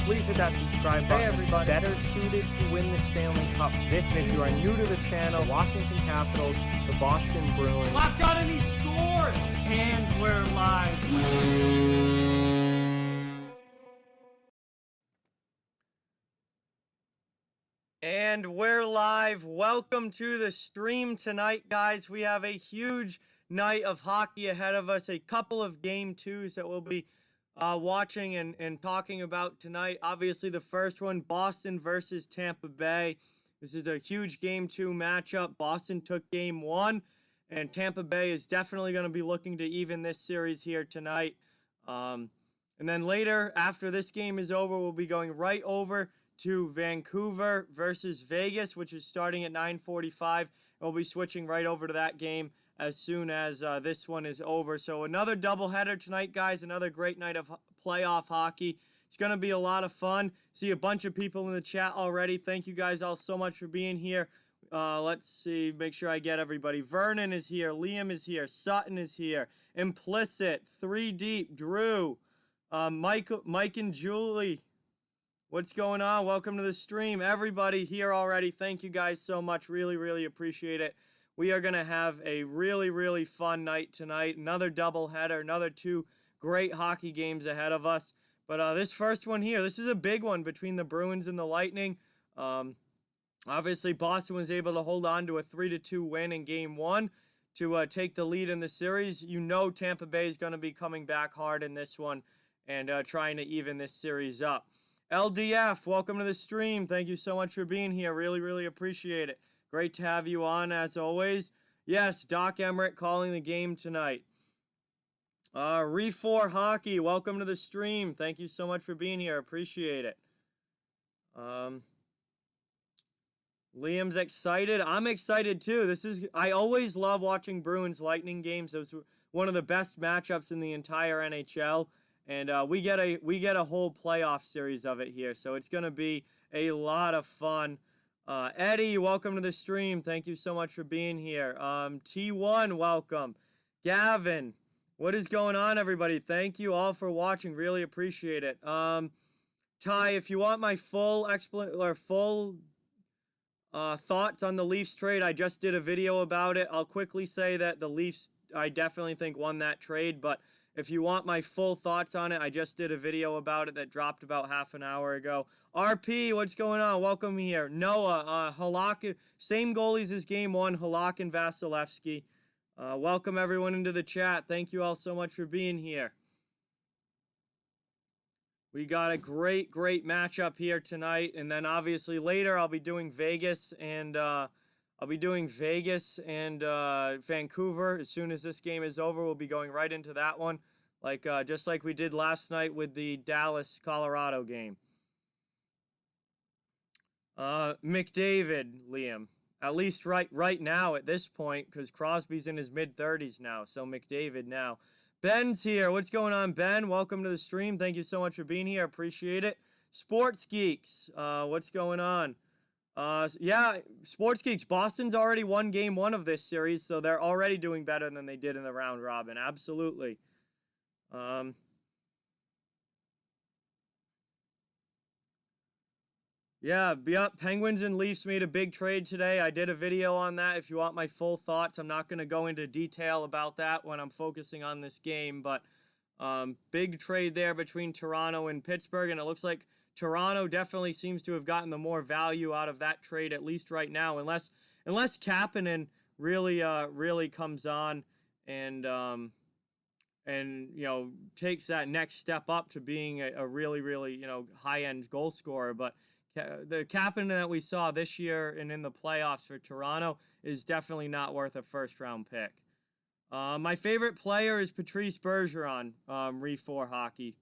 please hit that subscribe button. Hey everybody, better suited to win the Stanley Cup this season. If you are new to the channel, Washington Capitals, the Boston Bruins. Watch out, and he scored! And we're live. And we're live. Welcome to the stream tonight, guys. We have a huge night of hockey ahead of us. A couple of game twos that we'll be watching and talking about tonight. Obviously, the first one, Boston versus Tampa Bay. This is a huge game two matchup. Boston took game one, and Tampa Bay is definitely going to be looking to even this series here tonight. And then later, after this game is over, we'll be going right over to Vancouver versus Vegas, which is starting at 9:45. We'll be switching right over to that game as soon as this one is over. So another doubleheader tonight, guys. Another great night of playoff hockey. It's going to be a lot of fun. See a bunch of people in the chat already. Thank you guys all so much for being here. Let's see. Make sure I get everybody. Vernon is here. Liam is here. Sutton is here. Implicit. 3 Deep. Drew. Mike and Julie. What's going on? Welcome to the stream. Everybody here already. Thank you guys so much. Really, really appreciate it. We are going to have a really, really fun night tonight. Another doubleheader. Another two great hockey games ahead of us. But this first one here, this is a big one between the Bruins and the Lightning. Obviously, Boston was able to hold on to a 3-2 win in game one to take the lead in the series. You know Tampa Bay is going to be coming back hard in this one and trying to even this series up. LDF, welcome to the stream. Thank you so much for being here. Really, really appreciate it. Great to have you on, as always. Yes, Doc Emmerich calling the game tonight. Re4 Hockey, welcome to the stream. Thank you so much for being here. Appreciate it. Liam's excited. I'm excited, too. I always love watching Bruins Lightning games. It was one of the best matchups in the entire NHL. And we get a whole playoff series of it here, so it's going to be a lot of fun. Eddie, welcome to the stream. Thank you so much for being here. T1, welcome. Gavin, what is going on, everybody? Thank you all for watching. Really appreciate it. Ty, if you want my full thoughts on the Leafs trade, I just did a video about it. I'll quickly say that the Leafs, I definitely think, won that trade, but if you want my full thoughts on it, I just did a video about it that dropped about half an hour ago. RP, what's going on? Welcome here. Noah, Halak, same goalies as game one, Halak and Vasilevsky. Welcome everyone into the chat. Thank you all so much for being here. We got a great, great matchup here tonight. And then obviously later I'll be doing Vegas and Vancouver. As soon as this game is over, we'll be going right into that one, just like we did last night with the Dallas-Colorado game. McDavid, Liam. At least right now at this point, because Crosby's in his mid-30s now, so McDavid now. Ben's here. What's going on, Ben? Welcome to the stream. Thank you so much for being here. Appreciate it. Sports Geeks, what's going on? Yeah, Sports Geeks, Boston's already won game one of this series, so they're already doing better than they did in the round robin. Absolutely. Yeah, Penguins and Leafs made a big trade today. I did a video on that. If you want my full thoughts, I'm not going to go into detail about that when I'm focusing on this game, but big trade there between Toronto and Pittsburgh, and it looks like Toronto definitely seems to have gotten the more value out of that trade, at least right now, unless Kapanen really comes on and takes that next step up to being a really high-end goal scorer. But the Kapanen that we saw this year and in the playoffs for Toronto is definitely not worth a first-round pick. My favorite player is Patrice Bergeron, Re4 Hockey.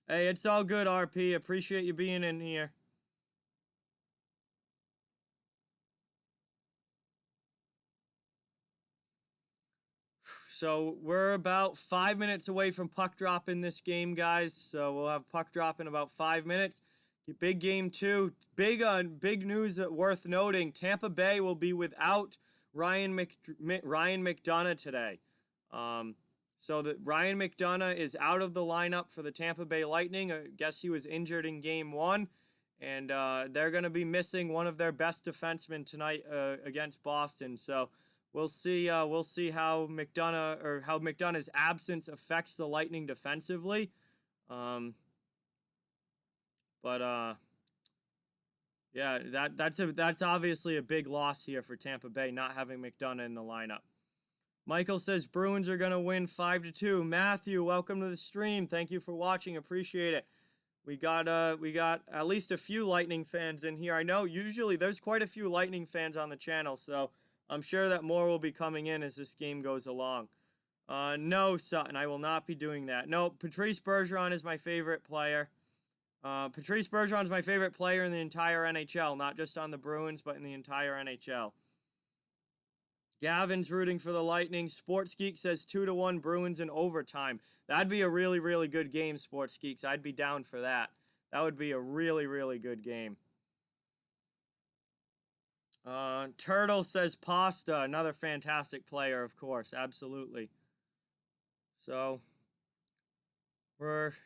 Hey, it's all good, RP. Appreciate you being in here. So we're about 5 minutes away from puck drop in this game, guys. So we'll have puck drop in about 5 minutes. Big game two. Big news worth noting. Tampa Bay will be without Ryan McDonough today. So that Ryan McDonough is out of the lineup for the Tampa Bay Lightning. I guess he was injured in Game 1. And they're going to be missing one of their best defensemen tonight against Boston. So we'll see how McDonough's absence affects the Lightning defensively. Yeah, that's obviously a big loss here for Tampa Bay, not having McDonough in the lineup. Michael says Bruins are going to win 5-2. Matthew, welcome to the stream. Thank you for watching. Appreciate it. We got at least a few Lightning fans in here. I know usually there's quite a few Lightning fans on the channel, so I'm sure that more will be coming in as this game goes along. No, Sutton, I will not be doing that. No, Patrice Bergeron is my favorite player. Patrice Bergeron is my favorite player in the entire NHL, not just on the Bruins, but in the entire NHL. Gavin's rooting for the Lightning. Sports Geek says 2-1 Bruins in overtime. That'd be a really, really good game, Sports Geeks. I'd be down for that. That would be a really, really good game. Turtle says Pasta, another fantastic player, of course. Absolutely. So,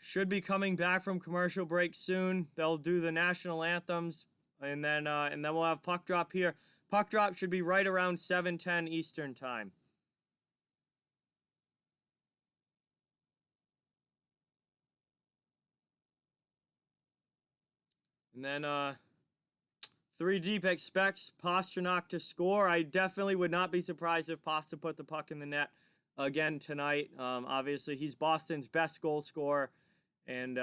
should be coming back from commercial break soon. They'll do the national anthems, and then we'll have puck drop here. Puck drop should be right around 7:10 Eastern time. And then 3 Deep expects Pastrnak to score. I definitely would not be surprised if Pasta put the puck in the net again tonight. Obviously, he's Boston's best goal scorer, and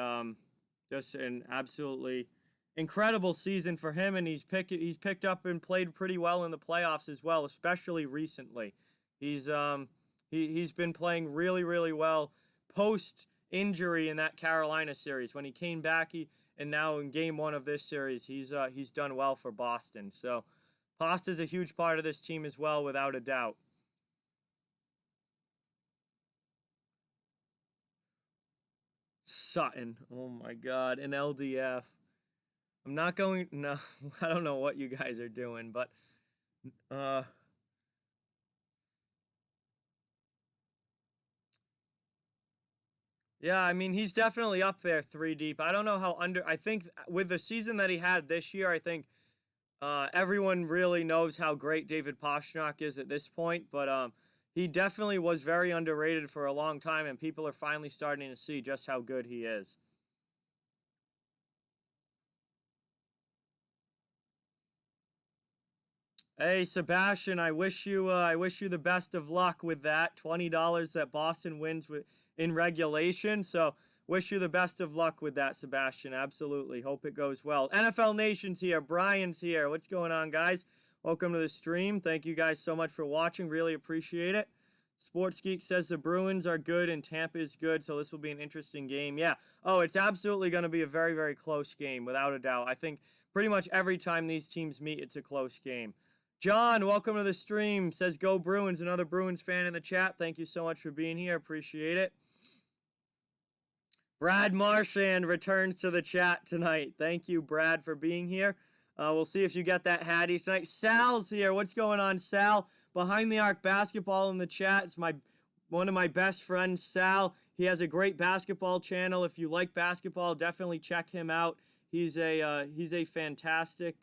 just an absolutely incredible season for him. And he's picked up and played pretty well in the playoffs as well, especially recently. He's been playing really, really well post injury in that Carolina series. When he came back, and now in Game 1 of this series, he's done well for Boston. So Pasta's a huge part of this team as well, without a doubt. Sutton, oh my God, an LDF. I'm not going, no, I don't know what you guys are doing, but yeah, I mean, he's definitely up there 3 deep. I don't know how I think with the season that he had this year, I think everyone really knows how great David Pastrnak is at this point, but he definitely was very underrated for a long time, and people are finally starting to see just how good he is. Hey, Sebastian, I wish you the best of luck with that $20 that Boston wins in regulation. So wish you the best of luck with that, Sebastian. Absolutely. Hope it goes well. NFL Nation's here. Brian's here. What's going on, guys? Welcome to the stream. Thank you guys so much for watching. Really appreciate it. Sports Geek says the Bruins are good and Tampa is good, so this will be an interesting game. Yeah. Oh, it's absolutely going to be a very, very close game, without a doubt. I think pretty much every time these teams meet, it's a close game. John, welcome to the stream. Says go Bruins. Another Bruins fan in the chat. Thank you so much for being here. Appreciate it. Brad Marchand returns to the chat tonight. Thank you, Brad, for being here. We'll see if you get that Hattie tonight. Sal's here. What's going on, Sal? Behind the Arc Basketball in the chat. It's one of my best friends, Sal. He has a great basketball channel. If you like basketball, definitely check him out. He's a fantastic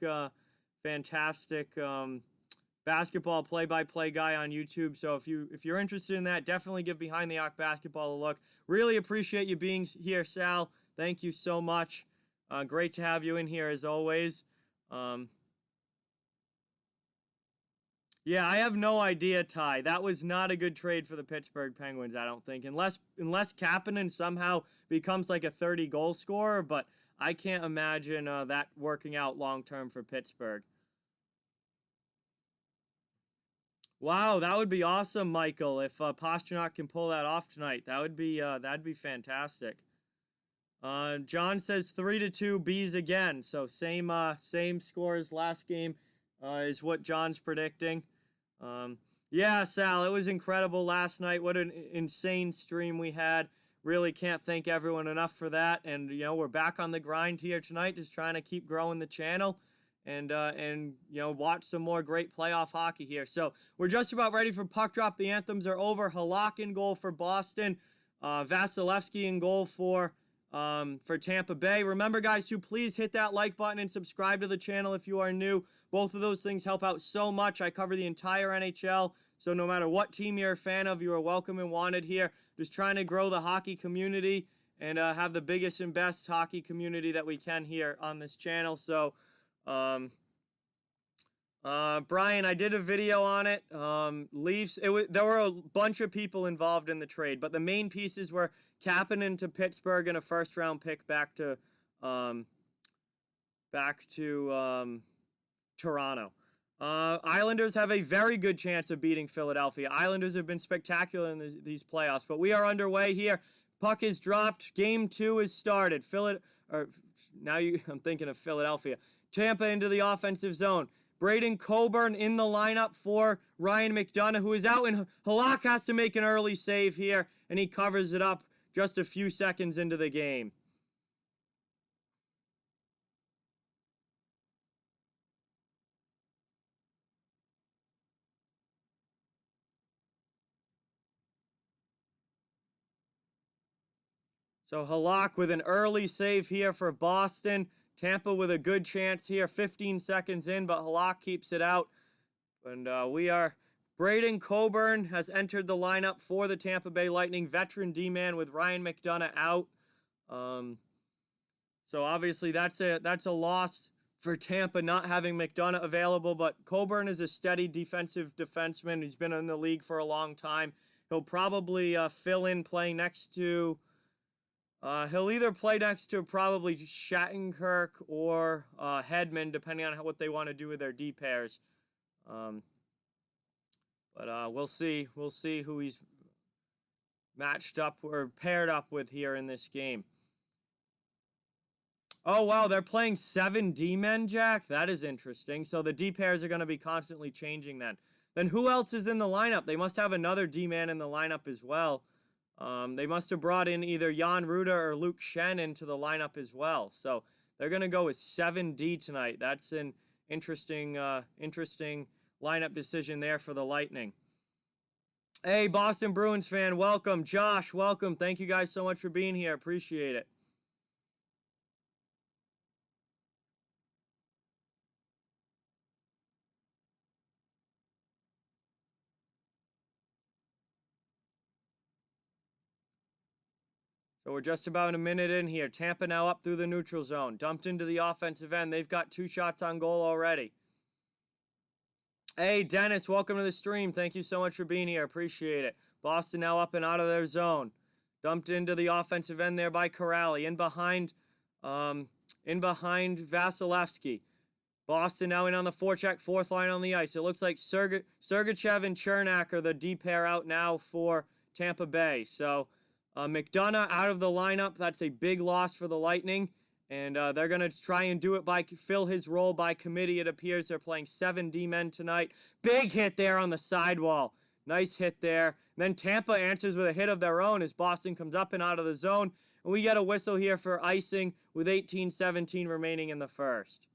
basketball play-by-play guy on YouTube. So if you're interested in that, definitely give Behind the Arc Basketball a look. Really appreciate you being here, Sal. Thank you so much. Great to have you in here as always. Yeah, I have no idea, Ty. That was not a good trade for the Pittsburgh Penguins, I don't think. Unless Kapanen somehow becomes like a 30-goal scorer, but I can't imagine that working out long-term for Pittsburgh. Wow, that would be awesome, Michael. If Pastrnak can pull that off tonight, that'd be fantastic. John says 3-2 Bees again. So same score as last game is what John's predicting. Yeah, Sal, it was incredible last night. What an insane stream we had. Really can't thank everyone enough for that. And we're back on the grind here tonight, just trying to keep growing the channel. and you know, watch some more great playoff hockey here. So we're just about ready for puck drop. The anthems are over. Halak in goal for Boston. Vasilevsky in goal for Tampa Bay. Remember, guys, to please hit that like button and subscribe to the channel if you are new. Both of those things help out so much. I cover the entire NHL, so no matter what team you're a fan of, you are welcome and wanted here. Just trying to grow the hockey community and have the biggest and best hockey community that we can here on this channel. So, Brian, I did a video on it. There were a bunch of people involved in the trade, but the main pieces were Kapanen to Pittsburgh and a first-round pick back to Toronto. Islanders have a very good chance of beating Philadelphia. Islanders have been spectacular in these playoffs, but we are underway here. Puck is dropped. Game 2 is started. I'm thinking of Philadelphia. Tampa into the offensive zone. Braden Coburn in the lineup for Ryan McDonough, who is out, and Halak has to make an early save here, and he covers it up just a few seconds into the game. So Halak with an early save here for Boston. Tampa with a good chance here, 15 seconds in, but Halak keeps it out. And Braden Coburn has entered the lineup for the Tampa Bay Lightning, veteran D-man with Ryan McDonough out. So obviously that's a loss for Tampa not having McDonough available, but Coburn is a steady defensive defenseman. He's been in the league for a long time. He'll probably fill in playing next to... he'll either play next to probably Shattenkirk or Hedman, depending on what they want to do with their D pairs. But we'll see. We'll see who he's matched up or paired up with here in this game. Oh, wow, they're playing 7 D-men, Jack? That is interesting. So the D pairs are going to be constantly changing then. Then who else is in the lineup? They must have another D-man in the lineup as well. They must have brought in either Jan Ruda or Luke Shen into the lineup as well. So they're going to go with 7D tonight. That's an interesting lineup decision there for the Lightning. Hey, Boston Bruins fan, welcome. Josh, welcome. Thank you guys so much for being here. Appreciate it. So we're just about a minute in here. Tampa now up through the neutral zone. Dumped into the offensive end. They've got 2 shots on goal already. Hey, Dennis, welcome to the stream. Thank you so much for being here. Appreciate it. Boston now up and out of their zone. Dumped into the offensive end there by Corrali. In behind Vasilevsky. Boston now in on the forecheck, 4th line on the ice. It looks like Sergachev and Chernak are the D pair out now for Tampa Bay. So McDonough out of the lineup. That's a big loss for the Lightning. And they're going to try and do it by fill his role by committee. It appears they're playing 7 D-men tonight. Big hit there on the sidewall. Nice hit there. And then Tampa answers with a hit of their own as Boston comes up and out of the zone. And we get a whistle here for icing with 18:17 remaining in the first.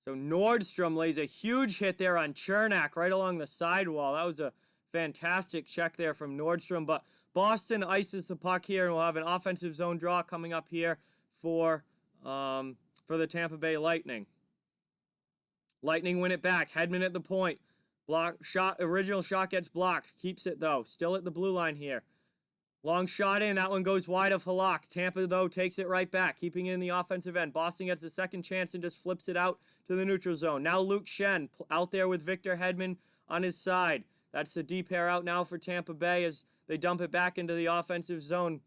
So Nordstrom lays a huge hit there on Chernak right along the sidewall. That was a fantastic check there from Nordstrom. But Boston ices the puck here, and we'll have an offensive zone draw coming up here for the Tampa Bay Lightning. Lightning win it back. Hedman at the point. Original shot gets blocked. Keeps it, though. Still at the blue line here. Long shot in. That one goes wide of Halak. Tampa, though, takes it right back, keeping it in the offensive end. Boston gets a second chance and just flips it out to the neutral zone. Now Luke Shen out there with Victor Hedman on his side. That's the D pair out now for Tampa Bay as they dump it back into the offensive zone.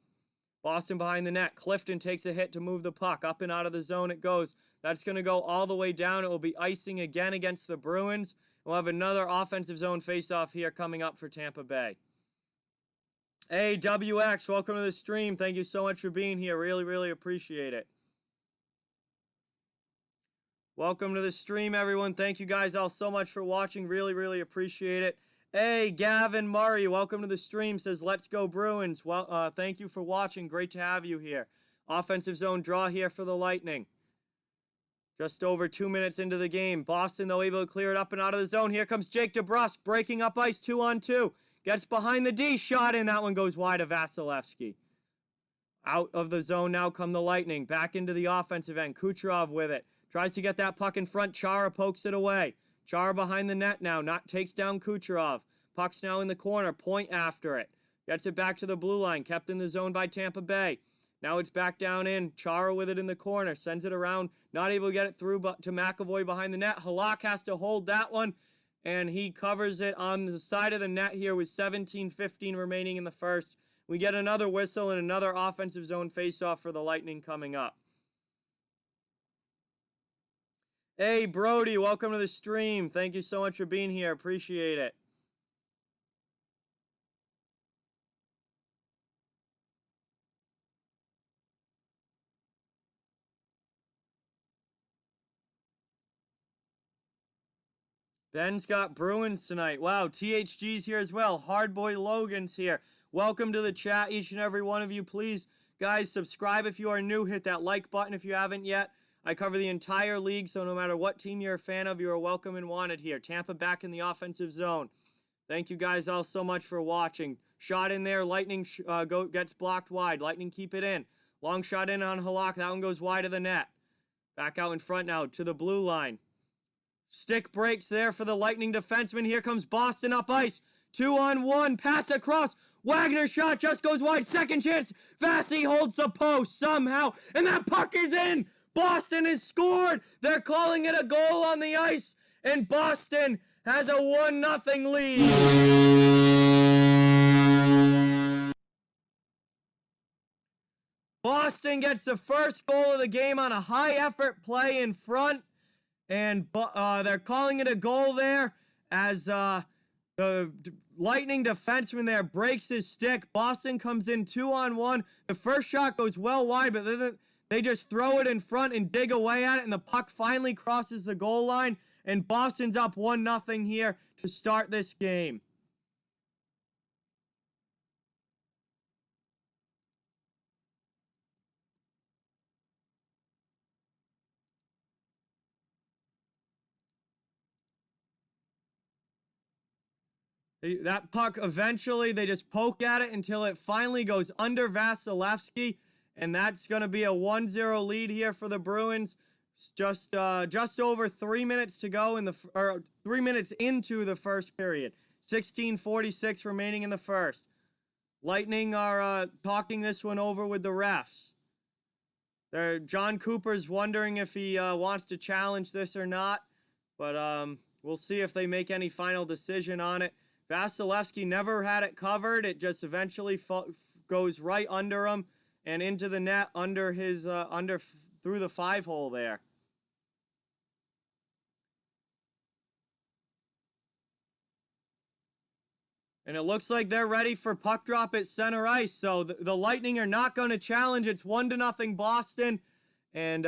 Boston behind the net. Clifton takes a hit to move the puck. Up and out of the zone it goes. That's going to go all the way down. It will be icing again against the Bruins. We'll have another offensive zone faceoff here coming up for Tampa Bay. Hey, WX, welcome to the stream. Thank you so much for being here. Really, really appreciate it. Welcome to the stream, everyone. Thank you guys all so much for watching. Really, really appreciate it. Hey, Gavin Murray, welcome to the stream. Says, let's go Bruins. Well, thank you for watching. Great to have you here. Offensive zone draw here for the Lightning. Just over 2 minutes into the game. Boston, though, able to clear it up and out of the zone. Here comes Jake DeBrusk, breaking up ice 2-on-2. Gets behind the D, shot in. That one goes wide of Vasilevsky. Out of the zone now come the Lightning. Back into the offensive end. Kucherov with it. Tries to get that puck in front. Chara pokes it away. Chara behind the net now. Takes down Kucherov. Puck's now in the corner. Point after it. Gets it back to the blue line. Kept in the zone by Tampa Bay. Now it's back down in. Chara with it in the corner. Sends it around. Not able to get it through to McAvoy behind the net. Halak has to hold that one. And he covers it on the side of the net here with 17:15 remaining in the first. We get another whistle and another offensive zone faceoff for the Lightning coming up. Hey, Brody, welcome to the stream. Thank you so much for being here. Appreciate it. Ben's got Bruins tonight. Wow, THG's here as well. Hardboy Logan's here. Welcome to the chat, each and every one of you. Please, guys, subscribe if you are new. Hit that like button if you haven't yet. I cover the entire league, so no matter what team you're a fan of, you are welcome and wanted here. Tampa back in the offensive zone. Thank you guys all so much for watching. Shot in there. Lightning gets blocked wide. Lightning keep it in. Long shot in on Halak. That one goes wide of the net. Back out in front now to the blue line. Stick breaks there for the Lightning defenseman. Here comes Boston up ice. 2-on-1. Pass across. Wagner shot just goes wide. Second chance. Vasi holds the post somehow. And that puck is in. Boston has scored. They're calling it a goal on the ice. And Boston has a 1-0 lead. Boston gets the first goal of the game on a high-effort play in front. And they're calling it a goal there as the Lightning defenseman there breaks his stick. Boston comes in 2-on-1. The first shot goes well wide, but then they just throw it in front and dig away at it, and the puck finally crosses the goal line, and Boston's up 1-0 here to start this game. That puck, eventually, they just poke at it until it finally goes under Vasilevsky, and that's going to be a 1-0 lead here for the Bruins. Just over 3 minutes to go in 3 minutes into the first period. 16:46 remaining in the first. Lightning are talking this one over with the refs. John Cooper's wondering if he wants to challenge this or not, but we'll see if they make any final decision on it. Vasilevsky never had it covered. It just eventually goes right under him and into the net under his through the 5-hole there. And it looks like they're ready for puck drop at center ice. So the Lightning are not going to challenge. It's 1-0 Boston. And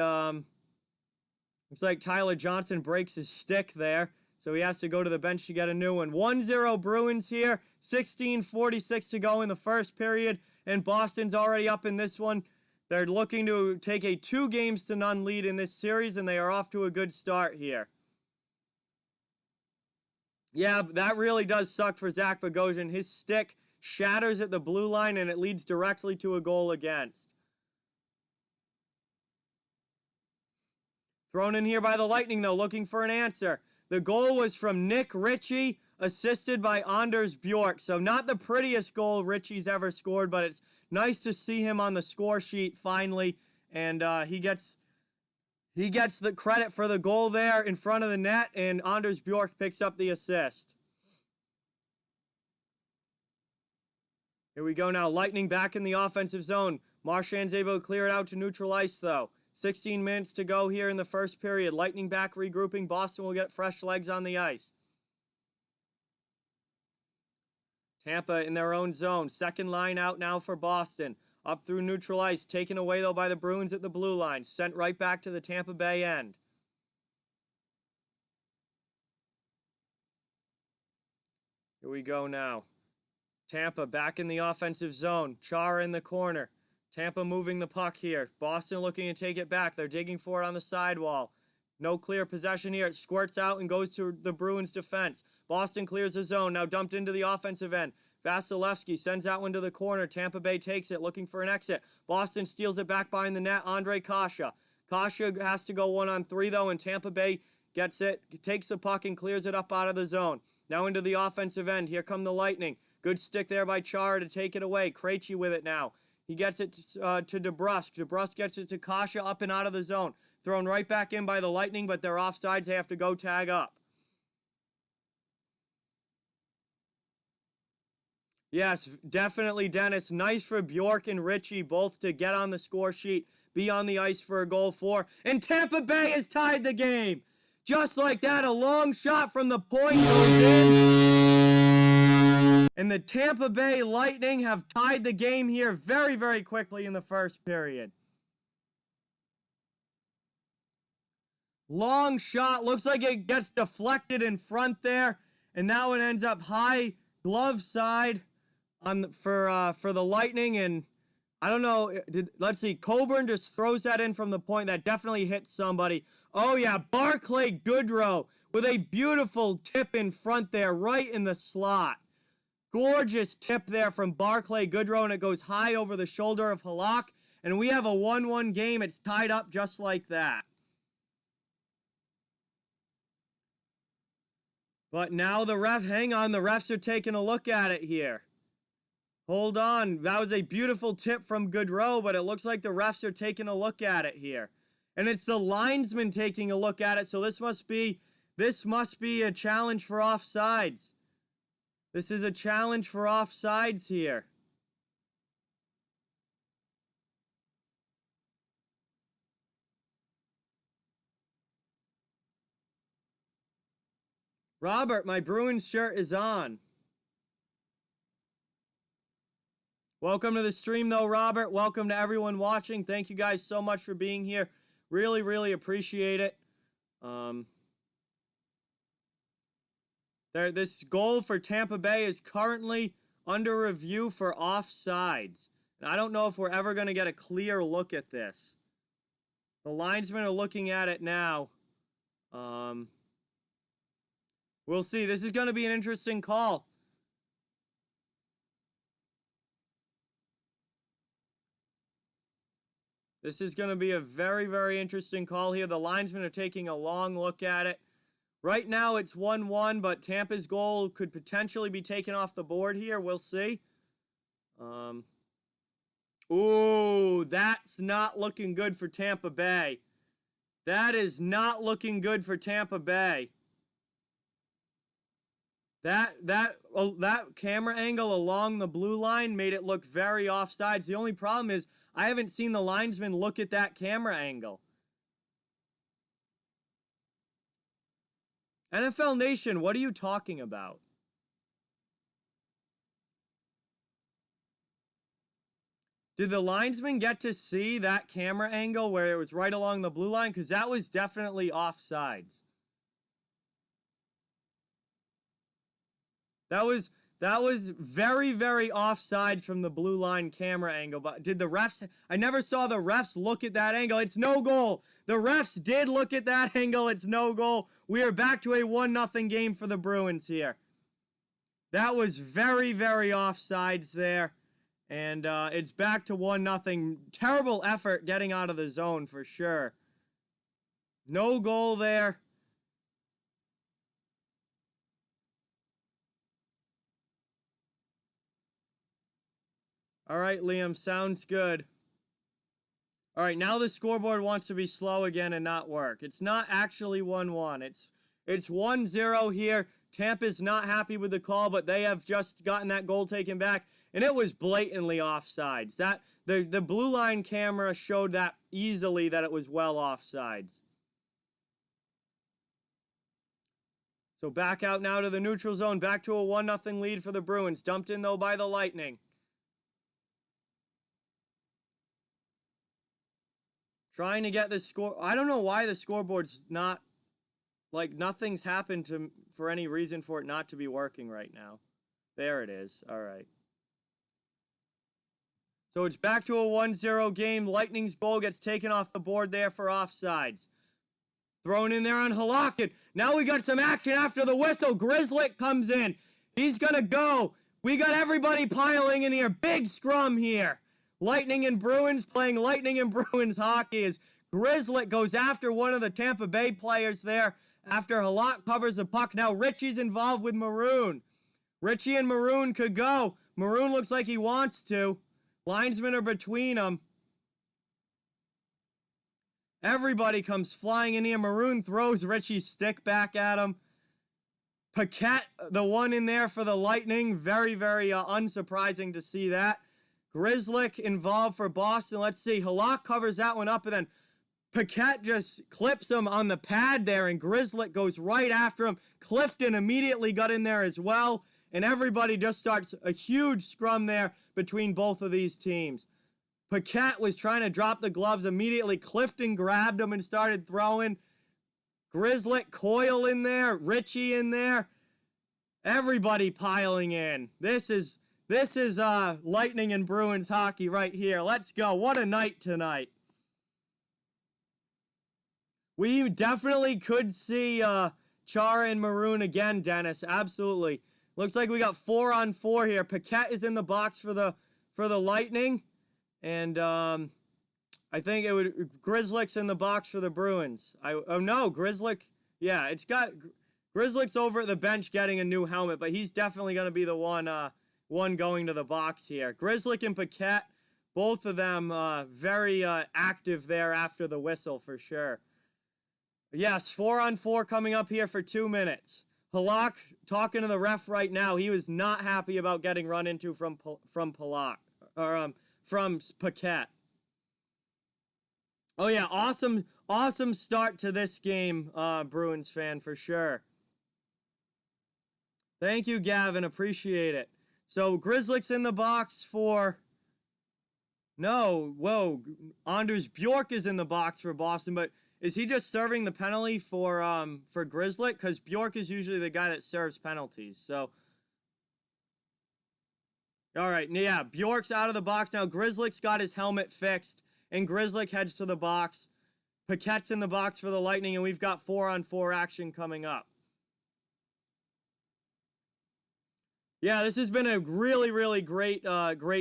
looks like Tyler Johnson breaks his stick there. So he has to go to the bench to get a new one. 1-0 Bruins here. 16:46 to go in the first period. And Boston's already up in this one. They're looking to take a 2-0 lead in this series, and they are off to a good start here. Yeah, that really does suck for Zach Bogosian. His stick shatters at the blue line, and it leads directly to a goal against. Thrown in here by the Lightning, though, looking for an answer. The goal was from Nick Ritchie, assisted by Anders Bjork. So not the prettiest goal Ritchie's ever scored, but it's nice to see him on the score sheet finally. And he gets the credit for the goal there in front of the net, and Anders Bjork picks up the assist. Here we go now. Lightning back in the offensive zone. Marchand's able to clear it out to neutral ice, though. 16 minutes to go here in the first period. Lightning back regrouping. Boston will get fresh legs on the ice. Tampa in their own zone. Second line out now for Boston. Up through neutral ice. Taken away, though, by the Bruins at the blue line. Sent right back to the Tampa Bay end. Here we go now. Tampa back in the offensive zone. Chara in the corner. Tampa moving the puck here. Boston looking to take it back. They're digging for it on the sidewall. No clear possession here. It squirts out and goes to the Bruins defense. Boston clears the zone. Now dumped into the offensive end. Vasilevsky sends that one to the corner. Tampa Bay takes it, looking for an exit. Boston steals it back behind the net. Andre Kasha. Kasha has to go 1-on-3 though, and Tampa Bay gets it, takes the puck and clears it up out of the zone. Now into the offensive end. Here come the Lightning. Good stick there by Chara to take it away. Krejci with it now. He gets it to DeBrusk. DeBrusk gets it to Kasha up and out of the zone. Thrown right back in by the Lightning, but they're offsides. They have to go tag up. Yes, definitely, Dennis. Nice for Bjork and Ritchie both to get on the score sheet, be on the ice for a goal for. And Tampa Bay has tied the game. Just like that, a long shot from the point goes in. And the Tampa Bay Lightning have tied the game here very, very quickly in the first period. Long shot. Looks like it gets deflected in front there. And that one ends up high glove side for the Lightning. And I don't know. Let's see. Coburn just throws that in from the point. That definitely hits somebody. Oh, yeah. Barclay Goodrow with a beautiful tip in front there, right in the slot. Gorgeous tip there from Barclay Goodrow, and it goes high over the shoulder of Halak. And we have a 1-1 game. It's tied up just like that. But now the refs are taking a look at it here. Hold on. That was a beautiful tip from Goodrow, but it looks like the refs are taking a look at it here. And it's the linesman taking a look at it, so this must be a challenge for offsides. This is a challenge for offsides here. Robert, my Bruins shirt is on. Welcome to the stream, though, Robert. Welcome to everyone watching. Thank you guys so much for being here. Really, really appreciate it. This goal for Tampa Bay is currently under review for offsides. And I don't know if we're ever going to get a clear look at this. The linesmen are looking at it now. We'll see. This is going to be an interesting call. This is going to be a very, very interesting call here. The linesmen are taking a long look at it. Right now it's 1-1, but Tampa's goal could potentially be taken off the board here. We'll see. Ooh, that's not looking good for Tampa Bay. That is not looking good for Tampa Bay. That camera angle along the blue line made it look very offsides. The only problem is I haven't seen the linesman look at that camera angle. NFL Nation, what are you talking about? Did the linesman get to see that camera angle where it was right along the blue line? Because that was definitely offsides. That was very, very offside from the blue line camera angle. But did the refs... I never saw the refs look at that angle. It's no goal. The refs did look at that angle. It's no goal. We are back to a 1-0 game for the Bruins here. That was very, very offsides there. And it's back to 1-0. Terrible effort getting out of the zone for sure. No goal there. All right, Liam, sounds good. All right, now the scoreboard wants to be slow again and not work. It's not actually 1-1. It's 1-0 here. Tampa's not happy with the call, but they have just gotten that goal taken back, and it was blatantly offsides. The blue line camera showed that easily that it was well offsides. So back out now to the neutral zone, back to a 1-0 lead for the Bruins. Dumped in, though, by the Lightning. Trying to get the score. I don't know why the scoreboard's not, like, nothing's happened for any reason for it not to be working right now. There it is. All right. So it's back to a 1-0 game. Lightning's goal gets taken off the board there for offsides. Thrown in there on Halak. Now we got some action after the whistle. Grizzlick comes in. He's going to go. We got everybody piling in here. Big scrum here. Lightning and Bruins playing Lightning and Bruins hockey as Grizzlick goes after one of the Tampa Bay players there after Halak covers the puck. Now Richie's involved with Maroon. Richie and Maroon could go. Maroon looks like he wants to. Linesmen are between them. Everybody comes flying in here. Maroon throws Richie's stick back at him. Paquette, the one in there for the Lightning. Very, very unsurprising to see that. Grizzlick involved for Boston. Let's see. Halak covers that one up, and then Paquette just clips him on the pad there, and Grizzlick goes right after him. Clifton immediately got in there as well, and everybody just starts a huge scrum there between both of these teams. Paquette was trying to drop the gloves immediately. Clifton grabbed him and started throwing. Grizzlick, Coyle in there, Richie in there. Everybody piling in. This is Lightning and Bruins hockey right here. Let's go. What a night tonight. We definitely could see Chara and Maroon again, Dennis. Absolutely. Looks like we got 4-on-4 here. Paquette is in the box for the Lightning. And I think Grizzlick's in the box for the Bruins. Oh no, Grizzlick. Yeah, Grizzlick's over at the bench getting a new helmet, but he's definitely going to be the one going to the box here. Grizzlick and Paquette, both of them very active there after the whistle for sure. Yes, 4-on-4 coming up here for 2 minutes. Halak talking to the ref right now. He was not happy about getting run into from Halak, or from Paquette. Oh yeah, awesome start to this game, Bruins fan for sure. Thank you, Gavin. Appreciate it. So Grizzlick's in the box for. No, whoa, Anders Bjork is in the box for Boston, but is he just serving the penalty for Grizzlick? Because Bjork is usually the guy that serves penalties. So, all right, yeah, Bjork's out of the box now. Grizzlick's got his helmet fixed, and Grizzlick heads to the box. Paquette's in the box for the Lightning, and we've got 4-on-4 action coming up. Yeah, this has been a really, really great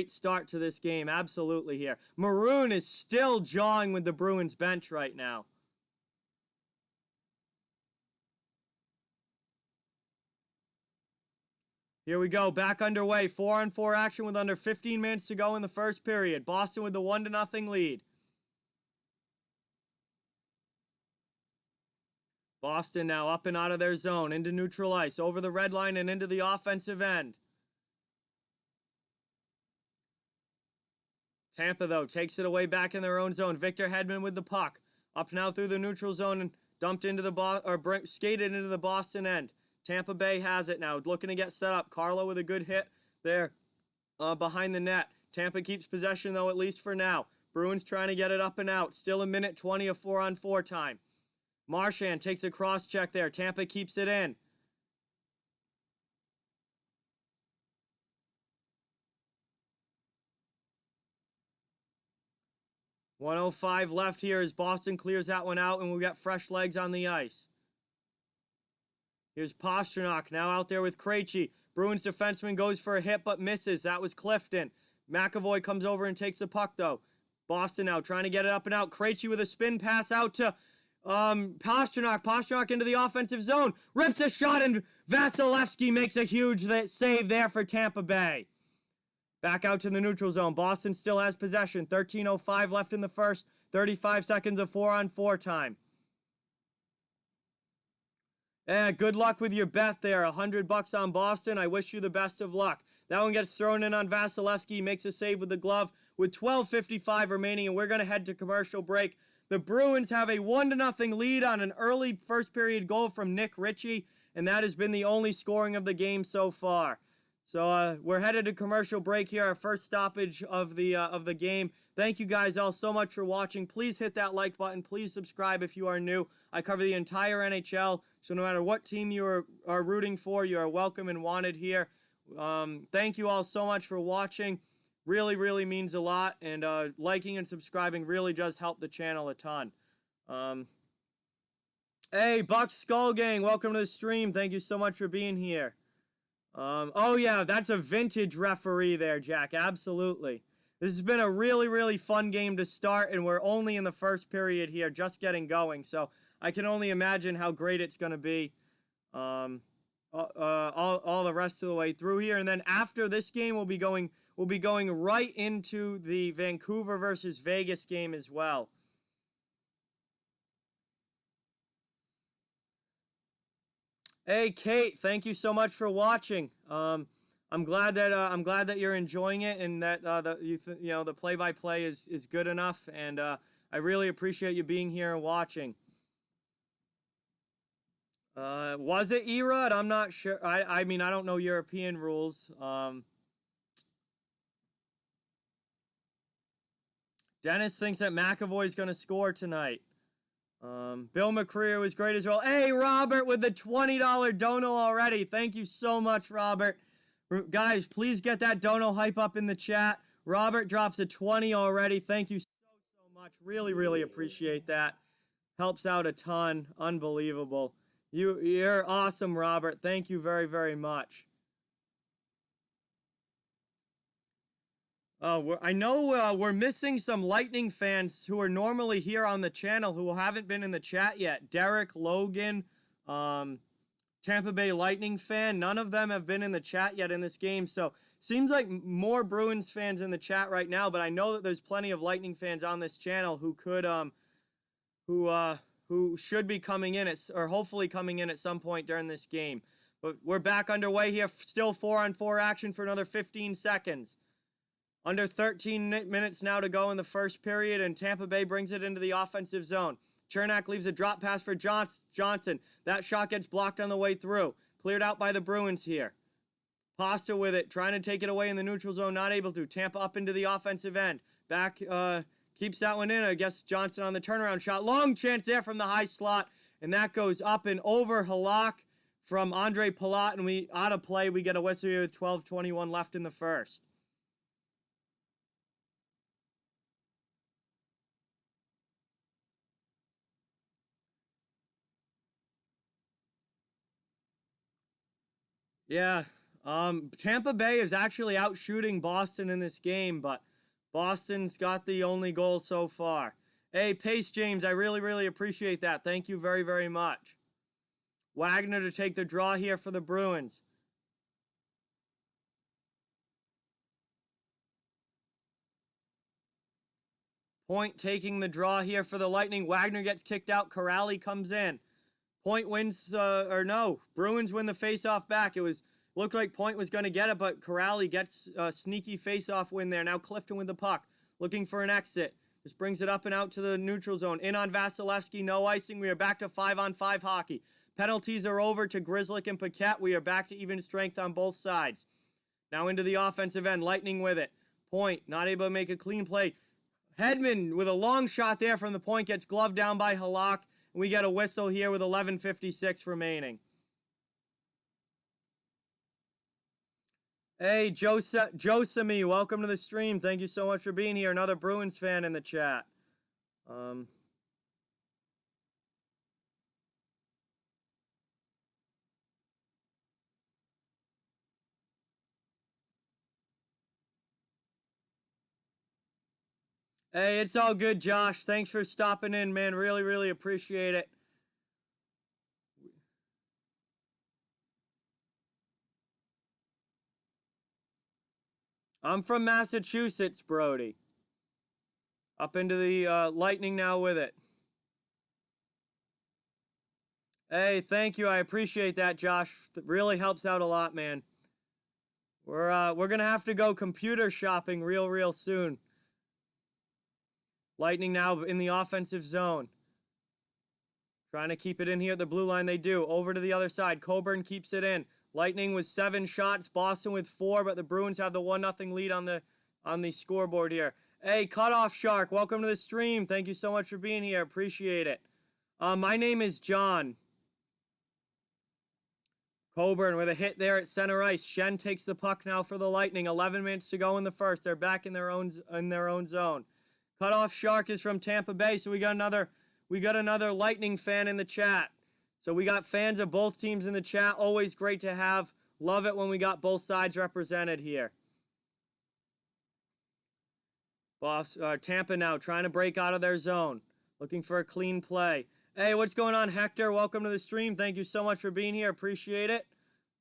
start to this game. Absolutely here. Maroon is still jawing with the Bruins bench right now. Here we go, back underway. 4-on-4 action with under 15 minutes to go in the first period. Boston with the 1-0 lead. Boston now up and out of their zone, into neutral ice, over the red line and into the offensive end. Tampa, though, takes it away back in their own zone. Victor Hedman with the puck. Up now through the neutral zone and dumped into the skated into the Boston end. Tampa Bay has it now, looking to get set up. Carlo with a good hit there behind the net. Tampa keeps possession, though, at least for now. Bruins trying to get it up and out. Still a minute 20 of 4-on-4 time. Marchand takes a cross check there. Tampa keeps it in. .105 left here as Boston clears that one out, and we got fresh legs on the ice. Here's Pastrnak now out there with Krejci. Bruins defenseman goes for a hit but misses. That was Clifton. McAvoy comes over and takes the puck, though. Boston now trying to get it up and out. Krejci with a spin pass out to Pastrnak. Pastrnak into the offensive zone. Rips a shot, and Vasilevsky makes a huge save there for Tampa Bay. Back out to the neutral zone. Boston still has possession. 13:05 left in the first. 35 seconds of 4-on-4 time. Yeah, good luck with your bet there. $100 on Boston. I wish you the best of luck. That one gets thrown in on Vasilevsky. Makes a save with the glove with 12:55 remaining, and we're going to head to commercial break. The Bruins have a 1-0 lead on an early first period goal from Nick Ritchie, and that has been the only scoring of the game so far. So we're headed to commercial break here, our first stoppage of the game. Thank you guys all so much for watching. Please hit that like button. Please subscribe if you are new. I cover the entire NHL, so no matter what team you are rooting for, you are welcome and wanted here. Thank you all so much for watching. Really, really means a lot. And liking and subscribing really does help the channel a ton. Hey, Buck Skull Gang, welcome to the stream. Thank you so much for being here. Oh yeah, that's a vintage referee there, Jack. Absolutely. This has been a really, really fun game to start, and we're only in the first period here, just getting going. So I can only imagine how great it's going to be all the rest of the way through here. And then after this game, we'll be going right into the Vancouver versus Vegas game as well. Hey, Kate, thank you so much for watching. I'm glad that you're enjoying it, and that the play-by-play is good enough, and I really appreciate you being here and watching. Was it Erod? I'm not sure. I mean, I don't know European rules. Dennis thinks that McAvoy's going to score tonight. Bill McCreer was great as well. Hey, Robert with the $20 dono already. Thank you so much, Robert. Guys, please get that dono hype up in the chat. Robert drops a 20 already. Thank you so much. Really, really appreciate that. Helps out a ton. Unbelievable. You're awesome, Robert. Thank you very, very much. I know we're missing some Lightning fans who are normally here on the channel who haven't been in the chat yet. Derek, Logan, Tampa Bay Lightning fan. None of them have been in the chat yet in this game. So seems like more Bruins fans in the chat right now, but I know that there's plenty of Lightning fans on this channel who could who should be coming in or hopefully coming in at some point during this game. But we're back underway here. Still 4-on-4 action for another 15 seconds. Under 13 minutes now to go in the first period, and Tampa Bay brings it into the offensive zone. Chernak leaves a drop pass for Johnson. That shot gets blocked on the way through. Cleared out by the Bruins here. Pasta with it, trying to take it away in the neutral zone, not able to. Tampa up into the offensive end. Back, keeps that one in. I guess Johnson on the turnaround shot. Long chance there from the high slot, and that goes up and over Halak from Andre Palat, and we out of play. We get a whistle here with 12:21 left in the first. Yeah, Tampa Bay is actually out shooting Boston in this game, but Boston's got the only goal so far. Hey, Pace James, I really, really appreciate that. Thank you very, very much. Wagner to take the draw here for the Bruins. Point taking the draw here for the Lightning. Wagner gets kicked out. Corrali comes in. Point wins, Bruins win the faceoff back. Looked like Point was going to get it, but Corrali gets a sneaky faceoff win there. Now Clifton with the puck, looking for an exit. Just brings it up and out to the neutral zone. In on Vasilevsky, no icing. We are back to 5-on-5 hockey. Penalties are over to Grzelcyk and Paquette. We are back to even strength on both sides. Now into the offensive end, Lightning with it. Point, not able to make a clean play. Hedman with a long shot there from the point, gets gloved down by Halak. We get a whistle here with 11:56 remaining. Hey, Josemi, welcome to the stream. Thank you so much for being here. Another Bruins fan in the chat. Hey, it's all good, Josh. Thanks for stopping in, man. Really, really appreciate it. I'm from Massachusetts, Brody. Up into the Lightning now with it. Hey, thank you. I appreciate that, Josh. It really helps out a lot, man. We're gonna have to go computer shopping real soon. Lightning now in the offensive zone. Trying to keep it in here at the blue line. They do. Over to the other side. Coburn keeps it in. Lightning with 7 shots. Boston with 4, but the Bruins have the 1-0 lead on the scoreboard here. Hey, Cutoff Shark, welcome to the stream. Thank you so much for being here. Appreciate it. My name is John. Coburn with a hit there at center ice. Shen takes the puck now for the Lightning. 11 minutes to go in the first. They're back in their own zone. Cutoff Shark is from Tampa Bay, so we got another Lightning fan in the chat. So we got fans of both teams in the chat. Always great to have. Love it when we got both sides represented here. Tampa now trying to break out of their zone. Looking for a clean play. Hey, what's going on, Hector? Welcome to the stream. Thank you so much for being here. Appreciate it.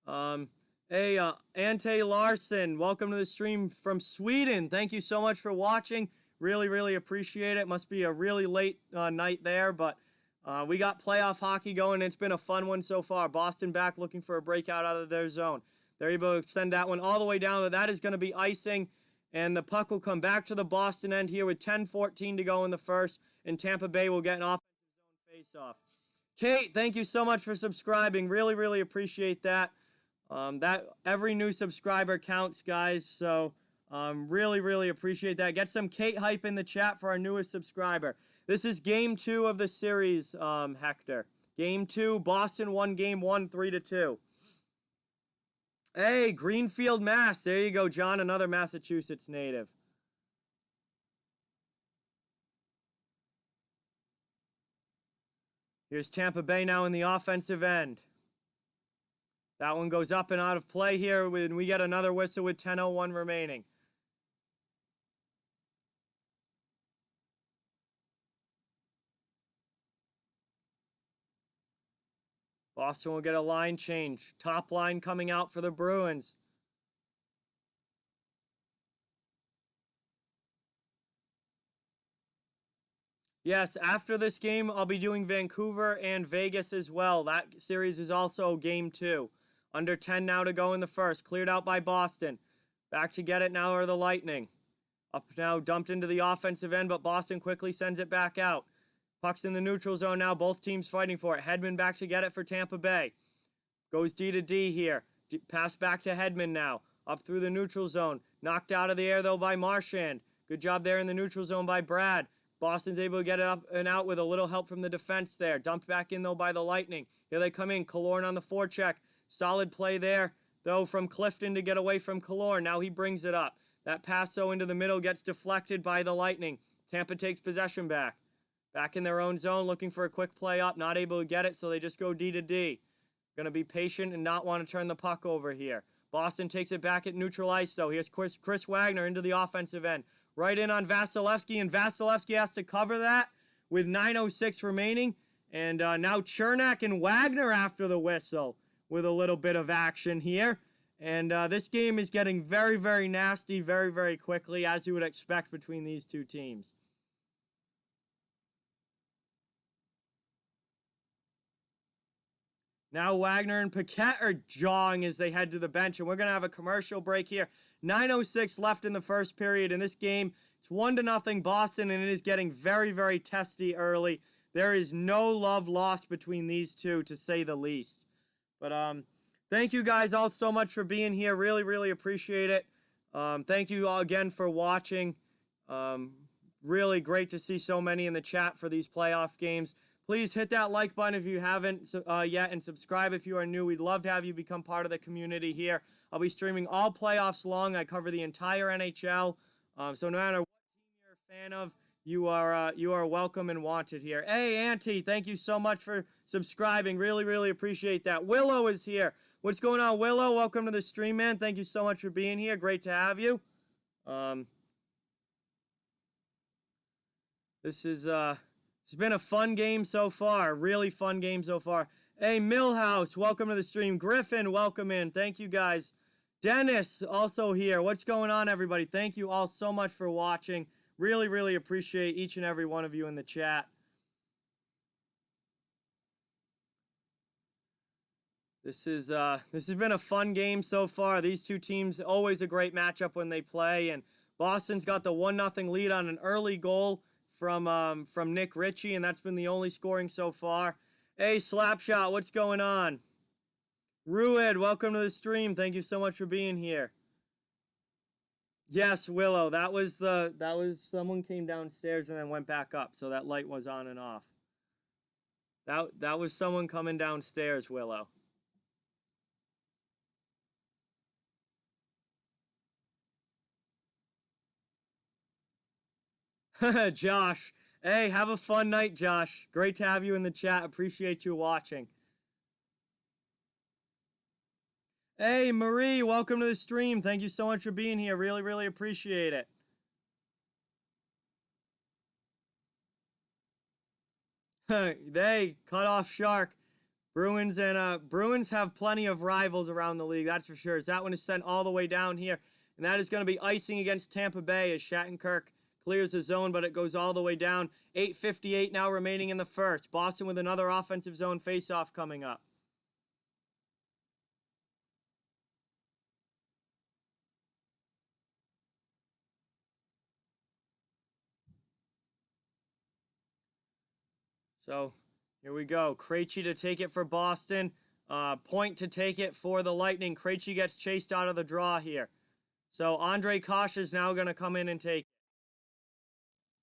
Ante Larson, welcome to the stream from Sweden. Thank you so much for watching. Really, really appreciate it. Must be a really late night there, but we got playoff hockey going. It's been a fun one so far. Boston back looking for a breakout out of their zone. They're able to send that one all the way down. That is going to be icing, and the puck will come back to the Boston end here with 10:14 to go in the first, and Tampa Bay will get an offensive zone face-off. Kate, thank you so much for subscribing. Really, really appreciate that. That every new subscriber counts, guys, so really, really appreciate that. Get some Kate hype in the chat for our newest subscriber. This is game 2 of the series, Hector. Game 2, Boston won game 1, 3-2. Hey, Greenfield, Mass. There you go, John, another Massachusetts native. Here's Tampa Bay now in the offensive end. That one goes up and out of play here when we get another whistle with 10:01 remaining. Boston will get a line change. Top line coming out for the Bruins. Yes, after this game, I'll be doing Vancouver and Vegas as well. That series is also game 2. Under 10 now to go in the first. Cleared out by Boston. Back to get it now are the Lightning. Up now, dumped into the offensive end, but Boston quickly sends it back out. Puck's in the neutral zone now. Both teams fighting for it. Hedman back to get it for Tampa Bay. Goes D to D here. Pass back to Hedman now. Up through the neutral zone. Knocked out of the air, though, by Marchand. Good job there in the neutral zone by Brad. Boston's able to get it up and out with a little help from the defense there. Dumped back in, though, by the Lightning. Here they come in. Killorn on the forecheck. Solid play there, though, from Clifton to get away from Killorn. Now he brings it up. That pass, though, into the middle gets deflected by the Lightning. Tampa takes possession back. Back in their own zone, looking for a quick play up. Not able to get it, so they just go D to D. Going to be patient and not want to turn the puck over here. Boston takes it back at neutral ice, though. Here's Chris Wagner into the offensive end. Right in on Vasilevsky, and Vasilevsky has to cover that with 9:06 remaining. And now Chernak and Wagner after the whistle with a little bit of action here. And this game is getting very, very nasty very, very quickly, as you would expect between these two teams. Now Wagner and Paquette are jawing as they head to the bench, and we're going to have a commercial break here. 9:06 left in the first period in this game. It's 1-0 Boston, and it is getting very, very testy early. There is no love lost between these two, to say the least. But thank you guys all so much for being here. Really, really appreciate it. Thank you all again for watching. Really great to see so many in the chat for these playoff games. Please hit that like button if you haven't yet, and subscribe if you are new. We'd love to have you become part of the community here. I'll be streaming all playoffs long. I cover the entire NHL. So no matter what team you're a fan of, you are welcome and wanted here. Hey, Auntie, thank you so much for subscribing. Really, really appreciate that. Willow is here. What's going on, Willow? Welcome to the stream, man. Thank you so much for being here. Great to have you. It's been a fun game so far. Really fun game so far. Hey, Millhouse, welcome to the stream. Griffin, welcome in. Thank you, guys. Dennis, also here. What's going on, everybody? Thank you all so much for watching. Really, really appreciate each and every one of you in the chat. This has been a fun game so far. These two teams, always a great matchup when they play. And Boston's got the 1-0 lead on an early goal from Nick Ritchie, and that's been the only scoring so far. Hey, Slapshot, what's going on? Rued, welcome to the stream. Thank you so much for being here. Yes, Willow, that was someone came downstairs and then went back up, so that light was on and off. That was someone coming downstairs, Willow. Josh. Hey, have a fun night, Josh. Great to have you in the chat. Appreciate you watching. Hey, Marie, welcome to the stream. Thank you so much for being here. Really, really appreciate it. They cut off Shark. Bruins have plenty of rivals around the league, that's for sure. As that one is sent all the way down here, and that is going to be icing against Tampa Bay as Shattenkirk clears the zone, but it goes all the way down. 8:58 now remaining in the first. Boston with another offensive zone faceoff coming up. So here we go. Krejci to take it for Boston. Point to take it for the Lightning. Krejci gets chased out of the draw here. So Andre Kosh is now going to come in and take it.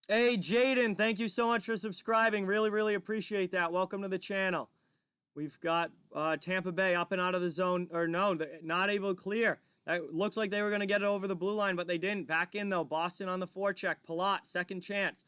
Hey, Jaden, thank you so much for subscribing. Really, really appreciate that. Welcome to the channel. We've got Tampa Bay up and out of the zone. Or no, not able to clear. It looked like they were going to get it over the blue line, but they didn't. Back in, though. Boston on the forecheck. Palat, second chance.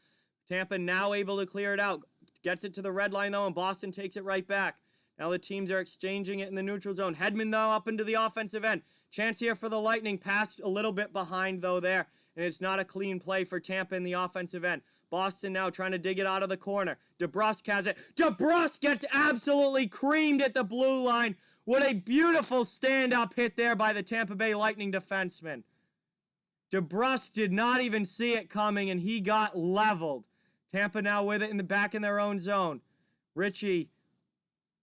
Tampa now able to clear it out. Gets it to the red line, though, and Boston takes it right back. Now the teams are exchanging it in the neutral zone. Hedman, though, up into the offensive end. Chance here for the Lightning. Passed a little bit behind, though, there. And it's not a clean play for Tampa in the offensive end. Boston now trying to dig it out of the corner. DeBrusk has it. DeBrusk gets absolutely creamed at the blue line. What a beautiful stand-up hit there by the Tampa Bay Lightning defenseman. DeBrusk did not even see it coming, and he got leveled. Tampa now with it in the back in their own zone. Ritchie,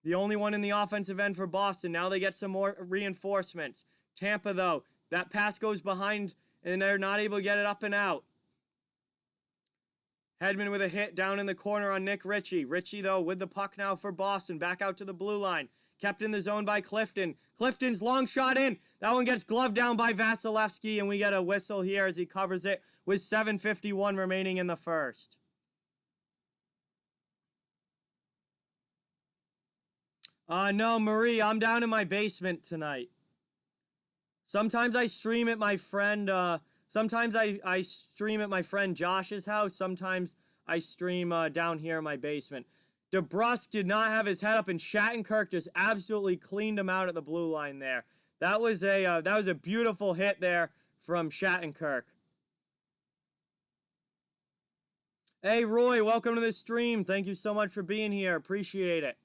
the only one in the offensive end for Boston. Now they get some more reinforcements. Tampa, though, that pass goes behind, and they're not able to get it up and out. Hedman with a hit down in the corner on Nick Ritchie. Ritchie, though, with the puck now for Boston. Back out to the blue line. Kept in the zone by Clifton. Clifton's long shot in. That one gets gloved down by Vasilevsky, and we get a whistle here as he covers it with 7:51 remaining in the first. No, Marie, I'm down in my basement tonight. Sometimes I stream at my friend, I stream at my friend Josh's house. Sometimes I stream down here in my basement. DeBrusk did not have his head up, and Shattenkirk just absolutely cleaned him out at the blue line there. That was a beautiful hit there from Shattenkirk. Hey, Roy, welcome to the stream. Thank you so much for being here. Appreciate it.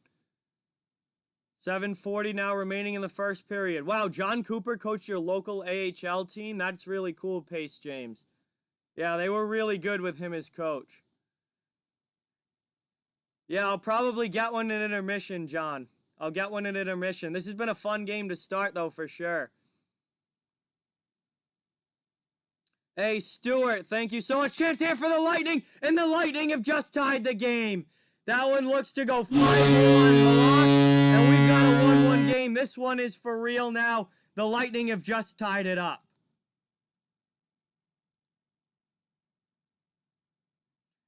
7:40 now remaining in the first period. Wow, John Cooper coached your local AHL team? That's really cool, Pace James. Yeah, they were really good with him as coach. Yeah, I'll probably get one in intermission, John. I'll get one in intermission. This has been a fun game to start, though, for sure. Hey, Stuart, thank you so much. Chance here for the Lightning, and the Lightning have just tied the game. That one looks to go 5-1 Halak, and we've got a 1-1 game. This one is for real now. The Lightning have just tied it up.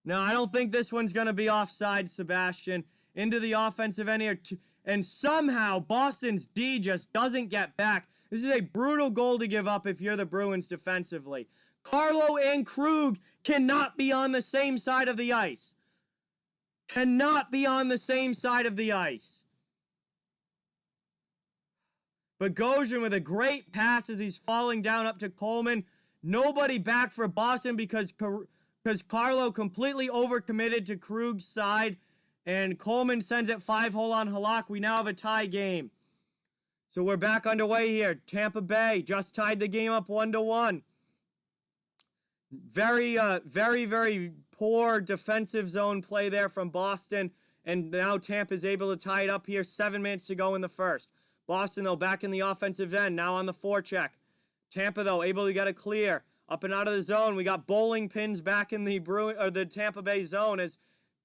No, I don't think this one's going to be offside, Sebastian. Into the offensive end here. And somehow, Boston's D just doesn't get back. This is a brutal goal to give up if you're the Bruins defensively. Carlo and Krug cannot be on the same side of the ice. Cannot be on the same side of the ice. Bogosian with a great pass as he's falling down up to Coleman. Nobody back for Boston because Carlo completely overcommitted to Krug's side. And Coleman sends it 5-hole on Halak. We now have a tie game. So we're back underway here. Tampa Bay just tied the game up 1-1. Very poor defensive zone play there from Boston. And now Tampa's able to tie it up here. 7 minutes to go in the first. Boston, though, back in the offensive end. Now on the forecheck. Tampa, though, able to get a clear. Up and out of the zone. We got bowling pins back in the Tampa Bay zone as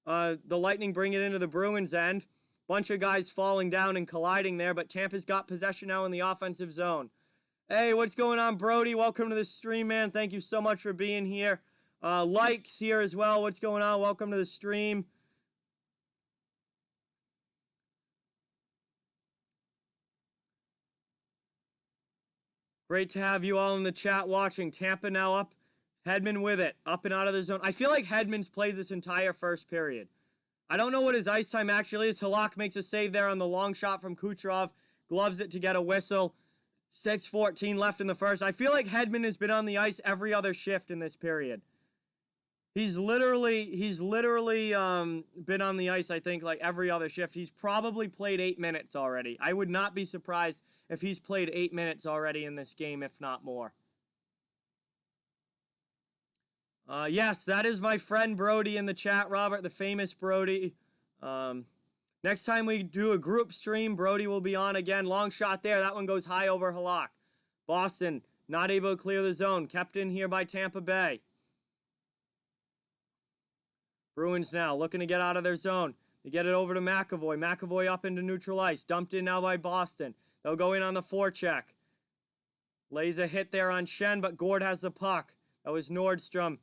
the Lightning bring it into the Bruins end. Bunch of guys falling down and colliding there, but Tampa's got possession now in the offensive zone. Hey, what's going on, Brody? Welcome to the stream, man. Thank you so much for being here. Likes here as well. What's going on? Welcome to the stream. Great to have you all in the chat watching. Tampa now up, Hedman with it, up and out of the zone. I feel like Hedman's played this entire first period. I don't know what his ice time actually is. Halak makes a save there on the long shot from Kucherov. Gloves it to get a whistle. 6:14 left in the first. I feel like Hedman has been on the ice every other shift in this period. He's literally been on the ice, I think, like every other shift. He's probably played 8 minutes already. I would not be surprised if he's played 8 minutes already in this game, if not more. Yes, that is my friend Brody in the chat, Robert, the famous Brody. Next time we do a group stream, Brody will be on again. Long shot there. That one goes high over Halak. Boston not able to clear the zone. Kept in here by Tampa Bay. Bruins now looking to get out of their zone. They get it over to McAvoy. McAvoy up into neutral ice. Dumped in now by Boston. They'll go in on the forecheck. Lays a hit there on Shen, but Gord has the puck. That was Nordstrom.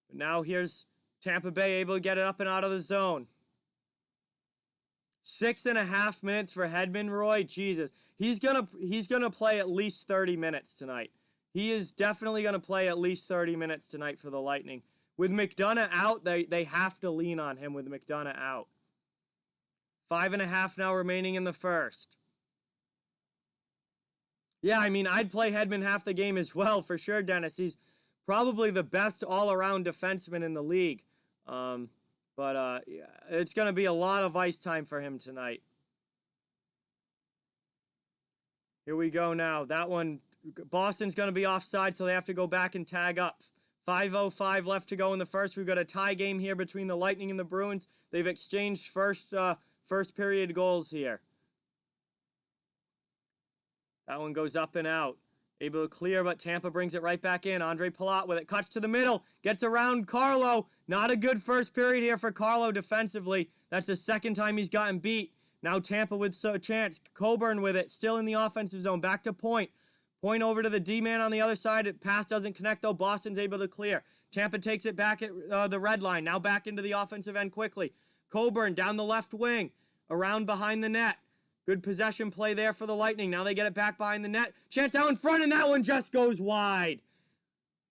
But now here's Tampa Bay able to get it up and out of the zone. 6.5 minutes for Hedman, Roy. Jesus. He's gonna play at least 30 minutes tonight. He is definitely gonna play at least 30 minutes tonight for the Lightning. With McDonough out, they have to lean on him with McDonough out. 5.5 now remaining in the first. Yeah, I mean, I'd play Hedman half the game as well, for sure, Dennis. He's probably the best all-around defenseman in the league. But it's going to be a lot of ice time for him tonight. Here we go now. That one, Boston's going to be offside, so they have to go back and tag up. 5:05 left to go in the first. We've got a tie game here between the Lightning and the Bruins. They've exchanged first period goals here. That one goes up and out. Able to clear, but Tampa brings it right back in. Andre Palat with it. Cuts to the middle. Gets around Carlo. Not a good first period here for Carlo defensively. That's the second time he's gotten beat. Now Tampa with a chance. Coburn with it. Still in the offensive zone. Back to Point. Point over to the D-man on the other side. Pass doesn't connect, though. Boston's able to clear. Tampa takes it back at the red line. Now back into the offensive end quickly. Coburn down the left wing. Around behind the net. Good possession play there for the Lightning. Now they get it back behind the net. Chance out in front, and that one just goes wide.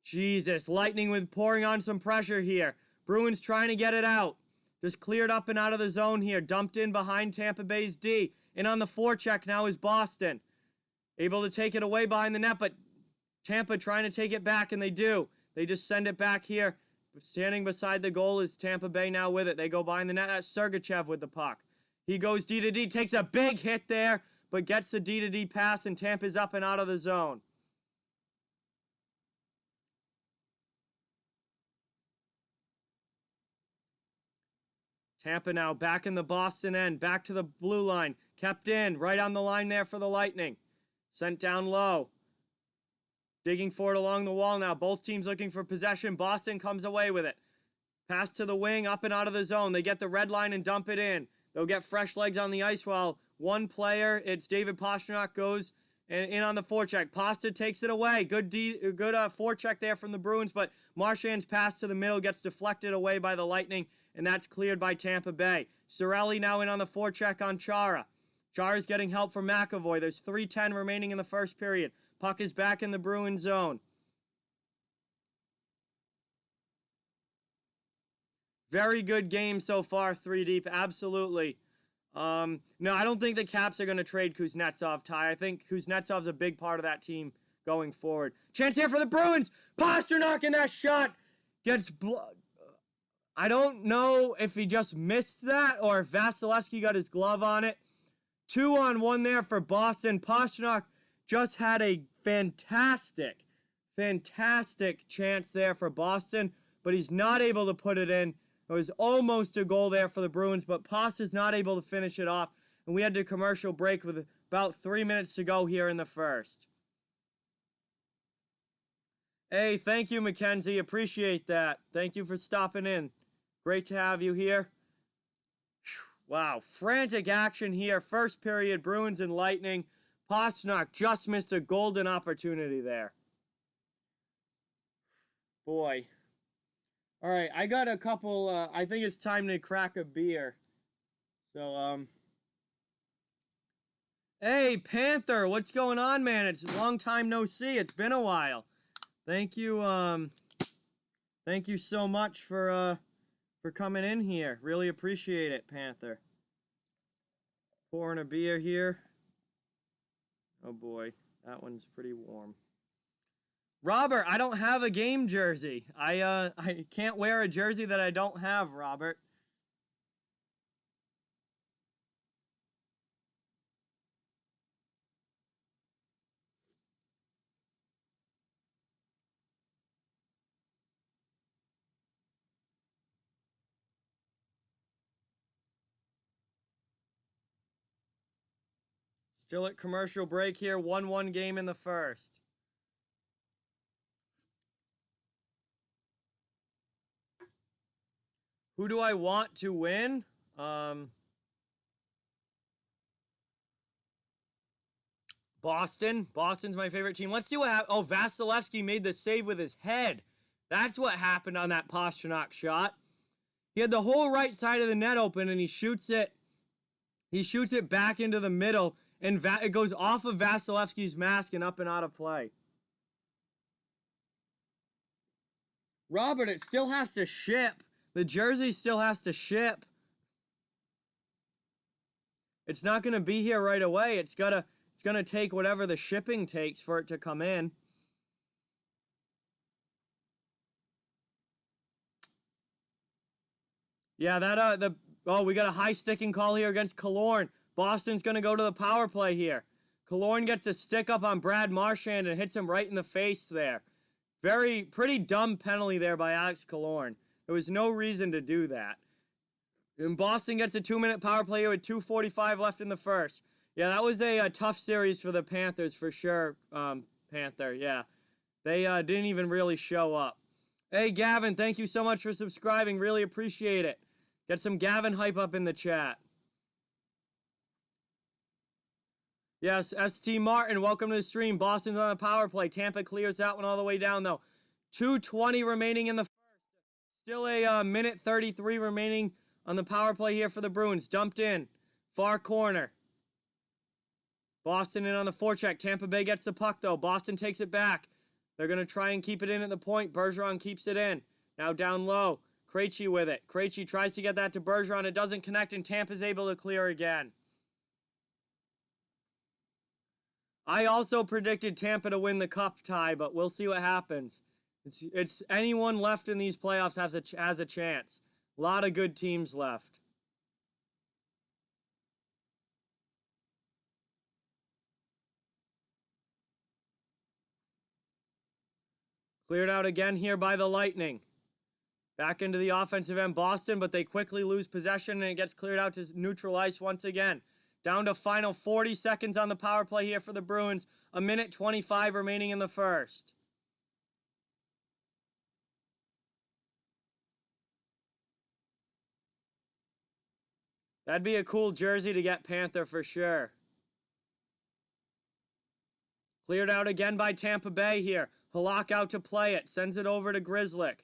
Jesus, Lightning with pouring on some pressure here. Bruins trying to get it out. Just cleared up and out of the zone here. Dumped in behind Tampa Bay's D. And on the forecheck now is Boston. Able to take it away behind the net, but Tampa trying to take it back, and they do. They just send it back here. Standing beside the goal is Tampa Bay now with it. They go behind the net. That's Sergachev with the puck. He goes D to D, takes a big hit there, but gets the D to D pass, and Tampa's up and out of the zone. Tampa now back in the Boston end, back to the blue line. Kept in, right on the line there for the Lightning. Sent down low. Digging for it along the wall now. Both teams looking for possession. Boston comes away with it. Pass to the wing, up and out of the zone. They get the red line and dump it in. They'll get fresh legs on the ice while one player, it's David Pastrnak, goes in on the forecheck. Pasta takes it away. Good forecheck there from the Bruins, but Marchand's pass to the middle gets deflected away by the Lightning, and that's cleared by Tampa Bay. Cirelli now in on the forecheck on Chara. Chara's getting help from McAvoy. There's 3:10 remaining in the first period. Puck is back in the Bruins zone. Very good game so far, 3 deep. Absolutely. No, I don't think the Caps are going to trade Kuznetsov, Ty. I think Kuznetsov's a big part of that team going forward. Chance here for the Bruins. Pastrnak in that shot gets I don't know if he just missed that or if Vasilevsky got his glove on it. 2-on-1 there for Boston. Pastrnak just had a fantastic chance there for Boston, but he's not able to put it in. It was almost a goal there for the Bruins, but Pasta's not able to finish it off, and we had to commercial break with about 3 minutes to go here in the first. Hey, thank you, Mackenzie. Appreciate that. Thank you for stopping in. Great to have you here. Wow, frantic action here. First period, Bruins and Lightning. Pastrnak just missed a golden opportunity there. Boy. All right, I got a couple, I think it's time to crack a beer. So, hey, Panther, what's going on, man? It's a long time no see. It's been a while. Thank you Thank you so much for coming in here. Really appreciate it, Panther. Pouring a beer here. Oh boy, that one's pretty warm. Robert, I don't have a game jersey. I can't wear a jersey that I don't have, Robert. Still at commercial break here. 1-1 game in the first. Who do I want to win? Boston. Boston's my favorite team. Let's see what happened. Oh, Vasilevsky made the save with his head. That's what happened on that Pastrnak shot. He had the whole right side of the net open, and he shoots it. He shoots it back into the middle, and it goes off of Vasilevsky's mask and up and out of play. Robert, it still has to ship. The jersey still has to ship. It's not going to be here right away. It's going to take whatever the shipping takes for it to come in. Yeah, we got a high sticking call here against Killorn. Boston's going to go to the power play here. Killorn gets a stick up on Brad Marchand and hits him right in the face there. Pretty dumb penalty there by Alex Killorn. There was no reason to do that. And Boston gets a 2-minute power play here with 2:45 left in the first. Yeah, that was a tough series for the Panthers for sure, Panther, yeah. They didn't even really show up. Hey, Gavin, thank you so much for subscribing. Really appreciate it. Get some Gavin hype up in the chat. Yes, ST Martin, welcome to the stream. Boston's on the power play. Tampa clears that one all the way down, though. 2:20 remaining in the first. Still a minute 33 remaining on the power play here for the Bruins. Dumped in. Far corner. Boston in on the forecheck. Tampa Bay gets the puck, though. Boston takes it back. They're going to try and keep it in at the point. Bergeron keeps it in. Now down low. Krejci with it. Krejci tries to get that to Bergeron. It doesn't connect, and Tampa's able to clear again. I also predicted Tampa to win the cup tie, but we'll see what happens. It's anyone left in these playoffs has a chance. A lot of good teams left. Cleared out again here by the Lightning. Back into the offensive end, Boston, but they quickly lose possession, and it gets cleared out to neutral ice once again. Down to final 40 seconds on the power play here for the Bruins. A minute 25 remaining in the first. That'd be a cool jersey to get, Panther, for sure. Cleared out again by Tampa Bay here. Halak out to play it. Sends it over to Grzelcyk.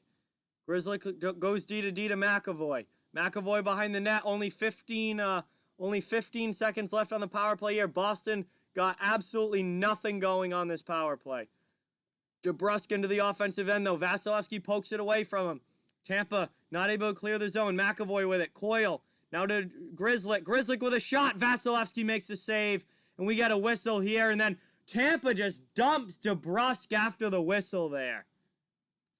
Grzelcyk goes D to McAvoy. McAvoy behind the net. Only 15 seconds left on the power play here. Boston got absolutely nothing going on this power play. DeBrusk into the offensive end, though. Vasilevsky pokes it away from him. Tampa not able to clear the zone. McAvoy with it. Coyle now to Grzelcyk. Grzelcyk with a shot. Vasilevsky makes the save. And we got a whistle here. And then Tampa just dumps DeBrusk after the whistle there.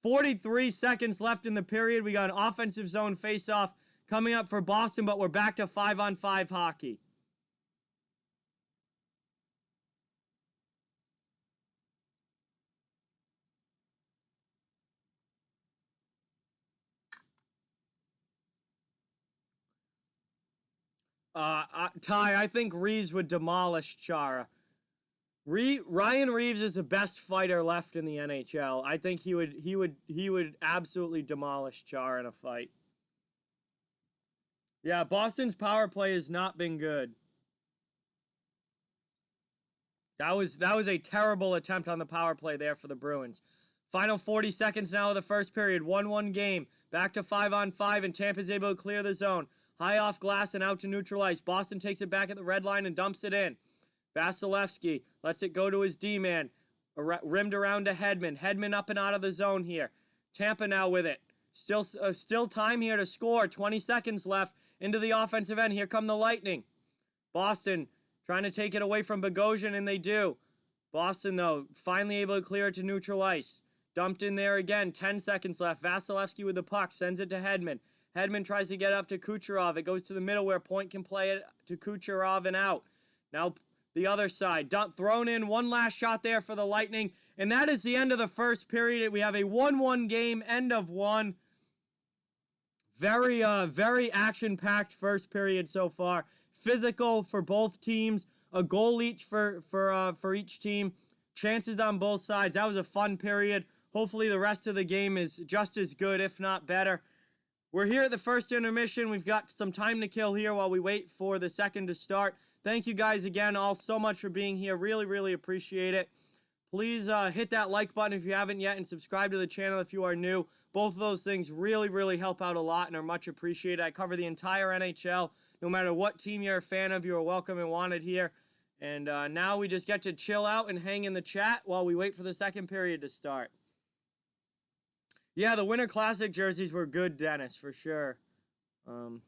43 seconds left in the period. We got an offensive zone face-off coming up for Boston, but we're back to 5-on-5 hockey. Ty, I think Reeves would demolish Chara. Ryan Reeves is the best fighter left in the NHL. I think he would absolutely demolish Chara in a fight. Yeah, Boston's power play has not been good. That was a terrible attempt on the power play there for the Bruins. Final 40 seconds now of the first period. 1-1 game. Back to 5-on-5, and Tampa's able to clear the zone. High off glass and out to neutral ice. Boston takes it back at the red line and dumps it in. Vasilevsky lets it go to his D-man. Rimmed around to Hedman. Hedman up and out of the zone here. Tampa now with it. Still time here to score. 20 seconds left into the offensive end. Here come the Lightning. Boston trying to take it away from Bogosian, and they do. Boston, though, finally able to clear it to neutral ice. Dumped in there again. 10 seconds left. Vasilevsky with the puck. Sends it to Hedman. Hedman tries to get up to Kucherov. It goes to the middle where Point can play it to Kucherov and out. Now the other side. Thrown in. One last shot there for the Lightning. And that is the end of the first period. We have a 1-1 game. End of one. Very action-packed first period so far. Physical for both teams. A goal each for each team. Chances on both sides. That was a fun period. Hopefully the rest of the game is just as good, if not better. We're here at the first intermission. We've got some time to kill here while we wait for the second to start. Thank you guys again all so much for being here. Really, really appreciate it. Please hit that like button if you haven't yet and subscribe to the channel if you are new. Both of those things really, really help out a lot and are much appreciated. I cover the entire NHL. No matter what team you're a fan of, you are welcome and wanted here. And now we just get to chill out and hang in the chat while we wait for the second period to start. Yeah, the Winter Classic jerseys were good, Dennis, for sure. The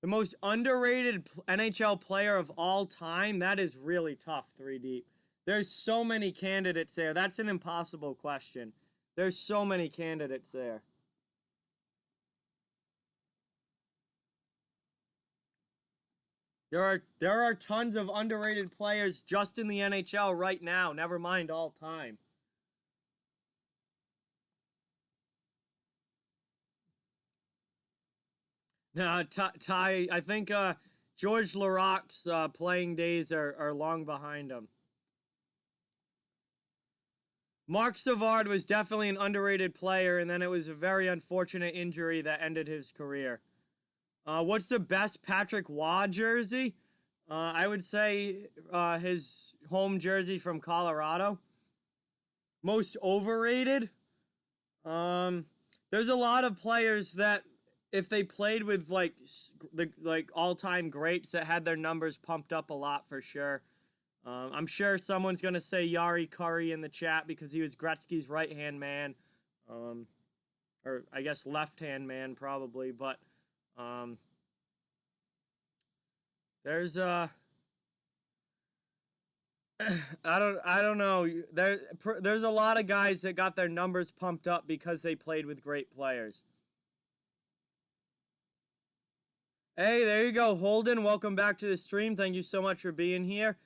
most underrated NHL player of all time? That is really tough, 3 Deep. There's so many candidates there. That's an impossible question. There's so many candidates there. There are tons of underrated players just in the NHL right now, never mind all time. No, Ty, I think George Larocque's playing days are long behind him. Mark Savard was definitely an underrated player, and then it was a very unfortunate injury that ended his career. What's the best Patrick Waugh jersey? I would say his home jersey from Colorado. Most overrated? There's a lot of players that if they played with like all-time greats that had their numbers pumped up a lot for sure. I'm sure someone's gonna say Yari Curry in the chat because he was Gretzky's right-hand man, or I guess left-hand man probably. But there's I don't know. There's a lot of guys that got their numbers pumped up because they played with great players. Hey, there you go, Holden. Welcome back to the stream. Thank you so much for being here.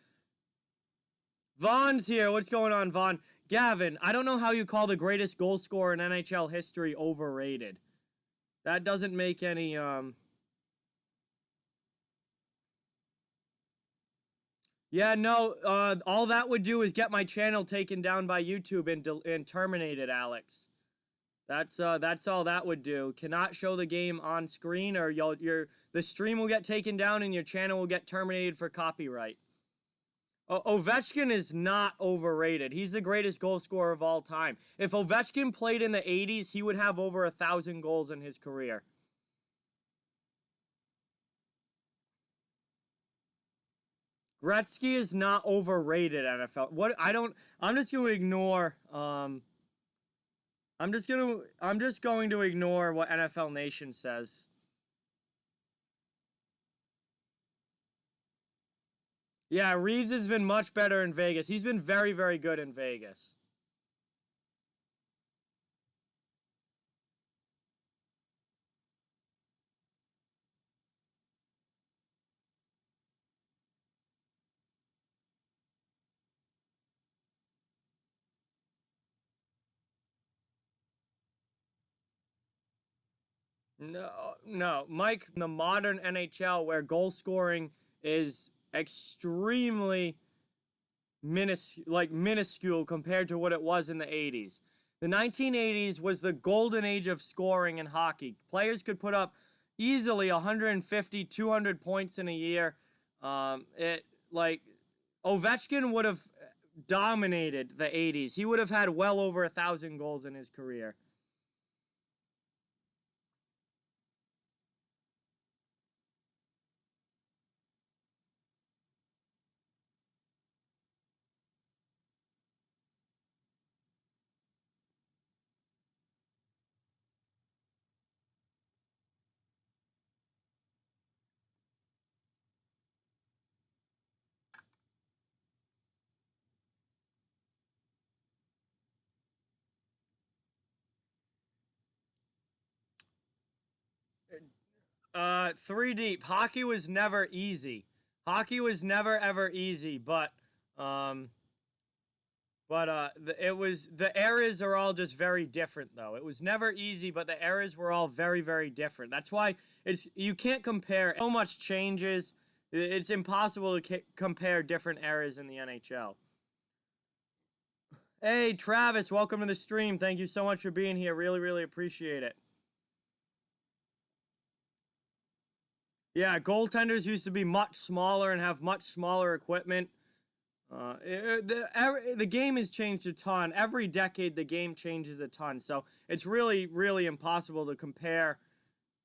Vaughn's here. What's going on, Vaughn? Gavin, I don't know how you call the greatest goal scorer in NHL history overrated. That doesn't make any, Yeah, no, all that would do is get my channel taken down by YouTube and terminated, Alex. That's all that would do. Cannot show the game on screen, or the stream will get taken down and your channel will get terminated for copyright. Ovechkin is not overrated. He's the greatest goal scorer of all time. If Ovechkin played in the 80s, he would have over 1,000 goals in his career. Gretzky is not overrated, NFL. I'm just going to ignore I'm just going to ignore what NFL Nation says. Yeah, Reeves has been much better in Vegas. He's been very, very good in Vegas. No, Mike, the modern NHL where goal scoring is extremely minuscule compared to what it was in the 80s. The 1980s was the golden age of scoring in hockey. Players could put up easily 150, 200 points in a year. Ovechkin would have dominated the 80s. He would have had well over 1,000 goals in his career. Three deep. Hockey was never easy. Hockey was never ever easy, but the eras are all just very different though. It was never easy, but the eras were all very very different. That's why you can't compare. So much changes. It's impossible to compare different eras in the NHL. Hey Travis, welcome to the stream. Thank you so much for being here. Really really appreciate it. Yeah, goaltenders used to be much smaller and have much smaller equipment. The game has changed a ton. Every decade, the game changes a ton. So it's really, really impossible to compare,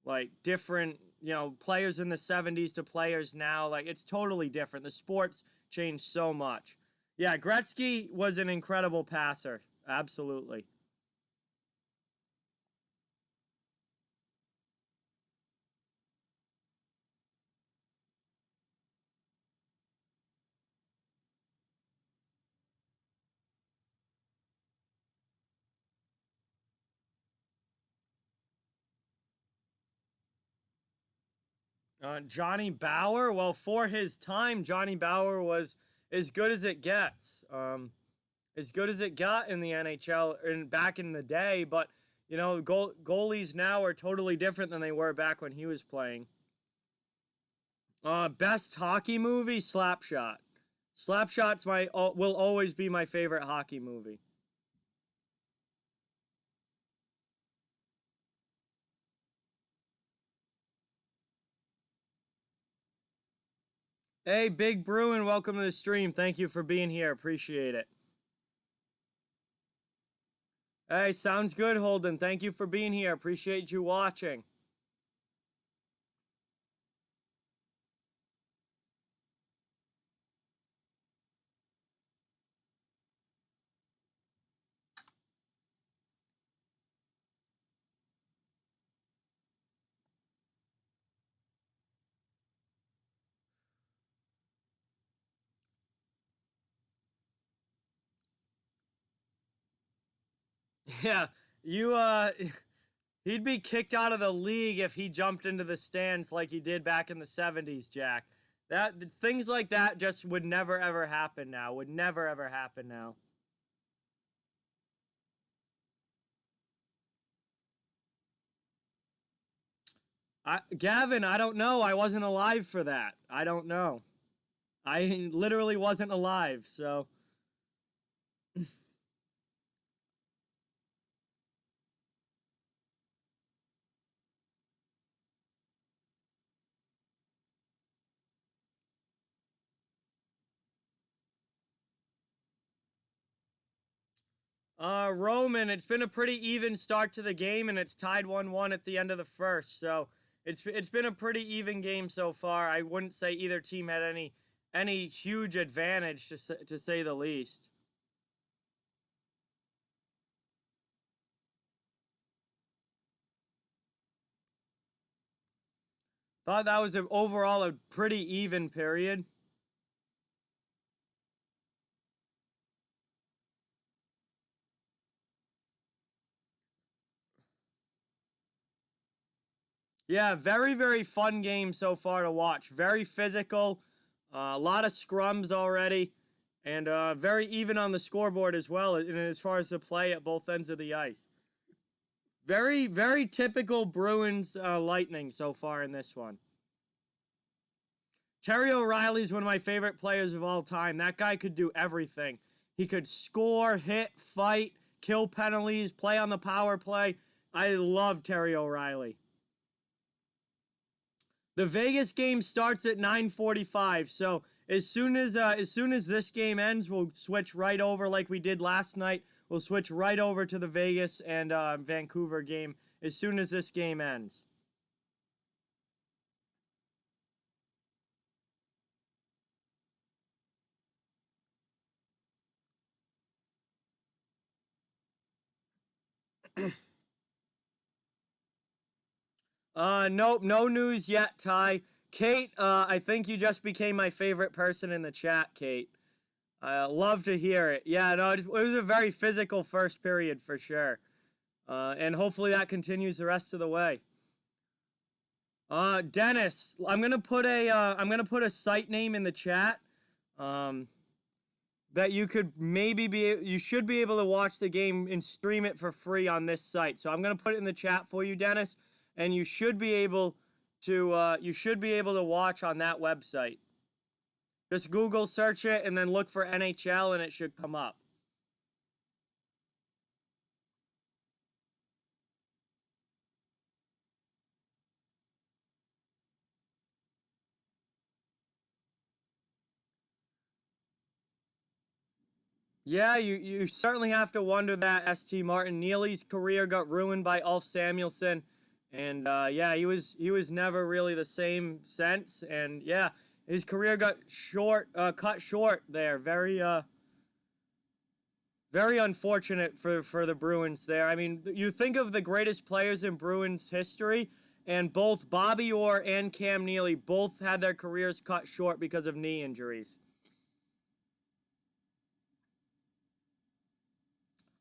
like, different, players in the 70s to players now. Like, it's totally different. The sport's changed so much. Yeah, Gretzky was an incredible passer. Absolutely. Johnny Bower, well, for his time, Johnny Bower was as good as it gets. As good as it got in the NHL and back in the day, but goalies now are totally different than they were back when he was playing. Best hockey movie, Slapshot. Slapshot's will always be my favorite hockey movie. Hey, Big Bruin, welcome to the stream. Thank you for being here. Appreciate it. Hey, sounds good, Holden. Thank you for being here. Appreciate you watching. Yeah, he'd be kicked out of the league if he jumped into the stands like he did back in the 70s, Jack. Things like that just would never ever happen now. Would never ever happen now. Gavin, I don't know. I wasn't alive for that. I don't know. I literally wasn't alive, so. Roman, it's been a pretty even start to the game, and it's tied 1-1 at the end of the first. So it's been a pretty even game so far. I wouldn't say either team had any huge advantage to say the least. Thought that was overall a pretty even period. Yeah, very, very fun game so far to watch. Very physical. A lot of scrums already. And very even on the scoreboard as well, as far as the play at both ends of the ice. Very, very typical Bruins Lightning so far in this one. Terry O'Reilly's one of my favorite players of all time. That guy could do everything. He could score, hit, fight, kill penalties, play on the power play. I love Terry O'Reilly. The Vegas game starts at 9:45, so as soon as this game ends, we'll switch right over like we did last night. We'll switch right over to the Vegas and Vancouver game as soon as this game ends. Nope, no news yet, Ty. Kate, I think you just became my favorite person in the chat, Kate. I love to hear it. Yeah, no, it was a very physical first period for sure. And hopefully that continues the rest of the way. Dennis, I'm gonna put a site name in the chat. That you could you should be able to watch the game and stream it for free on this site. So I'm gonna put it in the chat for you, Dennis, and you should be able to watch on that website. Just Google search it and then look for NHL and it should come up. Yeah, you certainly have to wonder that, ST Martin. Neely's career got ruined by Ulf Samuelsson. And yeah, he was never really the same since. And yeah, his career got cut short there. Very unfortunate for the Bruins there. I mean, you think of the greatest players in Bruins history, and both Bobby Orr and Cam Neely both had their careers cut short because of knee injuries.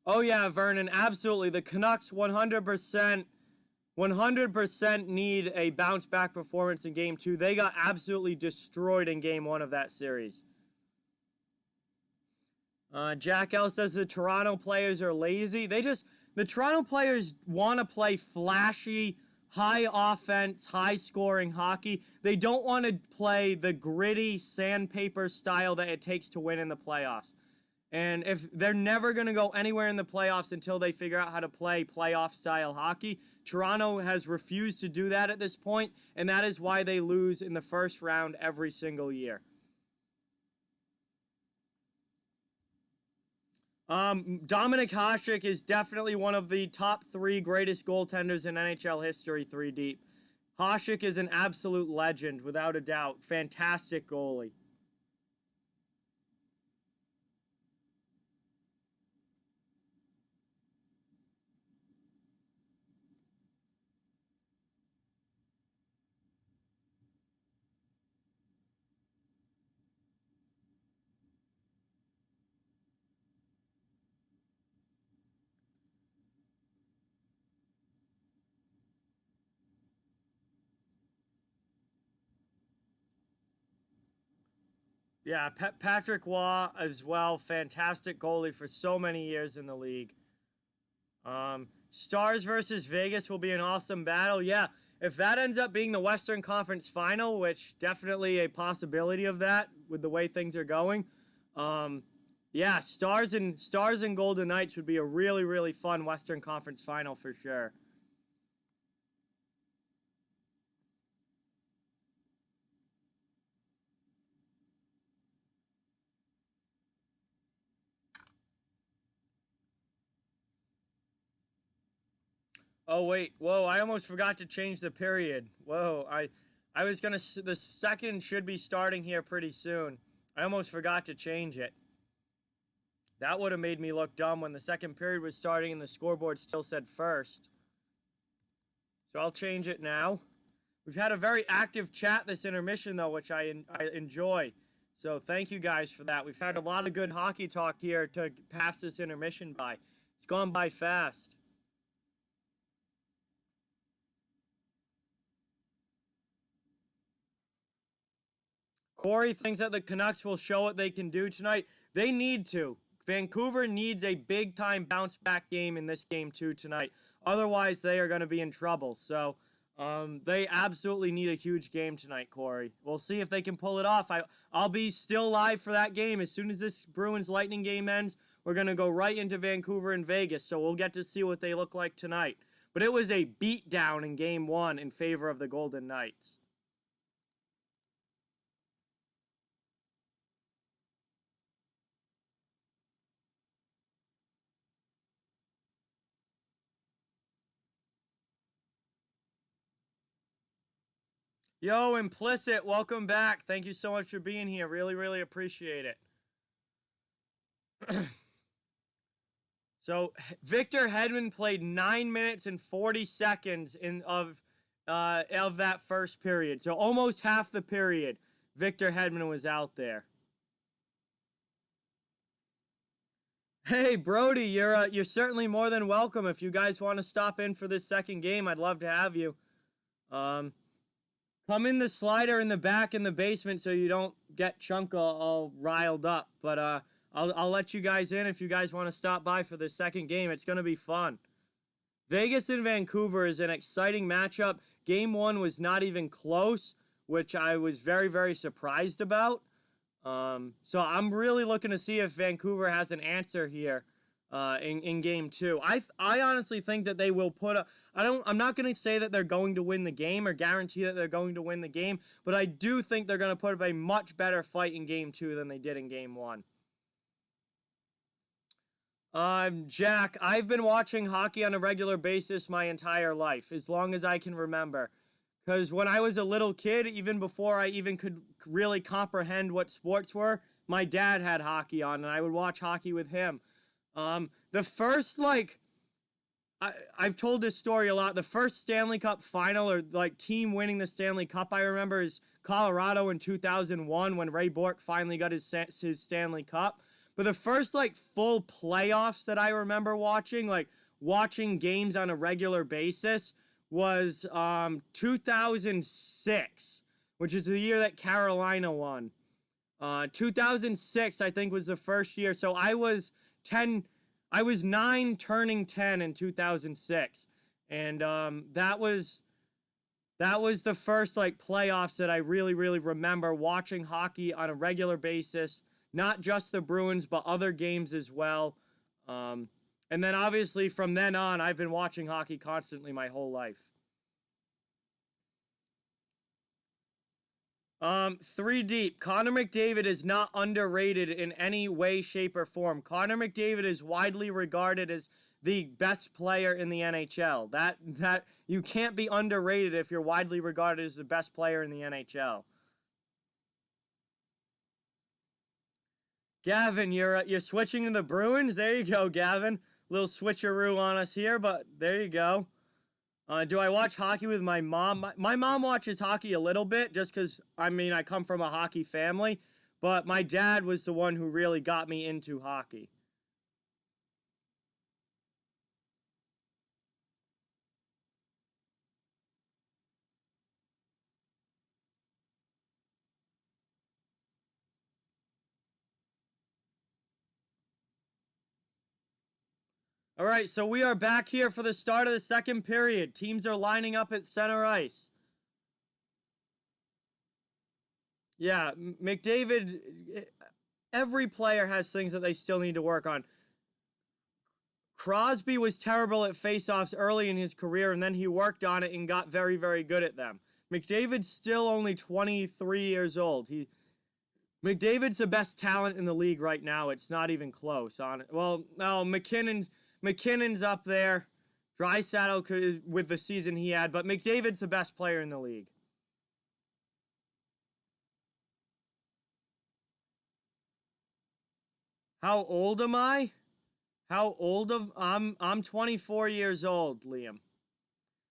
Oh yeah, Vernon, absolutely. The Canucks 100% need a bounce back performance in game 2. They got absolutely destroyed in game 1 of that series. Jack L says the Toronto players are lazy. The Toronto players want to play flashy, high offense, high scoring hockey. They don't want to play the gritty sandpaper style that it takes to win in the playoffs. And if they're never going to go anywhere in the playoffs until they figure out how to play playoff style hockey, Toronto has refused to do that at this point, and that is why they lose in the first round every single year. Dominic Hasek is definitely one of the top 3 greatest goaltenders in NHL history, 3 deep. Hasek is an absolute legend, without a doubt. Fantastic goalie. Yeah, Patrick Waugh as well. Fantastic goalie for so many years in the league. Stars versus Vegas will be an awesome battle. Yeah, if that ends up being the Western Conference Final, which definitely a possibility of that with the way things are going. Yeah, Stars and Golden Knights would be a really, really fun Western Conference Final for sure. Oh wait, whoa! I almost forgot to change the period. Whoa, I was gonna. The second should be starting here pretty soon. I almost forgot to change it. That would have made me look dumb when the second period was starting and the scoreboard still said first. So I'll change it now. We've had a very active chat this intermission though, which I enjoy. So thank you guys for that. We've had a lot of good hockey talk here to pass this intermission by. It's gone by fast. Corey thinks that the Canucks will show what they can do tonight. They need to. Vancouver needs a big-time bounce-back game in this game, too, tonight. Otherwise, they are going to be in trouble. So, they absolutely need a huge game tonight, Corey. We'll see if they can pull it off. I'll be still live for that game. As soon as this Bruins-Lightning game ends, we're going to go right into Vancouver and Vegas. So, we'll get to see what they look like tonight. But it was a beatdown in Game 1 in favor of the Golden Knights. Yo, Implicit, welcome back. Thank you so much for being here. Really, really appreciate it. So, Victor Hedman played 9 minutes and 40 seconds of that first period. So, almost half the period, Victor Hedman was out there. Hey, Brody, you're certainly more than welcome. If you guys want to stop in for this second game, I'd love to have you. Come in the slider in the back in the basement so you don't get Chunk all riled up. But I'll let you guys in if you guys want to stop by for the second game. It's going to be fun. Vegas and Vancouver is an exciting matchup. Game 1 was not even close, which I was very, very surprised about. So I'm really looking to see if Vancouver has an answer here in game 2. I honestly think that they will put I'm not going to say that they're going to win the game or guarantee that they're going to win the game, but I do think they're going to put up a much better fight in game 2 than they did in game 1. Jack, I've been watching hockey on a regular basis my entire life, as long as I can remember. Because when I was a little kid, even before I even could really comprehend what sports were, my dad had hockey on, and I would watch hockey with him. The first, I've told this story a lot. The first Stanley Cup final, or, team winning the Stanley Cup, I remember, is Colorado in 2001, when Ray Bourque finally got his Stanley Cup. But the first, full playoffs that I remember watching games on a regular basis was 2006, which is the year that Carolina won. 2006, I think, was the first year. So I was 9 turning 10 in 2006. And that was the first playoffs that I really, really remember watching hockey on a regular basis. Not just the Bruins, but other games as well. And then obviously from then on, I've been watching hockey constantly my whole life. 3 deep. Connor McDavid is not underrated in any way, shape, or form. Connor McDavid is widely regarded as the best player in the NHL. That you can't be underrated if you're widely regarded as the best player in the NHL. Gavin, you're switching to the Bruins? There you go, Gavin. Little switcheroo on us here, but there you go. Do I watch hockey with my mom? My mom watches hockey a little bit, just because, I come from a hockey family. But my dad was the one who really got me into hockey. All right, so we are back here for the start of the second period. Teams are lining up at center ice. Yeah, McDavid, every player has things that they still need to work on. Crosby was terrible at faceoffs early in his career, and then he worked on it and got very, very good at them. McDavid's still only 23 years old. McDavid's the best talent in the league right now. It's not even close on it. Well, no, McKinnon's up there. Draisaitl with the season he had, but McDavid's the best player in the league. How old am I? I'm 24 years old, Liam.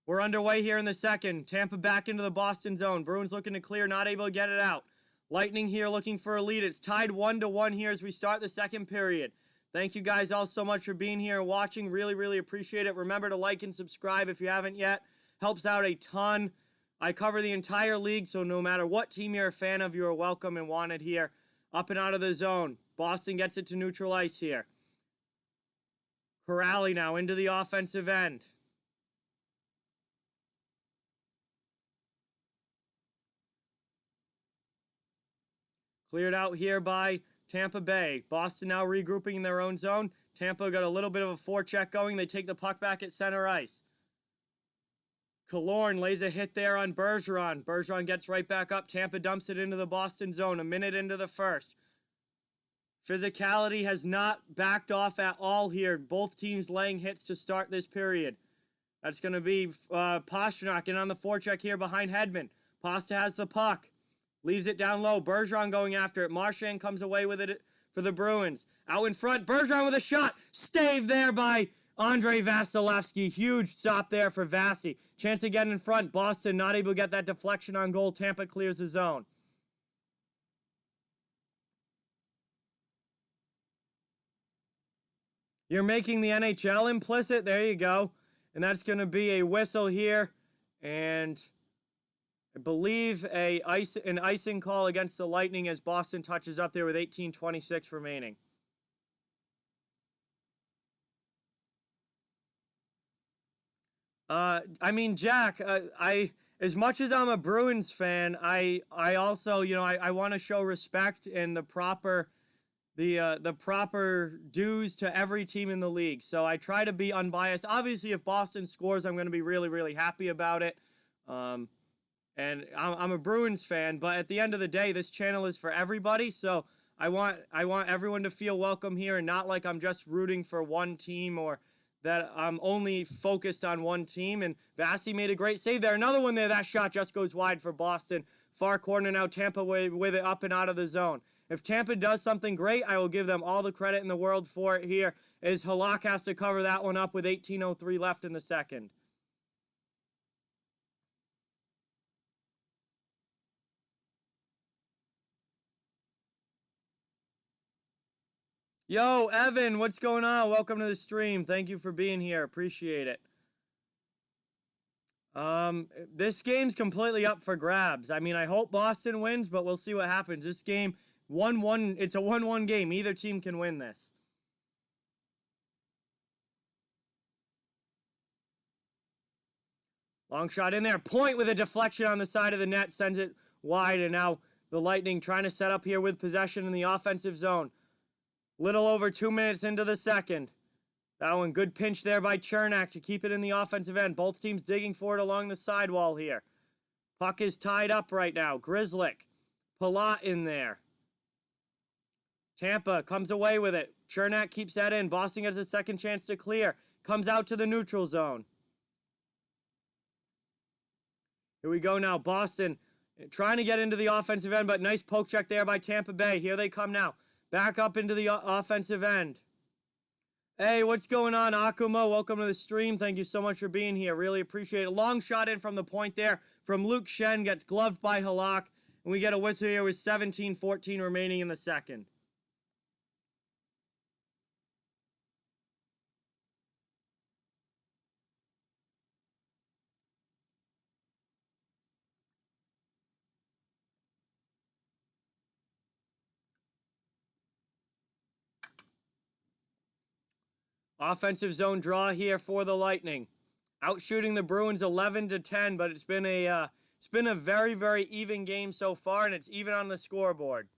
We're underway here in the second. Tampa back into the Boston zone. Bruins looking to clear, not able to get it out. Lightning here looking for a lead. It's tied 1-1 here as we start the second period. Thank you guys all so much for being here and watching. Really, really appreciate it. Remember to like and subscribe if you haven't yet. Helps out a ton. I cover the entire league, so no matter what team you're a fan of, you are welcome and wanted here. Up and out of the zone. Boston gets it to neutral ice here. Corrali now into the offensive end. Cleared out here by Tampa Bay. Boston now regrouping in their own zone. Tampa got a little bit of a forecheck going. They take the puck back at center ice. Killorn lays a hit there on Bergeron. Bergeron gets right back up. Tampa dumps it into the Boston zone. A minute into the first. Physicality has not backed off at all here. Both teams laying hits to start this period. That's going to be Pastrnak in on the forecheck here behind Hedman. Pasta has the puck. Leaves it down low. Bergeron going after it. Marchand comes away with it for the Bruins. Out in front. Bergeron with a shot. Stave there by Andrei Vasilevsky. Huge stop there for Vasi. Chance to get in front. Boston not able to get that deflection on goal. Tampa clears the zone. You're making the NHL implicit. There you go. And that's going to be a whistle here. And I believe an icing call against the Lightning as Boston touches up there with 18:26 remaining. I mean, Jack, as much as I'm a Bruins fan, I also, I want to show respect and the proper dues to every team in the league. So I try to be unbiased. Obviously, if Boston scores, I'm going to be really, really happy about it. And I'm a Bruins fan, but at the end of the day, this channel is for everybody. So I want everyone to feel welcome here and not like I'm just rooting for one team or that I'm only focused on one team. And Vasi made a great save there. Another one there. That shot just goes wide for Boston. Far corner now. Tampa with it up and out of the zone. If Tampa does something great, I will give them all the credit in the world for it here, as Halak has to cover that one up with 18:03 left in the second. Yo, Evan, what's going on? Welcome to the stream. Thank you for being here. Appreciate it. This game's completely up for grabs. I mean, I hope Boston wins, but we'll see what happens. This game, 1-1, it's a 1-1 game. Either team can win this. Long shot in there. Point with a deflection on the side of the net. Sends it wide, and now the Lightning trying to set up here with possession in the offensive zone. Little over 2 minutes into the second. That one, good pinch there by Chernak to keep it in the offensive end. Both teams digging for it along the sidewall here. Puck is tied up right now. Grzelcyk, Palat in there. Tampa comes away with it. Chernak keeps that in. Boston gets a second chance to clear. Comes out to the neutral zone. Here we go now. Boston trying to get into the offensive end, but nice poke check there by Tampa Bay. Here they come now. Back up into the offensive end. Hey, what's going on, Akumo? Welcome to the stream. Thank you so much for being here. Really appreciate it. Long shot in from the point there from Luke Schenn. Gets gloved by Halak. And we get a whistle here with 17:14 remaining in the second. Offensive zone draw here for the Lightning. Outshooting the Bruins 11-10, but it's been a very, very even game so far, and it's even on the scoreboard.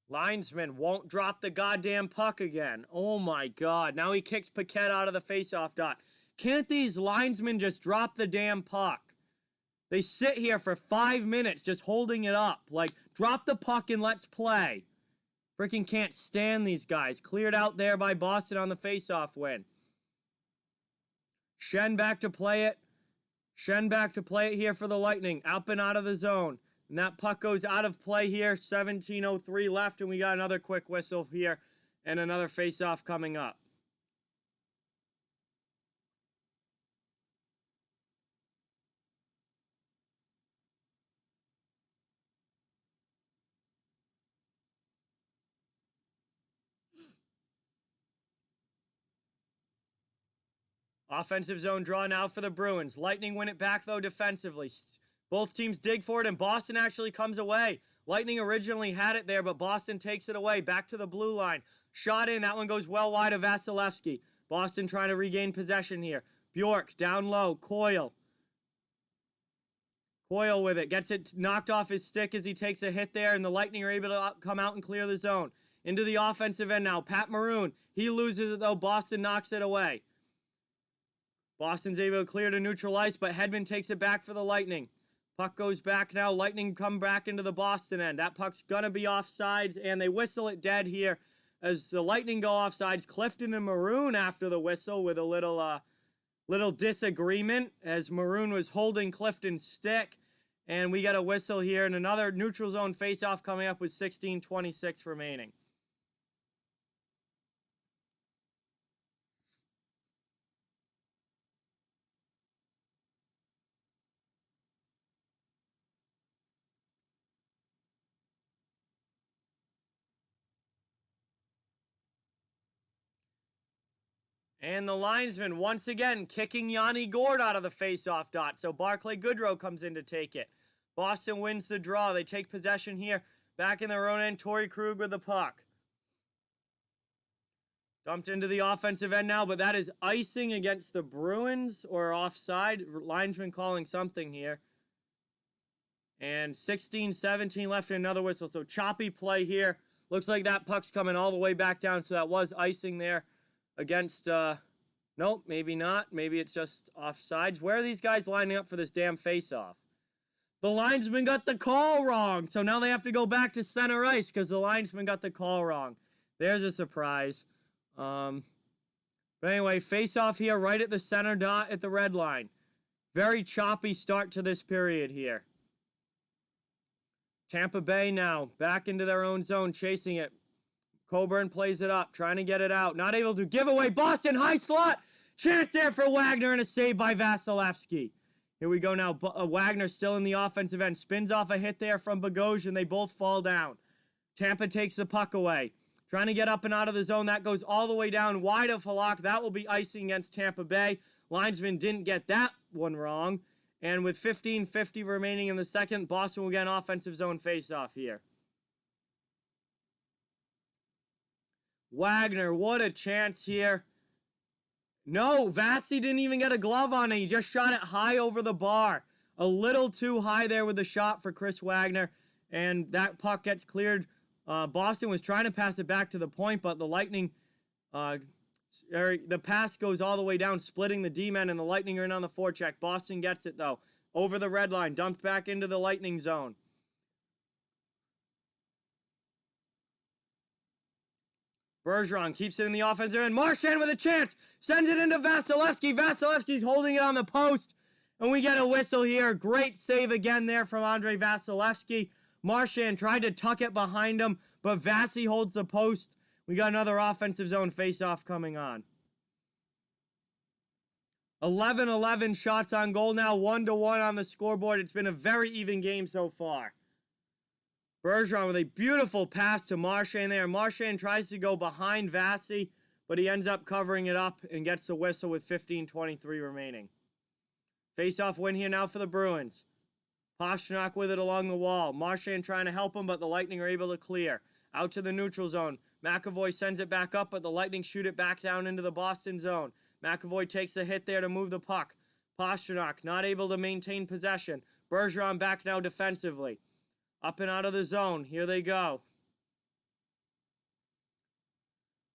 Linesman won't drop the goddamn puck again. Oh my god. Now he kicks Paquette out of the faceoff dot. Can't these linesmen just drop the damn puck? They sit here for 5 minutes just holding it up. Like, drop the puck and let's play. Freaking can't stand these guys. Cleared out there by Boston on the faceoff win. Schenn back to play it. Schenn back to play it here for the Lightning. Up and out of the zone. And that puck goes out of play here. 17:03 left, and we got another quick whistle here and another faceoff coming up. Offensive zone draw now for the Bruins. Lightning win it back, though, defensively. Both teams dig for it, and Boston actually comes away. Lightning originally had it there, but Boston takes it away. Back to the blue line. Shot in. That one goes well wide of Vasilevsky. Boston trying to regain possession here. Bjork down low. Coyle with it. Gets it knocked off his stick as he takes a hit there, and the Lightning are able to come out and clear the zone. Into the offensive end now. Pat Maroon. He loses it, though. Boston knocks it away. Boston's able to clear to neutral ice, but Hedman takes it back for the Lightning. Puck goes back now. Lightning come back into the Boston end. That puck's gonna be offsides, and they whistle it dead here as the Lightning go offsides. Clifton and Maroon after the whistle with a little disagreement as Maroon was holding Clifton's stick. And we got a whistle here and another neutral zone faceoff coming up with 16:26 remaining. And the linesman once again kicking Yanni Gord out of the face-off dot. So Barclay Goodrow comes in to take it. Boston wins the draw. They take possession here. Back in their own end, Torrey Krug with the puck. Dumped into the offensive end now, but that is icing against the Bruins or offside. Linesman calling something here. And 16-17 left in another whistle. So choppy play here. Looks like that puck's coming all the way back down. So that was icing there against, nope, maybe not. Maybe it's just offsides. Where are these guys lining up for this damn face-off? The linesman got the call wrong. So now they have to go back to center ice because the linesman got the call wrong. There's a surprise. But anyway, face-off here right at the center dot at the red line. Very choppy start to this period here. Tampa Bay now back into their own zone, chasing it. Coburn plays it up, trying to get it out. Not able to. Give away. Boston, high slot. Chance there for Wagner and a save by Vasilevsky. Here we go now. Wagner still in the offensive end. Spins off a hit there from Bogosian. They both fall down. Tampa takes the puck away. Trying to get up and out of the zone. That goes all the way down wide of Halak. That will be icing against Tampa Bay. Linesman didn't get that one wrong. And with 15:50 remaining in the second, Boston will get an offensive zone faceoff here. Wagner, what a chance here. No, Vasi didn't even get a glove on it. He just shot it high over the bar. A little too high there with the shot for Chris Wagner. And that puck gets cleared. Boston was trying to pass it back to the point, but the Lightning, the pass goes all the way down, splitting the D-men, and the Lightning are in on the forecheck. Boston gets it, though. Over the red line, dumped back into the Lightning zone. Bergeron keeps it in the offensive end. Marchand with a chance. Sends it into Vasilevsky. Vasilevsky's holding it on the post. And we get a whistle here. Great save again there from Andrei Vasilevsky. Marchand tried to tuck it behind him, but Vasi holds the post. We got another offensive zone faceoff coming on. 11-11 shots on goal now. 1-1 on the scoreboard. It's been a very even game so far. Bergeron with a beautiful pass to Marchand there. Marchand tries to go behind Vasi, but he ends up covering it up and gets the whistle with 15:23 remaining. Face-off win here now for the Bruins. Pastrnak with it along the wall. Marchand trying to help him, but the Lightning are able to clear. Out to the neutral zone. McAvoy sends it back up, but the Lightning shoot it back down into the Boston zone. McAvoy takes a hit there to move the puck. Pastrnak not able to maintain possession. Bergeron back now defensively. Up and out of the zone. Here they go.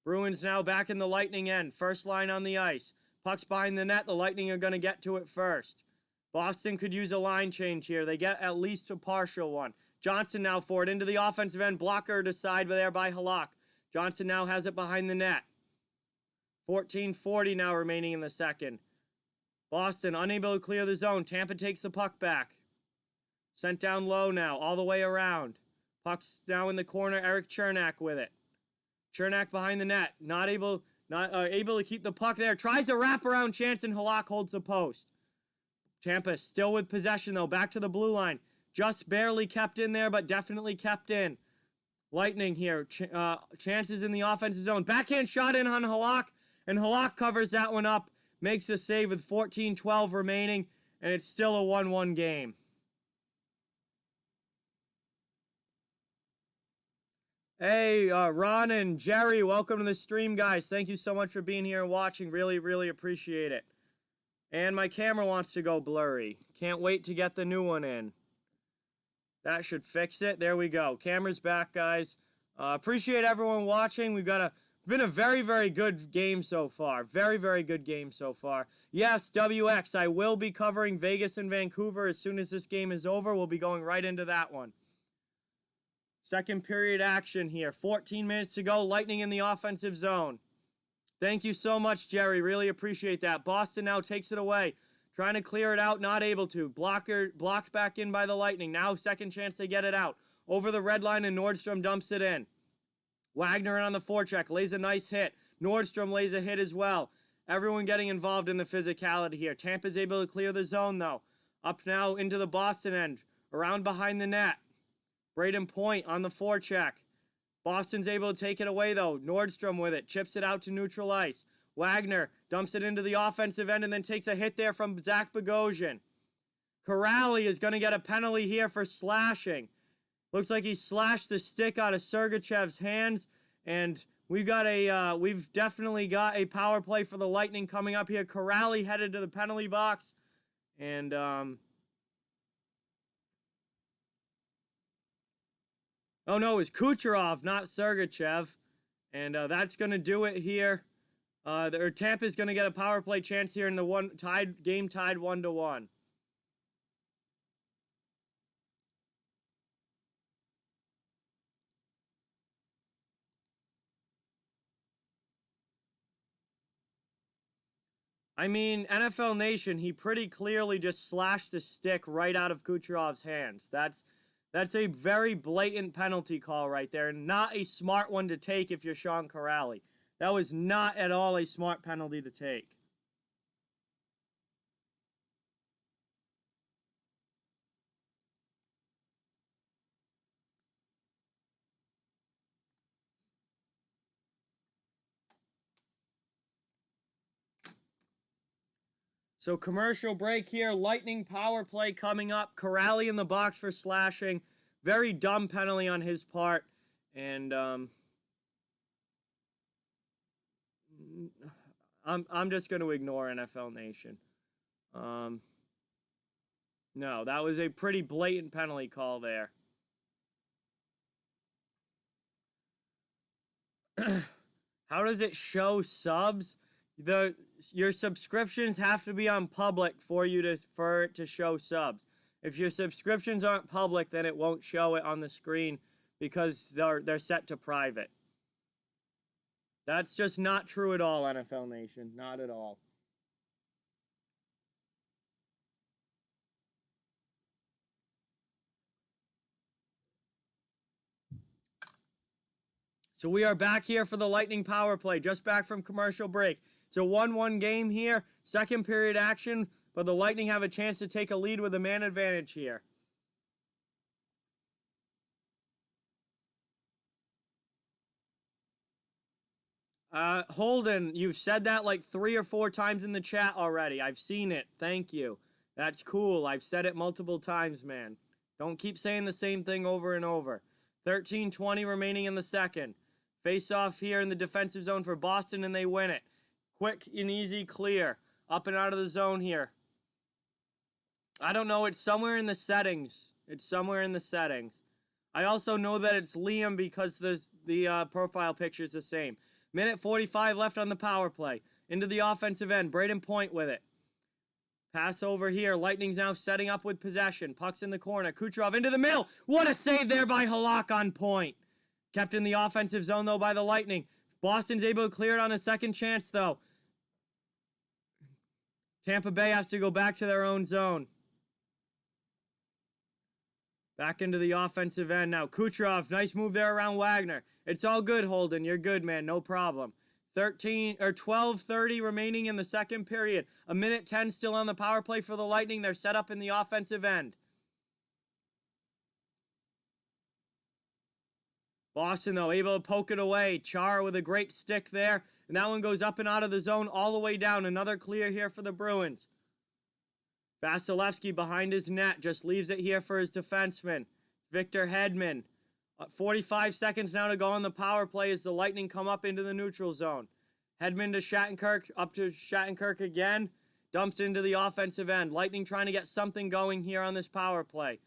Bruins now back in the Lightning end. First line on the ice. Puck's behind the net. The Lightning are going to get to it first. Boston could use a line change here. They get at least a partial one. Johnson now forward into the offensive end. Blocker to side there by Halak. Johnson now has it behind the net. 14:40 now remaining in the second. Boston unable to clear the zone. Tampa takes the puck back. Sent down low now, all the way around. Puck's now in the corner. Eric Chernak with it. Chernak behind the net. Not able to keep the puck there. Tries a wraparound chance, and Halak holds the post. Tampa still with possession, though. Back to the blue line. Just barely kept in there, but definitely kept in. Lightning here. Chances in the offensive zone. Backhand shot in on Halak, and Halak covers that one up. Makes the save with 14:12 remaining, and it's still a 1-1 game. Hey, Ron and Jerry, welcome to the stream, guys. Thank you so much for being here and watching. Really, really appreciate it. And my camera wants to go blurry. Can't wait to get the new one in. That should fix it. There we go. Camera's back, guys. Appreciate everyone watching. Been a very, very good game so far. Very, very good game so far. Yes, WX, I will be covering Vegas and Vancouver as soon as this game is over. We'll be going right into that one. Second period action here. 14 minutes to go. Lightning in the offensive zone. Thank you so much, Jerry. Really appreciate that. Boston now takes it away. Trying to clear it out. Not able to. Blocked back in by the Lightning. Now second chance they get it out. Over the red line, and Nordstrom dumps it in. Wagner on the forecheck. Lays a nice hit. Nordstrom lays a hit as well. Everyone getting involved in the physicality here. Tampa's able to clear the zone, though. Up now into the Boston end. Around behind the net. Braden Point on the forecheck. Boston's able to take it away, though. Nordstrom with it. Chips it out to neutral ice. Wagner dumps it into the offensive end and then takes a hit there from Zach Bogosian. Corrali is going to get a penalty here for slashing. Looks like he slashed the stick out of Sergachev's hands, and we've definitely got a power play for the Lightning coming up here. Corrali headed to the penalty box, and oh no, it was Kucherov, not Sergachev, and that's going to do it here. Tampa's going to get a power play chance here in the game tied 1-1. I mean, NFL Nation, he pretty clearly just slashed the stick right out of Kucherov's hands. That's a very blatant penalty call right there, and not a smart one to take if you're Sean Corrali. That was not at all a smart penalty to take. So commercial break here. Lightning power play coming up. Corrali in the box for slashing. Very dumb penalty on his part. And I'm just going to ignore NFL Nation. No, that was a pretty blatant penalty call there. How does it show subs? Your subscriptions have to be on public for it to show subs. If your subscriptions aren't public, then it won't show it on the screen because they're set to private. That's just not true at all, NFL Nation. Not at all. So we are back here for the Lightning power play, just back from commercial break. It's a 1-1 game here, second period action, but the Lightning have a chance to take a lead with a man advantage here. Holden, you've said that like 3 or 4 times in the chat already. I've seen it. Thank you. That's cool. I've said it multiple times, man. Don't keep saying the same thing over and over. 13:20 remaining in the second. Face off here in the defensive zone for Boston, and they win it. Quick and easy clear. Up and out of the zone here. I don't know. It's somewhere in the settings. It's somewhere in the settings. I also know that it's Liam because the profile picture is the same. Minute 45 left on the power play. Into the offensive end. Braden Point with it. Pass over here. Lightning's now setting up with possession. Puck's in the corner. Kucherov into the middle. What a save there by Halak on Point. Kept in the offensive zone, though, by the Lightning. Boston's able to clear it on a second chance, though. Tampa Bay has to go back to their own zone. Back into the offensive end now. Kucherov, nice move there around Wagner. It's all good, Holden. You're good, man. No problem. 12:30 remaining in the second period. A minute 10 still on the power play for the Lightning. They're set up in the offensive end. Boston, though, able to poke it away. Char with a great stick there. And that one goes up and out of the zone all the way down. Another clear here for the Bruins. Vasilevsky behind his net. Just leaves it here for his defenseman. Victor Hedman. 45 seconds now to go on the power play as the Lightning come up into the neutral zone. Hedman to Shattenkirk. Up to Shattenkirk again. Dumps into the offensive end. Lightning trying to get something going here on this power play.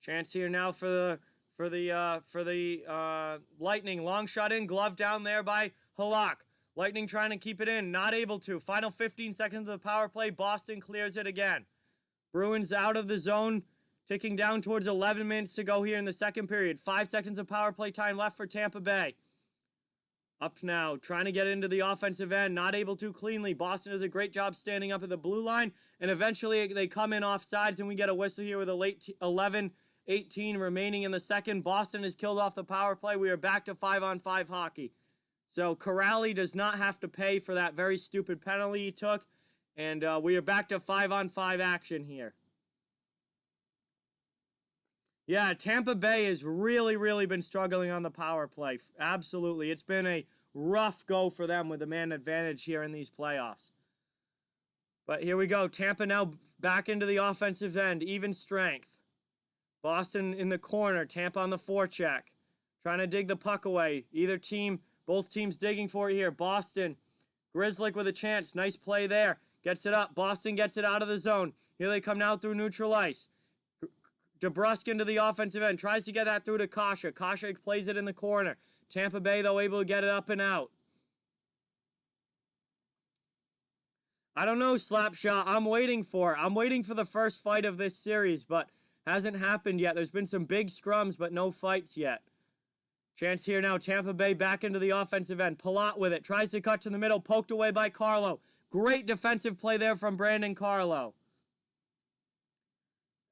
Chance here now for the Lightning. Long shot in, glove down there by Halak. Lightning trying to keep it in, not able to. Final 15 seconds of the power play. Boston clears it again. Bruins out of the zone, ticking down towards 11 minutes to go here in the second period. 5 seconds of power play time left for Tampa Bay. Up now, trying to get into the offensive end, not able to cleanly. Boston does a great job standing up at the blue line, and eventually they come in off sides, and we get a whistle here with a late 11:18 remaining in the second. Boston is killed off the power play. We are back to 5-on-5 hockey. So Corrali does not have to pay for that very stupid penalty he took. And we are back to 5-on-5 action here. Yeah, Tampa Bay has really been struggling on the power play. Absolutely. It's been a rough go for them with the man advantage here in these playoffs. But here we go. Tampa now back into the offensive end. Even strength. Boston in the corner. Tampa on the forecheck. Trying to dig the puck away. Both teams digging for it here. Boston. Grizzlick with a chance. Nice play there. Gets it up. Boston gets it out of the zone. Here they come now through neutral ice. DeBrusk into the offensive end. Tries to get that through to Kasha. Kasha plays it in the corner. Tampa Bay, though, able to get it up and out. I don't know, Slapshot. I'm waiting for the first fight of this series, but hasn't happened yet. There's been some big scrums, but no fights yet. Chance here now. Tampa Bay back into the offensive end. Palat with it. Tries to cut to the middle. Poked away by Carlo. Great defensive play there from Brandon Carlo.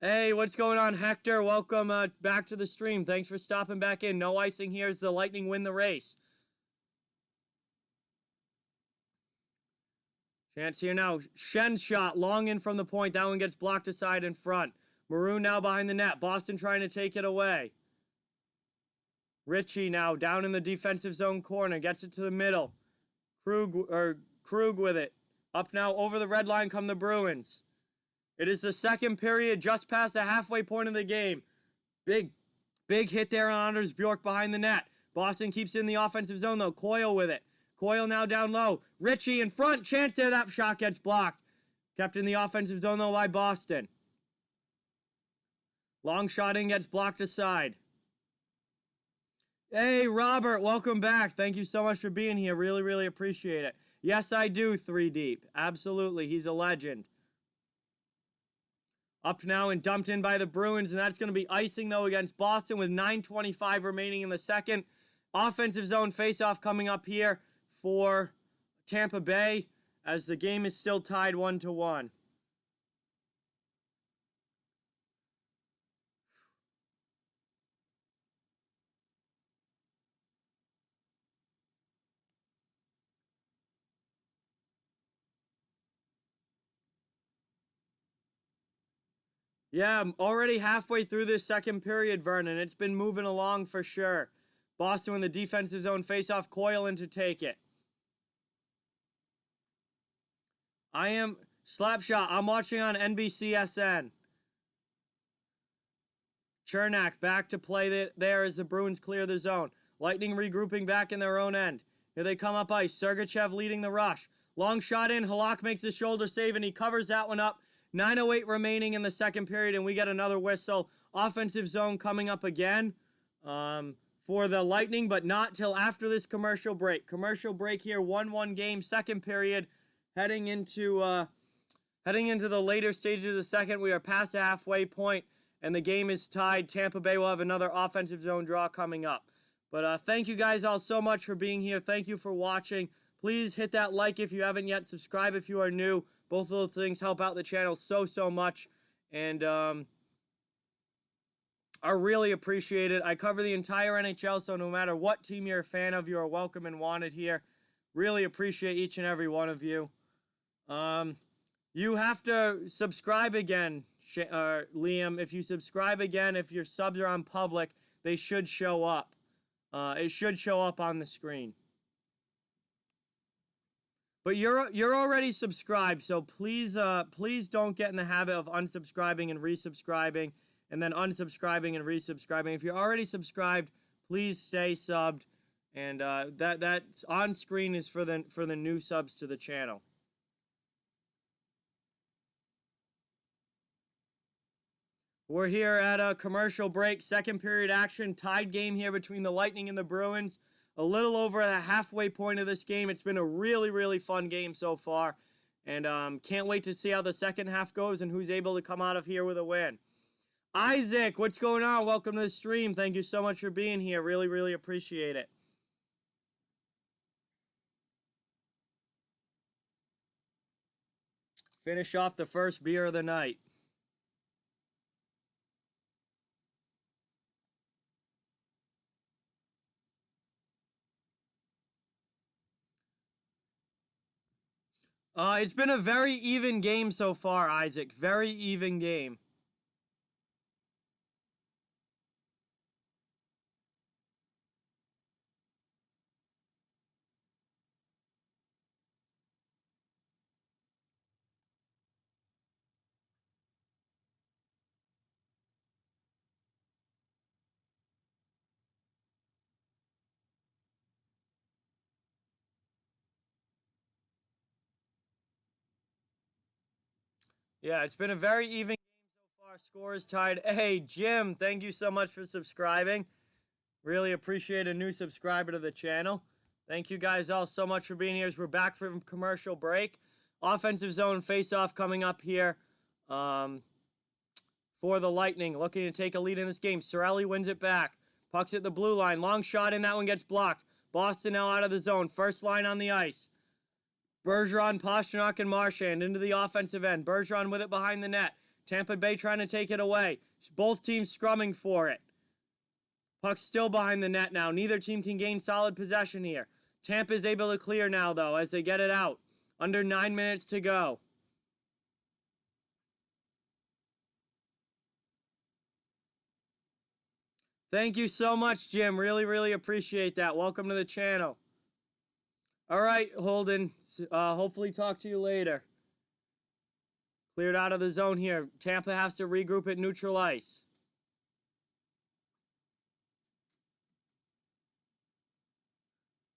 Hey, what's going on, Hector? Welcome back to the stream. Thanks for stopping back in. No icing here as the Lightning win the race. Chance here now. Shen's shot. Long in from the point. That one gets blocked aside in front. Maroon now behind the net. Boston trying to take it away. Ritchie now down in the defensive zone corner. Gets it to the middle. Krug with it. Up now over the red line come the Bruins. It is the second period, just past the halfway point of the game. Big hit there on Anders Bjork behind the net. Boston keeps in the offensive zone, though. Coyle with it. Coyle now down low. Ritchie in front. Chance there. That shot gets blocked. Kept in the offensive zone, though, by Boston. Long shot in gets blocked aside. Hey, Robert. Welcome back. Thank you so much for being here. Really appreciate it. Yes, I do, 3 Deep. Absolutely. He's a legend. Up now and dumped in by the Bruins, and that's going to be icing, though, against Boston with 9:25 remaining in the second. Offensive zone faceoff coming up here for Tampa Bay as the game is still tied 1-1. Yeah, I'm already halfway through this second period, Vernon. It's been moving along for sure. Boston in the defensive zone faceoff. Coyle in to take it. I am Slapshot. I'm watching on NBCSN. Chernak back to play there as the Bruins clear the zone. Lightning regrouping back in their own end. Here they come up ice. Sergachev leading the rush. Long shot in. Halak makes his shoulder save, and he covers that one up. 9:08 remaining in the second period, and we get another whistle. Offensive zone coming up again for the Lightning, but not till after this commercial break. Commercial break here, 1-1 game, second period. Heading into the later stages of the second, we are past the halfway point, and the game is tied. Tampa Bay will have another offensive zone draw coming up. But thank you guys all so much for being here. Thank you for watching. Please hit that like if you haven't yet. Subscribe if you are new. Both of those things help out the channel so much. And I really appreciate it. I cover the entire NHL, so no matter what team you're a fan of, you are welcome and wanted here. Really appreciate each and every one of you. You have to subscribe again, Liam. If you subscribe again, if your subs are on public, they should show up. It should show up on the screen. But you're already subscribed, so please don't get in the habit of unsubscribing and resubscribing, and then unsubscribing and resubscribing. If you're already subscribed, please stay subbed, and that on screen is for the new subs to the channel. We're here at a commercial break, second period action, tied game here between the Lightning and the Bruins. A little over the halfway point of this game. It's been a really fun game so far. And can't wait to see how the second half goes and who's able to come out of here with a win. Isaac, what's going on? Welcome to the stream. Thank you so much for being here. Really appreciate it. Finish off the first beer of the night. It's been a very even game so far, Isaac. Very even game. Yeah, it's been a very even game so far. Scores tied. Hey, Jim, thank you so much for subscribing. Really appreciate a new subscriber to the channel. Thank you guys all so much for being here as we're back from commercial break. Offensive zone face-off coming up here for the Lightning. Looking to take a lead in this game. Cirelli wins it back. Puck's at the blue line. Long shot in. That one gets blocked. Boston now out of the zone. First line on the ice. Bergeron, Pastrnak, and Marchand into the offensive end. Bergeron with it behind the net. Tampa Bay trying to take it away. Both teams scrumming for it. Puck's still behind the net now. Neither team can gain solid possession here. Tampa is able to clear now, though, as they get it out. Under 9 minutes to go. Thank you so much, Jim. Really, really appreciate that. Welcome to the channel. All right, Holden. Hopefully talk to you later. Cleared out of the zone here. Tampa has to regroup at neutral ice.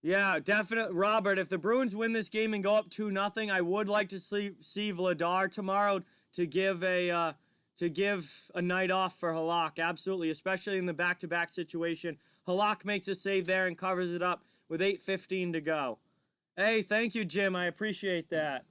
Yeah, definitely. Robert, if the Bruins win this game and go up 2-0, I would like to see Vladar tomorrow to give a night off for Halak. Absolutely, especially in the back-to-back situation. Halak makes a save there and covers it up with 8:15 to go. Hey, thank you, Jim. I appreciate that.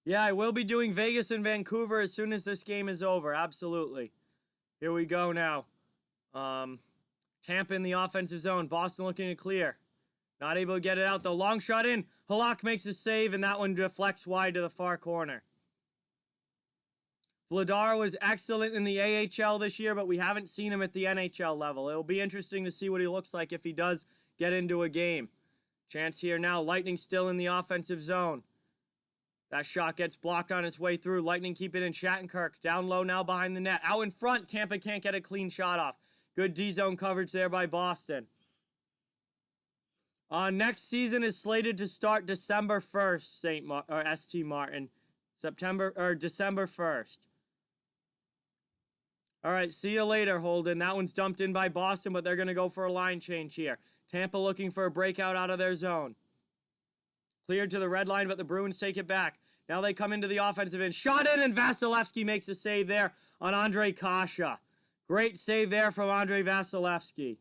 Yeah, I will be doing Vegas and Vancouver as soon as this game is over. Absolutely. Here we go now. Tampa in the offensive zone. Boston looking to clear. Not able to get it out, though. Long shot in. Halak makes a save, and that one deflects wide to the far corner. Vladar was excellent in the AHL this year, but we haven't seen him at the NHL level. It'll be interesting to see what he looks like if he does get into a game. Chance here now. Lightning still in the offensive zone. That shot gets blocked on its way through. Lightning keep it in. Shattenkirk down low now behind the net. Out in front. Tampa can't get a clean shot off. Good D-zone coverage there by Boston. Next season is slated to start December 1st, ST Martin. December 1st. All right, see you later, Holden. That one's dumped in by Boston, but they're going to go for a line change here. Tampa looking for a breakout out of their zone. Cleared to the red line, but the Bruins take it back. Now they come into the offensive end. Shot in, and Vasilevsky makes a save there on Andre Kasha. Great save there from Andre Vasilevsky.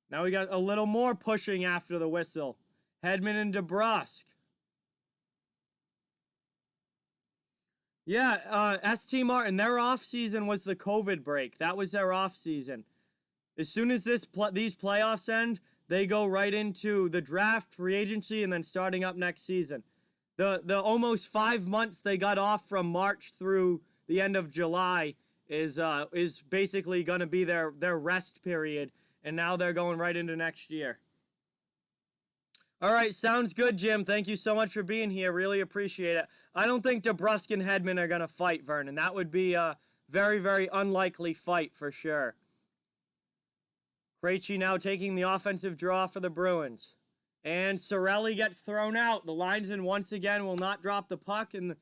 Now we got a little more pushing after the whistle. Hedman and DeBrusque. Yeah, ST Martin, their offseason was the COVID break. That was their offseason. As soon as these playoffs end, they go right into the draft, free agency, and then starting up next season. The almost 5 months they got off from March through the end of July is basically going to be their rest period, and now they're going right into next year. All right, sounds good, Jim. Thank you so much for being here. Really appreciate it. I don't think DeBrusque and Hedman are going to fight, Vernon. That would be a very, very unlikely fight for sure. Krejci now taking the offensive draw for the Bruins. And Cirelli gets thrown out. The linesman once again will not drop the puck, and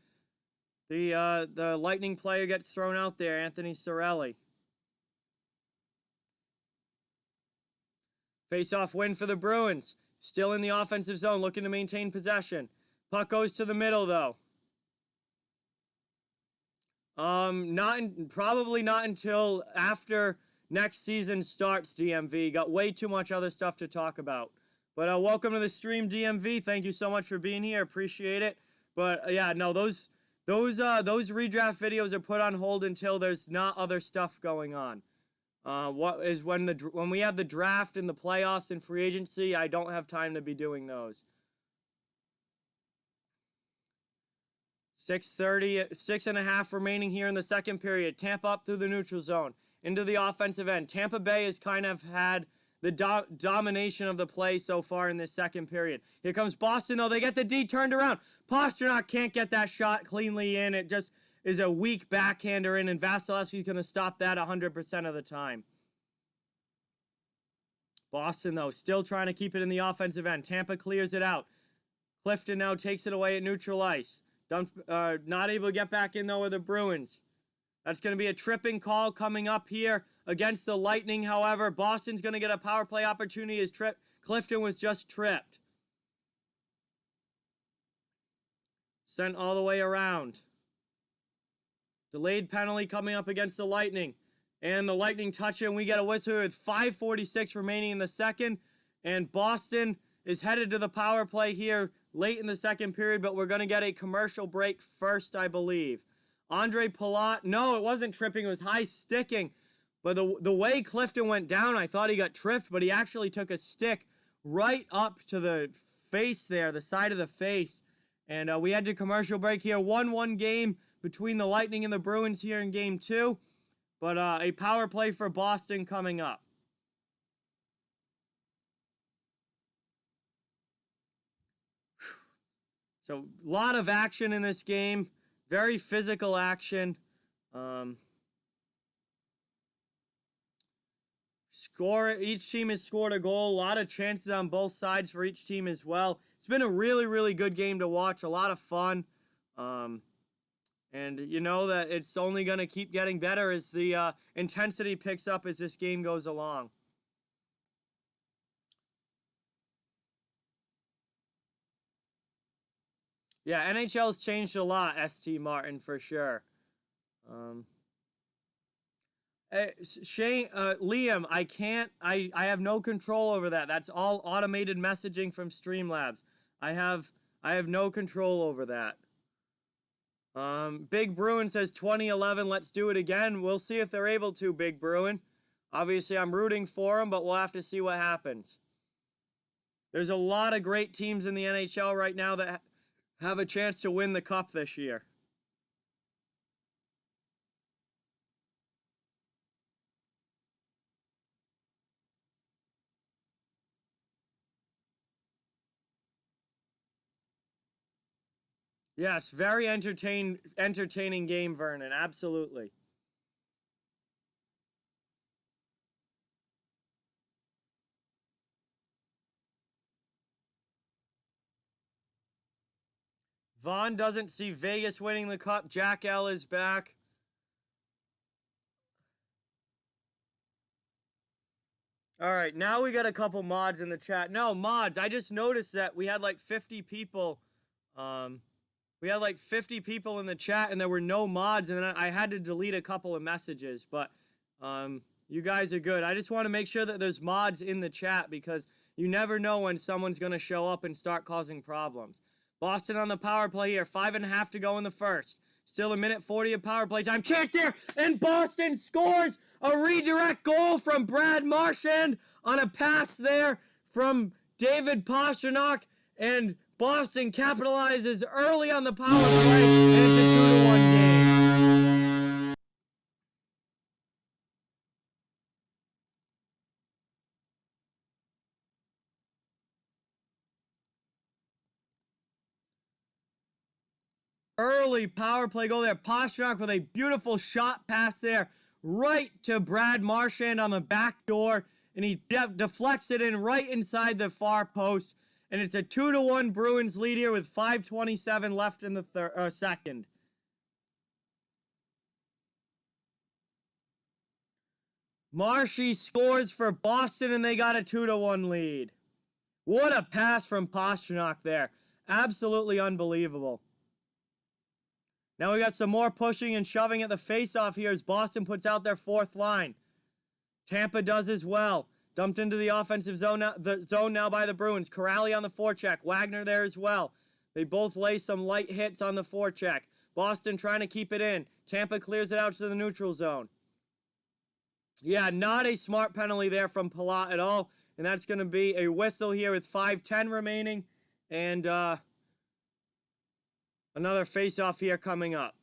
the Lightning player gets thrown out there, Anthony Cirelli. Face-off win for the Bruins. Still in the offensive zone, looking to maintain possession. Puck goes to the middle, though. Probably not until after next season starts, DMV. Got way too much other stuff to talk about. But welcome to the stream, DMV. Thank you so much for being here. Appreciate it. But yeah, no, those redraft videos are put on hold until there's not other stuff going on. When we have the draft and the playoffs and free agency, I don't have time to be doing those. 6:30, 6.5 remaining here in the second period. Tampa up through the neutral zone into the offensive end. Tampa Bay has kind of had the domination of the play so far in this second period. Here comes Boston, though. They get the D turned around. Pastrnak can't get that shot cleanly in. It just is a weak backhander in, and Vasilevsky's going to stop that 100% of the time. Boston, though, still trying to keep it in the offensive end. Tampa clears it out. Clifton now takes it away at neutral ice. Not able to get back in, though, with the Bruins. That's going to be a tripping call coming up here against the Lightning. However, Boston's going to get a power play opportunity as Clifton was just tripped. Sent all the way around. Delayed penalty coming up against the Lightning. And the Lightning touch it, and we get a whistle with 5:46 remaining in the second. And Boston is headed to the power play here late in the second period, but we're going to get a commercial break first, I believe. Andre Palat, no, it wasn't tripping, it was high sticking. But the way Clifton went down, I thought he got tripped, but he actually took a stick right up to the face there, the side of the face. And we had to commercial break here. 1-1 game between the Lightning and the Bruins here in game 2. But a power play for Boston coming up. So, a lot of action in this game. Very physical action. Each team has scored a goal. A lot of chances on both sides for each team as well. It's been a really, really good game to watch. A lot of fun. And you know that it's only going to keep getting better as the intensity picks up as this game goes along. Yeah, NHL's changed a lot, ST Martin, for sure. Liam, I have no control over that. That's all automated messaging from Streamlabs. I have no control over that. Big Bruin says 2011, let's do it again. We'll see if they're able to, Big Bruin. Obviously, I'm rooting for them, but we'll have to see what happens. There's a lot of great teams in the NHL right now that have a chance to win the cup this year. Yes, very entertaining game, Vernon. Absolutely. Vaughn doesn't see Vegas winning the cup. Jack L is back. All right, now we got a couple mods in the chat. No, mods. I just noticed that we had like 50 people. We had like 50 people in the chat, and there were no mods, and then I had to delete a couple of messages. But you guys are good. I just want to make sure that there's mods in the chat because you never know when someone's going to show up and start causing problems. Boston on the power play here. 5.5 to go in the first. Still a minute 40 of power play time. Chance here, and Boston scores a redirect goal from Brad Marchand on a pass there from David Pastrnak, and Boston capitalizes early on the power play, and it's a 2-1 game. Early power play goal there. Pastrnak with a beautiful shot pass there right to Brad Marchand on the back door, and he deflects it in right inside the far post, and it's a 2-1 Bruins lead here with 5:27 left in the second. Marshy scores for Boston, and they got a 2-1 lead. What a pass from Pastrnak there. Absolutely unbelievable. Now we got some more pushing and shoving at the faceoff here as Boston puts out their fourth line. Tampa does as well. Dumped into the offensive zone now by the Bruins. Corrali on the forecheck. Wagner there as well. They both lay some light hits on the forecheck. Boston trying to keep it in. Tampa clears it out to the neutral zone. Yeah, not a smart penalty there from Palat at all. And that's going to be a whistle here with 5:10 remaining. And Another face-off here coming up.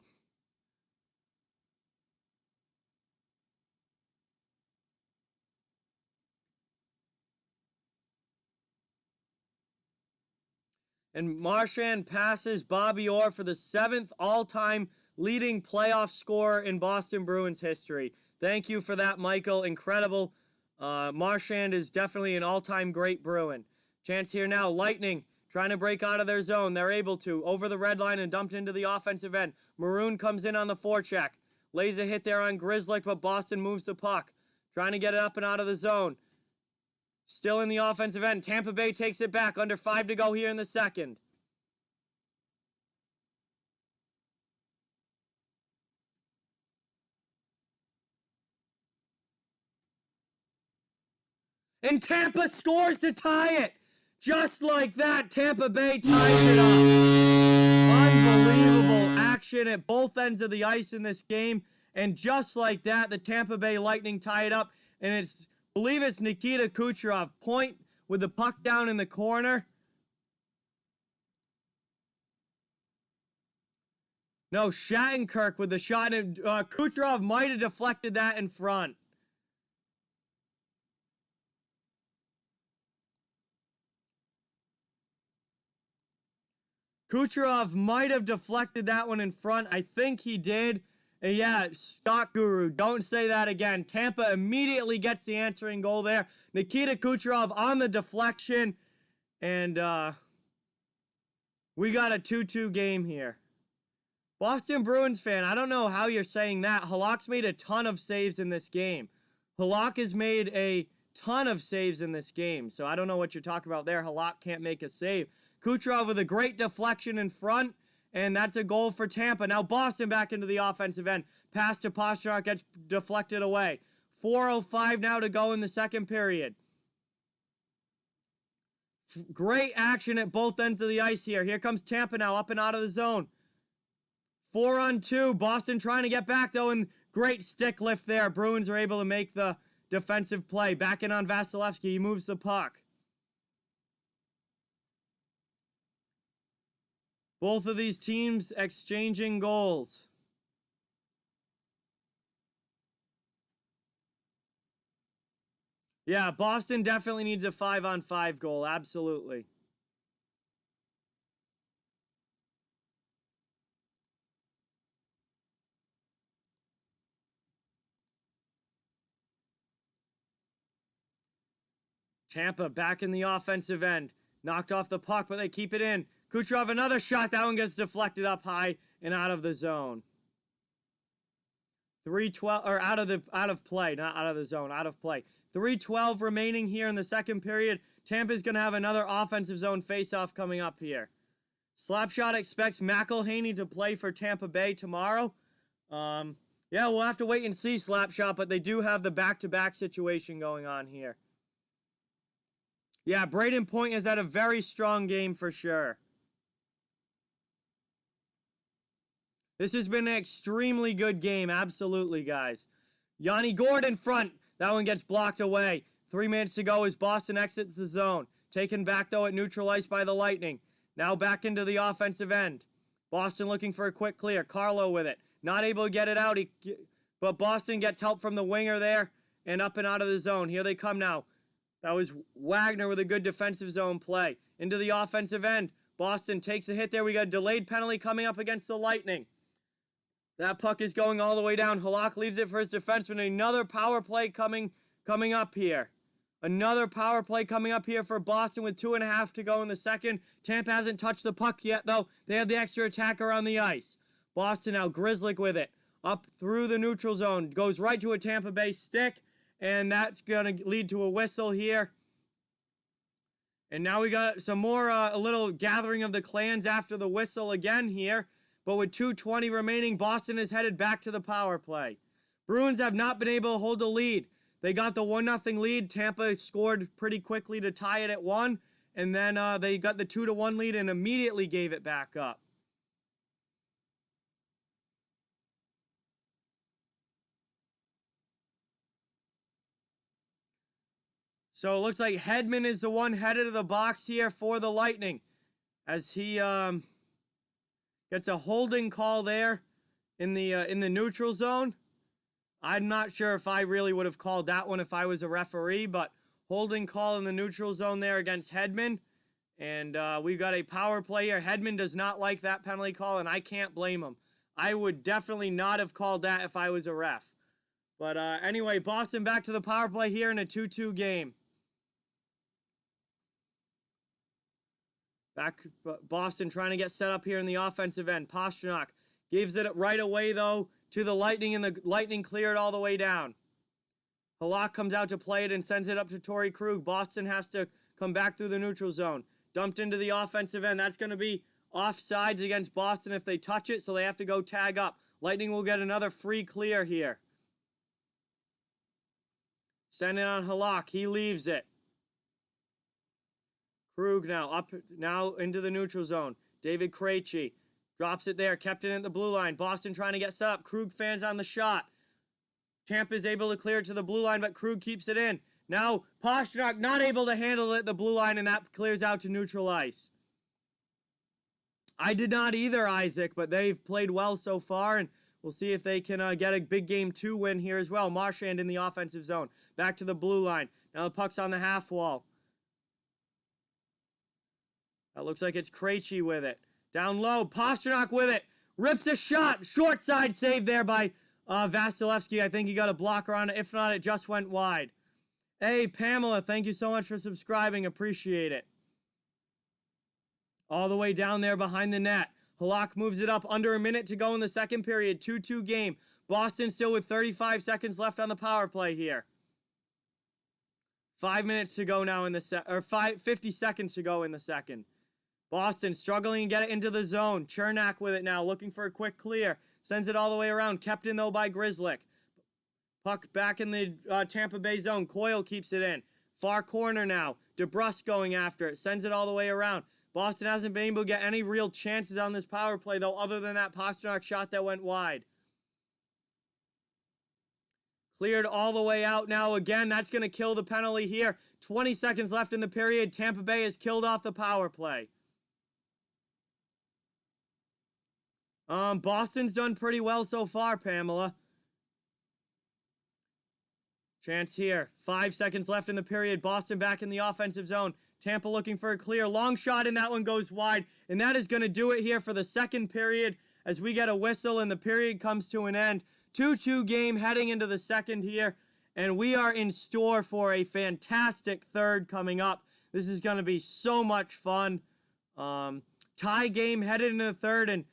And Marchand passes Bobby Orr for the 7th all-time leading playoff scorer in Boston Bruins history. Thank you for that, Michael. Incredible. Marchand is definitely an all-time great Bruin. Chance here now. Lightning trying to break out of their zone. They're able to. Over the red line and dumped into the offensive end. Maroon comes in on the forecheck. Lays a hit there on Grizzlick, but Boston moves the puck. Trying to get it up and out of the zone. Still in the offensive end. Tampa Bay takes it back. Under 5 to go here in the second. And Tampa scores to tie it. Just like that, Tampa Bay ties it up. Unbelievable action at both ends of the ice in this game. And just like that, the Tampa Bay Lightning tie it up. And I believe it's Nikita Kucherov. Point with the puck down in the corner. No, Shattenkirk with the shot. And Kucherov might have deflected that in front. Kucherov might have deflected that one in front. I think he did. And yeah, Stock Guru, don't say that again. Tampa immediately gets the answering goal there. Nikita Kucherov on the deflection. And we got a 2-2 game here. Boston Bruins fan, I don't know how you're saying that. Halak's made a ton of saves in this game. Halak has made a ton of saves in this game. So I don't know what you're talking about there. Halak can't make a save. Kucherov with a great deflection in front, and that's a goal for Tampa. Now Boston back into the offensive end. Pass to Pastrnak gets deflected away. 4:05 now to go in the second period. Great action at both ends of the ice here. Here comes Tampa now up and out of the zone. 4-on-2. Boston trying to get back, though, and great stick lift there. Bruins are able to make the defensive play. Back in on Vasilevsky. He moves the puck. Both of these teams exchanging goals. Yeah, Boston definitely needs a 5-on-5 goal. Absolutely. Tampa back in the offensive end. Knocked off the puck, but they keep it in. Kucherov, another shot. That one gets deflected up high and out of the zone. 3:12, or out of play, not out of the zone, out of play. 3:12 remaining here in the second period. Tampa's going to have another offensive zone faceoff coming up here. Slapshot expects McElhaney to play for Tampa Bay tomorrow. Yeah, we'll have to wait and see, Slapshot, but they do have the back-to-back situation going on here. Yeah, Braden Point has had a very strong game for sure. This has been an extremely good game, absolutely, guys. Yanni Gourde in front. That one gets blocked away. 3 minutes to go as Boston exits the zone. Taken back, though, at neutral ice by the Lightning. Now back into the offensive end. Boston looking for a quick clear. Carlo with it. Not able to get it out, but Boston gets help from the winger there and up and out of the zone. Here they come now. That was Wagner with a good defensive zone play. Into the offensive end. Boston takes a hit there. We got a delayed penalty coming up against the Lightning. That puck is going all the way down. Halak leaves it for his defenseman. Another power play coming up here. Another power play coming up here for Boston with 2.5 to go in the second. Tampa hasn't touched the puck yet, though. They have the extra attacker on the ice. Boston now, Grizzlick with it. Up through the neutral zone. Goes right to a Tampa Bay stick. And that's going to lead to a whistle here. And now we got some more, a little gathering of the clans after the whistle again here. But with 2:20 remaining, Boston is headed back to the power play. Bruins have not been able to hold a lead. They got the 1-0 lead. Tampa scored pretty quickly to tie it at 1. And then they got the 2-1 lead and immediately gave it back up. So it looks like Hedman is the one headed to the box here for the Lightning. As he Gets a holding call there in the neutral zone. I'm not sure if I really would have called that one if I was a referee, but holding call in the neutral zone there against Hedman. And we've got a power play here. Hedman does not like that penalty call, and I can't blame him. I would definitely not have called that if I was a ref. But anyway, Boston back to the power play here in a 2-2 game. Boston trying to get set up here in the offensive end. Pastrnak gives it right away, though, to the Lightning, and the Lightning clear it all the way down. Halak comes out to play it and sends it up to Torrey Krug. Boston has to come back through the neutral zone. Dumped into the offensive end. That's going to be offsides against Boston if they touch it, so they have to go tag up. Lightning will get another free clear here. Send it on Halak. He leaves it. Krug now into the neutral zone. David Krejci drops it there. Kept it at the blue line. Boston trying to get set up. Krug fans on the shot. Tampa is able to clear it to the blue line, but Krug keeps it in. Now Pastrnak not able to handle it at the blue line, and that clears out to neutral ice. I did not either, Isaac, but they've played well so far, and we'll see if they can get a big game 2 win here as well. Marchand in the offensive zone. Back to the blue line. Now the puck's on the half wall. That looks like it's Krejci with it. Down low, Pastrnak with it. Rips a shot. Short side save there by Vasilevsky. I think he got a blocker on it. If not, it just went wide. Hey, Pamela, thank you so much for subscribing. Appreciate it. All the way down there behind the net. Halak moves it up. Under a minute to go in the second period. 2-2 game. Boston still with 35 seconds left on the power play here. 5 minutes to go now in the 50 seconds to go in the second. Boston struggling to get it into the zone. Chernak with it now, looking for a quick clear. Sends it all the way around. Kept in, though, by Grzelcyk. Puck back in the Tampa Bay zone. Coyle keeps it in. Far corner now. DeBrusk going after it. Sends it all the way around. Boston hasn't been able to get any real chances on this power play, though, other than that Pastrnak shot that went wide. Cleared all the way out now. Again, that's going to kill the penalty here. 20 seconds left in the period. Tampa Bay has killed off the power play. Boston's done pretty well so far, Pamela. Chance here. 5 seconds left in the period. Boston back in the offensive zone. Tampa looking for a clear. Long shot, and that one goes wide. And that is going to do it here for the second period as we get a whistle and the period comes to an end. 2-2 game heading into the second here. And we are in store for a fantastic third coming up. This is going to be so much fun. Tie game headed into the third, and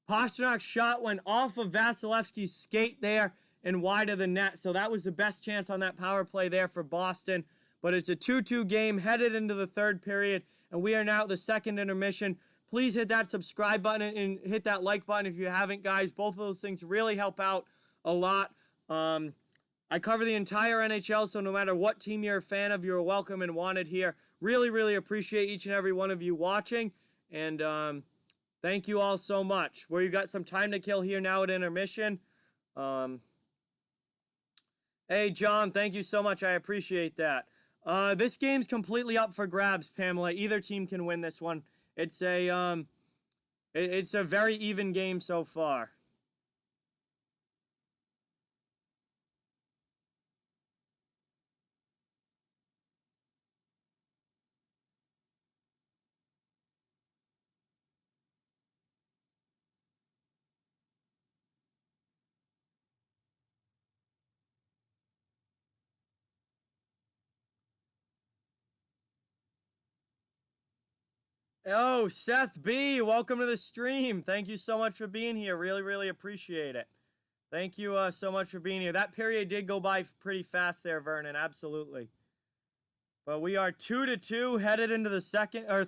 Pasternak's shot went off of Vasilevsky's skate there and wide of the net. So that was the best chance on that power play there for Boston. But it's a 2-2 game headed into the third period, and we are now at the second intermission. Please hit that subscribe button and hit that like button if you haven't, guys. Both of those things really help out a lot. I cover the entire NHL, so no matter what team you're a fan of, you're welcome and wanted here. Really, really appreciate each and every one of you watching, and thank you all so much. We've got some time to kill here now at intermission. Hey, John, thank you so much. I appreciate that. This game's completely up for grabs, Pamela. Either team can win this one. It's a very even game so far. Oh, Seth B, welcome to the stream. Thank you so much for being here. Really, really appreciate it. Thank you so much for being here. That period did go by pretty fast there, Vernon. Absolutely. But we are 2-2 headed into the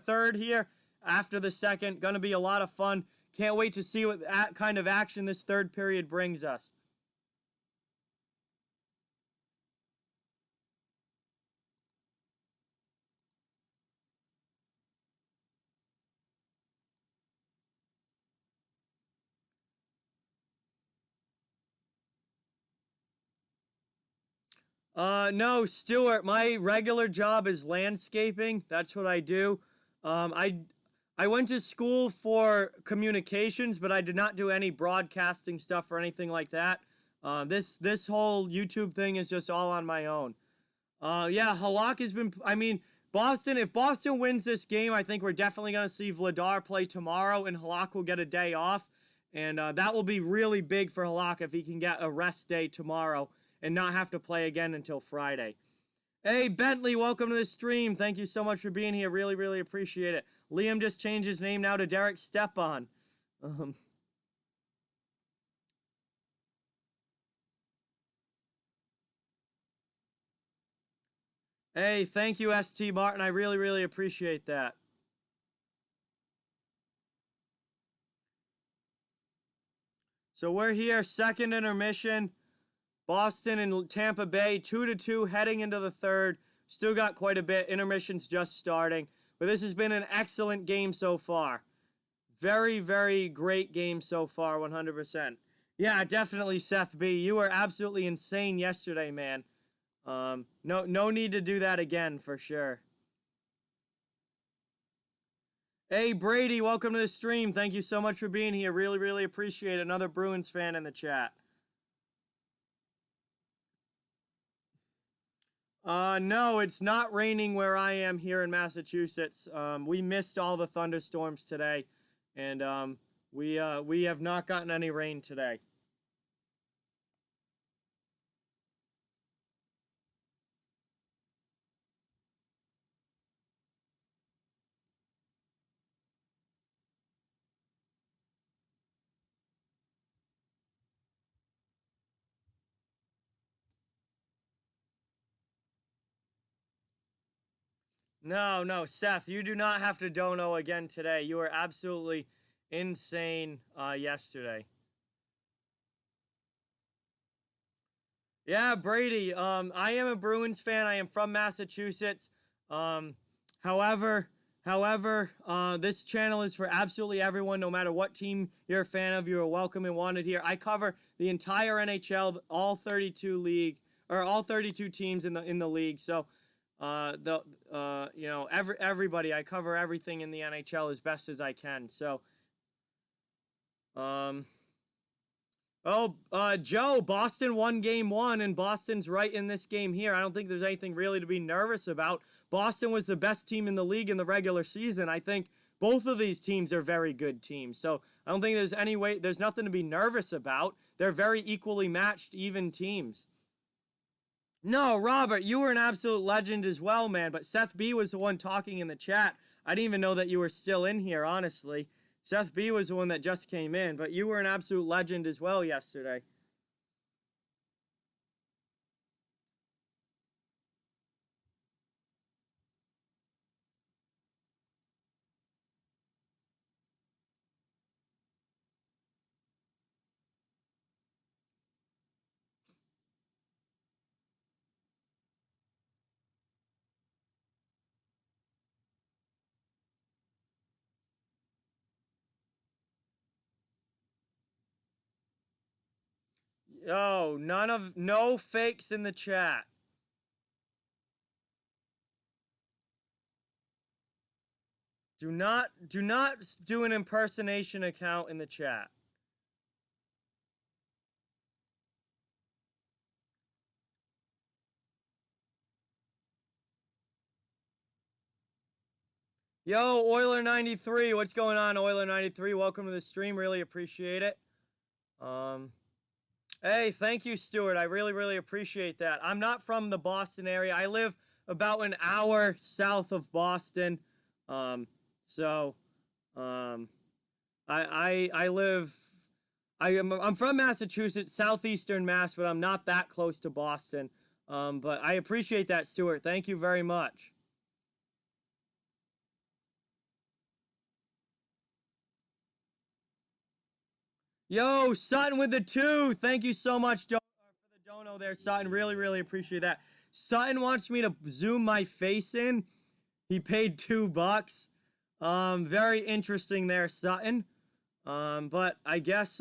third here after the second. Going to be a lot of fun. Can't wait to see what kind of action this third period brings us. No, Stuart, my regular job is landscaping. That's what I do. I went to school for communications, but I did not do any broadcasting stuff or anything like that. This whole YouTube thing is just all on my own. Yeah, Halak has been. I mean, Boston. If Boston wins this game, I think we're definitely gonna see Vladar play tomorrow, and Halak will get a day off, and that will be really big for Halak if he can get a rest day tomorrow and not have to play again until Friday. Hey, Bentley, welcome to the stream. Thank you so much for being here. Really, really appreciate it. Liam just changed his name now to Derek Stepan. Hey, thank you, ST Martin. I really, really appreciate that. So we're here, second intermission. Boston and Tampa Bay, 2-2, heading into the third. Still got quite a bit. Intermission's just starting. But this has been an excellent game so far. Very, very great game so far, 100%. Yeah, definitely, Seth B. You were absolutely insane yesterday, man. No need to do that again, for sure. Hey, Brady, welcome to the stream. Thank you so much for being here. Really, really appreciate it. Another Bruins fan in the chat. No, it's not raining where I am here in Massachusetts. We missed all the thunderstorms today, and we have not gotten any rain today. No, Seth, you do not have to dono again today. You were absolutely insane yesterday. Yeah, Brady, I am a Bruins fan. I am from Massachusetts. However, this channel is for absolutely everyone, no matter what team you're a fan of. You are welcome and wanted here. I cover the entire NHL, all 32 teams in the league. So, everybody. I cover everything in the NHL as best as I can. So, Joe, Boston won game one, and Boston's right in this game here. I don't think there's anything really to be nervous about. Boston was the best team in the league in the regular season. I think both of these teams are very good teams. So I don't think there's nothing to be nervous about. They're very equally matched, even teams. No, Robert, you were an absolute legend as well, man. But Seth B was the one talking in the chat. I didn't even know that you were still in here, honestly. Seth B was the one that just came in, but you were an absolute legend as well yesterday. Yo, no fakes in the chat. Do not do an impersonation account in the chat. Yo, Oiler93, what's going on, Oiler93? Welcome to the stream. Really appreciate it. Hey, thank you, Stuart. I really, really appreciate that. I'm not from the Boston area. I live about an hour south of Boston. I'm from Massachusetts, southeastern Mass, but I'm not that close to Boston. But I appreciate that, Stuart. Thank you very much. Yo, Sutton with the 2. Thank you so much for the dono there, Sutton. Really, really appreciate that. Sutton wants me to zoom my face in. He paid $2. Very interesting there, Sutton. But I guess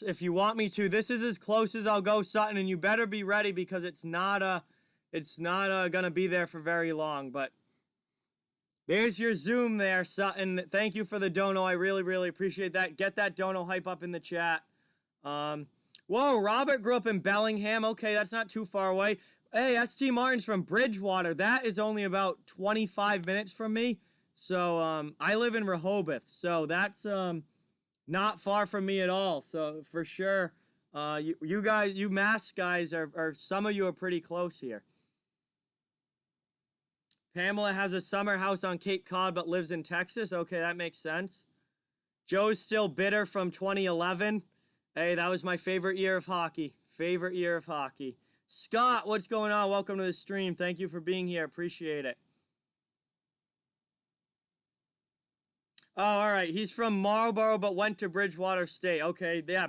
if you want me to, this is as close as I'll go, Sutton, and you better be ready because it's not gonna be there for very long. But There's your Zoom there, Sutton. Thank you for the dono. I really, really appreciate that. Get that dono hype up in the chat. Whoa, Robert grew up in Bellingham. Okay, that's not too far away. Hey, ST Martin's from Bridgewater. That is only about 25 minutes from me. So, I live in Rehoboth. So, that's, not far from me at all. So, for sure, you guys, you Mass guys are some of you are pretty close here. Pamela has a summer house on Cape Cod but lives in Texas. Okay, that makes sense. Joe's still bitter from 2011. Hey, that was my favorite year of hockey. Favorite year of hockey. Scott, what's going on? Welcome to the stream. Thank you for being here. Appreciate it. Oh, all right. He's from Marlboro but went to Bridgewater State. Okay, yeah.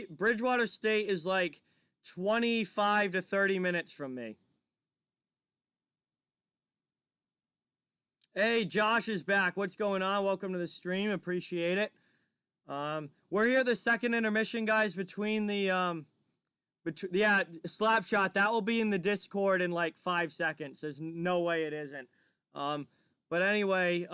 Bridgewater State is like 25 to 30 minutes from me. Hey, Josh is back. What's going on? Welcome to the stream. Appreciate it. We're here at the second intermission, guys, between the, yeah, Slapshot. That will be in the Discord in like 5 seconds. There's no way it isn't. But anyway,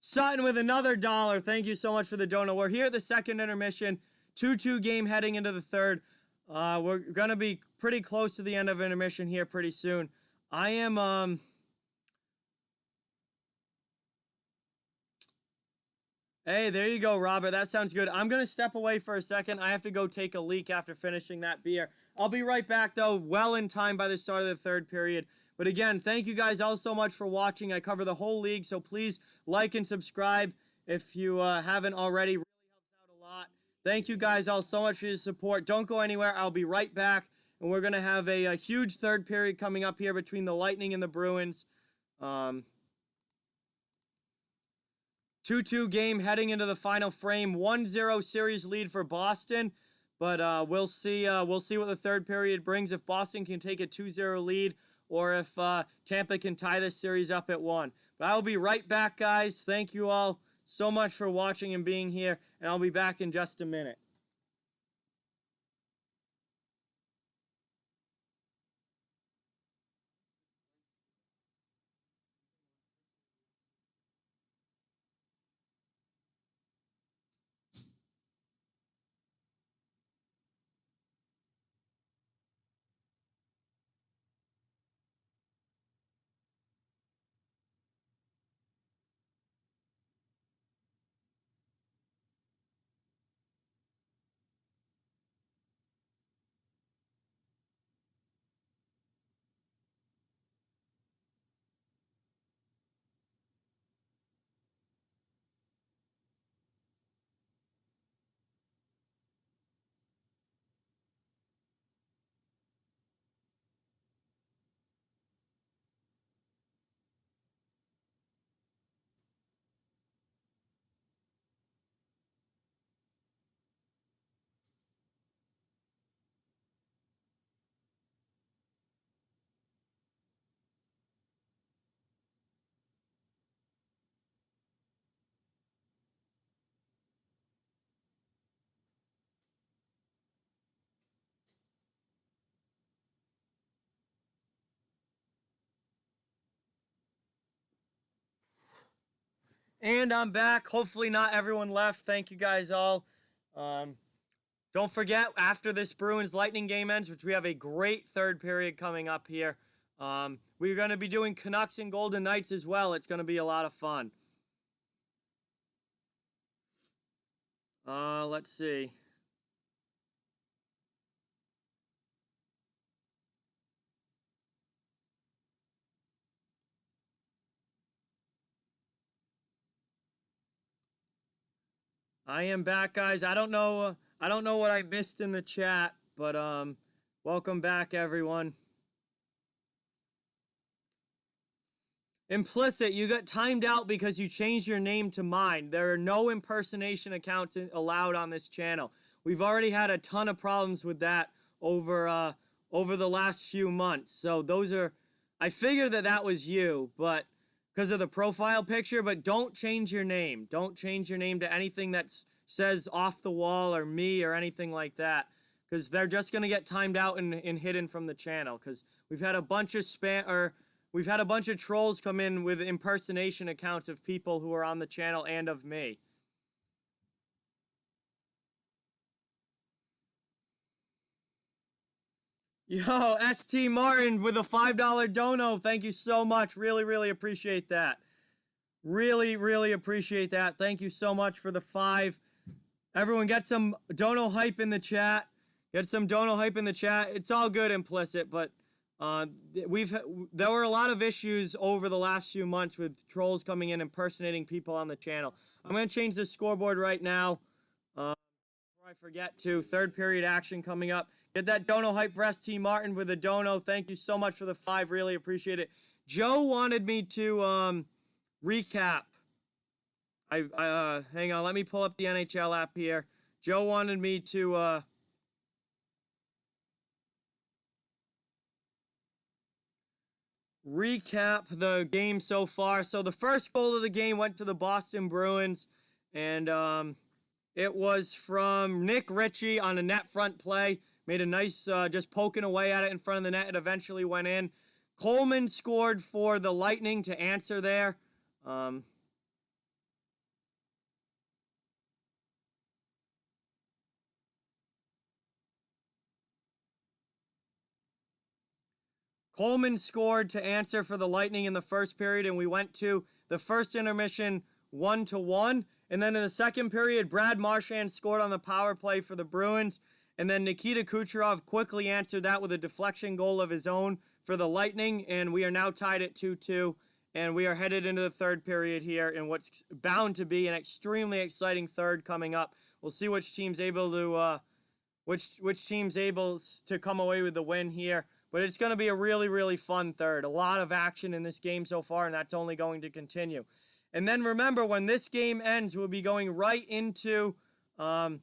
Sutton with another $1. Thank you so much for the dono. We're here at the second intermission. 2-2 game heading into the third. We're going to be pretty close to the end of intermission here pretty soon. I am, Hey, there you go, Robert. That sounds good. I'm going to step away for a second. I have to go take a leak after finishing that beer. I'll be right back, though, well in time by the start of the third period. But again, thank you guys all so much for watching. I cover the whole league, so please like and subscribe if you haven't already. It really helps out a lot. Thank you guys all so much for your support. Don't go anywhere. I'll be right back. And we're going to have a huge third period coming up here between the Lightning and the Bruins. 2-2 game heading into the final frame. 1-0 series lead for Boston. But we'll see what the third period brings. If Boston can take a 2-0 lead or if Tampa can tie this series up at 1. But I will be right back, guys. Thank you all so much for watching and being here. And I'll be back in just a minute. And I'm back. Hopefully not everyone left. Thank you guys all. Don't forget, after this Bruins Lightning game ends, which we have a great third period coming up here, we're going to be doing Canucks and Golden Knights as well. It's going to be a lot of fun. Let's see. I am back, guys. I don't know what I missed in the chat, but welcome back, everyone. Implicit, you got timed out because you changed your name to mine. There are no impersonation accounts allowed on this channel. We've already had a ton of problems with that over the last few months. So those are, I figured that was you, but because of the profile picture, but don't change your name. Don't change your name to anything that says off the wall or me or anything like that, because they're just going to get timed out and hidden from the channel, because we've had a bunch of spam or we've had a bunch of trolls come in with impersonation accounts of people who are on the channel and of me. Yo, ST Martin with a $5 dono. Thank you so much. Really, really appreciate that. Really, really appreciate that. Thank you so much for the 5. Everyone get some dono hype in the chat. Get some dono hype in the chat. It's all good implicit, but there were a lot of issues over the last few months with trolls coming in impersonating people on the channel. I'm going to change the scoreboard right now. Before I forget to, third period action coming up. Get that dono hype for ST Martin with a dono. Thank you so much for the 5. Really appreciate it. Joe wanted me to recap. Hang on, let me pull up the NHL app here. Joe wanted me to recap the game so far. So the first goal of the game went to the Boston Bruins, and it was from Nick Ritchie on a net front play. Made a nice, just poking away at it in front of the net. It eventually went in. Coleman scored for the Lightning to answer there. Coleman scored to answer for the Lightning in the first period, and we went to the first intermission 1-1. And then in the second period, Brad Marchand scored on the power play for the Bruins. And then Nikita Kucherov quickly answered that with a deflection goal of his own for the Lightning. And we are now tied at 2-2. And we are headed into the third period here in what's bound to be an extremely exciting third coming up. We'll see which team's able to which team's able to come away with the win here. But it's going to be a really, really fun third. A lot of action in this game so far, and that's only going to continue. And then remember, when this game ends, we'll be going right into the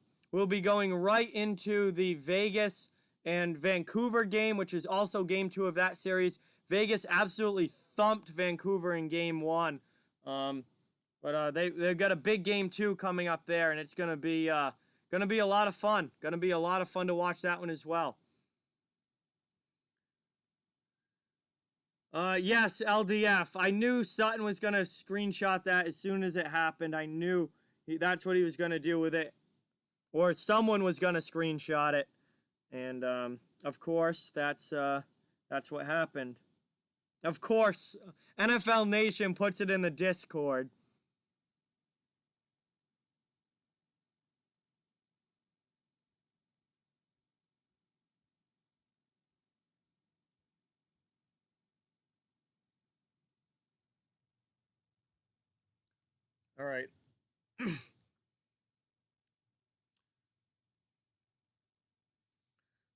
Vegas and Vancouver game, which is also game 2 of that series. Vegas absolutely thumped Vancouver in game 1. But they've got a big game 2 coming up there, and it's going to be a lot of fun. Going to be a lot of fun to watch that one as well. Yes, LDF. I knew Sutton was going to screenshot that as soon as it happened. I knew that's what he was going to do with it. Or someone was going to screenshot it. And, of course, that's what happened. Of course, NFL Nation puts it in the Discord. All right.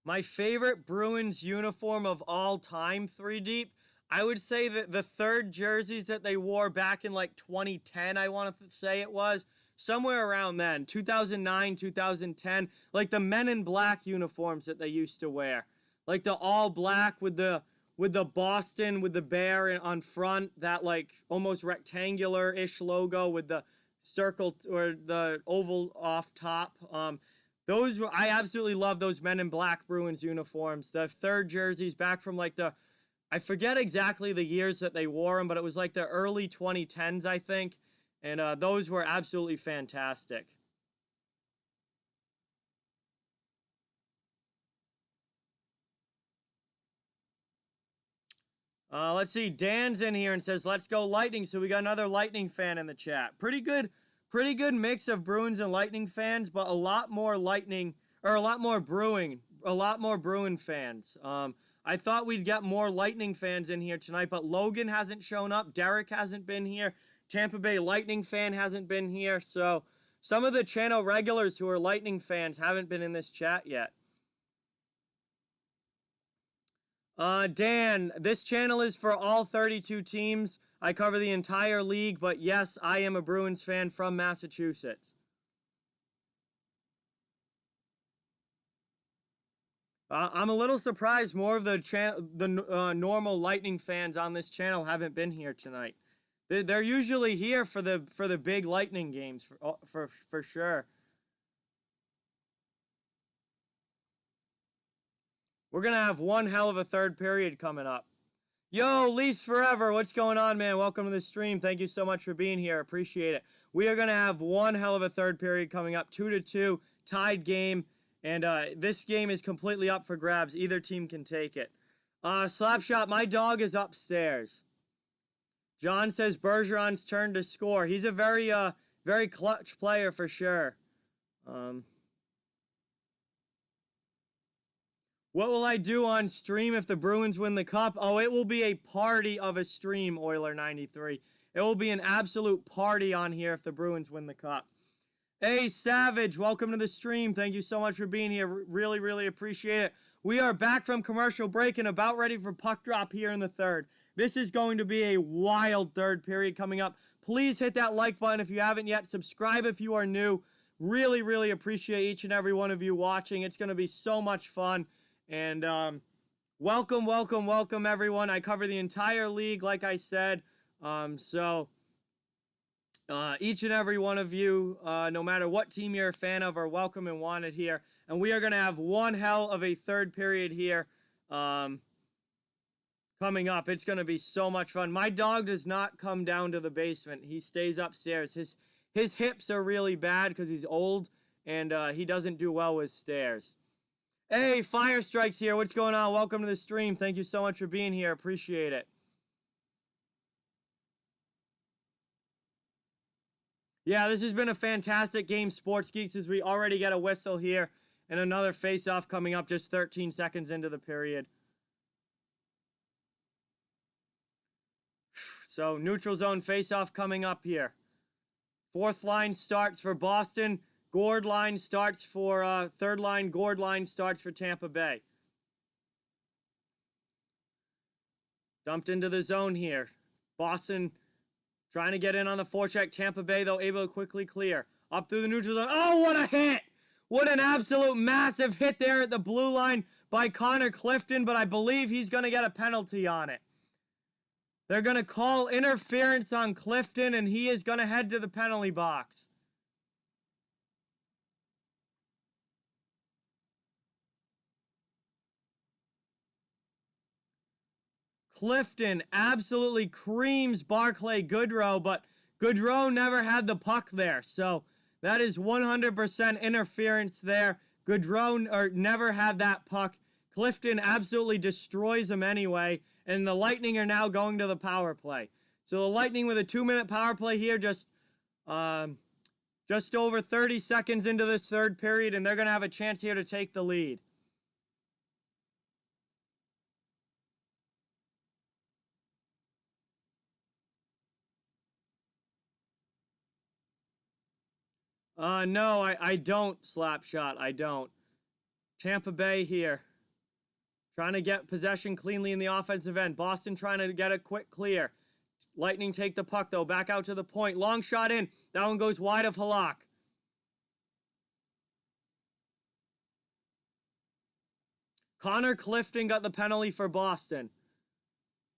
My favorite Bruins uniform of all time, 3 Deep, I would say that the third jerseys that they wore back in like 2010, I want to say it was, somewhere around then, 2009, 2010, like the Men in Black uniforms that they used to wear. Like the all black with the Boston, with the bear on front, that like almost rectangular-ish logo with the circle or the oval off top. I absolutely love those Men in Black Bruins uniforms. The third jerseys back from like I forget exactly the years that they wore them, but it was like the early 2010s, I think. And those were absolutely fantastic. Let's see. Dan's in here and says, let's go Lightning. So we got another Lightning fan in the chat. Pretty good mix of Bruins and Lightning fans, but a lot more Bruin fans. I thought we'd get more Lightning fans in here tonight, but Logan hasn't shown up. Derek hasn't been here. Tampa Bay Lightning fan hasn't been here. So some of the channel regulars who are Lightning fans haven't been in this chat yet. Dan, this channel is for all 32 teams. I cover the entire league, but yes, I am a Bruins fan from Massachusetts. I'm a little surprised more of the normal Lightning fans on this channel haven't been here tonight. They're usually here for the big Lightning games for sure. We're gonna have one hell of a third period coming up. Yo, Leafs Forever. What's going on, man? Welcome to the stream. Thank you so much for being here. Appreciate it. We are going to have one hell of a third period coming up. 2-2, tied game. And this game is completely up for grabs. Either team can take it. Slapshot, my dog is upstairs. John says Bergeron's turn to score. He's a very clutch player for sure. What will I do on stream if the Bruins win the cup? Oh, it will be a party of a stream, Oiler93. It will be an absolute party on here if the Bruins win the cup. Hey, Savage, welcome to the stream. Thank you so much for being here. Really, really appreciate it. We are back from commercial break and about ready for puck drop here in the third. This is going to be a wild third period coming up. Please hit that like button if you haven't yet. Subscribe if you are new. Really, really appreciate each and every one of you watching. It's going to be so much fun. And welcome everyone. I cover the entire league, like I said. Each and every one of you, no matter what team you're a fan of, are welcome and wanted here. And we are going to have one hell of a third period here coming up. It's going to be so much fun. My dog does not come down to the basement. He stays upstairs. His hips are really bad because he's old, and he doesn't do well with stairs. Hey, Fire Strikes here. What's going on? Welcome to the stream. Thank you so much for being here. Appreciate it. Yeah, this has been a fantastic game, Sports Geeks, as we already get a whistle here and another face-off coming up just 13 seconds into the period. So, neutral zone face-off coming up here. Fourth line starts for Boston. Gourde line starts for third line. Gourde line starts for Tampa Bay. Dumped into the zone here. Boston trying to get in on the forecheck. Tampa Bay, though, able to quickly clear. Up through the neutral zone. Oh, what a hit! What an absolute massive hit there at the blue line by Connor Clifton, but I believe he's going to get a penalty on it. They're going to call interference on Clifton, and he is going to head to the penalty box. Clifton absolutely creams Barclay Goodrow, but Goodrow never had the puck there. So that is 100% interference there. Goodrow never had that puck. Clifton absolutely destroys him anyway. And the Lightning are now going to the power play. So the Lightning with a 2-minute power play here, just over 30 seconds into this third period, and they're going to have a chance here to take the lead. No, I don't, Slapshot. I don't. Tampa Bay here. Trying to get possession cleanly in the offensive end. Boston trying to get a quick clear. Lightning take the puck, though. Back out to the point. Long shot in. That one goes wide of Halak. Connor Clifton got the penalty for Boston.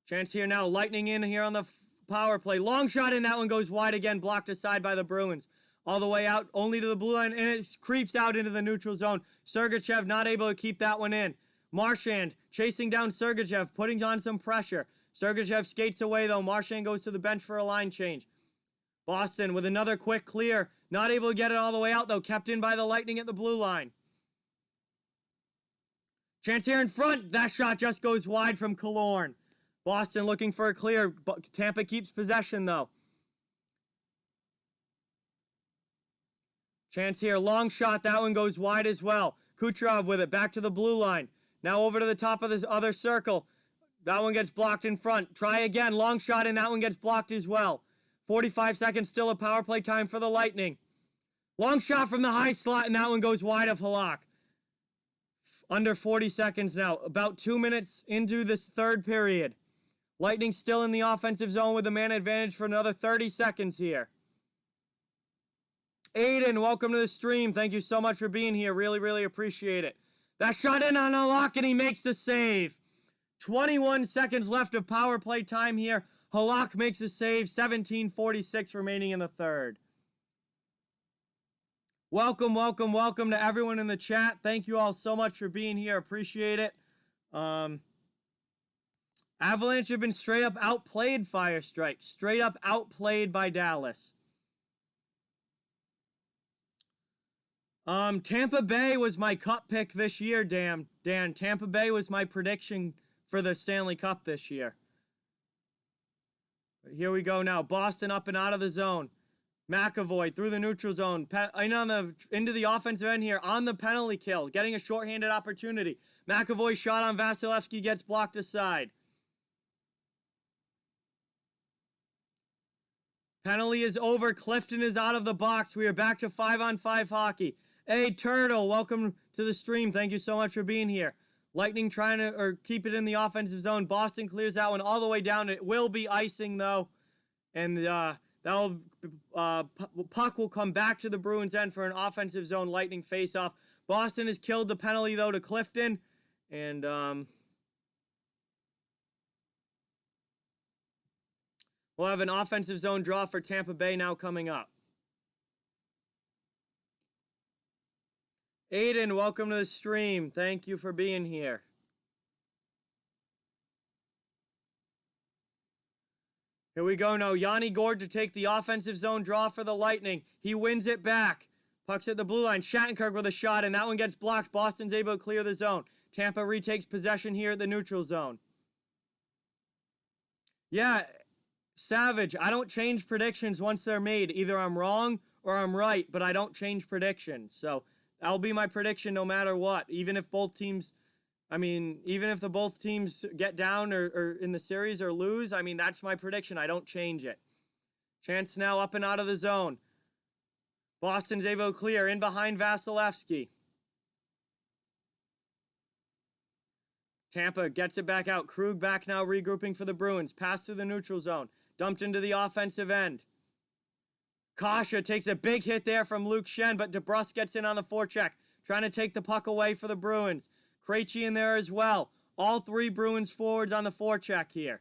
Chance here now. Lightning in here on the power play. Long shot in. That one goes wide again. Blocked aside by the Bruins. All the way out, only to the blue line, and it creeps out into the neutral zone. Sergachev not able to keep that one in. Marchand chasing down Sergachev, putting on some pressure. Sergachev skates away, though. Marchand goes to the bench for a line change. Boston with another quick clear. Not able to get it all the way out, though. Kept in by the Lightning at the blue line. Chance here in front. That shot just goes wide from Killorn. Boston looking for a clear. Tampa keeps possession, though. Chance here, long shot, that one goes wide as well. Kucherov with it, back to the blue line. Now over to the top of this other circle. That one gets blocked in front. Try again, long shot, and that one gets blocked as well. 45 seconds, still a power play time for the Lightning. Long shot from the high slot, and that one goes wide of Halak. Under 40 seconds now, about 2 minutes into this third period. Lightning still in the offensive zone with a man advantage for another 30 seconds here. Aiden, welcome to the stream. Thank you so much for being here. Really, really appreciate it. That shot in on Halak, and he makes the save. 21 seconds left of power play time here. Halak makes a save. 17:46 remaining in the third. Welcome to everyone in the chat. Thank you all so much for being here. Appreciate it. Avalanche have been straight up outplayed, Fire Strike. Straight up outplayed by Dallas. Tampa Bay was my cup pick this year, Dan. Tampa Bay was my prediction for the Stanley Cup this year. Here we go now. Boston up and out of the zone. McAvoy through the neutral zone. Into the offensive end here on the penalty kill. Getting a shorthanded opportunity. McAvoy shot on Vasilevsky gets blocked aside. Penalty is over. Clifton is out of the box. We are back to 5-on-5 hockey. Hey, Turtle, welcome to the stream. Thank you so much for being here. Lightning trying to keep it in the offensive zone. Boston clears that one all the way down. It will be icing, though. And puck will come back to the Bruins' end for an offensive zone Lightning face-off. Boston has killed the penalty, though, to Clifton. And we'll have an offensive zone draw for Tampa Bay now coming up. Aiden, welcome to the stream. Thank you for being here. Here we go now. Yanni Gourde to take the offensive zone draw for the Lightning. He wins it back. Puck's at the blue line. Shattenkirk with a shot, and that one gets blocked. Boston's able to clear the zone. Tampa retakes possession here at the neutral zone. Yeah, Savage, I don't change predictions once they're made. Either I'm wrong or I'm right, but I don't change predictions. So that'll be my prediction no matter what. Even if both teams, even if both teams get down or in the series or lose, that's my prediction. I don't change it. Chance now up and out of the zone. Boston's able to clear in behind Vasilevsky. Tampa gets it back out. Krug back now regrouping for the Bruins. Pass through the neutral zone. Dumped into the offensive end. Kasha takes a big hit there from Luke Shen, but DeBrusque gets in on the forecheck, trying to take the puck away for the Bruins. Krejci in there as well. All three Bruins forwards on the forecheck here.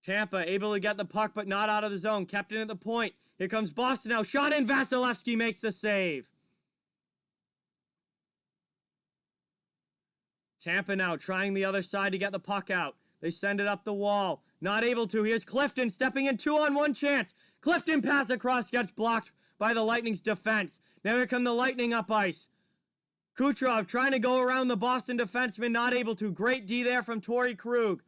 Tampa able to get the puck, but not out of the zone. Kept in at the point. Here comes Boston now. Shot in. Vasilevsky makes the save. Tampa now trying the other side to get the puck out. They send it up the wall. Not able to. Here's Clifton stepping in. 2-on-1 chance. Clifton pass across gets blocked by the Lightning's defense. Now here come the Lightning up ice. Kucherov trying to go around the Boston defenseman. Not able to. Great D there from Torrey Krug.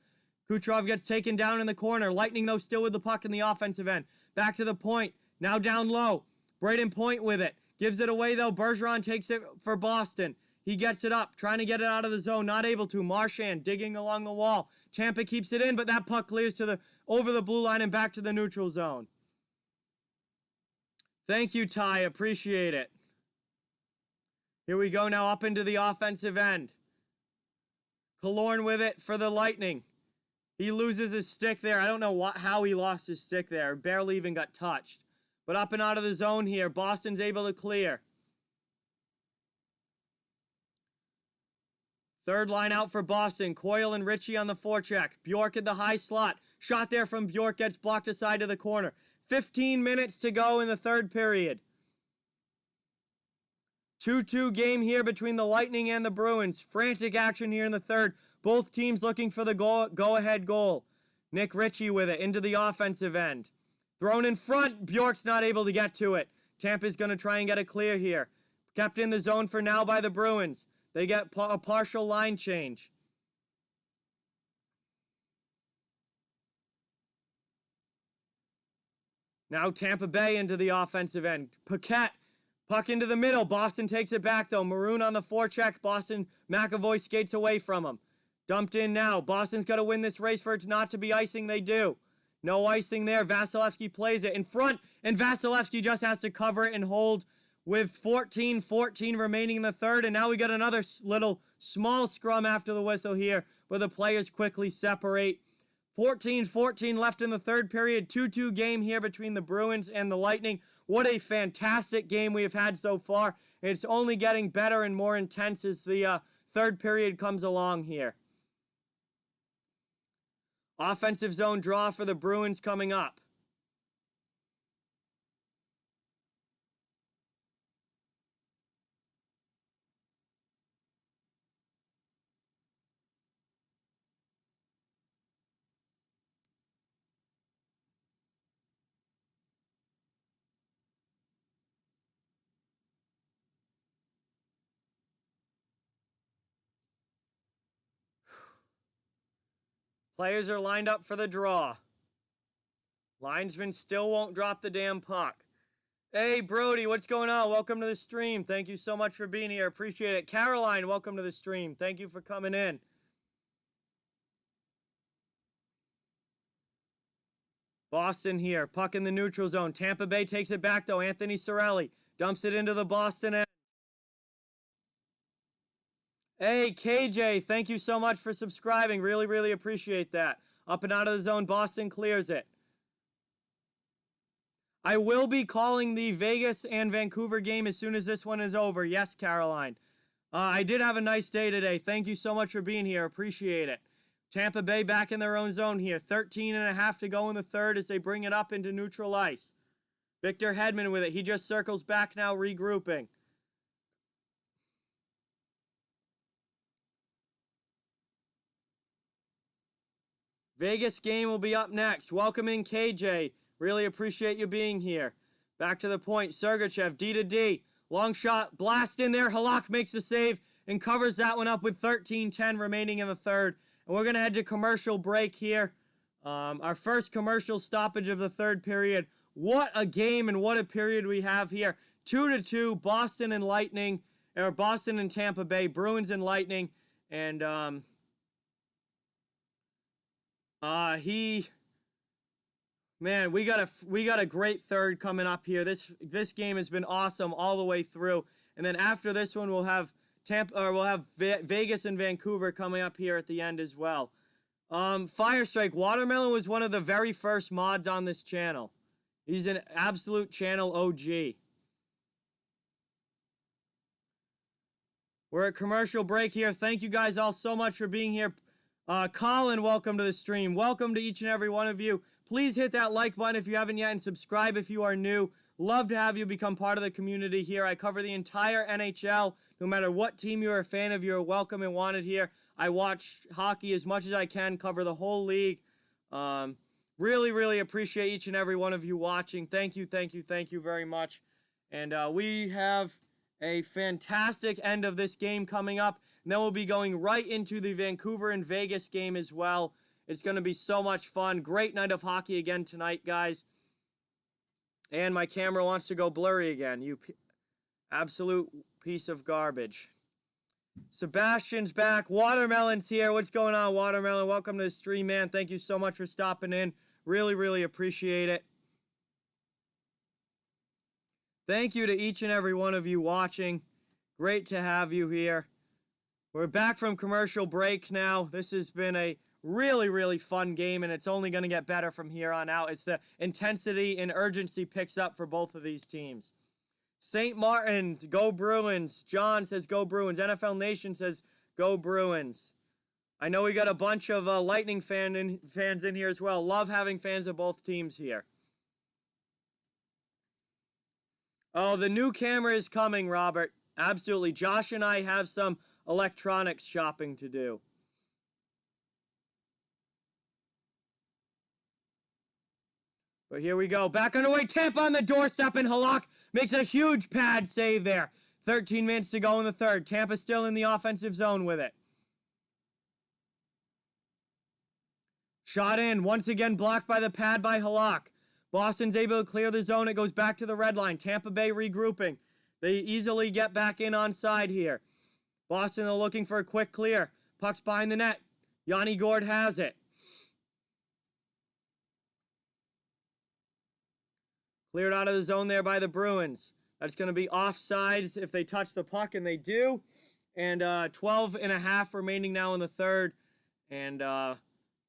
Kucherov gets taken down in the corner. Lightning, though, still with the puck in the offensive end. Back to the point. Now down low. Braden Point with it. Gives it away, though. Bergeron takes it for Boston. He gets it up, trying to get it out of the zone, not able to. Marchand digging along the wall. Tampa keeps it in, but that puck clears to over the blue line and back to the neutral zone. Thank you, Ty. Appreciate it. Here we go now up into the offensive end. Killorn with it for the Lightning. He loses his stick there. I don't know how he lost his stick there. Barely even got touched. But up and out of the zone here. Boston's able to clear. Third line out for Boston. Coyle and Ritchie on the forecheck. Bjork in the high slot. Shot there from Bjork gets blocked aside to the corner. 15 minutes to go in the third period. 2-2 game here between the Lightning and the Bruins. Frantic action here in the third. Both teams looking for the go-ahead goal. Nick Ritchie with it into the offensive end. Thrown in front. Bjork's not able to get to it. Tampa's going to try and get a clear here. Kept in the zone for now by the Bruins. They get a partial line change. Now Tampa Bay into the offensive end. Paquette, puck into the middle. Boston takes it back, though. Maroon on the forecheck. Boston, McAvoy skates away from him. Dumped in now. Boston's got to win this race for it not to be icing. They do. No icing there. Vasilevsky plays it in front, and Vasilevsky just has to cover it and hold with 14-14 remaining in the third. And now we got another little small scrum after the whistle here, where the players quickly separate. 14-14 left in the third period. 2-2 game here between the Bruins and the Lightning. What a fantastic game we have had so far. It's only getting better and more intense as the third period comes along here. Offensive zone draw for the Bruins coming up. Players are lined up for the draw. Linesman still won't drop the damn puck. Hey, Brody, what's going on? Welcome to the stream. Thank you so much for being here. Appreciate it. Caroline, welcome to the stream. Thank you for coming in. Boston here. Puck in the neutral zone. Tampa Bay takes it back, though. Anthony Cirelli dumps it into the Boston end. Hey, KJ, thank you so much for subscribing. Really, really appreciate that. Up and out of the zone. Boston clears it. I will be calling the Vegas and Vancouver game as soon as this one is over. Yes, Caroline. I did have a nice day today. Thank you so much for being here. Appreciate it. Tampa Bay back in their own zone here. 13.5 to go in the third as they bring it up into neutral ice. Victor Hedman with it. He just circles back now, regrouping. Vegas game will be up next. Welcome in, KJ. Really appreciate you being here. Back to the point. Sergachev, D to D. Long shot. Blast in there. Halak makes the save and covers that one up with 13:10 remaining in the third. And we're going to head to commercial break here. Our first commercial stoppage of the third period. What a game and what a period we have here. 2-2. Boston and Lightning. Or Boston and Tampa Bay. Bruins and Lightning. And man, we got a great third coming up here. This game has been awesome all the way through. And then after this one, we'll have Vegas and Vancouver coming up here at the end as well. Fire Strike Watermelon was one of the very first mods on this channel. He's an absolute channel OG. We're at commercial break here. Thank you guys all so much for being here. Colin, welcome to the stream. Welcome to each and every one of you. Please hit that like button if you haven't yet and subscribe if you are new. Love to have you become part of the community here. I cover the entire NHL. No matter what team you're a fan of, you're welcome and wanted here. I watch hockey as much as I can, cover the whole league. Really, really appreciate each and every one of you watching. Thank you, thank you, thank you very much. And we have a fantastic end of this game coming up. And then we'll be going right into the Vancouver and Vegas game as well. It's going to be so much fun. Great night of hockey again tonight, guys. And my camera wants to go blurry again. You absolute piece of garbage. Sebastian's back. Watermelon's here. What's going on, Watermelon? Welcome to the stream, man. Thank you so much for stopping in. Really, really appreciate it. Thank you to each and every one of you watching. Great to have you here. We're back from commercial break now. This has been a really, really fun game, and it's only going to get better from here on out as the intensity and urgency picks up for both of these teams. St. Martin's, go Bruins. John says go Bruins. NFL Nation says go Bruins. I know we got a bunch of Lightning fans in here as well. Love having fans of both teams here. Oh, the new camera is coming, Robert. Absolutely. Josh and I have some electronics shopping to do. But here we go. Back underway. Tampa on the doorstep, and Halak makes a huge pad save there. 13 minutes to go in the third. Tampa still in the offensive zone with it. Shot in. Once again blocked by the pad by Halak. Boston's able to clear the zone. It goes back to the red line. Tampa Bay regrouping. They easily get back in on side here. Boston are looking for a quick clear. Puck's behind the net. Yanni Gord has it. Cleared out of the zone there by the Bruins. That's going to be offsides if they touch the puck, and they do. And 12.5 remaining now in the third. And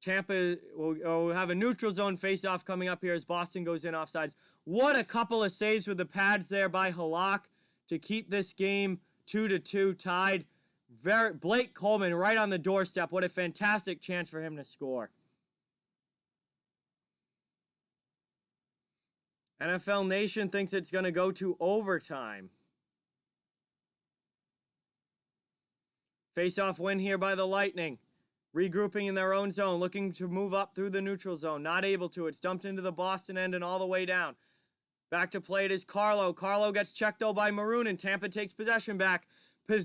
Tampa will have a neutral zone face-off coming up here as Boston goes in offsides. What a couple of saves with the pads there by Halak to keep this game 2-2 tied. Blake Coleman right on the doorstep. What a fantastic chance for him to score. NFL Nation thinks it's going to go to overtime. Face-off win here by the Lightning. Regrouping in their own zone, looking to move up through the neutral zone. Not able to. It's dumped into the Boston end and all the way down. Back to play it is Carlo. Carlo gets checked though by Maroon, and Tampa takes possession back.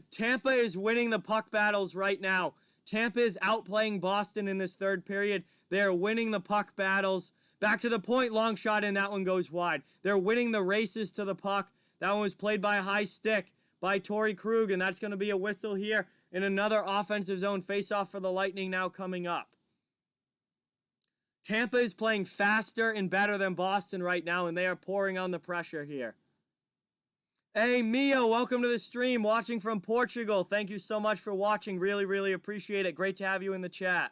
Tampa is winning the puck battles right now. Tampa is outplaying Boston in this third period. They're winning the puck battles. Back to the point, long shot, and that one goes wide. They're winning the races to the puck. That one was played by a high stick by Torrey Krug, and that's going to be a whistle here in another offensive zone faceoff for the Lightning now coming up. Tampa is playing faster and better than Boston right now, and they are pouring on the pressure here. Hey, Mio, welcome to the stream, watching from Portugal. Thank you so much for watching. Really, really appreciate it. Great to have you in the chat.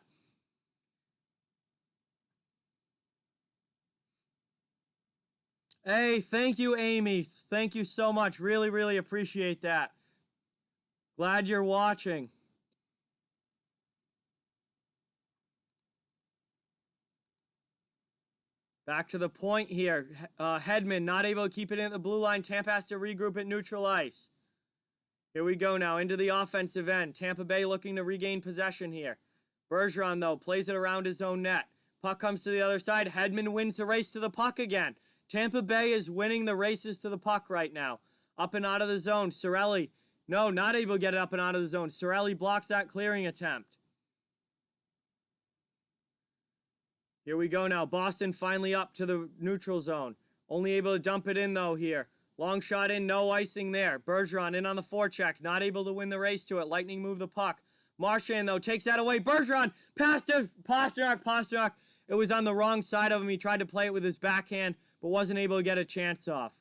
Hey, thank you, Amy. Thank you so much. Really, really appreciate that. Glad you're watching. Back to the point here. Hedman not able to keep it in at the blue line. Tampa has to regroup at neutral ice. Here we go now into the offensive end. Tampa Bay looking to regain possession here. Bergeron, though, plays it around his own net. Puck comes to the other side. Hedman wins the race to the puck again. Tampa Bay is winning the races to the puck right now. Up and out of the zone. Cirelli, no, not able to get it up and out of the zone. Cirelli blocks that clearing attempt. Here we go now. Boston finally up to the neutral zone. Only able to dump it in, though, here. Long shot in, no icing there. Bergeron in on the forecheck. Not able to win the race to it. Lightning move the puck. Marchand, though, takes that away. Bergeron, pass to Pastrnak. It was on the wrong side of him. He tried to play it with his backhand, but wasn't able to get a chance off.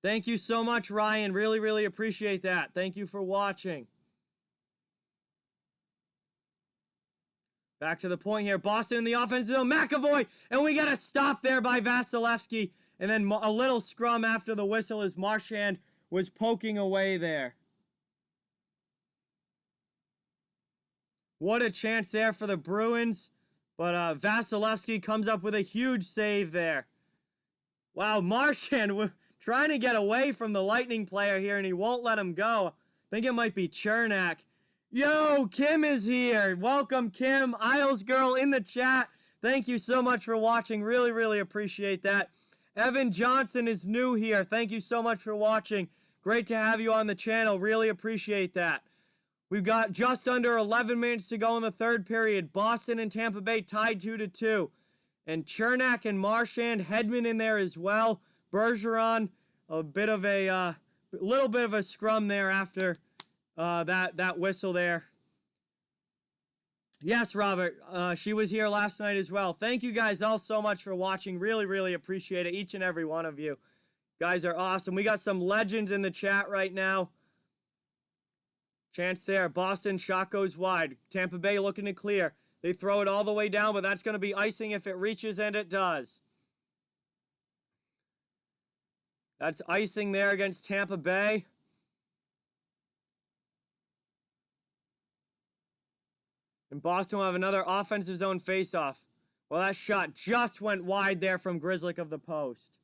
Thank you so much, Ryan. Really, really appreciate that. Thank you for watching. Back to the point here. Boston in the offensive zone. McAvoy. And we got a stop there by Vasilevsky. And then a little scrum after the whistle as Marchand was poking away there. What a chance there for the Bruins. But Vasilevsky comes up with a huge save there. Wow, Marchand trying to get away from the Lightning player here, and he won't let him go. I think it might be Chernak. Yo, Kim is here. Welcome, Kim. Isles Girl in the chat. Thank you so much for watching. Really, really appreciate that. Evan Johnson is new here. Thank you so much for watching. Great to have you on the channel. Really appreciate that. We've got just under 11 minutes to go in the third period. Boston and Tampa Bay tied 2-2. And Chernak and Marchand, Hedman in there as well. Bergeron, a bit of a little bit of a scrum there after that whistle there. Yes, Robert, she was here last night as well. Thank you guys all so much for watching. Really, really appreciate it, each and every one of you. Guys are awesome. We got some legends in the chat right now. Chance there. Boston, shot goes wide. Tampa Bay looking to clear. They throw it all the way down, but that's going to be icing if it reaches, and it does. That's icing there against Tampa Bay. And Boston will have another offensive zone faceoff. Well, that shot just went wide there from Grzelcyk of the post.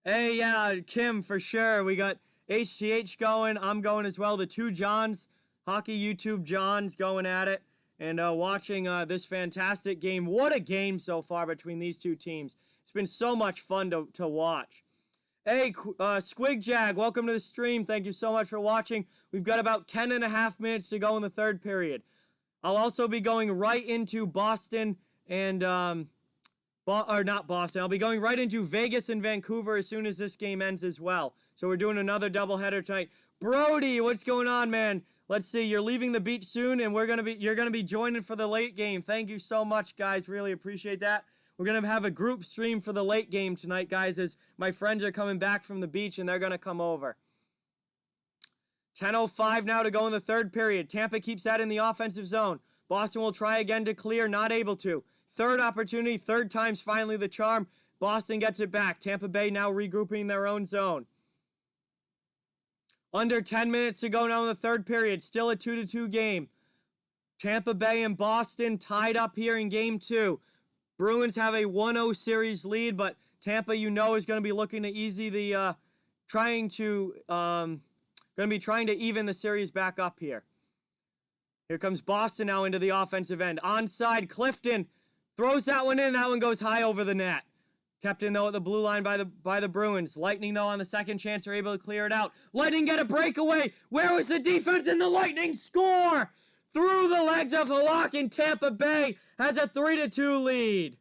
Hey, yeah, Kim, for sure. We got HTH going. I'm going as well. The two Johns, Hockey YouTube Johns, going at it. And watching this fantastic game. What a game so far between these two teams. It's been so much fun to watch. Hey, Squig Jag, welcome to the stream. Thank you so much for watching. We've got about 10.5 minutes to go in the third period. I'll also be going right into Boston and, or not Boston. I'll be going right into Vegas and Vancouver as soon as this game ends as well. So we're doing another doubleheader tonight. Brody, what's going on, man? Let's see. You're leaving the beach soon, and you're gonna be joining for the late game. Thank you so much, guys. Really appreciate that. We're gonna have a group stream for the late game tonight, guys, as my friends are coming back from the beach and they're gonna come over. 10:05 now to go in the third period. Tampa keeps that in the offensive zone. Boston will try again to clear, not able to. Third opportunity, third time's finally the charm. Boston gets it back. Tampa Bay now regrouping their own zone. Under 10 minutes to go now in the third period. Still a 2-2 game. Tampa Bay and Boston tied up here in game 2. Bruins have a 1-0 series lead, but Tampa, you know, is going to be looking to easy the, going to be trying to even the series back up here. Here comes Boston now into the offensive end. Onside, Clifton throws that one in. That one goes high over the net. Kept in, though, at the blue line by the Bruins. Lightning, though, on the second chance are able to clear it out. Lightning get a breakaway. Where was the defense? And the Lightning score! Through the legs of Halak, and Tampa Bay has a 3-2 lead.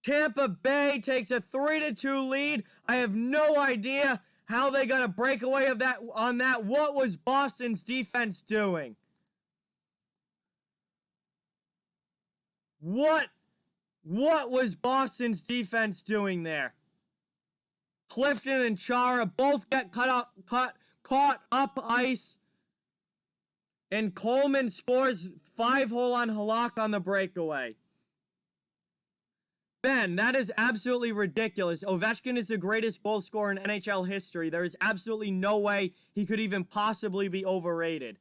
Tampa Bay takes a 3-2 lead. I have no idea how they got a breakaway on that. What was Boston's defense doing? What was Boston's defense doing there? Clifton and Chara both get caught up ice. And Coleman scores 5-hole on Halak on the breakaway. Ben, that is absolutely ridiculous. Ovechkin is the greatest goal scorer in NHL history. There is absolutely no way he could even possibly be overrated.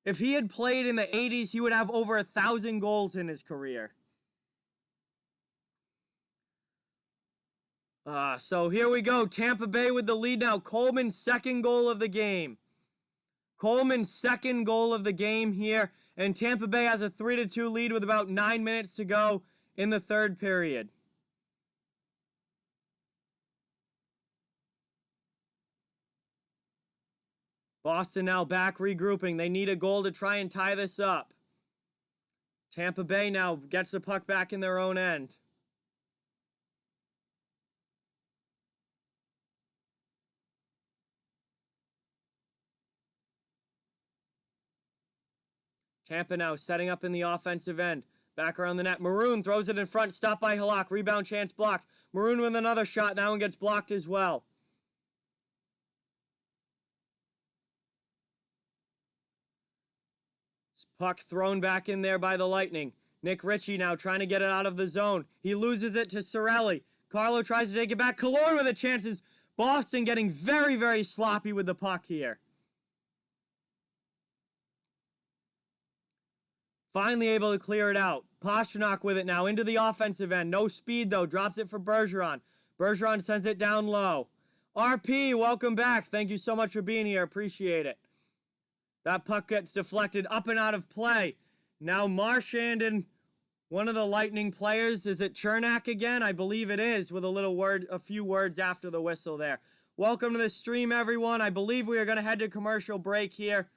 If he had played in the 80s, he would have over 1,000 goals in his career. So here we go. Tampa Bay with the lead now. Coleman's second goal of the game. Coleman's second goal of the game here. And Tampa Bay has a 3-2 lead with about 9 minutes to go in the third period. Boston now back regrouping. They need a goal to try and tie this up. Tampa Bay now gets the puck back in their own end. Tampa now setting up in the offensive end. Back around the net. Maroon throws it in front. Stopped by Halak. Rebound chance blocked. Maroon with another shot. That one gets blocked as well. Puck thrown back in there by the Lightning. Nick Ritchie now trying to get it out of the zone. He loses it to Cirelli. Carlo tries to take it back. Killorn with the chances. Boston getting very, very sloppy with the puck here. Finally able to clear it out. Pastrnak with it now into the offensive end. No speed, though. Drops it for Bergeron. Bergeron sends it down low. RP, welcome back. Thank you so much for being here. Appreciate it. That puck gets deflected up and out of play. Now Marchand and one of the Lightning players. Is it Chernak again? I believe it is, with a few words after the whistle there. Welcome to the stream, everyone. I believe we are going to head to commercial break here.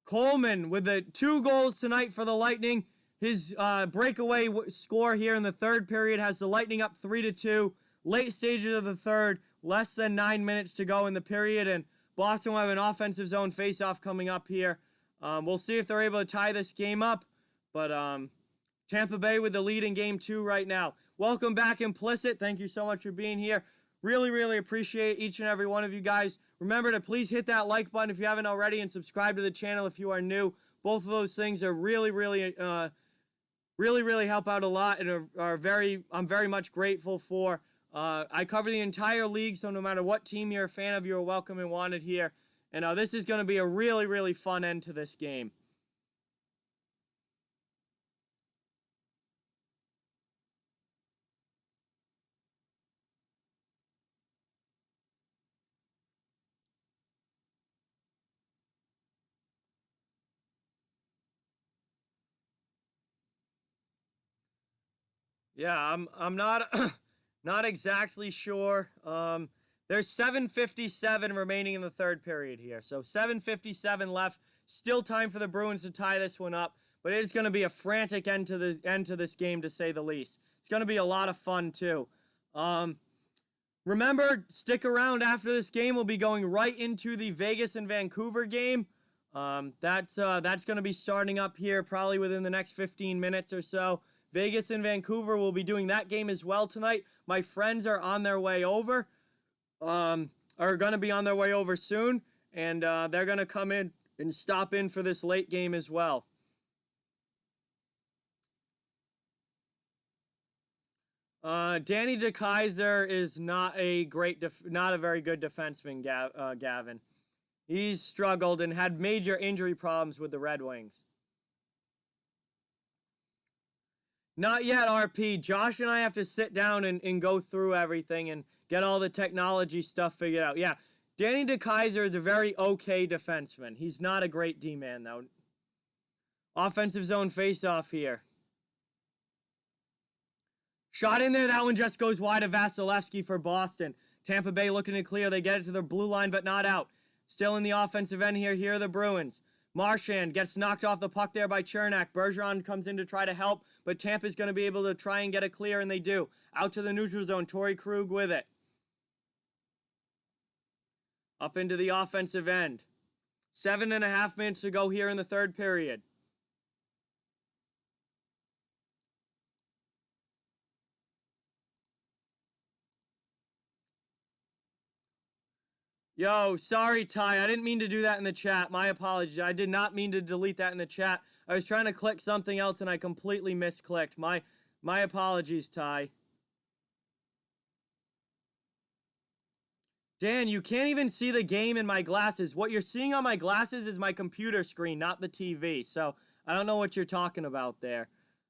Coleman with the 2 goals tonight for the Lightning. His breakaway score here in the third period has the Lightning up 3-2. Late stages of the third, less than 9 minutes to go in the period, and Boston will have an offensive zone faceoff coming up here. We'll see if they're able to tie this game up, but Tampa Bay with the lead in game 2 right now. Welcome back, Implicit. Thank you so much for being here. Really, really appreciate each and every one of you guys. Remember to please hit that like button if you haven't already, and subscribe to the channel if you are new. Both of those things are really help out a lot, and I'm very much grateful for. I cover the entire league, so no matter what team you're a fan of, you're welcome and wanted here. And this is going to be a really, really fun end to this game. Yeah, I'm not not exactly sure. There's 7:57 remaining in the third period here. So 7:57 left. Still time for the Bruins to tie this one up, but it is going to be a frantic end to this game, to say the least. It's going to be a lot of fun too. Remember, stick around after this game. We'll be going right into the Vegas and Vancouver game. That's going to be starting up here probably within the next 15 minutes or so. Vegas and Vancouver will be doing that game as well tonight. My friends are on their way over, are going to be on their way over soon, and they're going to come in and stop in for this late game as well. Danny DeKeyser is not a very good defenseman, Gavin. He's struggled and had major injury problems with the Red Wings. Not yet, RP. Josh and I have to sit down and go through everything and get all the technology stuff figured out. Yeah, Danny DeKeyser is a very okay defenseman. He's not a great D-man, though. Offensive zone face-off here. Shot in there. That one just goes wide of Vasilevsky for Boston. Tampa Bay looking to clear. They get it to their blue line, but not out. Still in the offensive end here. Here are the Bruins. Marchand gets knocked off the puck there by Chernak. Bergeron comes in to try to help, but Tampa's going to be able to try and get it clear, and they do. Out to the neutral zone. Torrey Krug with it. Up into the offensive end. 7.5 minutes to go here in the third period. Yo, sorry, Ty. I didn't mean to do that in the chat. My apologies. I did not mean to delete that in the chat. I was trying to click something else and I completely misclicked. My apologies, Ty. Dan, you can't even see the game in my glasses. What you're seeing on my glasses is my computer screen, not the TV. So I don't know what you're talking about there.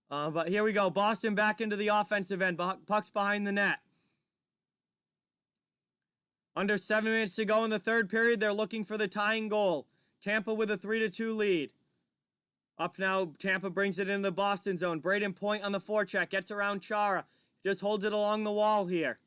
But here we go. Boston back into the offensive end. Puck's behind the net. Under 7 minutes to go in the third period. They're looking for the tying goal. Tampa with a 3-2 lead. Up now, Tampa brings it into the Boston zone. Braden Point on the forecheck. Gets around Chara. Just holds it along the wall here.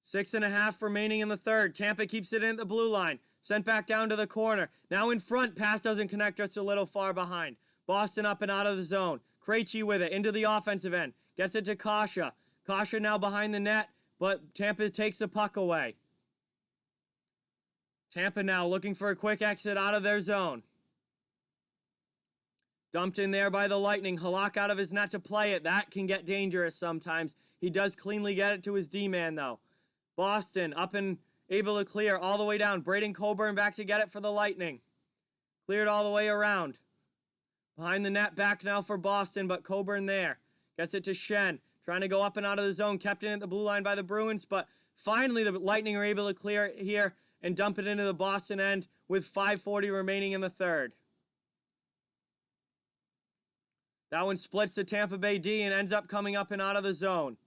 Six and a half remaining in the third. Tampa keeps it in at the blue line. Sent back down to the corner. Now in front. Pass doesn't connect, just a little far behind. Boston up and out of the zone. Krejci with it into the offensive end. Gets it to Kasha. Kasha now behind the net, but Tampa takes the puck away. Tampa now looking for a quick exit out of their zone. Dumped in there by the Lightning. Halak out of his net to play it. That can get dangerous sometimes. He does cleanly get it to his D-man, though. Boston up and able to clear all the way down. Braden Coburn back to get it for the Lightning. Cleared all the way around. Behind the net back now for Boston, but Coburn there. Gets it to Shen. Trying to go up and out of the zone. Kept in at the blue line by the Bruins, but finally the Lightning are able to clear it here and dump it into the Boston end with 5:40 remaining in the third. That one splits the Tampa Bay D and ends up coming up and out of the zone.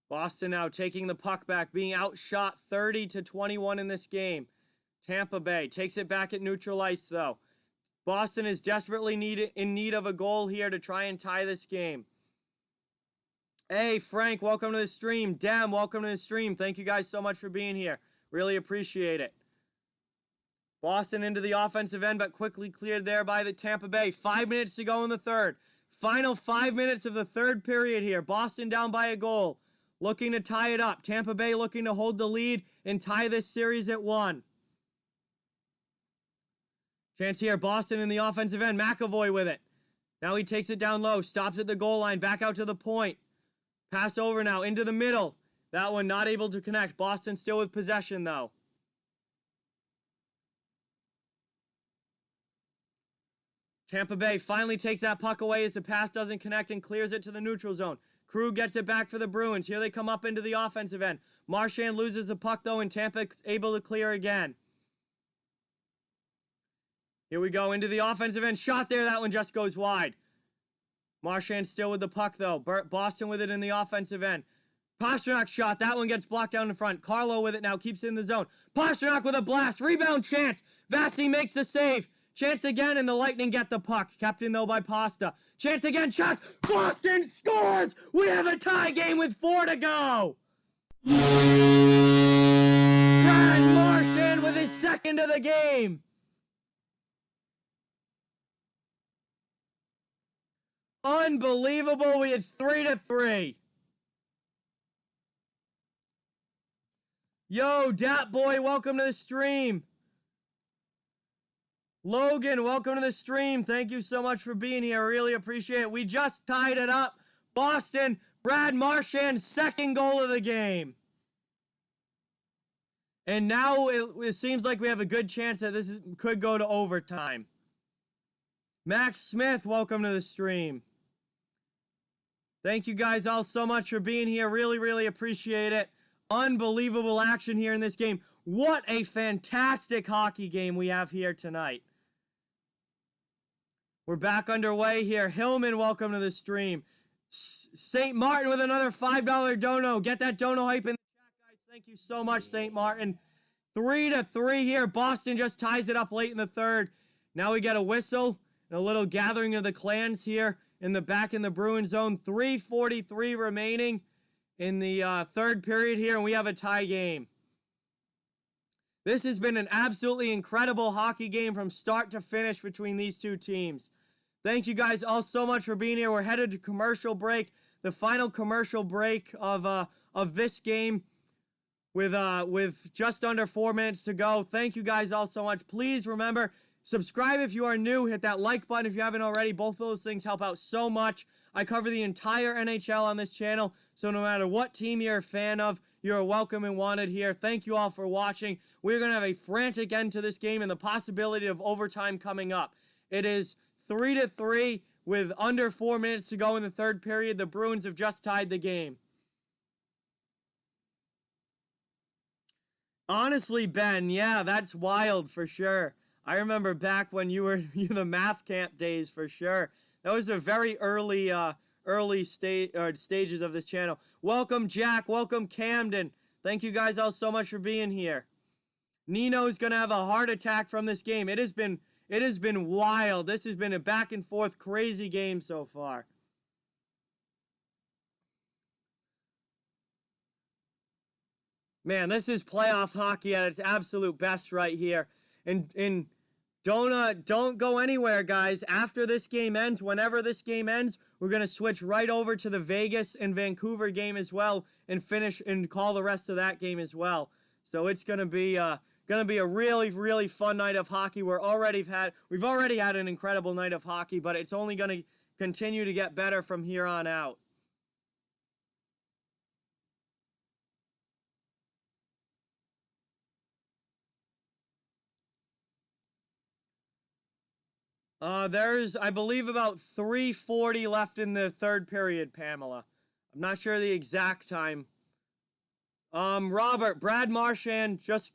Boston now taking the puck back, being outshot 30-21 in this game. Tampa Bay takes it back at neutral ice, though. Boston is desperately in need of a goal here to try and tie this game. Hey, Frank, welcome to the stream. Dem, welcome to the stream. Thank you guys so much for being here. Really appreciate it. Boston into the offensive end, but quickly cleared there by the Tampa Bay. 5 minutes to go in the third. Final 5 minutes of the third period here. Boston down by a goal. Looking to tie it up. Tampa Bay looking to hold the lead and tie this series at 1. Chance here. Boston in the offensive end. McAvoy with it. Now he takes it down low. Stops at the goal line. Back out to the point. Pass over now into the middle. That one not able to connect. Boston still with possession, though. Tampa Bay finally takes that puck away as the pass doesn't connect and clears it to the neutral zone. Krug gets it back for the Bruins. Here they come up into the offensive end. Marchand loses the puck, though, and Tampa able to clear again. Here we go into the offensive end. Shot there. That one just goes wide. Marchand still with the puck, though. Boston with it in the offensive end. Pastrnak shot. That one gets blocked down in front. Carlo with it now. Keeps it in the zone. Pastrnak with a blast. Rebound chance. Vasi makes the save. Chance again, and the Lightning get the puck. Kept in, though, by Pasta. Chance again, shot! Boston scores! We have a tie game with 4 to go! Brad Marchand with his second of the game! Unbelievable, it's 3-3. Yo, Dat Boy, welcome to the stream. Logan, welcome to the stream. Thank you so much for being here. I really appreciate it. We just tied it up. Boston, Brad Marchand's second goal of the game. And now it seems like we have a good chance that this could go to overtime. Max Smith, welcome to the stream. Thank you guys all so much for being here. Really, really appreciate it. Unbelievable action here in this game. What a fantastic hockey game we have here tonight. We're back underway here. Hillman, welcome to the stream. St. Martin with another $5 dono. Get that dono hype in the chat, guys. Thank you so much, St. Martin. 3-3 here. Boston just ties it up late in the third. Now we get a whistle and a little gathering of the clans here in the back in the Bruin zone. 3:43 remaining in the third period here, and we have a tie game. This has been an absolutely incredible hockey game from start to finish between these two teams. Thank you guys all so much for being here. We're headed to commercial break, the final commercial break of this game with just under 4 minutes to go. Thank you guys all so much. Please remember, subscribe if you are new. Hit that like button if you haven't already. Both of those things help out so much. I cover the entire NHL on this channel, so no matter what team you're a fan of, you're welcome and wanted here. Thank you all for watching. We're going to have a frantic end to this game and the possibility of overtime coming up. It is 3-3 with under 4 minutes to go in the third period. The Bruins have just tied the game. Honestly, Ben, yeah, that's wild for sure. I remember back when you were the math camp days for sure. That was the very early stages of this channel. Welcome, Jack. Welcome, Camden. Thank you guys all so much for being here. Nino's gonna have a heart attack from this game. It has been wild. This has been a back and forth crazy game so far. Man, this is playoff hockey at its absolute best right here. And don't go anywhere, guys. After this game ends, whenever this game ends, we're going to switch right over to the Vegas and Vancouver game as well and finish and call the rest of that game as well. So it's going to be a really, really fun night of hockey. We've already had an incredible night of hockey, but it's only going to continue to get better from here on out. There's, I believe, about 3:40 left in the third period, Pamela. I'm not sure the exact time. Robert, Brad Marchand just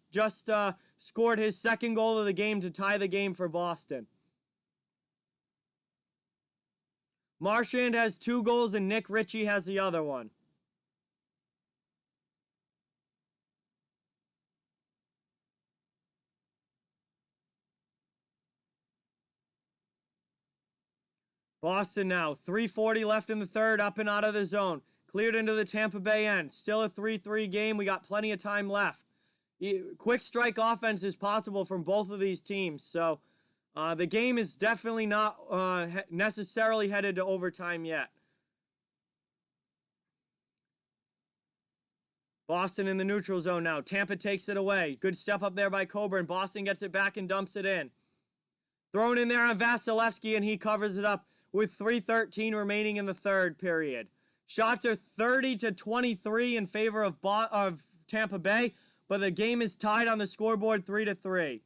scored his second goal of the game to tie the game for Boston. Marchand has 2 goals and Nick Ritchie has the other one. Boston now, 3:40 left in the third, up and out of the zone. Cleared into the Tampa Bay end. Still a 3-3 game. We got plenty of time left. Quick strike offense is possible from both of these teams. So the game is definitely not necessarily headed to overtime yet. Boston in the neutral zone now. Tampa takes it away. Good step up there by Coburn. Boston gets it back and dumps it in. Thrown in there on Vasilevsky, and he covers it up with 3:13 remaining in the third period. Shots are 30-23 in favor of Tampa Bay, but the game is tied on the scoreboard 3-3.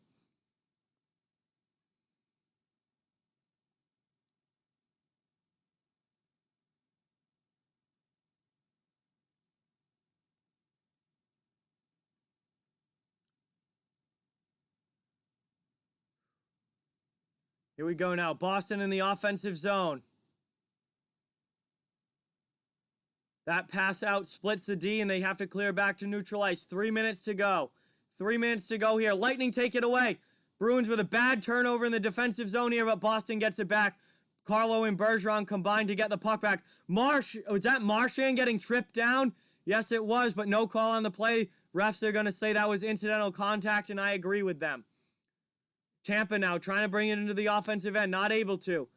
Here we go now. Boston in the offensive zone. That pass out splits the D, and they have to clear back to neutral ice. 3 minutes to go. 3 minutes to go here. Lightning take it away. Bruins with a bad turnover in the defensive zone here, but Boston gets it back. Carlo and Bergeron combined to get the puck back. Was that Marchand getting tripped down? Yes, it was, but no call on the play. Refs are going to say that was incidental contact, and I agree with them. Tampa now trying to bring it into the offensive end. Not able to.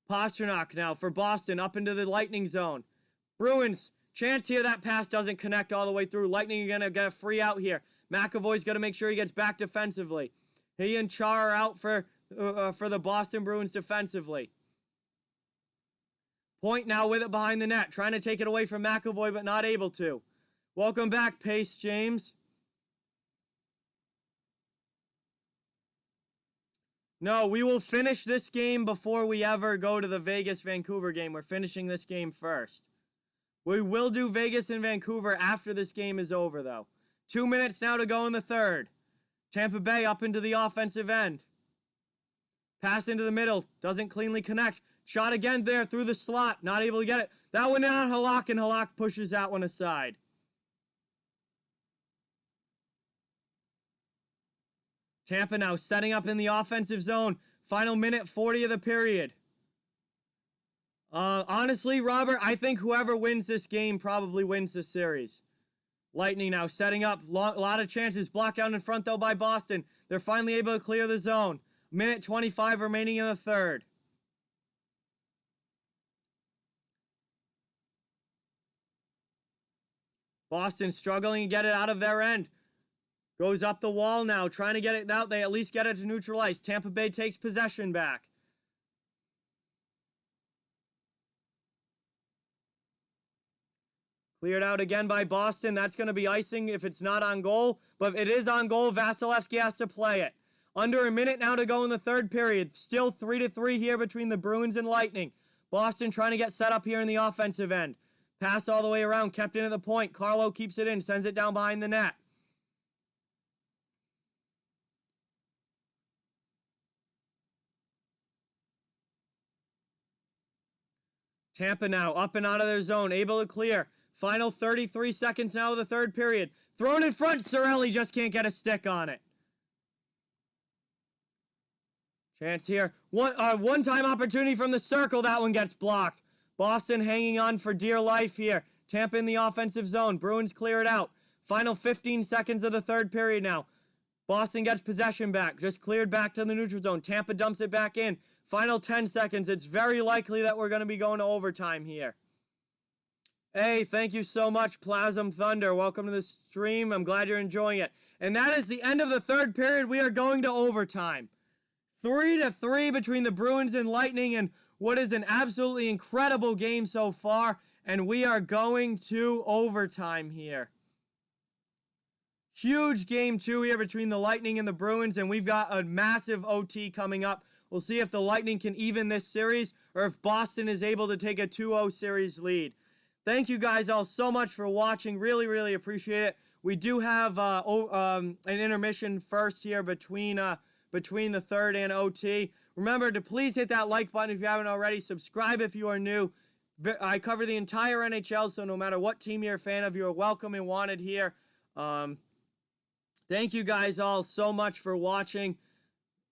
Pastrnak now for Boston up into the Lightning zone. Bruins, chance here. That pass doesn't connect all the way through. Lightning are going to get a free out here. McAvoy's going to make sure he gets back defensively. He and Char are out for the Boston Bruins defensively. Point now with it behind the net. Trying to take it away from McAvoy, but not able to. Welcome back, Pace James. No, we will finish this game before we ever go to the Vegas-Vancouver game. We're finishing this game first. We will do Vegas and Vancouver after this game is over, though. 2 minutes now to go in the third. Tampa Bay up into the offensive end. Pass into the middle. Doesn't cleanly connect. Shot again there through the slot. Not able to get it. That one in on Halak, and Halak pushes that one aside. Tampa now setting up in the offensive zone. Final minute 40 of the period. Honestly, Robert, I think whoever wins this game probably wins this series. Lightning now setting up. A lot of chances. Blocked down in front, though, by Boston. They're finally able to clear the zone. Minute 25 remaining in the third. Boston struggling to get it out of their end. Goes up the wall now, trying to get it out. They at least get it to neutral ice. Tampa Bay takes possession back. Cleared out again by Boston. That's going to be icing if it's not on goal. But if it is on goal, Vasilevsky has to play it. Under a minute now to go in the third period. Still 3-3 here between the Bruins and Lightning. Boston trying to get set up here in the offensive end. Pass all the way around, kept in at the point. Carlo keeps it in, sends it down behind the net. Tampa now up and out of their zone, able to clear. Final 33 seconds now of the third period. Thrown in front, Cirelli just can't get a stick on it. Chance here. One-time opportunity from the circle. That one gets blocked. Boston hanging on for dear life here. Tampa in the offensive zone. Bruins clear it out. Final 15 seconds of the third period now. Boston gets possession back. Just cleared back to the neutral zone. Tampa dumps it back in. Final 10 seconds. It's very likely that we're going to be going to overtime here. Hey, thank you so much, Plasm Thunder. Welcome to the stream. I'm glad you're enjoying it. And that is the end of the third period. We are going to overtime. 3-3 between the Bruins and Lightning, and what is an absolutely incredible game so far. And we are going to overtime here. Huge game 2 here between the Lightning and the Bruins, and we've got a massive OT coming up. We'll see if the Lightning can even this series or if Boston is able to take a 2-0 series lead. Thank you guys all so much for watching. Really, really appreciate it. We do have an intermission first here between the third and OT. Remember to please hit that like button if you haven't already. Subscribe if you are new. I cover the entire NHL, so no matter what team you're a fan of, you are welcome and wanted here. Thank you guys all so much for watching.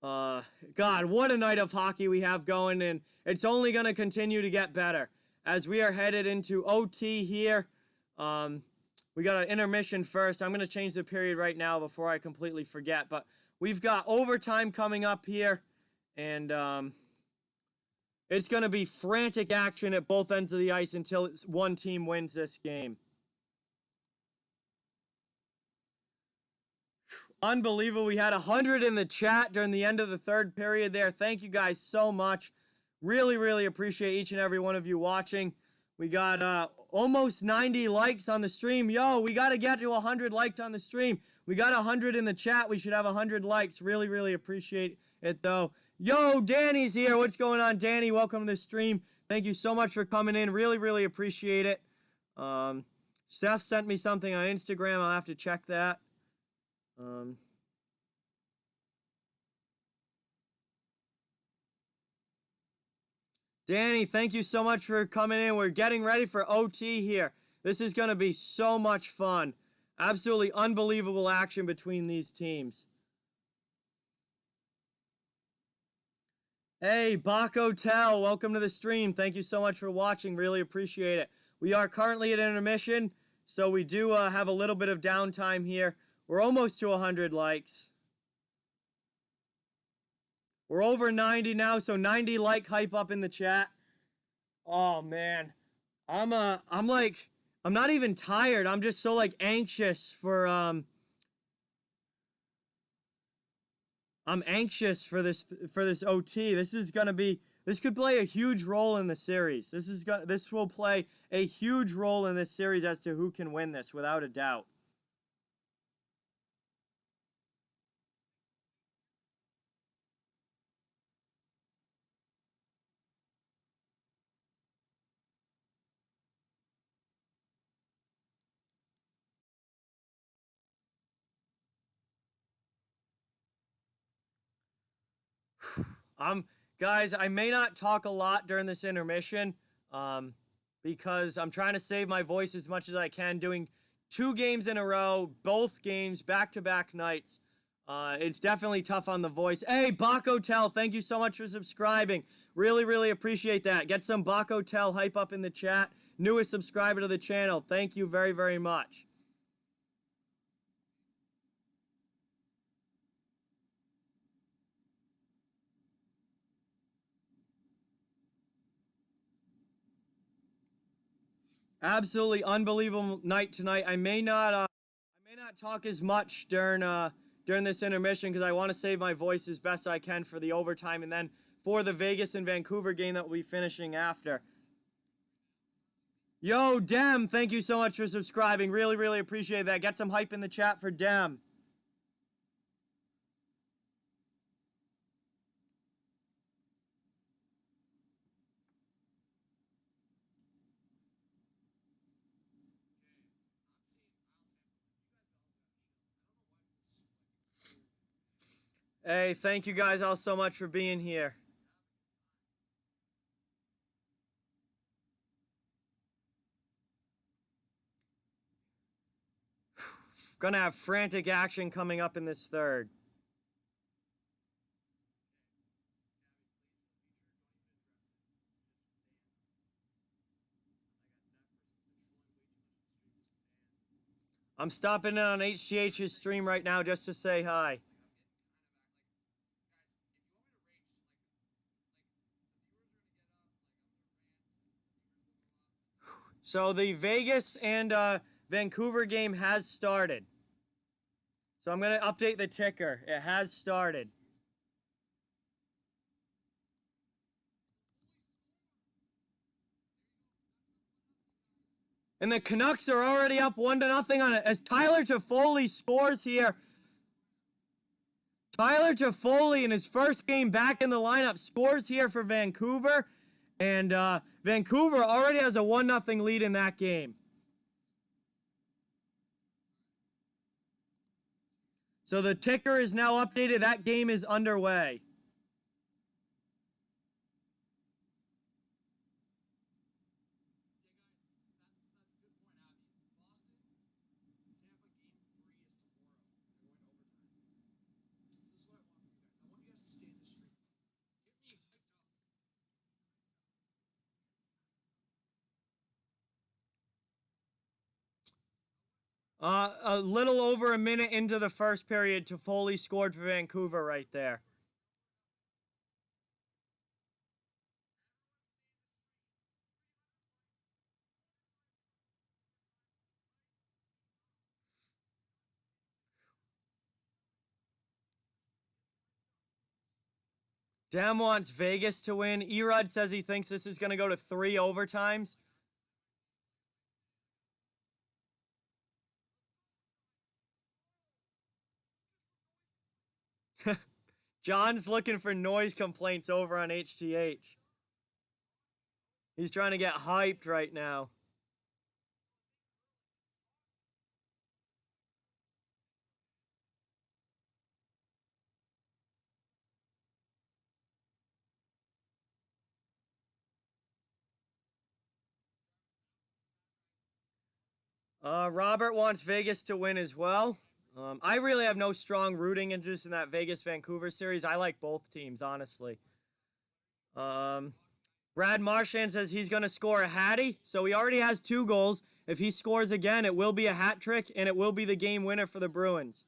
God, what a night of hockey we have going, and it's only going to continue to get better as we are headed into OT here. We got an intermission first. I'm going to change the period right now before I completely forget, but we've got overtime coming up here, and it's going to be frantic action at both ends of the ice until one team wins this game. Unbelievable. We had 100 in the chat during the end of the third period there. Thank you guys so much. Really, really appreciate each and every one of you watching. We got almost 90 likes on the stream. Yo, we got to get to 100 likes on the stream. We got 100 in the chat. We should have 100 likes. Really, really appreciate it, though. Yo, Danny's here. What's going on, Danny? Welcome to the stream. Thank you so much for coming in. Really, really appreciate it. Seth sent me something on Instagram. I'll have to check that. Danny, thank you so much for coming in. We're getting ready for OT here. This is going to be so much fun. Absolutely unbelievable action between these teams. Hey, Baco Tel, welcome to the stream. Thank you so much for watching. Really appreciate it. We are currently at intermission, so we do have a little bit of downtime here. We're almost to 100 likes. We're over 90 now, so 90 like hype up in the chat. Oh man. I'm not even tired. I'm just so like anxious for I'm anxious for this OT. This could play a huge role in the series. This will play a huge role in this series as to who can win this without a doubt. Guys, I may not talk a lot during this intermission, because I'm trying to save my voice as much as I can, doing 2 games in a row, both games, back-to-back nights. It's definitely tough on the voice. Hey, Bakotel, thank you so much for subscribing. Really, really appreciate that. Get some Bakotel hype up in the chat. Newest subscriber to the channel. Thank you very, very much. Absolutely unbelievable night tonight. I may not talk as much during this intermission because I want to save my voice as best I can for the overtime and then for the Vegas and Vancouver game that we'll be finishing after. Yo, Dem, thank you so much for subscribing. Really, really appreciate that. Get some hype in the chat for Dem. Hey, thank you guys all so much for being here. Gonna have frantic action coming up in this third. I'm stopping in on HGH's stream right now just to say hi. So the Vegas and Vancouver game has started. So I'm going to update the ticker. It has started. And the Canucks are already up 1-0 on it as Tyler Toffoli scores here. Tyler Toffoli in his first game back in the lineup scores here for Vancouver. And Vancouver already has a 1-0 lead in that game. So the ticker is now updated. That game is underway. A little over a minute into the first period, Toffoli scored for Vancouver right there. Dem wants Vegas to win. Erod says he thinks this is going to go to 3 overtimes. John's looking for noise complaints over on HTH. He's trying to get hyped right now. Robert wants Vegas to win as well. I really have no strong rooting interest in that Vegas-Vancouver series. I like both teams, honestly. Brad Marchand says he's going to score a hattie. So he already has 2 goals. If he scores again, it will be a hat trick, and it will be the game winner for the Bruins.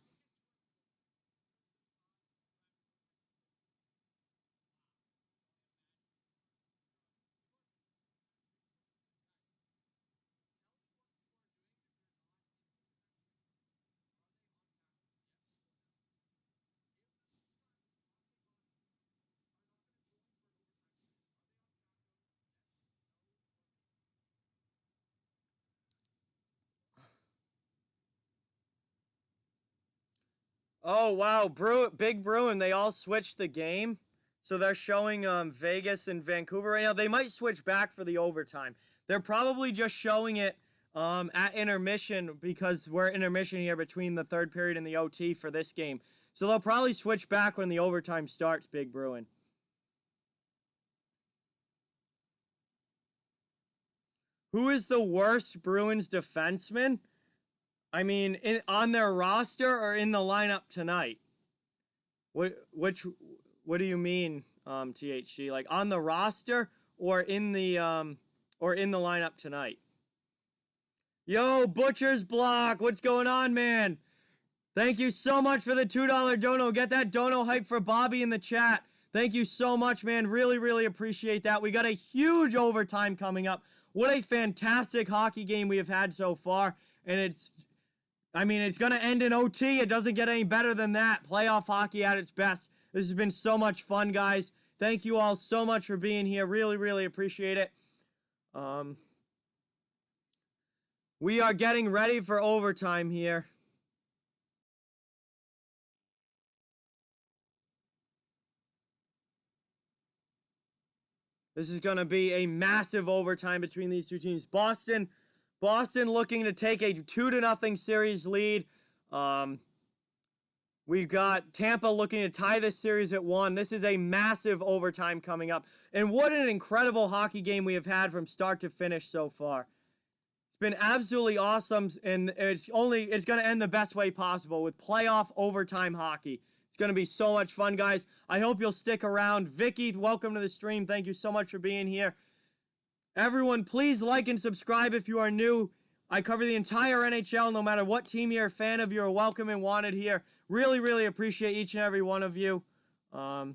Oh, wow. Big Bruin, they all switched the game. So they're showing Vegas and Vancouver right now. They might switch back for the overtime. They're probably just showing it at intermission because we're intermission here between the third period and the OT for this game. So they'll probably switch back when the overtime starts, Big Bruin. Who is the worst Bruins defenseman? I mean, on their roster or in the lineup tonight? What do you mean, THG? Like on the roster or in the lineup tonight? Yo, Butcher's Block, what's going on, man? Thank you so much for the $2 dono. Get that dono hype for Bobby in the chat. Thank you so much, man. Really, really appreciate that. We got a huge overtime coming up. What a fantastic hockey game we have had so far. And it's going to end in OT. It doesn't get any better than that. Playoff hockey at its best. This has been so much fun, guys. Thank you all so much for being here. Really, really appreciate it. We are getting ready for overtime here. This is going to be a massive overtime between these two teams. Boston looking to take a 2-0 series lead. We've got Tampa looking to tie this series at 1. This is a massive overtime coming up. And what an incredible hockey game we have had from start to finish so far. It's been absolutely awesome, and it's going to end the best way possible with playoff overtime hockey. It's going to be so much fun, guys. I hope you'll stick around. Vicky, welcome to the stream. Thank you so much for being here. Everyone, please like and subscribe if you are new. I cover the entire NHL. No matter what team you're a fan of, you're welcome and wanted here. Really, really appreciate each and every one of you. Oh,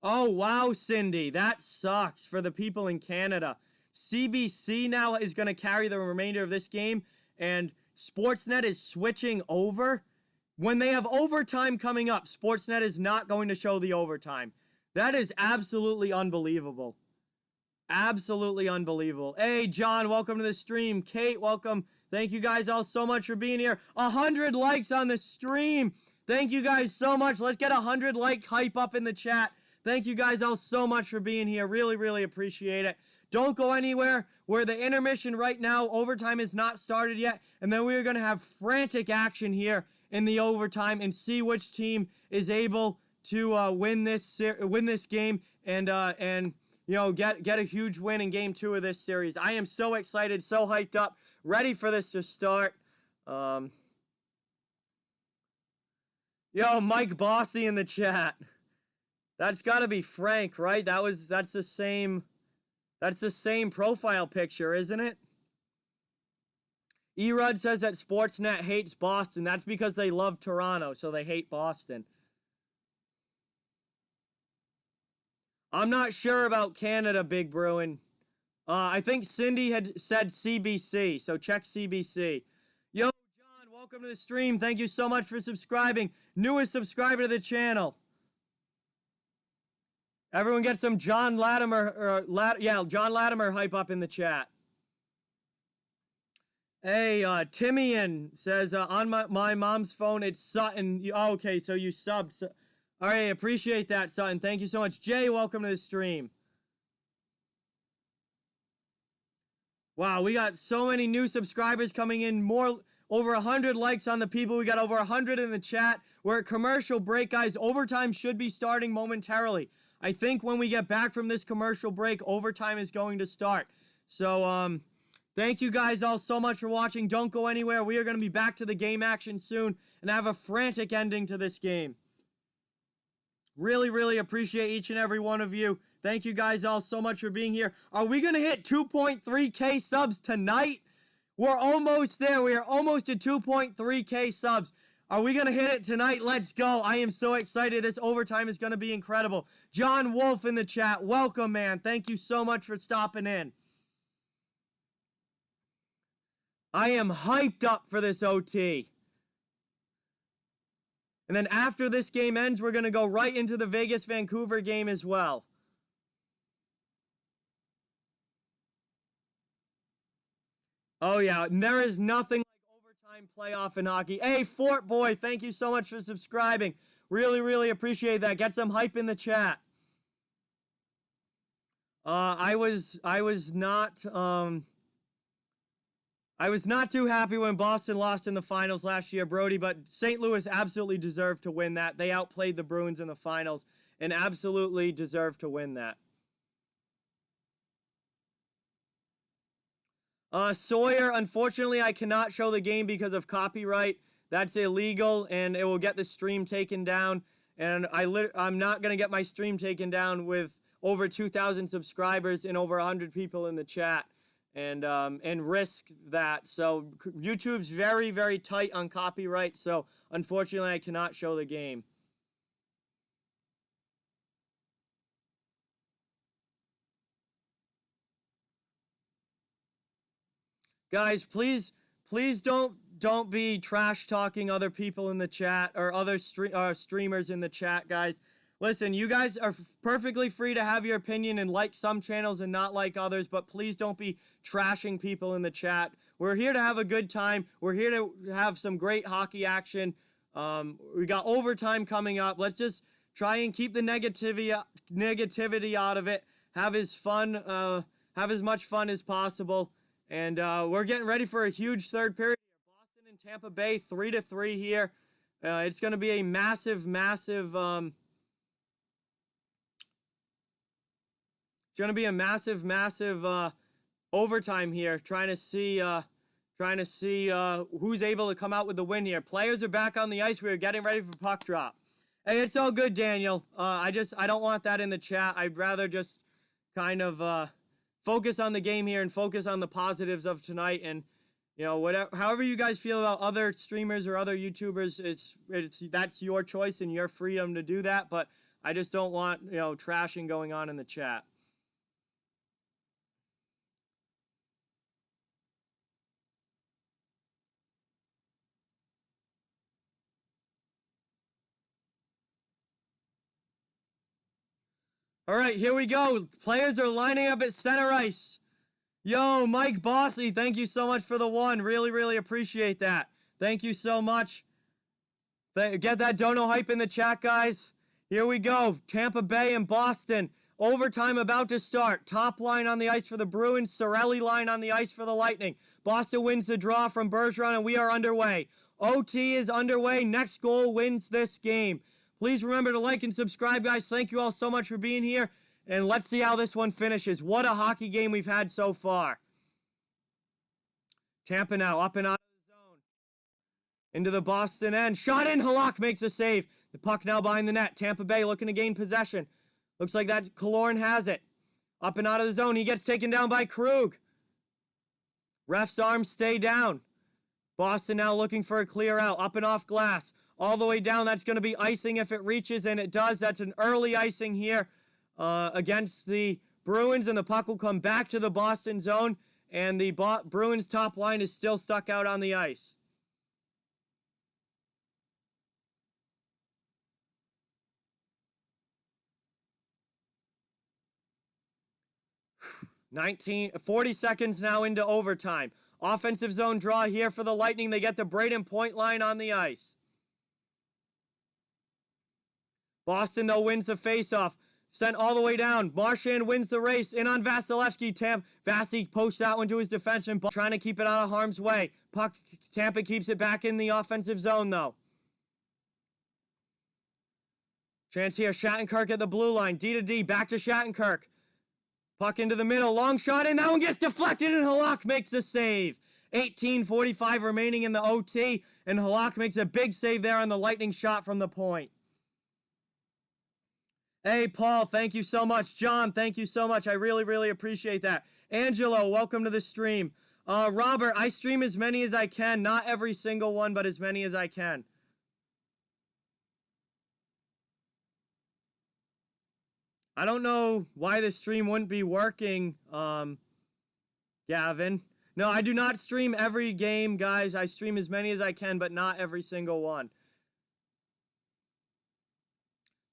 wow, Cindy. That sucks for the people in Canada. CBC now is going to carry the remainder of this game, and Sportsnet is switching over. When they have overtime coming up, Sportsnet is not going to show the overtime. That is absolutely unbelievable. Absolutely unbelievable. Hey, John, welcome to the stream. Kate, welcome. Thank you guys all so much for being here. 100 likes on the stream. Thank you guys so much. Let's get 100 like hype up in the chat. Thank you guys all so much for being here. Really, really appreciate it. Don't go anywhere. We're the intermission right now. Overtime is not started yet. And then we are going to have frantic action here in the overtime and see which team is able to win this game and you know, get a huge win in game 2 of this series. I am so excited, so hyped up, ready for this to start. Yo, Mike Bossy in the chat. That's got to be Frank, right? That's the same profile picture, isn't it? Erud says that Sportsnet hates Boston. That's because they love Toronto, so they hate Boston. I'm not sure about Canada, Big Bruin. I think Cindy had said CBC, so check CBC. Yo, John, welcome to the stream. Thank you so much for subscribing. Newest subscriber to the channel. Everyone get some John Latimer, John Latimer hype up in the chat. Hey, Timian says, on my mom's phone, it's Sutton. Oh, okay, so you subbed. So, all right, appreciate that, Sutton. Thank you so much. Jay, welcome to the stream. Wow, we got so many new subscribers coming in. Over 100 likes on the people. We got over 100 in the chat. We're at commercial break, guys. Overtime should be starting momentarily. I think when we get back from this commercial break, overtime is going to start. So, thank you guys all so much for watching. Don't go anywhere. We are going to be back to the game action soon and have a frantic ending to this game. Really, really appreciate each and every one of you. Thank you guys all so much for being here. Are we going to hit 2.3K subs tonight? We're almost there. We are almost at 2.3K subs. Are we going to hit it tonight? Let's go. I am so excited. This overtime is going to be incredible. John Wolf in the chat. Welcome, man. Thank you so much for stopping in. I am hyped up for this OT. And then after this game ends, we're going to go right into the Vegas-Vancouver game as well. Oh, yeah. And there is nothing like overtime playoff in hockey. Hey, Fort Boy, thank you so much for subscribing. Really, really appreciate that. Get some hype in the chat. I was not too happy when Boston lost in the finals last year, Brody, but St. Louis absolutely deserved to win that. They outplayed the Bruins in the finals and absolutely deserved to win that. Sawyer, unfortunately, I cannot show the game because of copyright. That's illegal, and it will get the stream taken down. And I'm not going to get my stream taken down with over 2,000 subscribers and over 100 people in the chat and risk that. So YouTube's very, very tight on copyright, so unfortunately, I cannot show the game. Guys, please don't be trash talking other people in the chat or other streamers in the chat, guys. Listen, you guys are perfectly free to have your opinion and like some channels and not like others, but please don't be trashing people in the chat. We're here to have a good time. We're here to have some great hockey action. We got overtime coming up. Let's just try and keep the negativity out of it. Have as much fun as possible. And we're getting ready for a huge third period. Boston and Tampa Bay, 3-3 here. It's going to be a massive overtime here. Trying to see who's able to come out with the win here. Players are back on the ice. We're getting ready for puck drop. Hey, it's all good, Daniel. I don't want that in the chat. I'd rather just kind of focus on the game here and focus on the positives of tonight. And you know, however you guys feel about other streamers or other YouTubers, that's your choice and your freedom to do that. But I just don't want, you know, trashing going on in the chat. All right, here we go. Players are lining up at center ice. Yo, Mike Bossy, thank you so much for the one. Really, really appreciate that. Thank you so much. Get that dono hype in the chat, guys. Here we go. Tampa Bay and Boston. Overtime about to start. Top line on the ice for the Bruins. Cirelli line on the ice for the Lightning. Boston wins the draw from Bergeron, and we are underway. OT is underway. Next goal wins this game. Please remember to like and subscribe, guys. Thank you all so much for being here. And let's see how this one finishes. What a hockey game we've had so far. Tampa now up and out of the zone. Into the Boston end. Shot in. Halak makes a save. The puck now behind the net. Tampa Bay looking to gain possession. Looks like that Killorn has it. Up and out of the zone. He gets taken down by Krug. Ref's arms stay down. Boston now looking for a clear out. Up and off glass. All the way down. That's going to be icing if it reaches, and it does. That's an early icing here against the Bruins, and the puck will come back to the Boston zone, and the Bruins top line is still stuck out on the ice. 40 seconds now into overtime. Offensive zone draw here for the Lightning. They get the Braden Point line on the ice. Boston, though, wins the faceoff. Sent all the way down. Marchand wins the race. In on Vasilevsky. Vasi posts that one to his defenseman. Trying to keep it out of harm's way. Puck. Tampa keeps it back in the offensive zone, though. Chance here. Shattenkirk at the blue line. D to D. Back to Shattenkirk. Puck into the middle. Long shot in. That one gets deflected, and Halak makes the save. 18:45 remaining in the OT, and Halak makes a big save there on the Lightning shot from the point. Hey, Paul, thank you so much. John, thank you so much. I really, really appreciate that. Angelo, welcome to the stream. Robert, I stream as many as I can. Not every single one, but as many as I can. I don't know why the stream wouldn't be working, Gavin. No, I do not stream every game, guys. I stream as many as I can, but not every single one.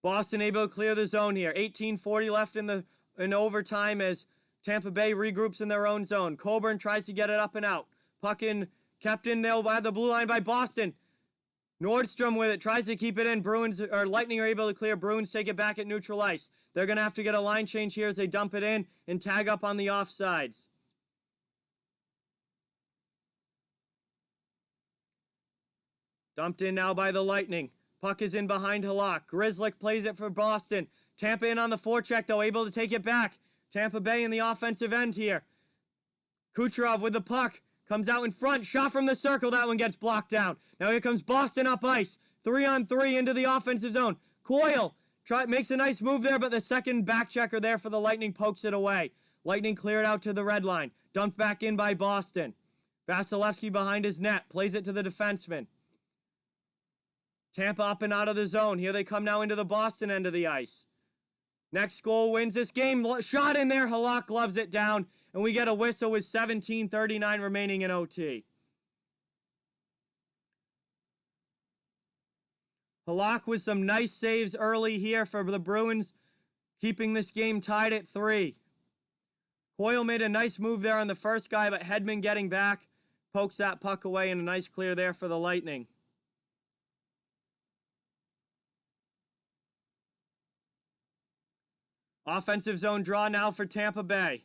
Boston able to clear the zone here. 18:40 left in overtime as Tampa Bay regroups in their own zone. Coburn tries to get it up and out. Puck kept in there by the blue line by Boston. Nordstrom with it, tries to keep it in. Lightning are able to clear. Bruins take it back at neutral ice. They're going to have to get a line change here as they dump it in and tag up on the offsides. Dumped in now by the Lightning. Puck is in behind Halak. Grzelcyk plays it for Boston. Tampa in on the forecheck, though, able to take it back. Tampa Bay in the offensive end here. Kucherov with the puck. Comes out in front. Shot from the circle. That one gets blocked down. Now here comes Boston up ice. 3-on-3 into the offensive zone. Coyle makes a nice move there, but the second back checker there for the Lightning pokes it away. Lightning cleared out to the red line. Dumped back in by Boston. Vasilevsky behind his net. Plays it to the defenseman. Tampa up and out of the zone. Here they come now into the Boston end of the ice. Next goal wins this game. Shot in there. Halak gloves it down. And we get a whistle with 17:39 remaining in OT. Halak with some nice saves early here for the Bruins, keeping this game tied at 3. Coyle made a nice move there on the first guy, but Hedman getting back, pokes that puck away, and a nice clear there for the Lightning. Offensive zone draw now for Tampa Bay.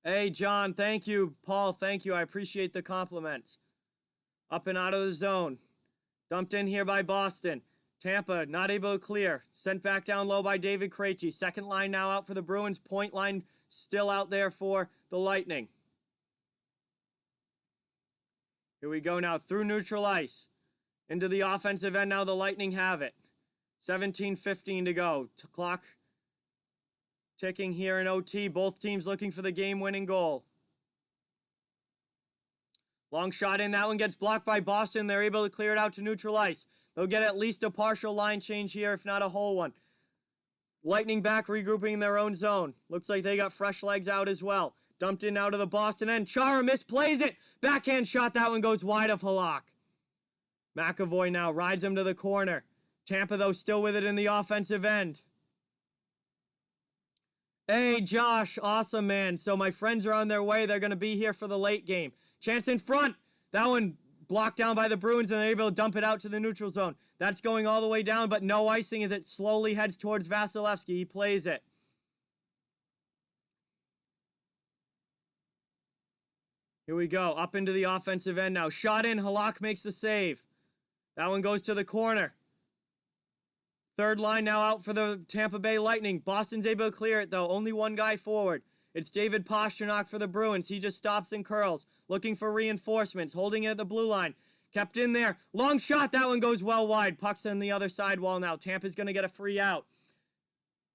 Hey, John, thank you. Paul, thank you. I appreciate the compliment. Up and out of the zone. Dumped in here by Boston. Tampa not able to clear. Sent back down low by David Krejci. Second line now out for the Bruins. Point line still out there for the Lightning. Here we go now through neutral ice. Into the offensive end now. The Lightning have it. 17:15 to go. Clock ticking here in OT. Both teams looking for the game-winning goal. Long shot in. That one gets blocked by Boston. They're able to clear it out to neutral ice. They'll get at least a partial line change here, if not a whole one. Lightning back, regrouping in their own zone. Looks like they got fresh legs out as well. Dumped in out of the Boston end. Chara misplays it. Backhand shot. That one goes wide of Halak. McAvoy now rides him to the corner. Tampa, though, still with it in the offensive end. Hey, Josh. Awesome, man. So my friends are on their way. They're going to be here for the late game. Chance in front. That one blocked down by the Bruins, and they're able to dump it out to the neutral zone. That's going all the way down, but no icing as it slowly heads towards Vasilevsky. He plays it. Here we go. Up into the offensive end now. Shot in. Halak makes the save. That one goes to the corner. Third line now out for the Tampa Bay Lightning. Boston's able to clear it, though. Only one guy forward. It's David Pastrnak for the Bruins. He just stops and curls. Looking for reinforcements. Holding it at the blue line. Kept in there. Long shot. That one goes well wide. Puck's on the other side wall now. Tampa's going to get a free out.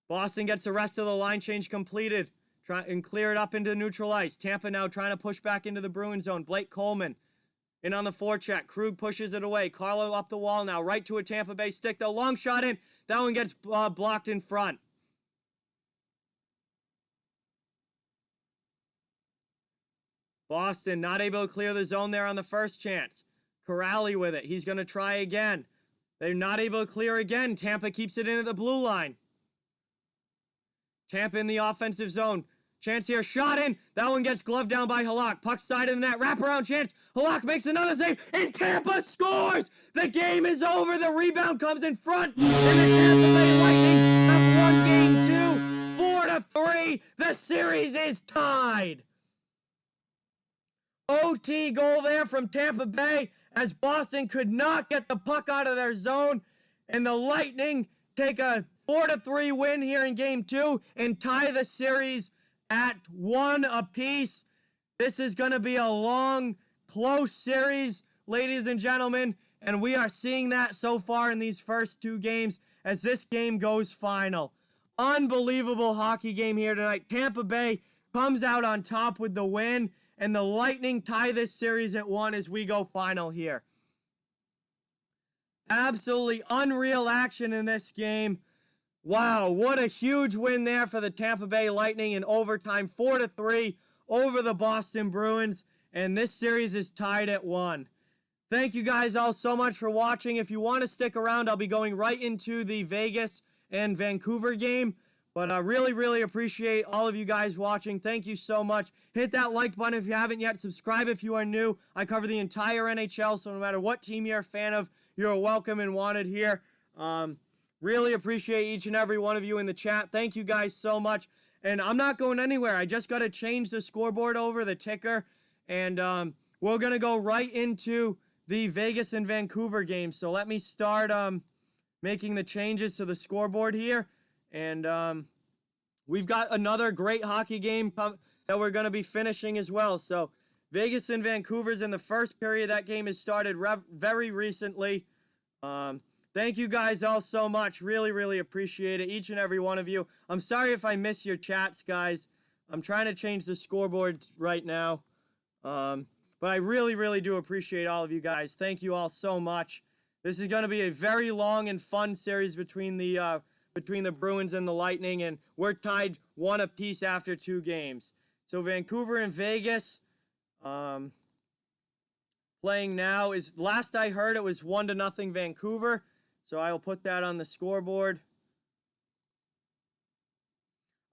Boston gets the rest of the line change completed. Try and clear it up into neutral ice. Tampa now trying to push back into the Bruins zone. Blake Coleman in on the forecheck. Krug pushes it away. Carlo up the wall now. Right to a Tampa Bay stick. The long shot in. That one gets blocked in front. Boston not able to clear the zone there on the first chance. Corrali with it. He's going to try again. They're not able to clear again. Tampa keeps it in at the blue line. Tampa in the offensive zone. Chance here. Shot in. That one gets gloved down by Halak. Puck side of the net. Wraparound chance. Halak makes another save. And Tampa scores. The game is over. The rebound comes in front. And the Tampa Bay Lightning have won game 2. 4-3. The series is tied. OT goal there from Tampa Bay as Boston could not get the puck out of their zone. And the Lightning take a 4-3 win here in game 2 and tie the series at 1 apiece. This is going to be a long, close series, ladies and gentlemen. And we are seeing that so far in these first 2 games as this game goes final. Unbelievable hockey game here tonight. Tampa Bay comes out on top with the win. And the Lightning tie this series at 1 as we go final here. Absolutely unreal action in this game. Wow, what a huge win there for the Tampa Bay Lightning in overtime. 4-3 over the Boston Bruins. And this series is tied at 1. Thank you guys all so much for watching. If you want to stick around, I'll be going right into the Vegas and Vancouver game. But I really appreciate all of you guys watching. Thank you so much. Hit that like button if you haven't yet. Subscribe if you are new. I cover the entire NHL, so no matter what team you're a fan of, you're welcome and wanted here. Really appreciate each and every one of you in the chat. Thank you guys so much. And I'm not going anywhere. I just got to change the scoreboard over, the ticker. And we're going to go right into the Vegas and Vancouver game. So let me start making the changes to the scoreboard here. And we've got another great hockey game that we're going to be finishing as well. So Vegas and Vancouver's in the first period. That game has started very recently. Thank you guys all so much. Really, really appreciate it. Each and every one of you. I'm sorry if I miss your chats, guys. I'm trying to change the scoreboard right now. But I really, really do appreciate all of you guys. Thank you all so much. This is going to be a very long and fun series between the Bruins and the Lightning, and we're tied 1 apiece after 2 games. So Vancouver and Vegas playing now is, last I heard, it was 1-0 Vancouver. So I will put that on the scoreboard.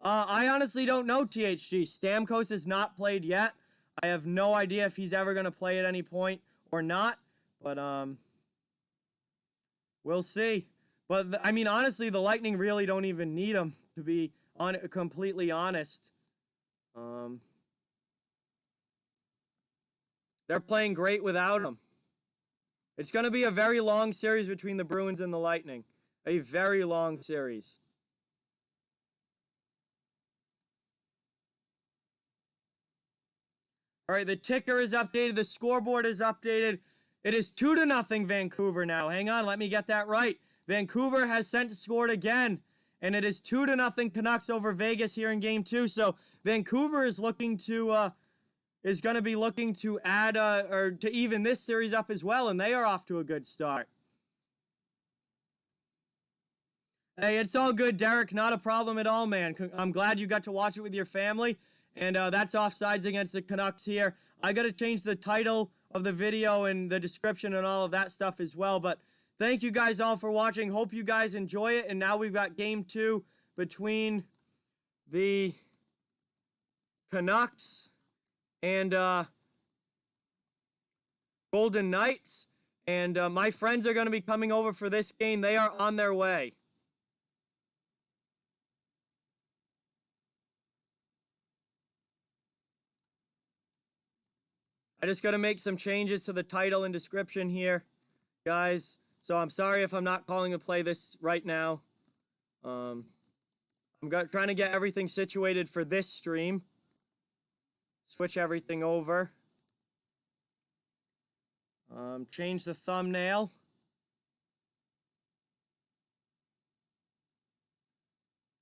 I honestly don't know, THG. Stamkos has not played yet. I have no idea if he's ever going to play at any point or not. But we'll see. But, I mean, honestly, the Lightning really don't even need him, to be completely honest. They're playing great without him. It's going to be a very long series between the Bruins and the Lightning. A very long series. All right, the ticker is updated. The scoreboard is updated. It is 2-0 Vancouver now. Hang on, let me get that right. Vancouver has scored again, and it is 2-0 Canucks over Vegas here in Game 2. So Vancouver is looking to is going to be looking to add or to even this series up as well, and they are off to a good start. Hey, it's all good, Derek. Not a problem at all, man. I'm glad you got to watch it with your family. And that's offsides against the Canucks here. I got to change the title of the video and the description and all of that stuff as well. But thank you guys all for watching. Hope you guys enjoy it. And now we've got Game 2 between the Canucks and Golden Knights. And my friends are going to be coming over for this game. They are on their way. I just got to make some changes to the title and description here, guys. So I'm sorry if I'm not calling to play this right now. I'm trying to get everything situated for this stream. Switch everything over. Change the thumbnail.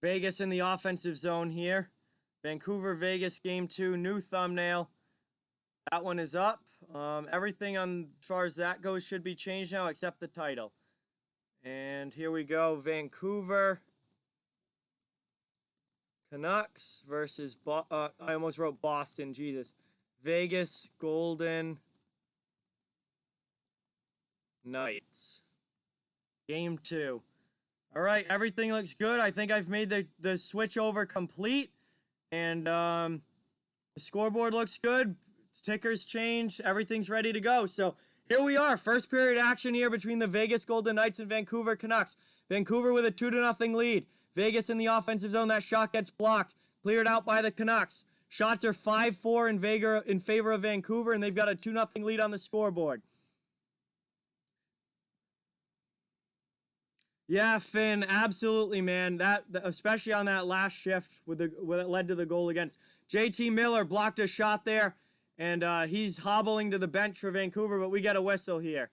Vegas in the offensive zone here. Vancouver, Vegas, Game 2, new thumbnail. That one is up. Everything on as far as that goes should be changed now except the title. And here we go. Vancouver Canucks versus I almost wrote Boston, Jesus. Vegas Golden Knights. Game 2. All right, everything looks good. I think I've made the switch over complete. And the scoreboard looks good. Tickers changed. Everything's ready to go. So here we are. First period action here between the Vegas Golden Knights and Vancouver Canucks. Vancouver with a 2-0 lead. Vegas in the offensive zone. That shot gets blocked. Cleared out by the Canucks. Shots are 5-4 in favor of Vancouver, and they've got a 2-0 lead on the scoreboard. Yeah, Finn, absolutely, man. That especially on that last shift with it led to the goal against JT Miller, blocked a shot there. And he's hobbling to the bench for Vancouver, but we get a whistle here.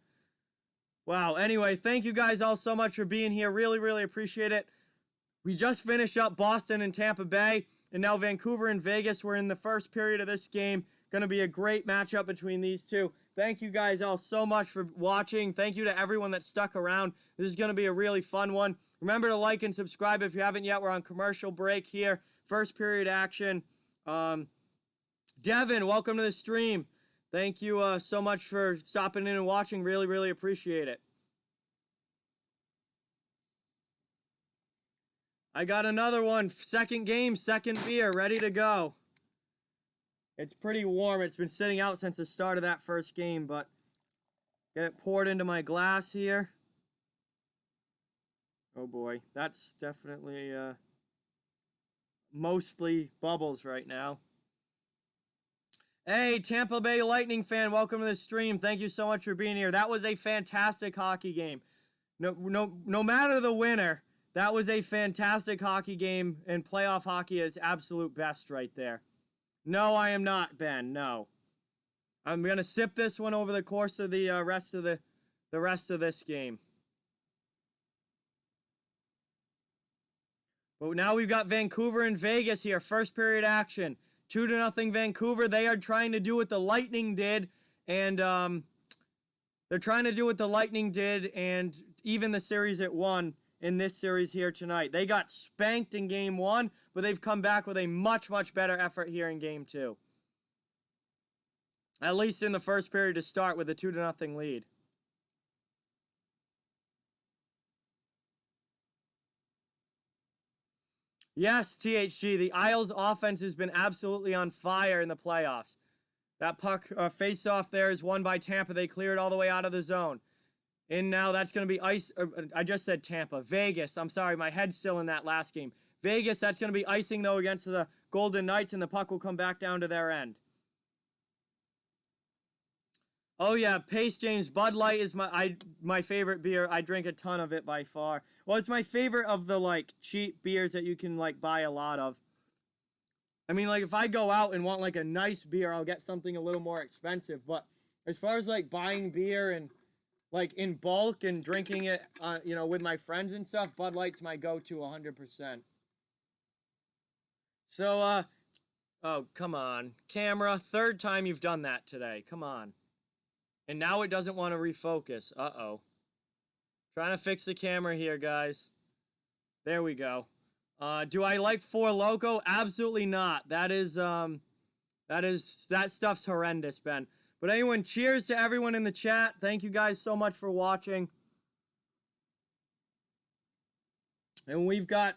Wow. Anyway, thank you guys all so much for being here. Really, really appreciate it. We just finished up Boston and Tampa Bay, and now Vancouver and Vegas. We're in the first period of this game. Going to be a great matchup between these two. Thank you guys all so much for watching. Thank you to everyone that stuck around. This is going to be a really fun one. Remember to like and subscribe if you haven't yet. We're on commercial break here. First period action. Devin, welcome to the stream. Thank you so much for stopping in and watching. Really, really appreciate it. I got another one. Second game, second beer, ready to go. It's pretty warm. It's been sitting out since the start of that first game, but get it poured into my glass here. Oh boy, that's definitely mostly bubbles right now. Hey, Tampa Bay Lightning fan, welcome to the stream. Thank you so much for being here. That was a fantastic hockey game. No matter the winner, That was a fantastic hockey game, and playoff hockey at its absolute best right there. No, I am not, Ben. No. I'm going to sip this one over the course of the rest of this game. But now we've got Vancouver and Vegas here. First period action. 2-0 Vancouver. They are trying to do what the Lightning did, and they're trying to do what the Lightning did and even the series at 1 in this series here tonight. They got spanked in game 1, but they've come back with a much, much better effort here in game 2. At least in the first period to start with a 2-0 lead. Yes, THG, the Isles offense has been absolutely on fire in the playoffs. That puck face-off there is won by Tampa. They cleared all the way out of the zone. And now that's going to be I just said Tampa. Vegas. I'm sorry, my head's still in that last game. Vegas, that's going to be icing, though, against the Golden Knights, and the puck will come back down to their end. Oh, yeah, Pace James. Bud Light is my favorite beer. I drink a ton of it by far. Well, it's my favorite of the, like, cheap beers that you can, like, buy a lot of. I mean, like, if I go out and want, like, a nice beer, I'll get something a little more expensive. But as far as, like, buying beer and, like, in bulk and drinking it, you know, with my friends and stuff, Bud Light's my go-to 100%. So, oh, come on. Camera, third time you've done that today. Come on. And now it doesn't want to refocus. Uh-oh. Trying to fix the camera here, guys. There we go. Do I like Four Loko? Absolutely not. That stuff's horrendous, Ben. But anyway, cheers to everyone in the chat. Thank you guys so much for watching. And we've got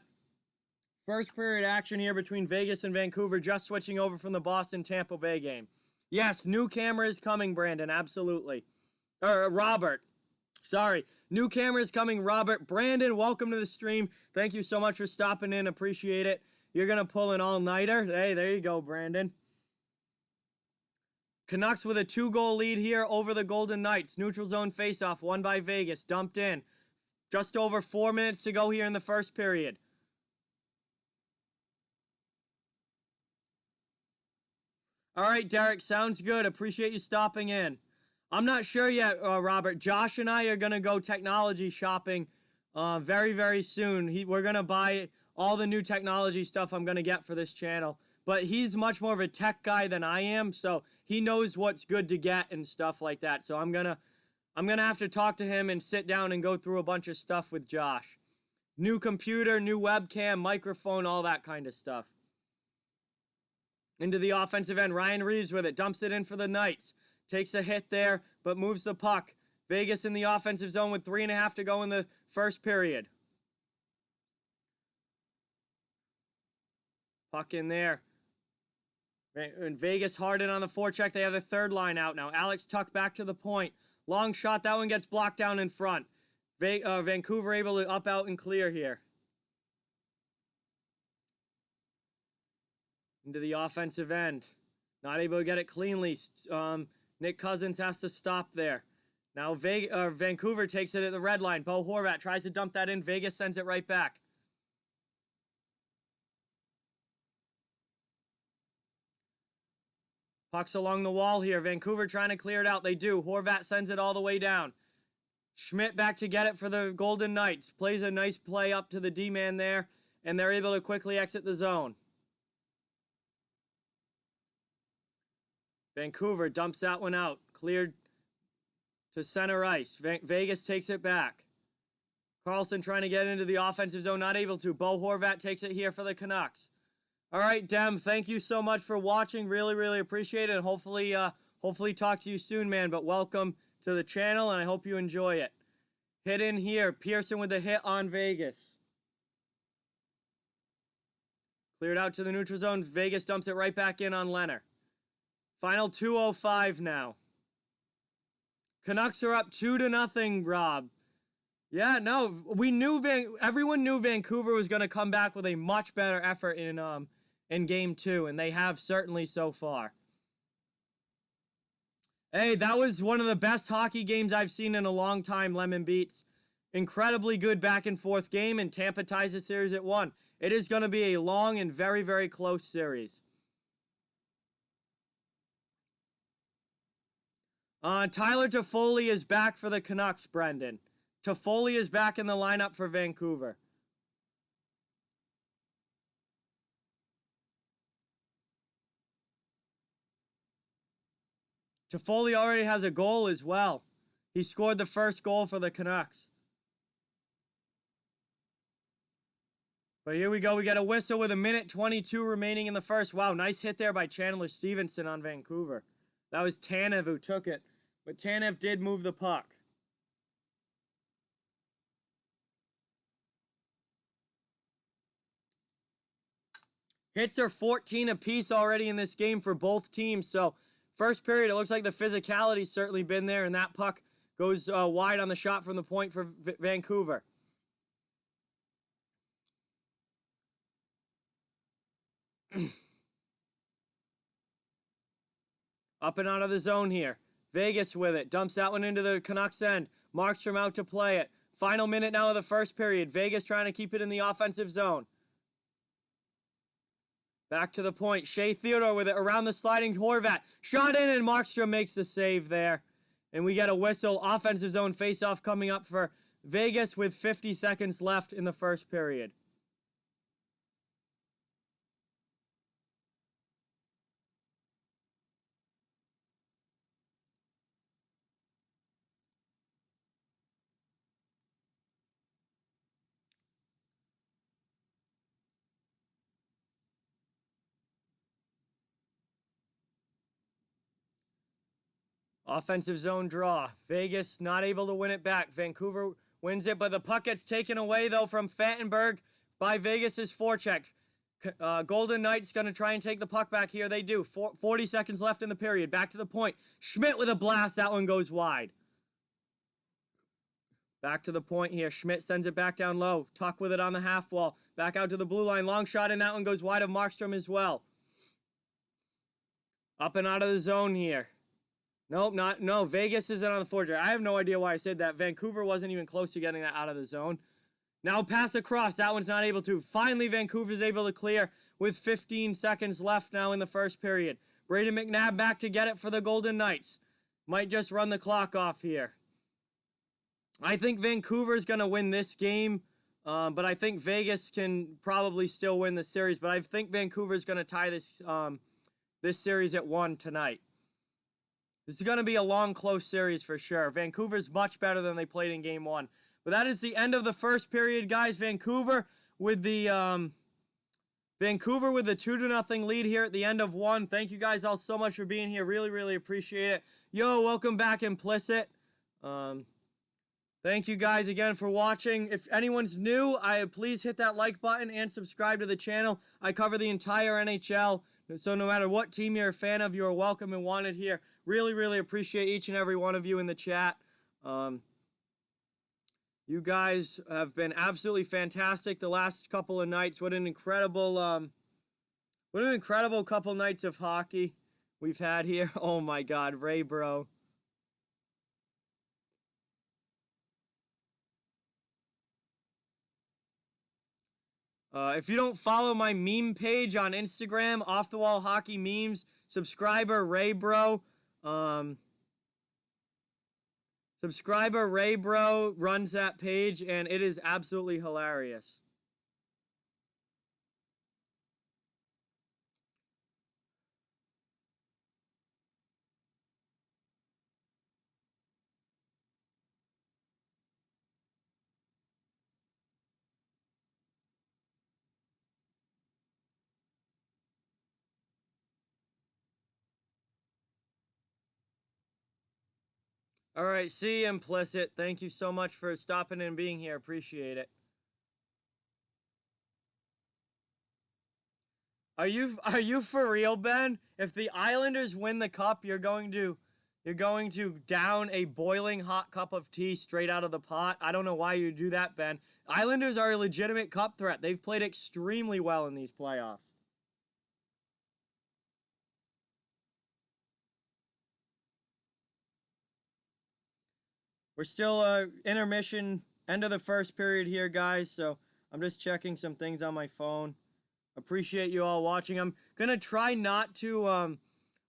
first period action here between Vegas and Vancouver, just switching over from the Boston-Tampa Bay game. Yes, new camera is coming, Brandon, absolutely. Or Robert. Sorry. New camera is coming, Robert. Brandon, welcome to the stream. Thank you so much for stopping in. Appreciate it. You're going to pull an all-nighter. Hey, there you go, Brandon. Canucks with a 2-goal lead here over the Golden Knights. Neutral zone faceoff, won by Vegas. Dumped in. Just over 4 minutes to go here in the first period. All right, Derek, sounds good. Appreciate you stopping in. I'm not sure yet, Robert. Josh and I are going to go technology shopping very, very soon. We're going to buy all the new technology stuff I'm going to get for this channel. But he's much more of a tech guy than I am, so he knows what's good to get and stuff like that. So I'm gonna have to talk to him and sit down and go through a bunch of stuff with Josh. New computer, new webcam, microphone, all that kind of stuff. Into the offensive end, Ryan Reeves with it, dumps it in for the Knights. Takes a hit there, but moves the puck. Vegas in the offensive zone with 3.5 to go in the first period. Puck in there. And Vegas hard in on the forecheck. They have the third line out now. Alex Tuck back to the point. Long shot. That one gets blocked down in front. Vancouver able to up, out, and clear here. Into the offensive end. Not able to get it cleanly. Nick Cousins has to stop there. Now Vancouver takes it at the red line. Bo Horvat tries to dump that in. Vegas sends it right back. Puck's along the wall here. Vancouver trying to clear it out. They do. Horvat sends it all the way down. Schmidt back to get it for the Golden Knights. Plays a nice play up to the D-man there, and they're able to quickly exit the zone. Vancouver dumps that one out. Cleared to center ice. Vegas takes it back. Carlson trying to get into the offensive zone. Not able to. Bo Horvat takes it here for the Canucks. All right, Dem, thank you so much for watching. Really, really appreciate it. And hopefully talk to you soon, man. But welcome to the channel, and I hope you enjoy it. Hit in here. Pearson with the hit on Vegas. Cleared out to the neutral zone. Vegas dumps it right back in on Leonard. Final 2:05 now. Canucks are up 2-0, Rob. Yeah, no, everyone knew Vancouver was going to come back with a much better effort in game 2, and they have certainly so far. Hey, that was one of the best hockey games I've seen in a long time, Lemon Beats. incredibly good back and forth game, and Tampa ties the series at 1. It is going to be a long and very, very close series. Tyler Toffoli is back for the Canucks, Brendan. Toffoli is back in the lineup for Vancouver. Toffoli already has a goal as well. He scored the first goal for the Canucks. But here we go. We got a whistle with 1:22 remaining in the first. Wow, nice hit there by Chandler Stevenson on Vancouver. That was Tanev who took it. But Tanev did move the puck. Hits are 14 apiece already in this game for both teams. So, first period, it looks like the physicality's certainly been there, and that puck goes wide on the shot from the point for Vancouver. Up and out of the zone here. Vegas with it. Dumps that one into the Canucks end. Markstrom out to play it. Final minute now of the first period. Vegas trying to keep it in the offensive zone. Back to the point. Shea Theodore with it around the sliding Horvat. Shot in, and Markstrom makes the save there. And we get a whistle. Offensive zone faceoff coming up for Vegas with 50 seconds left in the first period. Offensive zone draw. Vegas not able to win it back. Vancouver wins it, but the puck gets taken away, though, from Fantenberg by Vegas's forecheck. Golden Knights going to try and take the puck back here. They do. 40 seconds left in the period. Back to the point. Schmidt with a blast. That one goes wide. Back to the point here. Schmidt sends it back down low. Tuck with it on the half wall. Back out to the blue line. Long shot, and that one goes wide of Markstrom as well. Up and out of the zone here. Nope, no. Vegas isn't on the forecheck. I have no idea why I said that. Vancouver wasn't even close to getting that out of the zone. Now pass across. That one's not able to. Finally, Vancouver's able to clear with 15 seconds left now in the first period. Braden McNabb back to get it for the Golden Knights. Might just run the clock off here. I think Vancouver's going to win this game, but I think Vegas can probably still win the series. But I think Vancouver's going to tie this series at 1 tonight. This is going to be a long, close series for sure. Vancouver's much better than they played in Game 1. But that is the end of the first period, guys. Vancouver with the 2-0 lead here at the end of 1. Thank you guys all so much for being here. Really, really appreciate it. Yo, welcome back, Implicit. Thank you guys again for watching. If anyone's new, please hit that like button and subscribe to the channel. I cover the entire NHL, so no matter what team you're a fan of, you are welcome and wanted here. Really, really appreciate each and every one of you in the chat. You guys have been absolutely fantastic the last couple of nights. What an incredible couple nights of hockey we've had here. Oh my God, Ray, bro. If you don't follow my meme page on Instagram, Off the Wall Hockey Memes, subscriber Ray Bro. Subscriber Ray Bro runs that page, and it is absolutely hilarious. All right, see Implicit. Thank you so much for stopping and being here. Appreciate it. Are you for real, Ben? If the Islanders win the cup, you're going to down a boiling hot cup of tea straight out of the pot? I don't know why you do that, Ben. Islanders are a legitimate cup threat. They've played extremely well in these playoffs. We're still intermission end of the first period here, guys. So I'm just checking some things on my phone. Appreciate you all watching. I'm going to try not to, I'm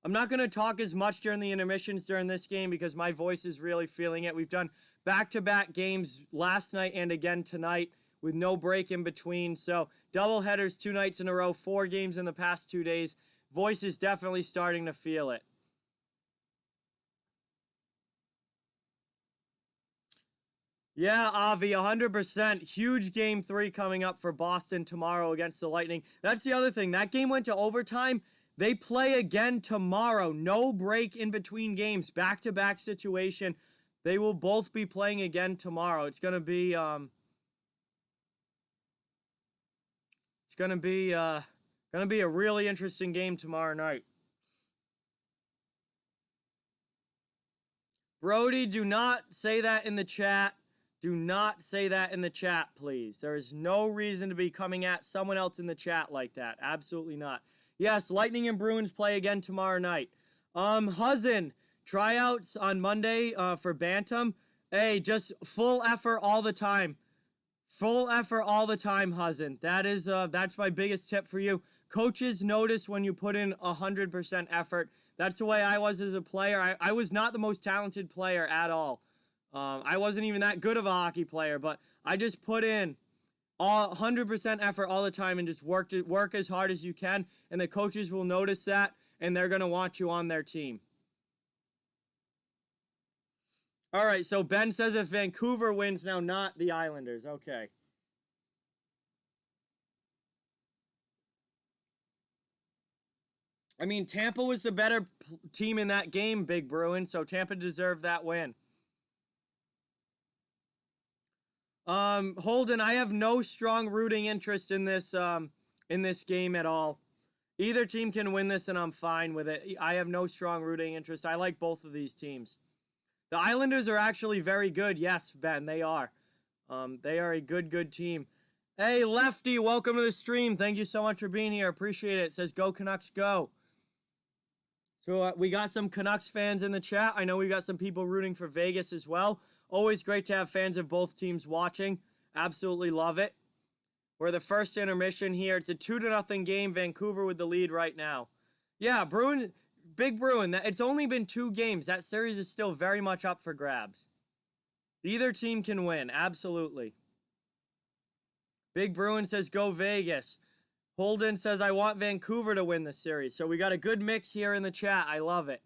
not going to talk as much during the intermissions during this game because my voice is really feeling it. We've done back-to-back games last night and again tonight with no break in between. So double headers 2 nights in a row, 4 games in the past 2 days. Voice is definitely starting to feel it. Yeah, Avi, 100%. Huge game 3 coming up for Boston tomorrow against the Lightning. That's the other thing. That game went to overtime. They play again tomorrow. No break in between games. Back-to-back situation. They will both be playing again tomorrow. It's going to be a really interesting game tomorrow night. Brody, do not say that in the chat. Do not say that in the chat, please. There is no reason to be coming at someone else in the chat like that. Absolutely not. Yes, Lightning and Bruins play again tomorrow night. Huzzen, tryouts on Monday for Bantam. Hey, just full effort all the time. Full effort all the time, Huzzen. That's my biggest tip for you. Coaches notice when you put in 100% effort. That's the way I was as a player. I was not the most talented player at all. I wasn't even that good of a hockey player, but I just put in 100% effort all the time and just work as hard as you can, and the coaches will notice that, and they're going to want you on their team. All right, so Ben says if Vancouver wins now, not the Islanders. Okay. I mean, Tampa was the better team in that game, Big Bruin, so Tampa deserved that win. Holden, I have no strong rooting interest in this game at all. Either team can win this and I'm fine with it. I have no strong rooting interest. I like both of these teams. The Islanders are actually very good. Yes, Ben, they are. They are a good team. Hey, Lefty, welcome to the stream. Thank you so much for being here. Appreciate it. It says go Canucks go. So we got some Canucks fans in the chat. I know we got some people rooting for Vegas as well. Always great to have fans of both teams watching. Absolutely love it. We're the first intermission here. It's a 2-0 game. Vancouver with the lead right now. Yeah, Bruin, Big Bruin. It's only been 2 games. That series is still very much up for grabs. Either team can win. Absolutely. Big Bruin says go Vegas. Holden says I want Vancouver to win the series. So we got a good mix here in the chat. I love it.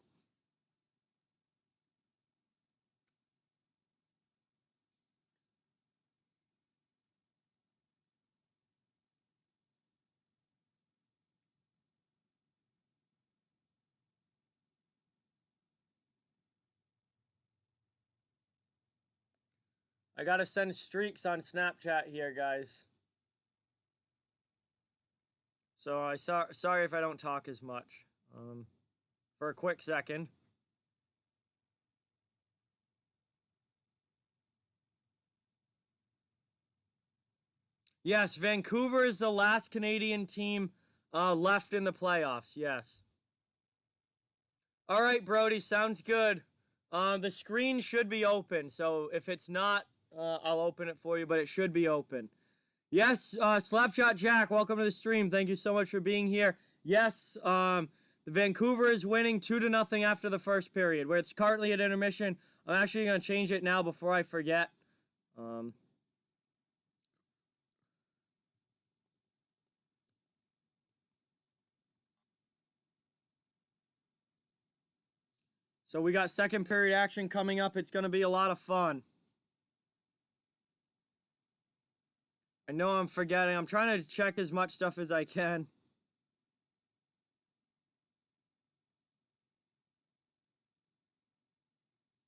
I gotta send streaks on Snapchat here, guys. So sorry if I don't talk as much. For a quick second. Yes, Vancouver is the last Canadian team left in the playoffs. Yes. All right, Brody, sounds good. The screen should be open, so if it's not, I'll open it for you, but it should be open. Yes, Slapshot Jack, welcome to the stream. Thank you so much for being here. Yes, the Vancouver is winning 2-0 after the first period, where it's currently at intermission. I'm actually going to change it now before I forget. So we got second period action coming up. It's going to be a lot of fun. I know I'm forgetting. I'm trying to check as much stuff as I can.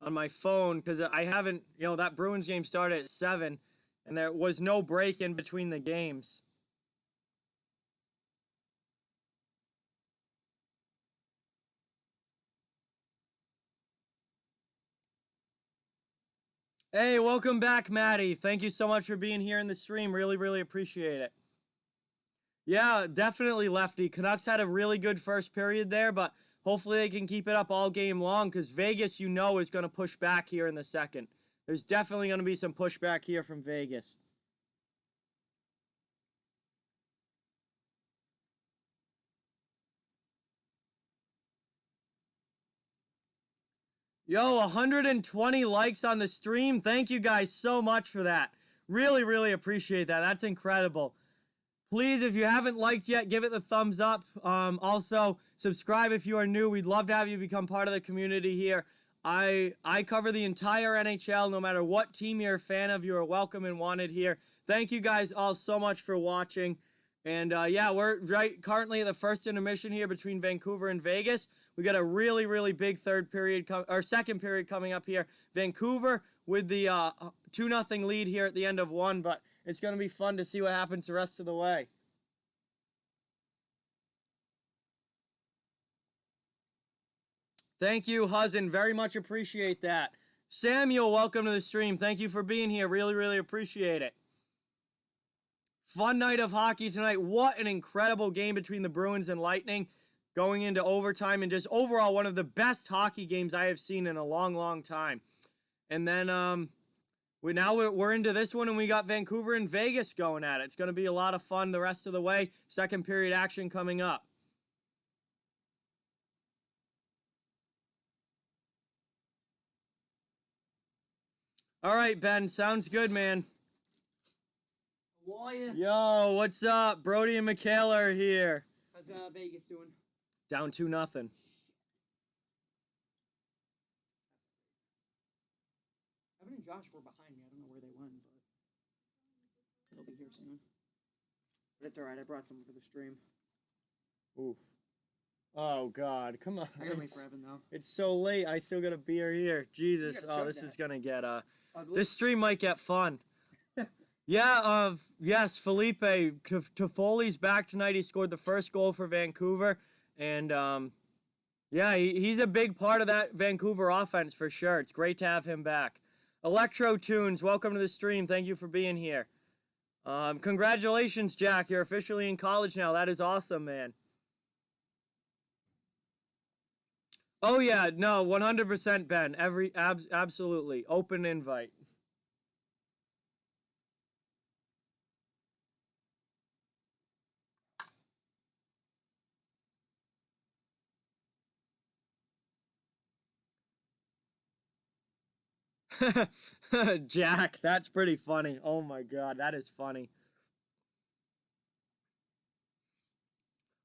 On my phone, because I haven't, that Bruins game started at 7, and there was no break in between the games. Hey, welcome back, Maddie. Thank you so much for being here in the stream. Really, really appreciate it. Yeah, definitely, Lefty. Canucks had a really good first period there, but hopefully they can keep it up all game long because Vegas, is going to push back here in the second. there's definitely going to be some pushback here from Vegas. Yo, 120 likes on the stream. Thank you guys so much for that. Really, really appreciate that. That's incredible. Please, if you haven't liked yet, give it the thumbs up. Also, subscribe if you are new. We'd love to have you become part of the community here. I cover the entire NHL. No matter what team you're a fan of, you are welcome and wanted here. Thank you guys all so much for watching. And yeah, we're currently at the first intermission here between Vancouver and Vegas. We got a really, really big second period coming up here. Vancouver with the 2-0 lead here at the end of one, but it's going to be fun to see what happens the rest of the way. Thank you, Huzzen. Very much appreciate that. Samuel, welcome to the stream. Thank you for being here. Really, really appreciate it. Fun night of hockey tonight. What an incredible game between the Bruins and Lightning, going into overtime, and just overall one of the best hockey games I have seen in a long, long time. And then we're into this one, and we got Vancouver and Vegas going at it. It's going to be a lot of fun the rest of the way. Second period action coming up. All right, Ben. Sounds good, man. Yo, what's up? Brody and Michaela are here. How's Vegas doing? Down 2-0. Evan and Josh were behind me. I don't know where they went, but they'll be here soon. But it's alright. I brought some for the stream. Oof. Oh, God. Come on. I gotta wait for Evan, though. It's so late. I still got a beer here. Jesus. Oh, this is going to get, this stream might get fun. Yeah, yes, Felipe Toffoli's back tonight. He scored the first goal for Vancouver. And, yeah, he's a big part of that Vancouver offense for sure. It's great to have him back. Electro Tunes, welcome to the stream. Thank you for being here. Congratulations, Jack. You're officially in college now. That is awesome, man. Oh, yeah, no, 100% Ben. Absolutely. Open invite. Jack, that's pretty funny. Oh my God, that is funny.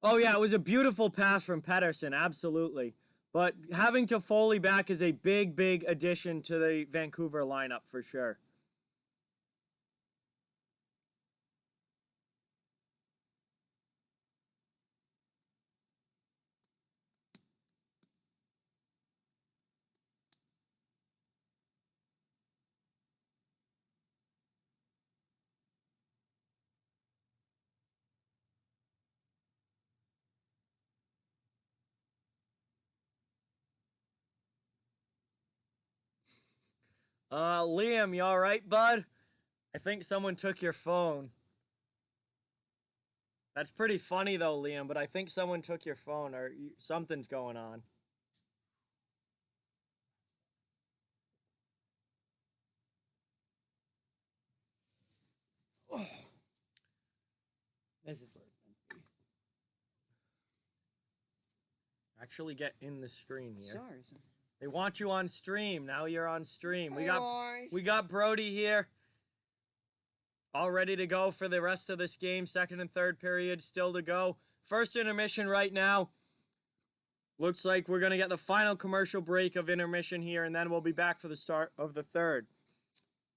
Oh yeah, it was a beautiful pass from Pettersson, absolutely. But having Toffoli back is a big, big addition to the Vancouver lineup for sure. Liam, you all right, bud? I think someone took your phone. That's pretty funny though, Liam, but I think someone took your phone or something's going on. Oh. This is where it's meant to be. Actually get in the screen here. Sorry. They want you on stream. Now you're on stream. Hey, we got Brody here. All ready to go for the rest of this game. Second and third period still to go. First intermission right now. Looks like we're going to get the final commercial break of intermission here, and then we'll be back for the start of the third.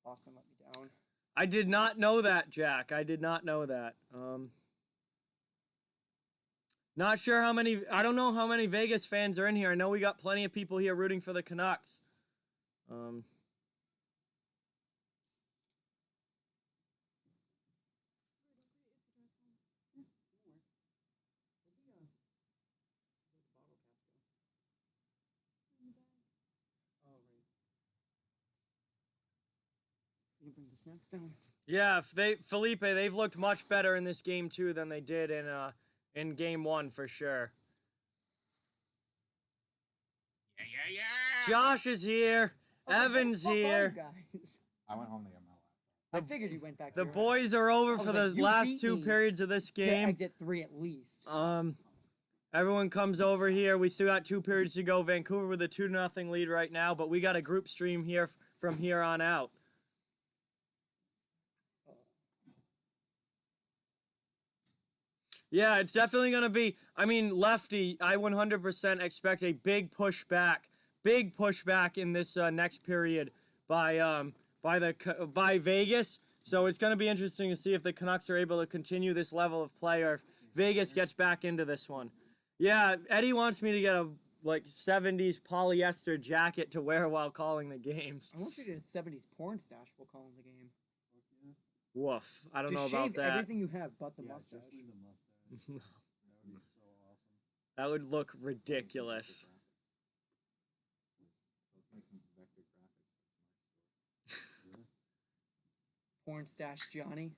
Boston let me down. I did not know that, Jack. I did not know that. Not sure how many, I don't know how many Vegas fans are in here. I know we got plenty of people here rooting for the Canucks. Bring the snacks down. Yeah, Felipe, they've looked much better in this game too than they did in game one for sure. Yeah. Josh is here. Evan's Where the fuck are you here. guys? I went home to get my laptop. I figured you went back. The to your boys are over was for like, the you last beat 2 me periods of this house to game. exit 3 at least. Everyone comes over here. We still got 2 periods to go. Vancouver with a 2-0 lead right now, but we got a group stream here from here on out. Yeah, it's definitely going to be, I mean, Lefty, I 100% expect a big pushback in this next period by Vegas. So it's going to be interesting to see if the Canucks are able to continue this level of play or if Vegas gets back into this one. Yeah, Eddie wants me to get a like 70s polyester jacket to wear while calling the games. I want you to get a 70s porn stash while calling the game. Woof. I don't Just know about shave that. everything you have but the mustache. Just leave the mustache. That would be so awesome. That would look ridiculous. Let's make some vector graphics. Porn stash Johnny.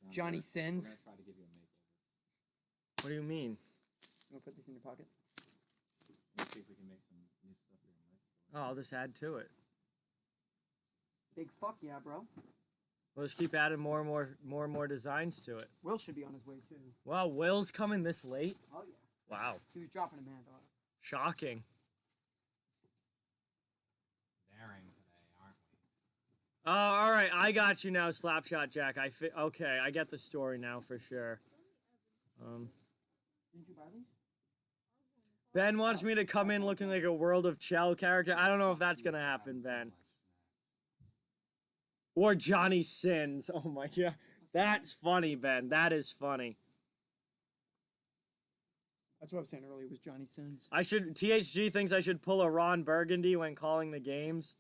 Johnny Sins. We're gonna try to give you a makeover. What do you mean? You want to put this in your pocket? Let's see if we can make some new stuff here in my store. Oh, I'll just add to it. Big fuck yeah, bro. We'll just keep adding more and more designs to it. Will should be on his way too. Wow, Will's coming this late? Oh yeah. Wow. He was dropping a man off. Shocking. Daring today, aren't we? Oh, all right. I got you now, Slapshot Jack. Okay, I get the story now for sure. Didn't you buy these? Ben wants me to come in looking like a World of Chell character. I don't know if that's going to happen, Ben. Or Johnny Sins. Oh my god. That's funny, Ben. That is funny. That's what I was saying earlier was Johnny Sins. THG thinks I should pull a Ron Burgundy when calling the games.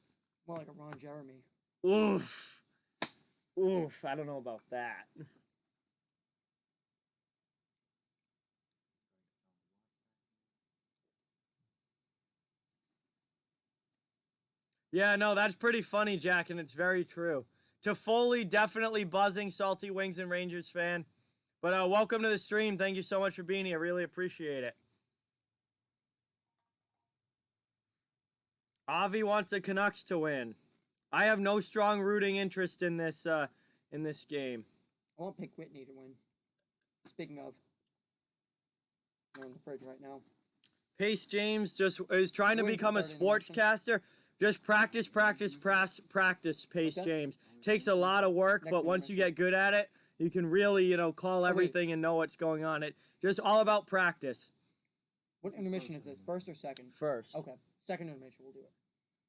More like a Ron Jeremy. Oof. Oof. I don't know about that. Yeah, no, that's pretty funny, Jack, and it's very true. To Foley, definitely buzzing, Salty Wings and Rangers fan. But welcome to the stream. Thank you so much for being here. Really appreciate it. Avi wants the Canucks to win. I have no strong rooting interest in this game. I won't pick Whitney to win. Speaking of, I'm in the fridge right now. Pace James just is trying to become a sportscaster. Just practice, Pace James. Takes a lot of work, but once you get good at it, you can really, call everything and know what's going on. It just all about practice. What intermission is this? First or second? First. Okay. Second intermission, we'll do it.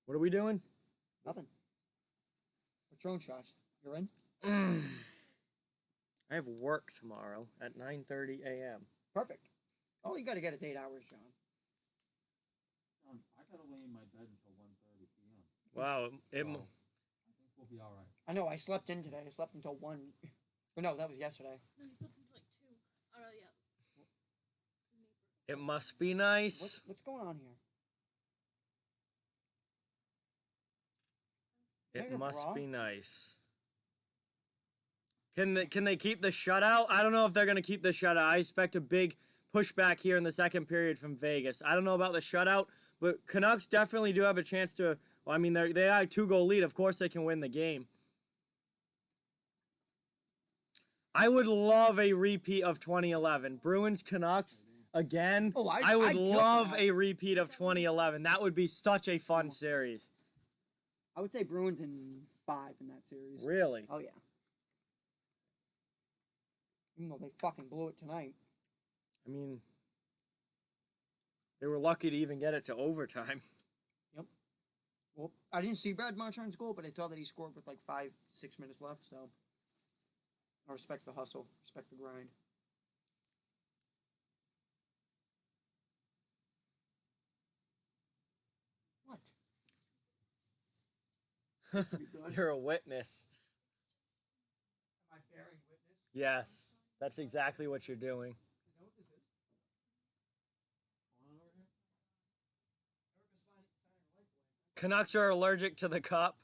What are we doing? Nothing. Patron shots. You're in? I have work tomorrow at 9:30 a.m. Perfect. All you got to get is 8 hours, John. I gotta lay in my bed until 1:30 p.m. Wow. So, I think we'll be all right. I know, I slept in today. I slept until 1. Or no, that was yesterday. No, you slept until like 2. Yeah. It must be nice. What's going on here? It must be nice. Can they keep the shutout? I don't know if they're going to keep the shutout. I expect a big pushback here in the second period from Vegas. I don't know about the shutout, but Canucks definitely do have a chance to. Well, I mean, they had a 2-goal lead. Of course, they can win the game. I would love a repeat of 2011. Bruins Canucks again. Oh, I would love a repeat of 2011. That would be such a fun series. I would say Bruins in 5 in that series. Really? Oh, yeah. Even though they fucking blew it tonight. I mean, they were lucky to even get it to overtime. Yep. Well, I didn't see Brad Marchand's goal, but I saw that he scored with like 5-6 minutes left, so I respect the hustle, respect the grind. What? You're a witness. Am I bearing witness? Yes, that's exactly what you're doing. Is that what this is? Going on over here? Canucks are allergic to the cup.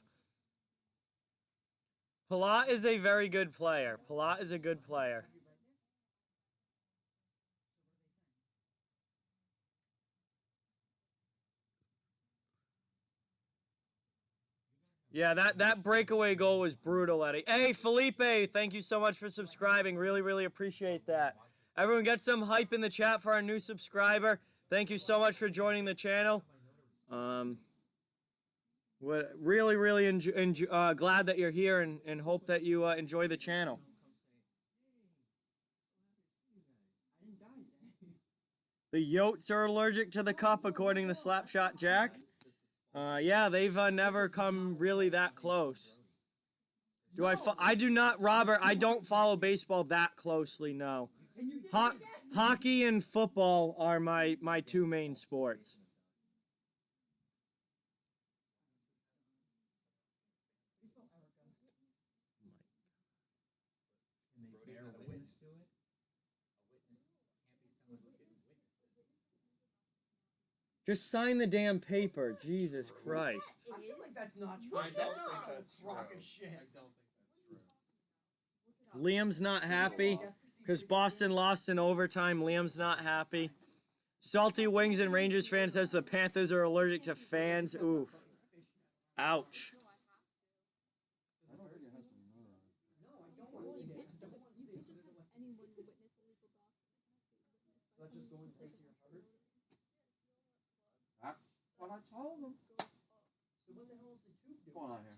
Palat is a very good player. Palat is a good player. Yeah, that breakaway goal was brutal, Eddie. Hey, Felipe, thank you so much for subscribing. Really, really appreciate that. Everyone get some hype in the chat for our new subscriber. Thank you so much for joining the channel. Really, really glad that you're here and hope that you enjoy the channel. The Yotes are allergic to the cup, according to Slapshot Jack. Yeah, they've never come really that close. I do not, Robert, I don't follow baseball that closely, no. Hockey and football are my two main sports. Just sign the damn paper, Jesus Christ. I feel like that's not true. That sounds like a crock of shit. Liam's not happy because Boston lost in overtime. Liam's not happy. Salty Wings and Rangers fan says the Panthers are allergic to fans. Oof. Ouch. What I told them. So what the hell is the tube doing? What's going on here?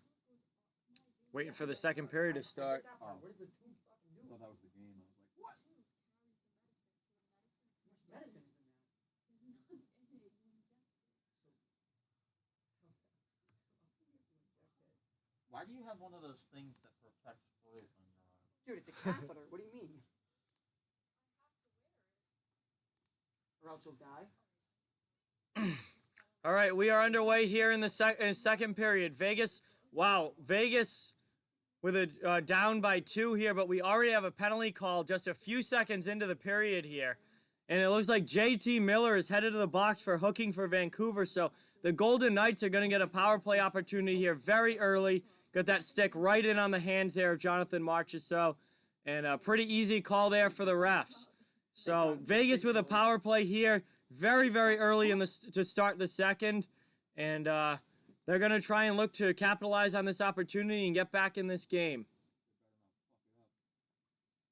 Waiting for the second period to start. Oh. What does the tube fucking do? I thought that was the game. I was like, what? Which medicine's in that? Why do you have one of those things that protects fruit on your arm? Dude, it's a catheter. What do you mean? Or else you'll die. All right, we are underway here in the second period. Vegas with a down by 2 here, but we already have a penalty call just a few seconds into the period here. And it looks like JT Miller is headed to the box for hooking for Vancouver, so the Golden Knights are going to get a power play opportunity here very early. Got that stick right in on the hands there of Jonathan Marchessault, and a pretty easy call there for the refs. So Vegas with a power play here. Very, very early to start the second, and they're going to try and look to capitalize on this opportunity and get back in this game.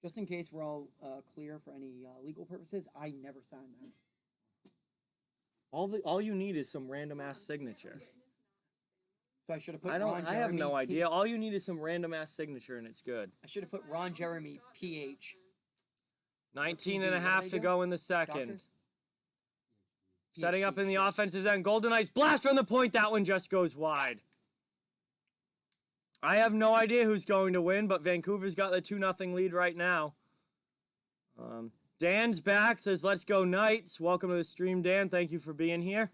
Just in case we're all clear for any legal purposes, I never signed that. All you need is some random ass signature. So I should have put I have no idea. All you need is some random ass signature, and it's good. I should have put Ron Jeremy PH. 19 and a half to go in the second. Doctors? Setting up in the offensive end. Golden Knights blast from the point. That one just goes wide. I have no idea who's going to win, but Vancouver's got the 2-0 lead right now. Dan's back, says, let's go Knights. Welcome to the stream, Dan. Thank you for being here.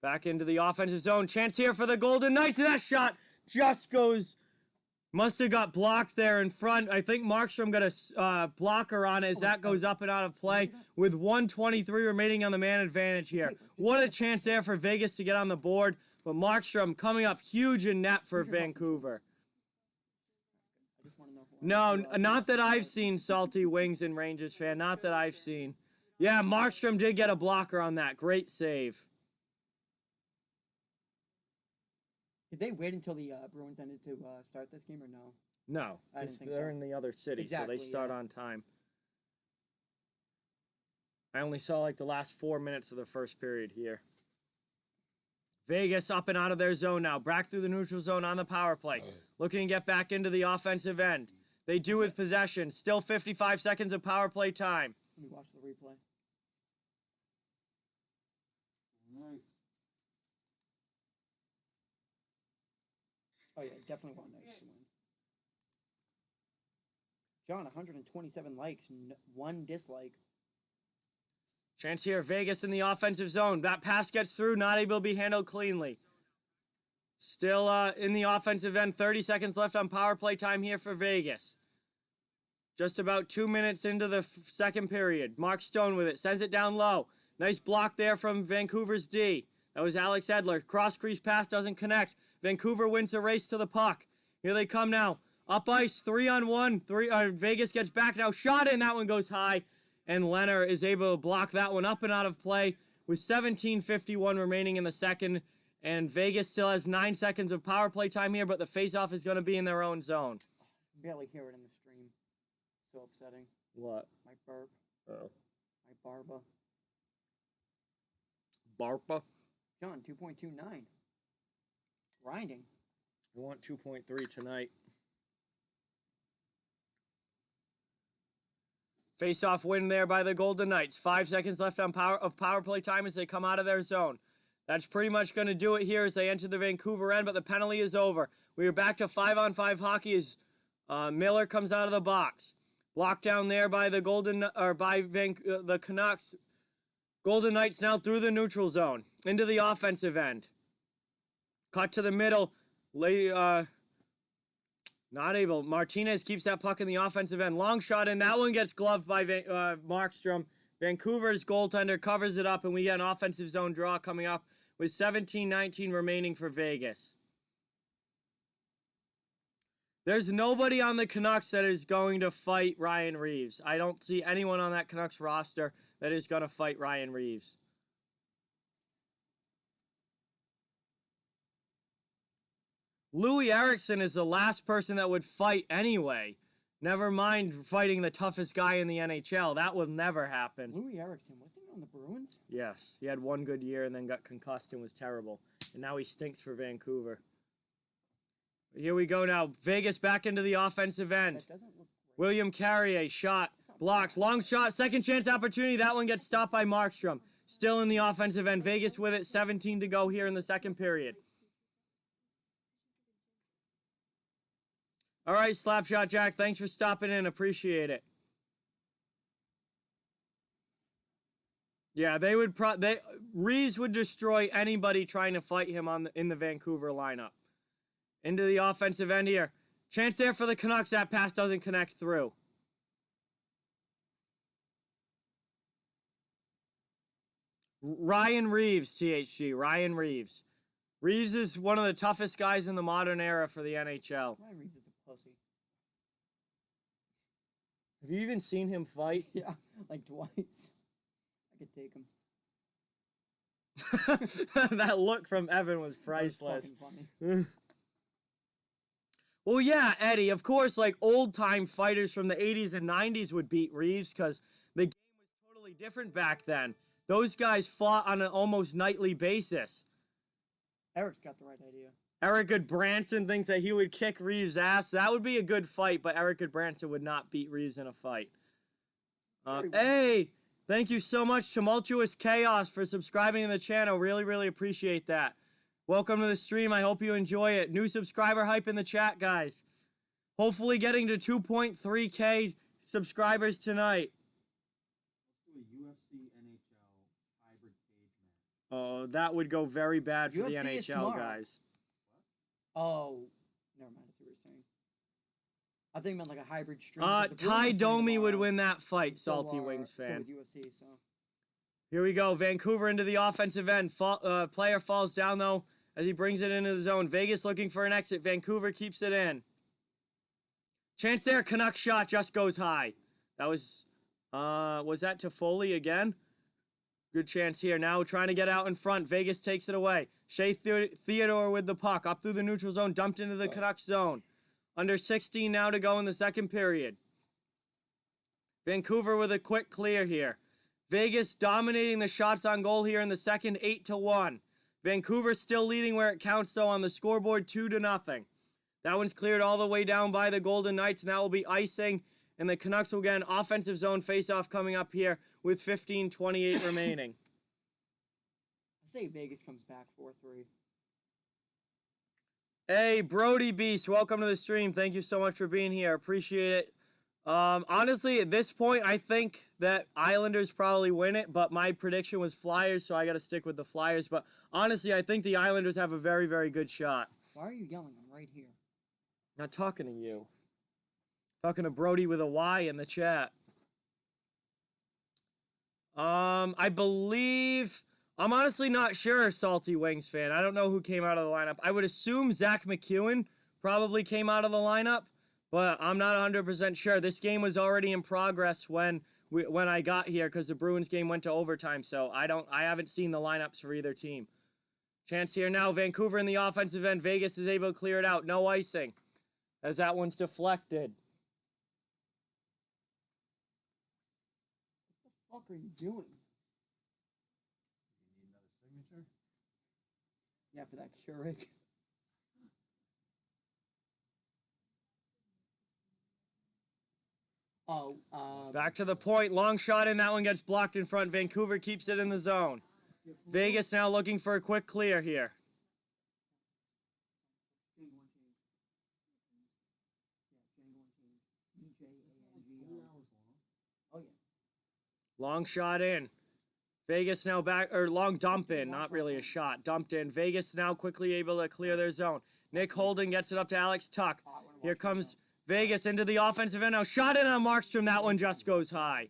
Back into the offensive zone. Chance here for the Golden Knights. And that shot just goes... Must have got blocked there in front. I think Markstrom got a blocker on it as that goes up and out of play with 1:23 remaining on the man advantage here. What a chance there for Vegas to get on the board. But Markstrom coming up huge in net for Vancouver. No, not that I've seen, Salty Wings and Rangers fan. Not that I've seen. Yeah, Markstrom did get a blocker on that. Great save. Did they wait until the Bruins ended to start this game or no? No, because they're in the other city, so they start on time. I only saw like the last 4 minutes of the first period here. Vegas up and out of their zone now. Back through the neutral zone on the power play. Looking to get back into the offensive end. They do with possession. Still 55 seconds of power play time. Let me watch the replay. Oh, yeah, definitely want Knights to win. John, 127 likes, 1 dislike. Chance here, Vegas in the offensive zone. That pass gets through, not able to be handled cleanly. Still in the offensive end, 30 seconds left on power play time here for Vegas. Just about 2 minutes into the second period. Mark Stone with it, sends it down low. Nice block there from Vancouver's D. That was Alex Edler. Cross-crease pass doesn't connect. Vancouver wins the race to the puck. Here they come now. Up ice, 3-on-1. Vegas gets back now. Shot in. That one goes high. And Leonard is able to block that one up and out of play with 17:51 remaining in the second. And Vegas still has 9 seconds of power play time here, but the faceoff is going to be in their own zone. Barely hear it in the stream. So upsetting. What? My burp. Oh. My barba. Barpa? John, 2.29. Grinding. I want 2.3 tonight. Face-off win there by the Golden Knights. 5 seconds left on power play time as they come out of their zone. That's pretty much going to do it here as they enter the Vancouver end, but the penalty is over. We are back to 5-on-5 hockey as Miller comes out of the box. Blocked down there by the the Canucks. Golden Knights now through the neutral zone into the offensive end. Cut to the middle. Not able. Martinez keeps that puck in the offensive end. Long shot, and that one gets gloved by Markstrom. Vancouver's goaltender covers it up, and we get an offensive zone draw coming up with 17:19 remaining for Vegas. There's nobody on the Canucks that is going to fight Ryan Reeves. I don't see anyone on that Canucks roster that is going to fight Ryan Reeves. Louis Eriksson is the last person that would fight anyway. Never mind fighting the toughest guy in the NHL. That will never happen. Louis Eriksson, wasn't he on the Bruins? Yes. He had one good year and then got concussed and was terrible. And now he stinks for Vancouver. Here we go now. Vegas back into the offensive end. That doesn't look great. William Carrier, shot, blocks, long shot, second chance opportunity. That one gets stopped by Markstrom. Still in the offensive end. Vegas with it, 17 to go here in the second period. All right, Slapshot Jack, thanks for stopping in. Appreciate it. Yeah, Reeves would destroy anybody trying to fight him in the Vancouver lineup. Into the offensive end here. Chance there for the Canucks. That pass doesn't connect through. Ryan Reeves, THG. Ryan Reeves. Reeves is one of the toughest guys in the modern era for the NHL. Ryan Reeves is a pussy. Have you even seen him fight? Yeah, like twice. I could take him. That look from Evan was priceless. That was fucking funny. Well, yeah, Eddie, of course, like old-time fighters from the 80s and 90s would beat Reeves because the game was totally different back then. Those guys fought on an almost nightly basis. Eric's got the right idea. Eric Goodbranson thinks that he would kick Reeves' ass. That would be a good fight, but Eric Goodbranson would not beat Reeves in a fight. Hey, thank you so much, Tumultuous Chaos, for subscribing to the channel. Really, really appreciate that. Welcome to the stream. I hope you enjoy it. New subscriber hype in the chat, guys. Hopefully getting to 2.3K subscribers tonight. Let's do a UFC NHL hybrid cage match. Oh, that would go very bad for the UFC is NHL, tomorrow. guys. Oh, never mind. That's what you're saying. I think meant like a hybrid stream. but the Bruins Ty are playing Domi would tomorrow. win that fight, So Salty are- Wings fan. So is UFC, so. Here we go. Vancouver into the offensive end. Player falls down, though, as he brings it into the zone. Vegas looking for an exit. Vancouver keeps it in. Chance there. Canuck shot just goes high. That was that Toffoli again? Good chance here. Now trying to get out in front. Vegas takes it away. Shea Theodore with the puck. Up through the neutral zone. Dumped into the Canucks zone. Under 16 now to go in the second period. Vancouver with a quick clear here. Vegas dominating the shots on goal here in the second, 8-1. Vancouver still leading where it counts, though, on the scoreboard, 2-0. That one's cleared all the way down by the Golden Knights, and that will be icing, and the Canucks will get an offensive zone faceoff coming up here with 15:28 remaining. I say Vegas comes back 4-3. Hey, Brody Beast, welcome to the stream. Thank you so much for being here. Appreciate it. Honestly, at this point, I think that Islanders probably win it, but my prediction was Flyers, so I got to stick with the Flyers. But honestly, I think the Islanders have a very, very good shot. Why are you yelling? I'm right here. Not talking to you. Talking to Brody with a Y in the chat. I believe... I'm honestly not sure, Salty Wings fan. I don't know who came out of the lineup. I would assume Zach McEwen probably came out of the lineup, but I'm not 100% sure. This game was already in progress when I got here because the Bruins game went to overtime, so I haven't seen the lineups for either team. Chance here now. Vancouver in the offensive end. Vegas is able to clear it out. No icing, as that one's deflected. What the fuck are you doing? You need another signature? Yeah, for that Keurig. Oh, Back to the point. Long shot in. That one gets blocked in front. Vancouver keeps it in the zone. Vegas now looking for a quick clear here. Long shot in. Vegas now back, or long dump in. Not really a shot. Dumped in. Vegas now quickly able to clear their zone. Nick Holden gets it up to Alex Tuck. Here comes Vegas into the offensive end. Now shot in on Markstrom. That one just goes high.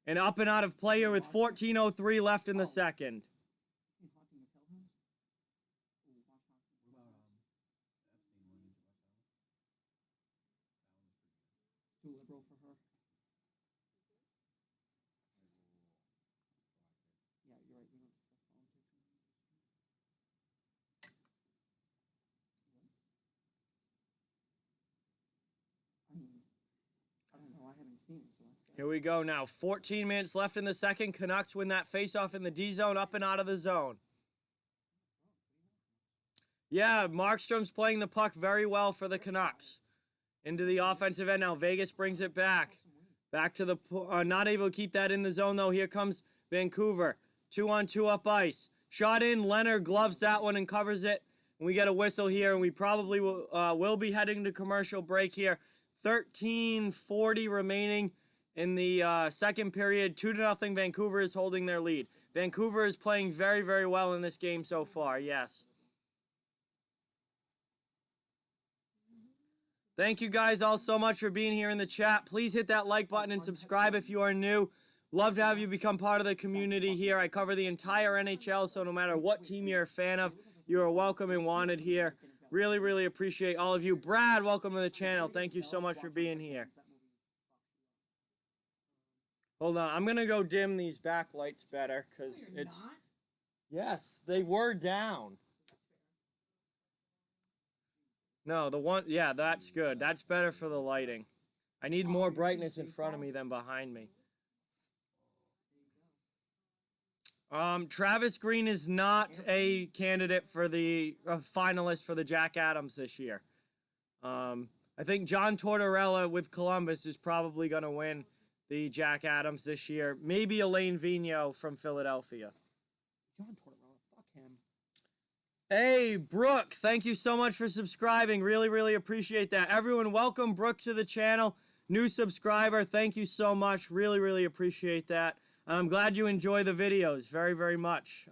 And up and out of play here with 14:03 left in the second. Too liberal for her. Yeah, you're right. We don't discuss politics. I mean, I don't know. I haven't seen it, so that's good. Here we go now. 14 minutes left in the second. Canucks win that faceoff in the D zone, up and out of the zone. Yeah, Markstrom's playing the puck very well for the Canucks. Into the offensive end now. Vegas brings it back. Back to the... not able to keep that in the zone, though. Here comes Vancouver. 2-on-2 up ice. Shot in. Leonard gloves that one and covers it. And we get a whistle here, and we probably will be heading to commercial break here. 13:40 remaining in the second period. 2-0 Vancouver is holding their lead. Vancouver is playing very, very well in this game so far, yes. Thank you guys all so much for being here in the chat. Please hit that like button and subscribe if you are new. Love to have you become part of the community here. I cover the entire NHL, so no matter what team you're a fan of, you are welcome and wanted here. Really, really appreciate all of you. Brad, welcome to the channel. Thank you so much for being here. Hold on. I'm going to go dim these backlights better because it's... Yes, they were down. No, the one... Yeah, that's good. That's better for the lighting. I need more brightness in front of me than behind me. Travis Green is not a candidate for the finalist for the Jack Adams this year. I think John Tortorella with Columbus is probably going to win the Jack Adams this year. Maybe Alain Vigneault from Philadelphia. John Tortorella, fuck him. Hey, Brooke, thank you so much for subscribing. Really, really appreciate that. Everyone, welcome Brooke to the channel. New subscriber, thank you so much. Really, really appreciate that. I'm glad you enjoy the videos very, very much.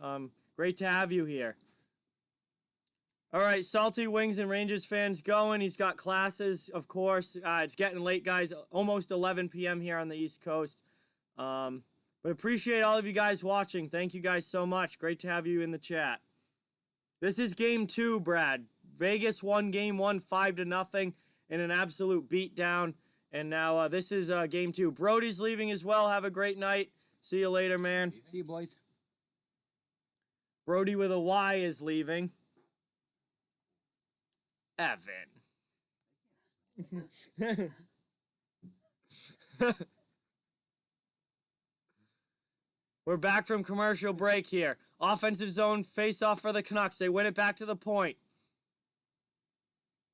Great to have you here. All right, Salty Wings and Rangers fans going. He's got classes, of course. It's getting late, guys. Almost 11 p.m. here on the East Coast. But appreciate all of you guys watching. Thank you guys so much. Great to have you in the chat. This is game 2, Brad. Vegas won game 1 5-0 in an absolute beatdown. And now this is game 2. Brody's leaving as well. Have a great night. See you later, man. See you, boys. Brody with a Y is leaving. Evan. We're back from commercial break here. Offensive zone face-off for the Canucks. They win it back to the point.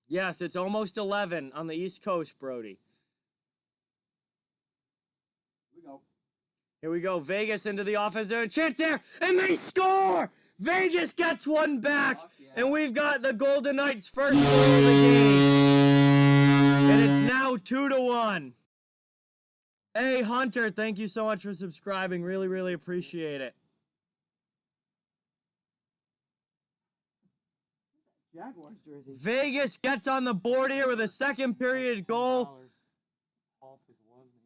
Yes, it's almost 11 on the East Coast, Brody. Here we go. Vegas into the offense there. Chance there. And they score! Vegas gets one back. Yeah. And we've got the Golden Knights' first goal of the game. And it's now 2-1. Hey, Hunter. Thank you so much for subscribing. Really, really appreciate it. Jaguars jersey. Vegas gets on the board here with a second period goal.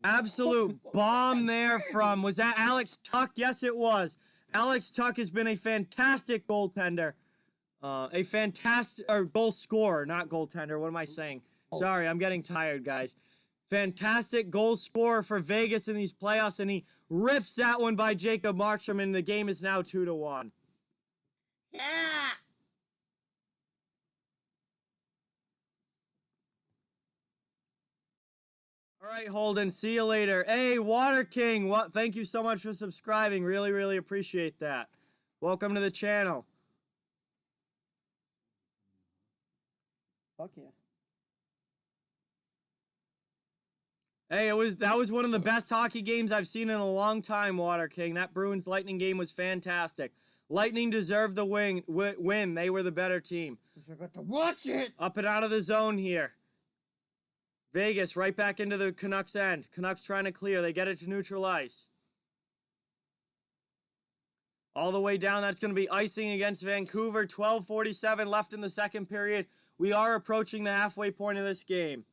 Absolute bomb there from, was that Alex Tuck? Yes, it was. Alex Tuck has been a fantastic goaltender. A fantastic, or goal scorer, not goaltender. What am I saying? Sorry, I'm getting tired, guys. Fantastic goal scorer for Vegas in these playoffs, and he rips that one by Jacob Markstrom, and the game is now 2-1. Yeah! All right, Holden. See you later. Hey, Water King. What? Thank you so much for subscribing. Really, really appreciate that. Welcome to the channel. Fuck yeah. Hey, that was one of the best hockey games I've seen in a long time, Water King. That Bruins Lightning game was fantastic. Lightning deserved the win. They were the better team. I forgot to watch it. Up and out of the zone here. Vegas right back into the Canucks end. Canucks trying to clear. They get it to neutral ice. All the way down. That's going to be icing against Vancouver. 12:47 left in the second period. We are approaching the halfway point of this game.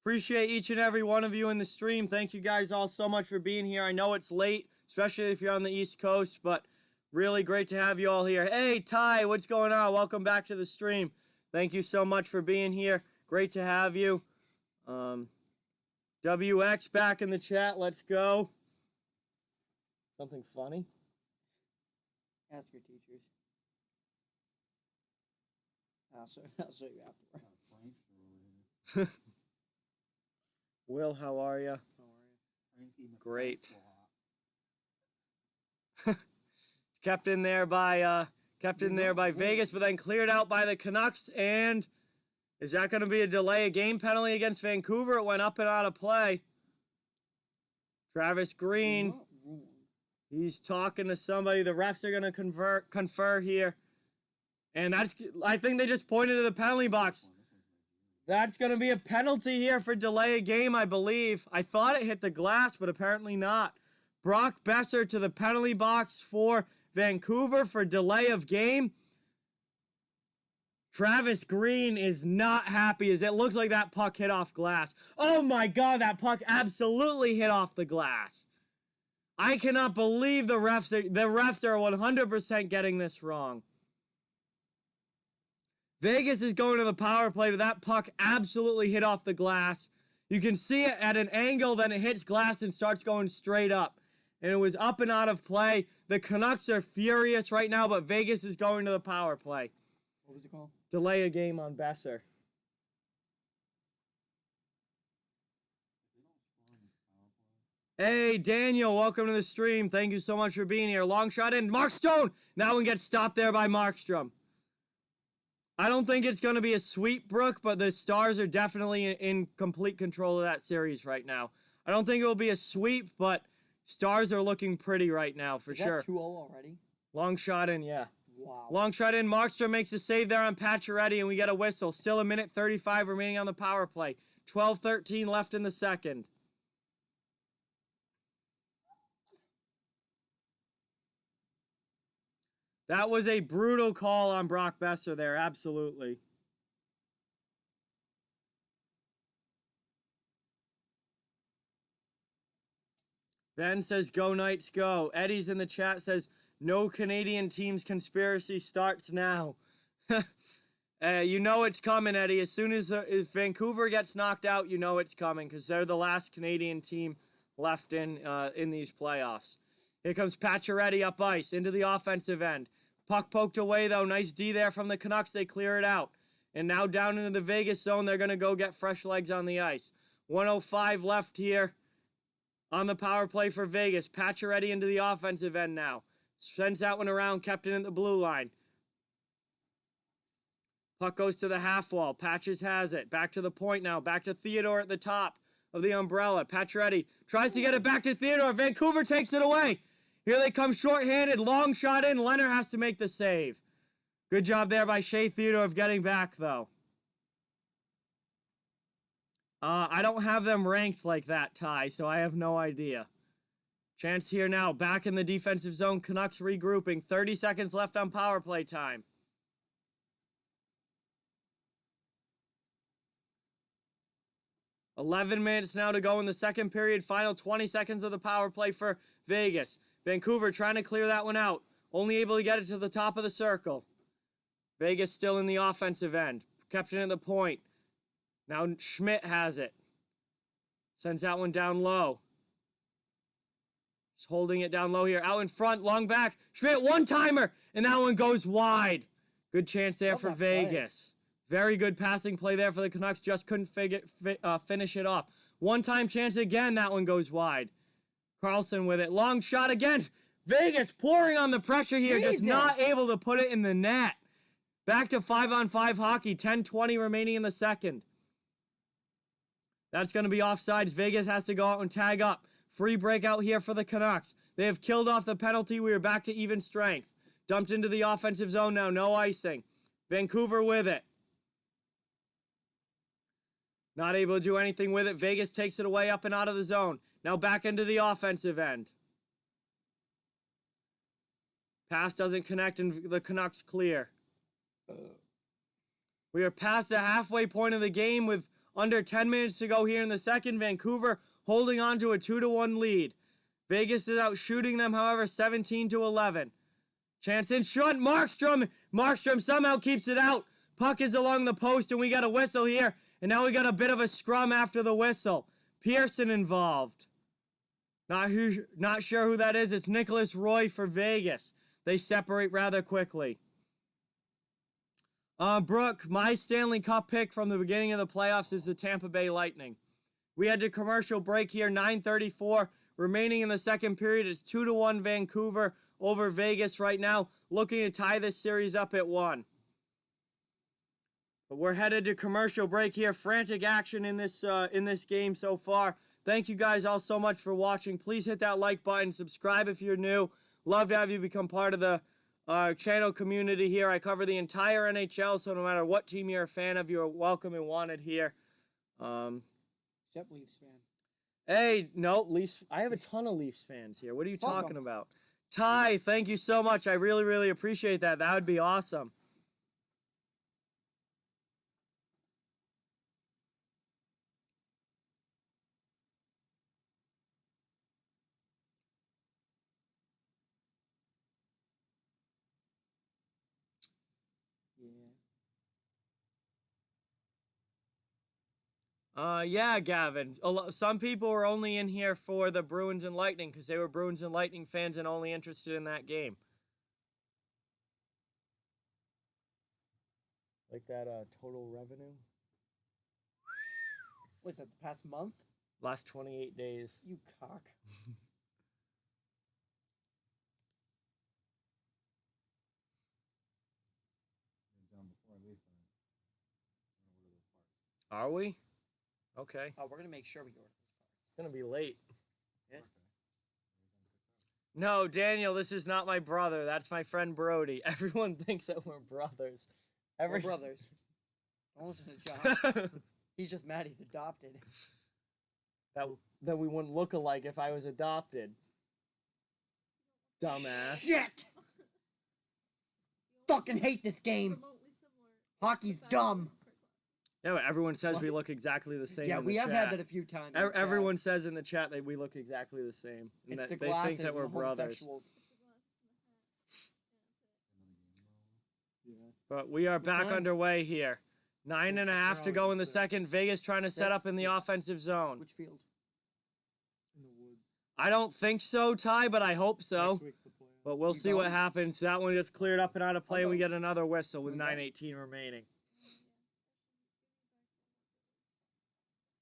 Appreciate each and every one of you in the stream. Thank you guys all so much for being here. I know it's late, especially if you're on the East Coast, but really great to have you all here. Hey, Ty, what's going on? Welcome back to the stream. Thank you so much for being here. Great to have you. WX back in the chat. Let's go. Something funny? Ask your teachers. I'll show you afterwards. Will, how are you? Great. kept in there by Vegas, but then cleared out by the Canucks. And is that going to be a delay of game penalty against Vancouver? It went up and out of play. Travis Green, he's talking to somebody. The refs are going to confer here. And I think they just pointed to the penalty box. That's going to be a penalty here for delay of game, I believe. I thought it hit the glass, but apparently not. Brock Besser to the penalty box for Vancouver for delay of game. Travis Green is not happy as it looks like that puck hit off glass. Oh my God, that puck absolutely hit off the glass. I cannot believe the refs are 100% getting this wrong. Vegas is going to the power play, but that puck absolutely hit off the glass. You can see it at an angle, then it hits glass and starts going straight up. And it was up and out of play. The Canucks are furious right now, but Vegas is going to the power play. What was it called? Delay a game on Besser. Hey, Daniel, welcome to the stream. Thank you so much for being here. Long shot in. Mark Stone! That one gets stopped there by Markstrom. I don't think it's going to be a sweep, Brooke, but the Stars are definitely in complete control of that series right now. I don't think it will be a sweep, but Stars are looking pretty right now, for sure. Is that 2-0 already? Long shot in, yeah. Wow. Long shot in. Markstrom makes a save there on Pacioretty, and we get a whistle. Still a minute 35 remaining on the power play. 12:13 left in the second. That was a brutal call on Brock Besser there, absolutely. Ben says, go Knights, go. Eddie's in the chat says, no Canadian team's conspiracy starts now. You know it's coming, Eddie. As soon as if Vancouver gets knocked out, you know it's coming because they're the last Canadian team left in these playoffs. Here comes Pacioretty up ice into the offensive end. Puck poked away, though. Nice D there from the Canucks. They clear it out. And now down into the Vegas zone, they're going to go get fresh legs on the ice. 1:05 left here on the power play for Vegas. Pacioretty into the offensive end now. Sends that one around, kept it in the blue line. Puck goes to the half wall. Patches has it. Back to the point now. Back to Theodore at the top of the umbrella. Pacioretty tries to get it back to Theodore. Vancouver takes it away. Here they come shorthanded. Long shot in. Leonard has to make the save. Good job there by Shea Theodore of getting back, though. I don't have them ranked like that, Ty, so I have no idea. Chance here now. Back in the defensive zone. Canucks regrouping. 30 seconds left on power play time. $11 minutes now to go in the second period. Final 20 seconds of the power play for Vegas. Vancouver trying to clear that one out. Only able to get it to the top of the circle. Vegas still in the offensive end. Kept it at the point. Now Schmidt has it. Sends that one down low. He's holding it down low here. Out in front, long back. Schmidt, one-timer. And that one goes wide. Good chance there Love for that play. Vegas. Very good passing play there for the Canucks. Just couldn't finish it off. One-time chance again. That one goes wide. Carlson with it. Long shot again. Vegas pouring on the pressure here. Just not Jesus. able to put it in the net. Back to 5-on-5 hockey. 10:20 remaining in the second. That's going to be offsides. Vegas has to go out and tag up. Free breakout here for the Canucks. They have killed off the penalty. We are back to even strength. Dumped into the offensive zone now. No icing. Vancouver with it. Not able to do anything with it. Vegas takes it away up and out of the zone. Now back into the offensive end. Pass doesn't connect and the Canucks clear. We are past the halfway point of the game with under 10 minutes to go here in the second. Vancouver holding on to a 2-1 lead. Vegas is out shooting them, however, 17-11. Chance in front. Markstrom somehow keeps it out. Puck is along the post, and we got a whistle here. And now we got a bit of a scrum after the whistle. Pearson involved. Not sure who that is. It's Nicholas Roy for Vegas. They separate rather quickly. Brooke, my Stanley Cup pick from the beginning of the playoffs is the Tampa Bay Lightning. We had a commercial break here, 9:34 remaining in the second period. It's 2-1 Vancouver over Vegas right now, looking to tie this series up at 1. But we're headed to commercial break here. Frantic action in this game so far. Thank you guys all so much for watching. Please hit that like button, subscribe if you're new. Love to have you become part of the channel community here. I cover the entire NHL, so no matter what team you're a fan of, you're welcome and wanted here. Except Leafs fan. Hey, no, Leafs. I have a ton of Leafs fans here. What are you Fuck talking 'em. about? Ty, thank you so much. I really, really appreciate that. That would be awesome. Yeah, Gavin. Some people were only in here for the Bruins and Lightning because they were Bruins and Lightning fans and only interested in that game. Like that total revenue? What's that, the past month? Last 28 days. You cock. Are we? Okay. Oh, we're going to make sure we go with those parts. It's going to be late. Yeah. No, Daniel, this is not my brother. That's my friend Brody. Everyone thinks that we're brothers. We're brothers. Don't listen to John. He's just mad he's adopted. That we wouldn't look alike if I was adopted. Dumbass. Shit! Fucking hate this game. Hockey's dumb. Yeah, but everyone says we look exactly the same. Yeah, in the we have chat. had that a few times. in the chat. Everyone says in the chat that we look exactly the same. And It's that the they glasses think that we're and the brothers. homosexuals. But we are back playing? underway here. 9.5 to go in the second. Vegas trying to set up in the offensive zone. Which field? In the woods. I don't think so, Ty, but I hope so. Next week's the playoffs. But we'll You see what don't? happens. That one gets cleared up and out of play, and we go. get another whistle with You don't? 9:18 remaining.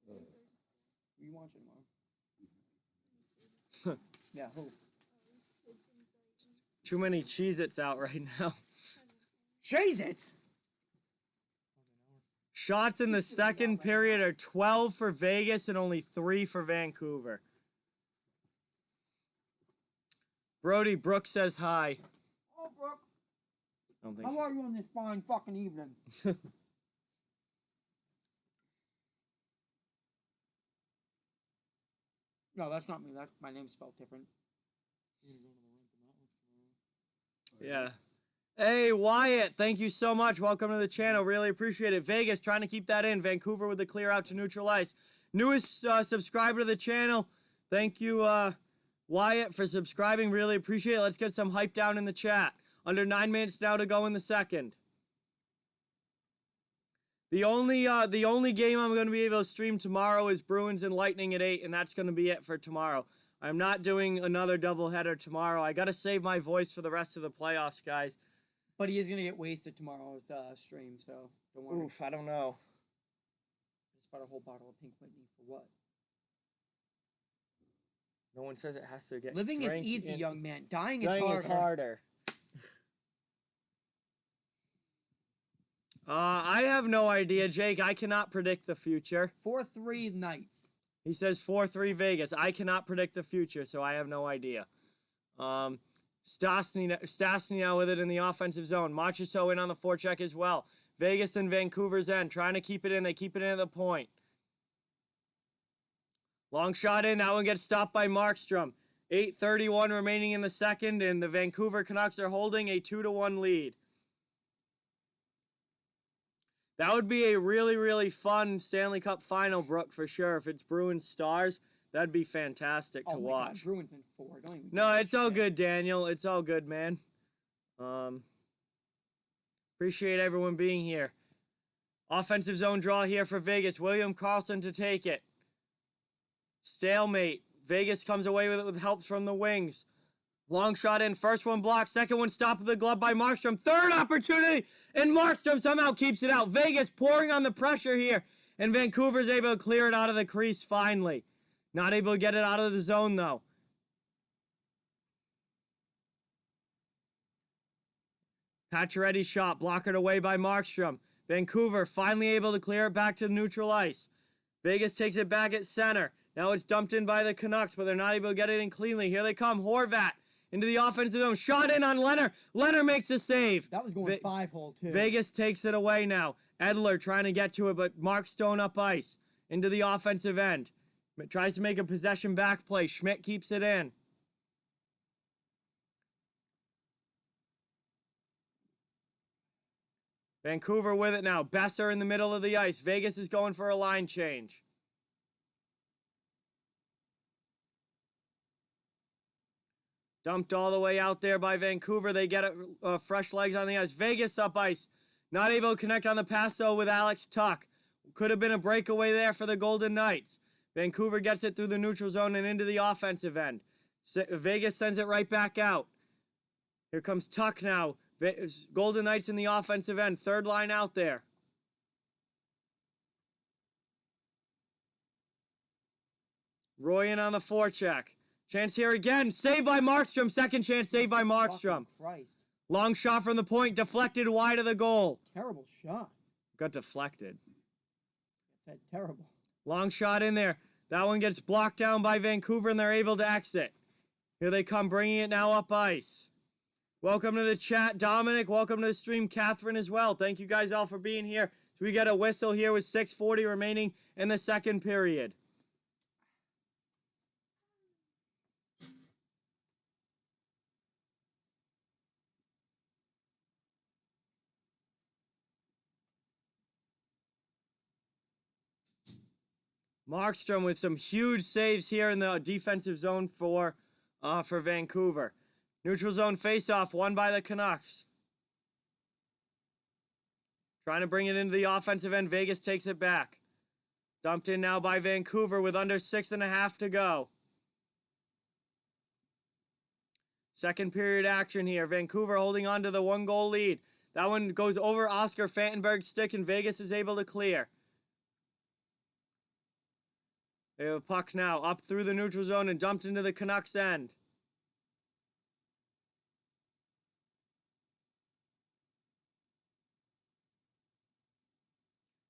Who you watching, Mom? Yeah, who? Too many Cheez-Its out right now. Cheez-Its! Shots in the second period are 12 for Vegas and only 3 for Vancouver. Brody Brooks says hi. Oh, Brooke, I don't think how are you on this fine fucking evening? No, that's not me. That's my name's spelled different. Yeah. Hey, Wyatt, thank you so much. Welcome to the channel. Really appreciate it. Vegas trying to keep that in. Vancouver with the clear out to neutral ice. Newest subscriber to the channel. Thank you, Wyatt, for subscribing. Really appreciate it. Let's get some hype down in the chat. Under 9 minutes now to go in the second. The only game I'm going to be able to stream tomorrow is Bruins and Lightning at 8, and that's going to be it for tomorrow. I'm not doing another doubleheader tomorrow. I got to save my voice for the rest of the playoffs, guys. But he is going to get wasted tomorrow's stream, so don't worry. Oof, I don't know. Just bought a whole bottle of Pink Whitney for what? No one says it has to get Living is drank easy, in- young man. Dying Dying is harder. I have no idea, Jake. I cannot predict the future. 4-3 Knights. He says 4-3 Vegas. I cannot predict the future, so I have no idea. Stastny now with it in the offensive zone. Marchessault in on the forecheck as well. Vegas and Vancouver's end, trying to keep it in. They keep it in at the point. Long shot in. That one gets stopped by Markstrom. 8:31 remaining in the second, and the Vancouver Canucks are holding a 2-1 lead. That would be a really, really fun Stanley Cup final, Brooke, for sure. If it's Bruins Stars, that'd be fantastic to watch. God, Bruins in 4. Don't even No, it's all good, Daniel. It's all good, man. Appreciate everyone being here. Offensive zone draw here for Vegas. William Karlsson to take it. Stalemate. Vegas comes away with it with helps from the wings. Long shot in. First one blocked. Second one stopped with the glove by Markstrom. Third opportunity. And Markstrom somehow keeps it out. Vegas pouring on the pressure here. And Vancouver's able to clear it out of the crease finally. Not able to get it out of the zone, though. Pacioretty's shot blockered away by Markstrom. Vancouver finally able to clear it back to the neutral ice. Vegas takes it back at center. Now it's dumped in by the Canucks, but they're not able to get it in cleanly. Here they come. Horvat into the offensive zone. Shot in on Leonard. Leonard makes the save. That was going 5-hole, too. Vegas takes it away now. Edler trying to get to it, but Mark Stone up ice. Into the offensive end. Tries to make a possession back play. Schmidt keeps it in. Vancouver with it now. Besser in the middle of the ice. Vegas is going for a line change. Dumped all the way out there by Vancouver. They get it, fresh legs on the ice. Vegas up ice. Not able to connect on the pass, though, with Alex Tuck. Could have been a breakaway there for the Golden Knights. Vancouver gets it through the neutral zone and into the offensive end. Vegas sends it right back out. Here comes Tuck now. Golden Knights in the offensive end. Third line out there. Roy in on the forecheck. Chance here again. Saved by Markstrom. Second chance saved by Markstrom. Christ. Long shot from the point. Deflected wide of the goal. Terrible shot. Got deflected. I said terrible. Long shot in there. That one gets blocked down by Vancouver, and they're able to exit. Here they come, bringing it now up ice. Welcome to the chat, Dominic. Welcome to the stream, Catherine, as well. Thank you guys all for being here. So we get a whistle here with 6:40 remaining in the second period. Markstrom with some huge saves here in the defensive zone for Vancouver. Neutral zone faceoff won by the Canucks. Trying to bring it into the offensive end. Vegas takes it back. Dumped in now by Vancouver with under 6.5 to go. Second period action here. Vancouver holding on to the 1-goal lead. That one goes over Oscar Fantenberg's stick, and Vegas is able to clear. They have a puck now up through the neutral zone and dumped into the Canucks end.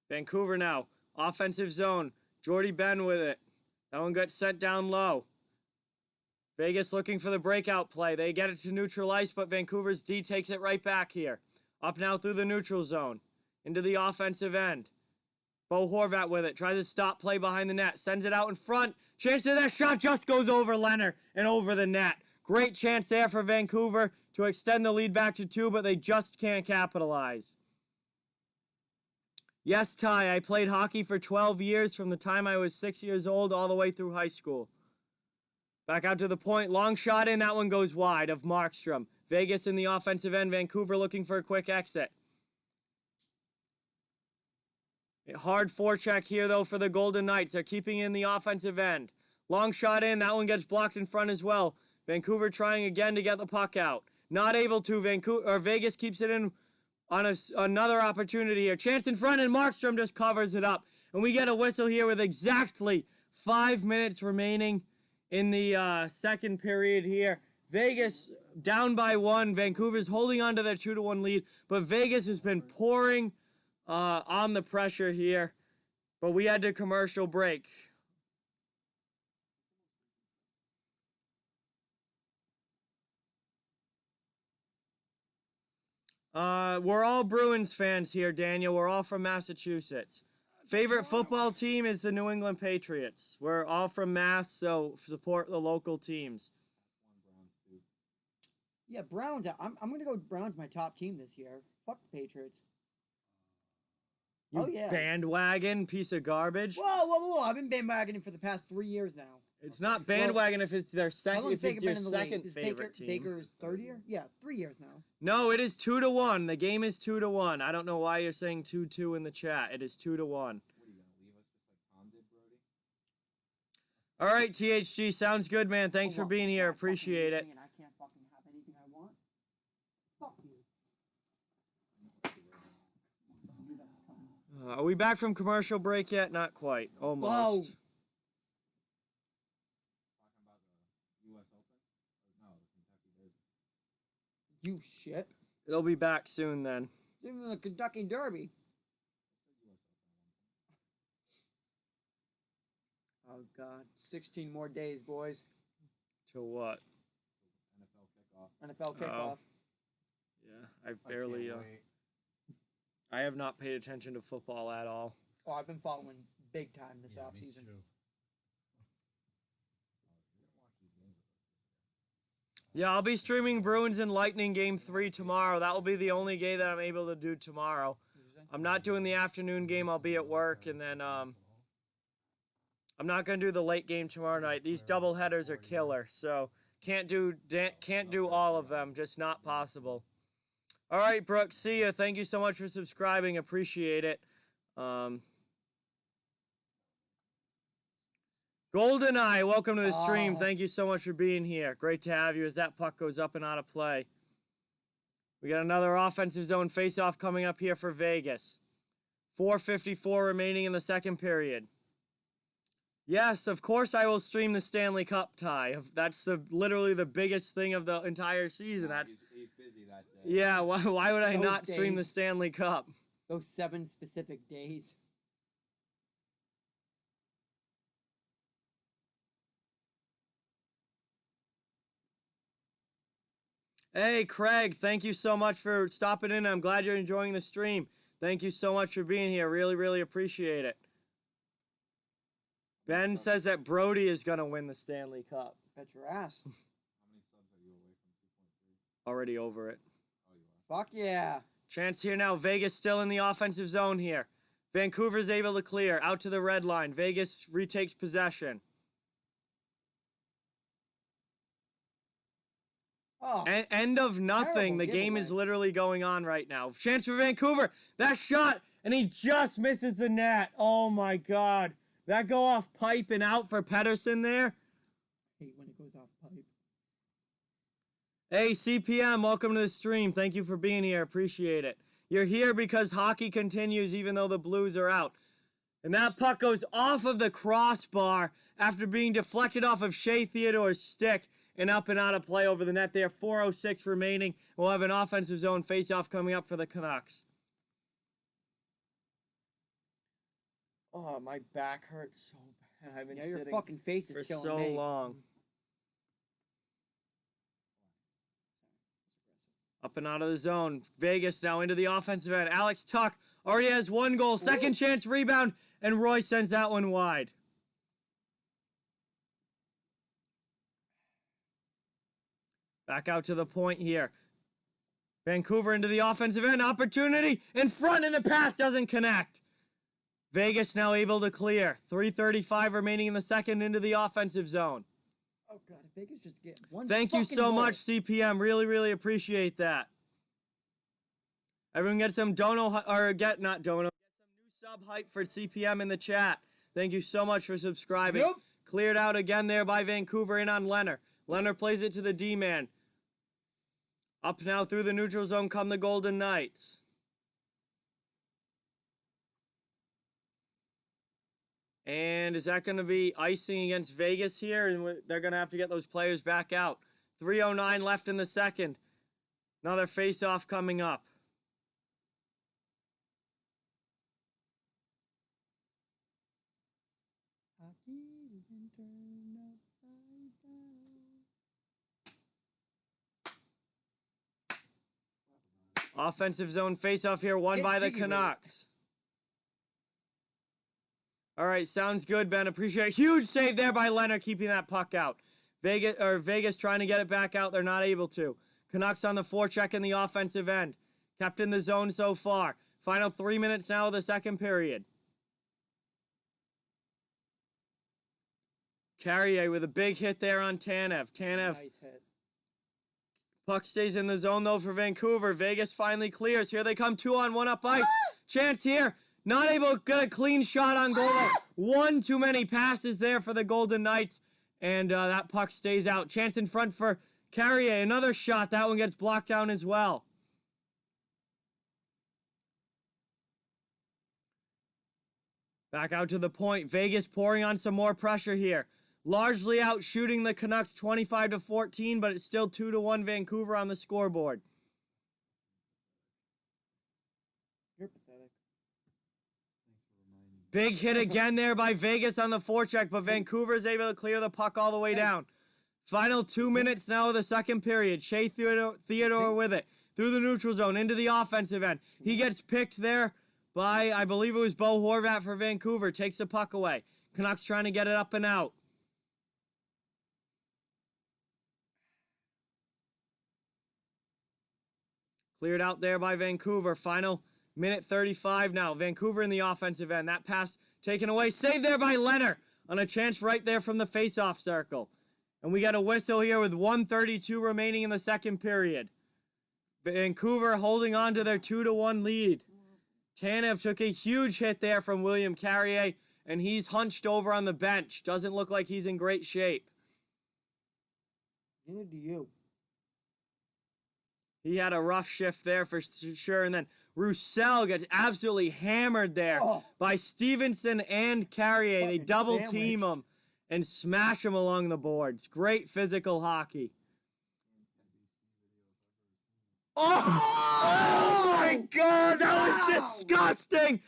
Vancouver now. Offensive zone. Jordy Ben with it. That one got sent down low. Vegas looking for the breakout play. They get it to neutral ice, but Vancouver's D takes it right back here. Up now through the neutral zone. Into the offensive end. Bo Horvat with it. Tries to stop play behind the net. Sends it out in front. Chance to that shot just goes over Leonard and over the net. Great chance there for Vancouver to extend the lead back to 2, but they just can't capitalize. Yes, Ty, I played hockey for 12 years from the time I was 6 years old all the way through high school. Back out to the point. Long shot in. That one goes wide of Markstrom. Vegas in the offensive end. Vancouver looking for a quick exit. A hard forecheck here, though, for the Golden Knights. They're keeping in the offensive end. Long shot in. That one gets blocked in front as well. Vancouver trying again to get the puck out. Not able to. Vegas keeps it in on another opportunity here. Chance in front, and Markstrom just covers it up. And we get a whistle here with exactly 5 minutes remaining in the second period here. Vegas down by 1. Vancouver's holding on to their 2-1 lead, but Vegas has been pouring on the pressure here. But we had to commercial break. We're all Bruins fans here, Daniel. We're all from Massachusetts. Favorite football team is the New England Patriots. We're all from Mass, so support the local teams. Yeah, Browns. I'm gonna go with Browns. My top team this year. Fuck the Patriots. You oh yeah. bandwagon piece of garbage. Whoa! I've been bandwagoning for the past 3 years now. It's not bandwagon if it's their second. If it's your second Is favorite team. Baker's third year? Yeah, 3 years now. No, it is 2-1. The game is 2-1. I don't know why you're saying 2-2 in the chat. It is 2-1. What are you gonna leave us just like Tom did, Brody? All right, THG, sounds good, man. Thanks for being here. Appreciate it. I can't fucking have anything I want. Fuck you. Are we back from commercial break yet? Not quite. Almost. Whoa. Talking about the U.S. Open? Or no, the Kentucky Derby. You shit. It'll be back soon then. Even the Kentucky Derby. Oh God, 16 more days, boys. To what? NFL kickoff. Yeah, I've barely. I have not paid attention to football at all. Oh, I've been following big time this offseason. Yeah, I'll be streaming Bruins and Lightning Game 3 tomorrow. That will be the only game that I'm able to do tomorrow. I'm not doing the afternoon game. I'll be at work, and then I'm not gonna do the late game tomorrow night. These double headers are killer, so can't do all of them. Just not possible. All right, Brooke, see ya. Thank you so much for subscribing. Appreciate it. GoldenEye, welcome to the stream. Thank you so much for being here. Great to have you as that puck goes up and out of play. We got another offensive zone faceoff coming up here for Vegas. 4:54 remaining in the second period. Yes, of course I will stream the Stanley Cup tie. That's literally the biggest thing of the entire season. That's He's busy that day. yeah. Why would I Those not stream the days. Stanley Cup? Those 7 specific days. Hey, Craig, thank you so much for stopping in. I'm glad you're enjoying the stream. Thank you so much for being here. Really, really appreciate it. Ben says that Brody is going to win the Stanley Cup. Bet your ass. How many subs are you away from 2.3? Already over it. Oh, you are. Fuck yeah. Chance here now. Vegas still in the offensive zone here. Vancouver's able to clear. Out to the red line. Vegas retakes possession. Oh, End of nothing. Terrible The game is giveaway. literally going on right now. Chance for Vancouver. That shot, and he just misses the net. Oh, my God. That go off pipe and out for Pedersen there. hate when it goes off pipe. Hey, CPM, welcome to the stream. Thank you for being here. Appreciate it. You're here because hockey continues even though the Blues are out. And that puck goes off of the crossbar after being deflected off of Shea Theodore's stick and up and out of play over the net there. 4:06 remaining. We'll have an offensive zone faceoff coming up for the Canucks. Oh, my back hurts so bad. I've been Yeah, your sitting fucking face for is killing so me. long. Up and out of the zone. Vegas now into the offensive end. Alex Tuck already has 1 goal. Second chance rebound, and Roy sends that one wide. Back out to the point here. Vancouver into the offensive end. Opportunity in front, and the pass doesn't connect. Vegas now able to clear. 3:35 remaining in the second into the offensive zone. Oh god, if Vegas just get one. Thank you fucking so goal. much, CPM. Really, really appreciate that. Everyone get some dono, or get, not dono, get some new sub hype for CPM in the chat. Thank you so much for subscribing. Yep. Cleared out again there by Vancouver in on Leonard. Leonard plays it to the D-man. Up now through the neutral zone come the Golden Knights. And is that going to be icing against Vegas here? And they're going to have to get those players back out. 3:09 left in the second. Another face-off coming up. Hockey's been turned upside down. Offensive zone face-off here, won Get by the jiggy with it. Canucks. All right, sounds good, Ben. Appreciate it. Huge save there by Leonard, keeping that puck out. Vegas trying to get it back out. They're not able to. Canucks on the forecheck in the offensive end. Kept in the zone so far. Final 3 minutes now of the second period. Carrier with a big hit there on Tanev. Tanev. Nice hit. Puck stays in the zone, though, for Vancouver. Vegas finally clears. Here they come, 2-on-1 up ice. Chance here. Not able to get a clean shot on goal. One too many passes there for the Golden Knights. And that puck stays out. Chance in front for Carrier. Another shot. That one gets blocked down as well. Back out to the point. Vegas pouring on some more pressure here. Largely out shooting the Canucks 25-14, but it's still 2-1 Vancouver on the scoreboard. You're pathetic. Big hit again there by Vegas on the forecheck, but Vancouver is able to clear the puck all the way down. Final 2 minutes now of the second period. Shea Theodore with it. Through the neutral zone, into the offensive end. He gets picked there by, I believe it was Bo Horvat for Vancouver. Takes the puck away. Canucks trying to get it up and out. Cleared out there by Vancouver. Final minute 35 now. Vancouver in the offensive end. That pass taken away. Saved there by Leonard on a chance right there from the face-off circle. And we got a whistle here with 1:32 remaining in the second period. Vancouver holding on to their 2-1 lead. Tanev took a huge hit there from William Carrier, and he's hunched over on the bench. Doesn't look like he's in great shape. Neither do you. He had a rough shift there for sure. And then Roussel gets absolutely hammered there by Stevenson and Carrier. They Fucking double team sandwiched. him and smash him along the boards. Great physical hockey. Oh my God, that was disgusting.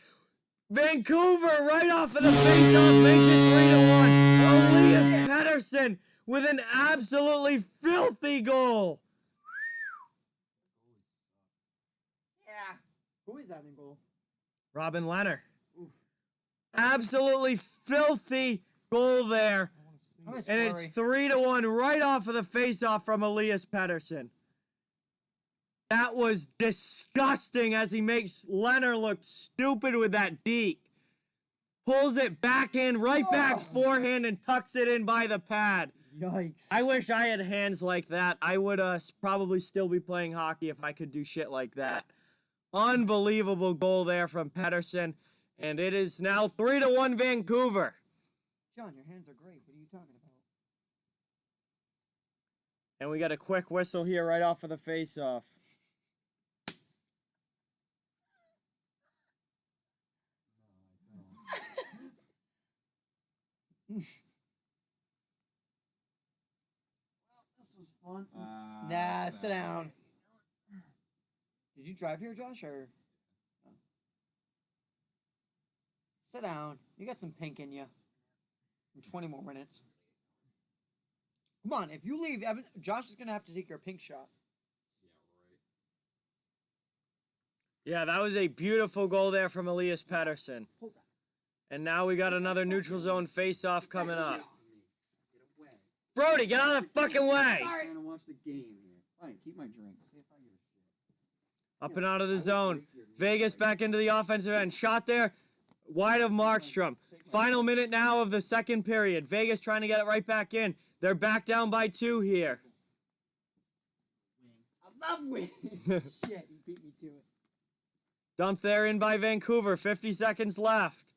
Vancouver right off of the faceoff makes it 3-1. Elias Pettersson with an absolutely filthy goal. Yeah. Who is that in goal? Robin Leonard. Oof. Absolutely filthy goal there. I miss And it's Fleury. 3-1 right off of the faceoff from Elias Pettersson. That was disgusting as he makes Leonard look stupid with that deke. Pulls it back in, right back forehand, and tucks it in by the pad. Yikes. I wish I had hands like that. I would probably still be playing hockey if I could do shit like that. Unbelievable goal there from Pettersson. And it is now 3-1 Vancouver. John, your hands are great. What are you talking about? And we got a quick whistle here right off of the face-off. This was fun. Nah, sit down. Did you drive here, Josh, or? Sit down. You got some pink in you. In 20 more minutes. Come on, if you leave, Evan, Josh is gonna have to take your pink shot. Yeah, that was a beautiful goal there from Elias Pettersson. And now we got another neutral zone face-off coming up. Brody, get out of the fucking way! I'm trying to watch the game here. Fine, keep my drink. See if I give a shit. Up and out of the zone. Vegas back into the offensive end. Shot there, wide of Markstrom. Final minute now of the second period. Vegas trying to get it right back in. They're back down by 2 here. I love wings. Shit, you beat me to it. Dumped there in by Vancouver. 50 seconds left.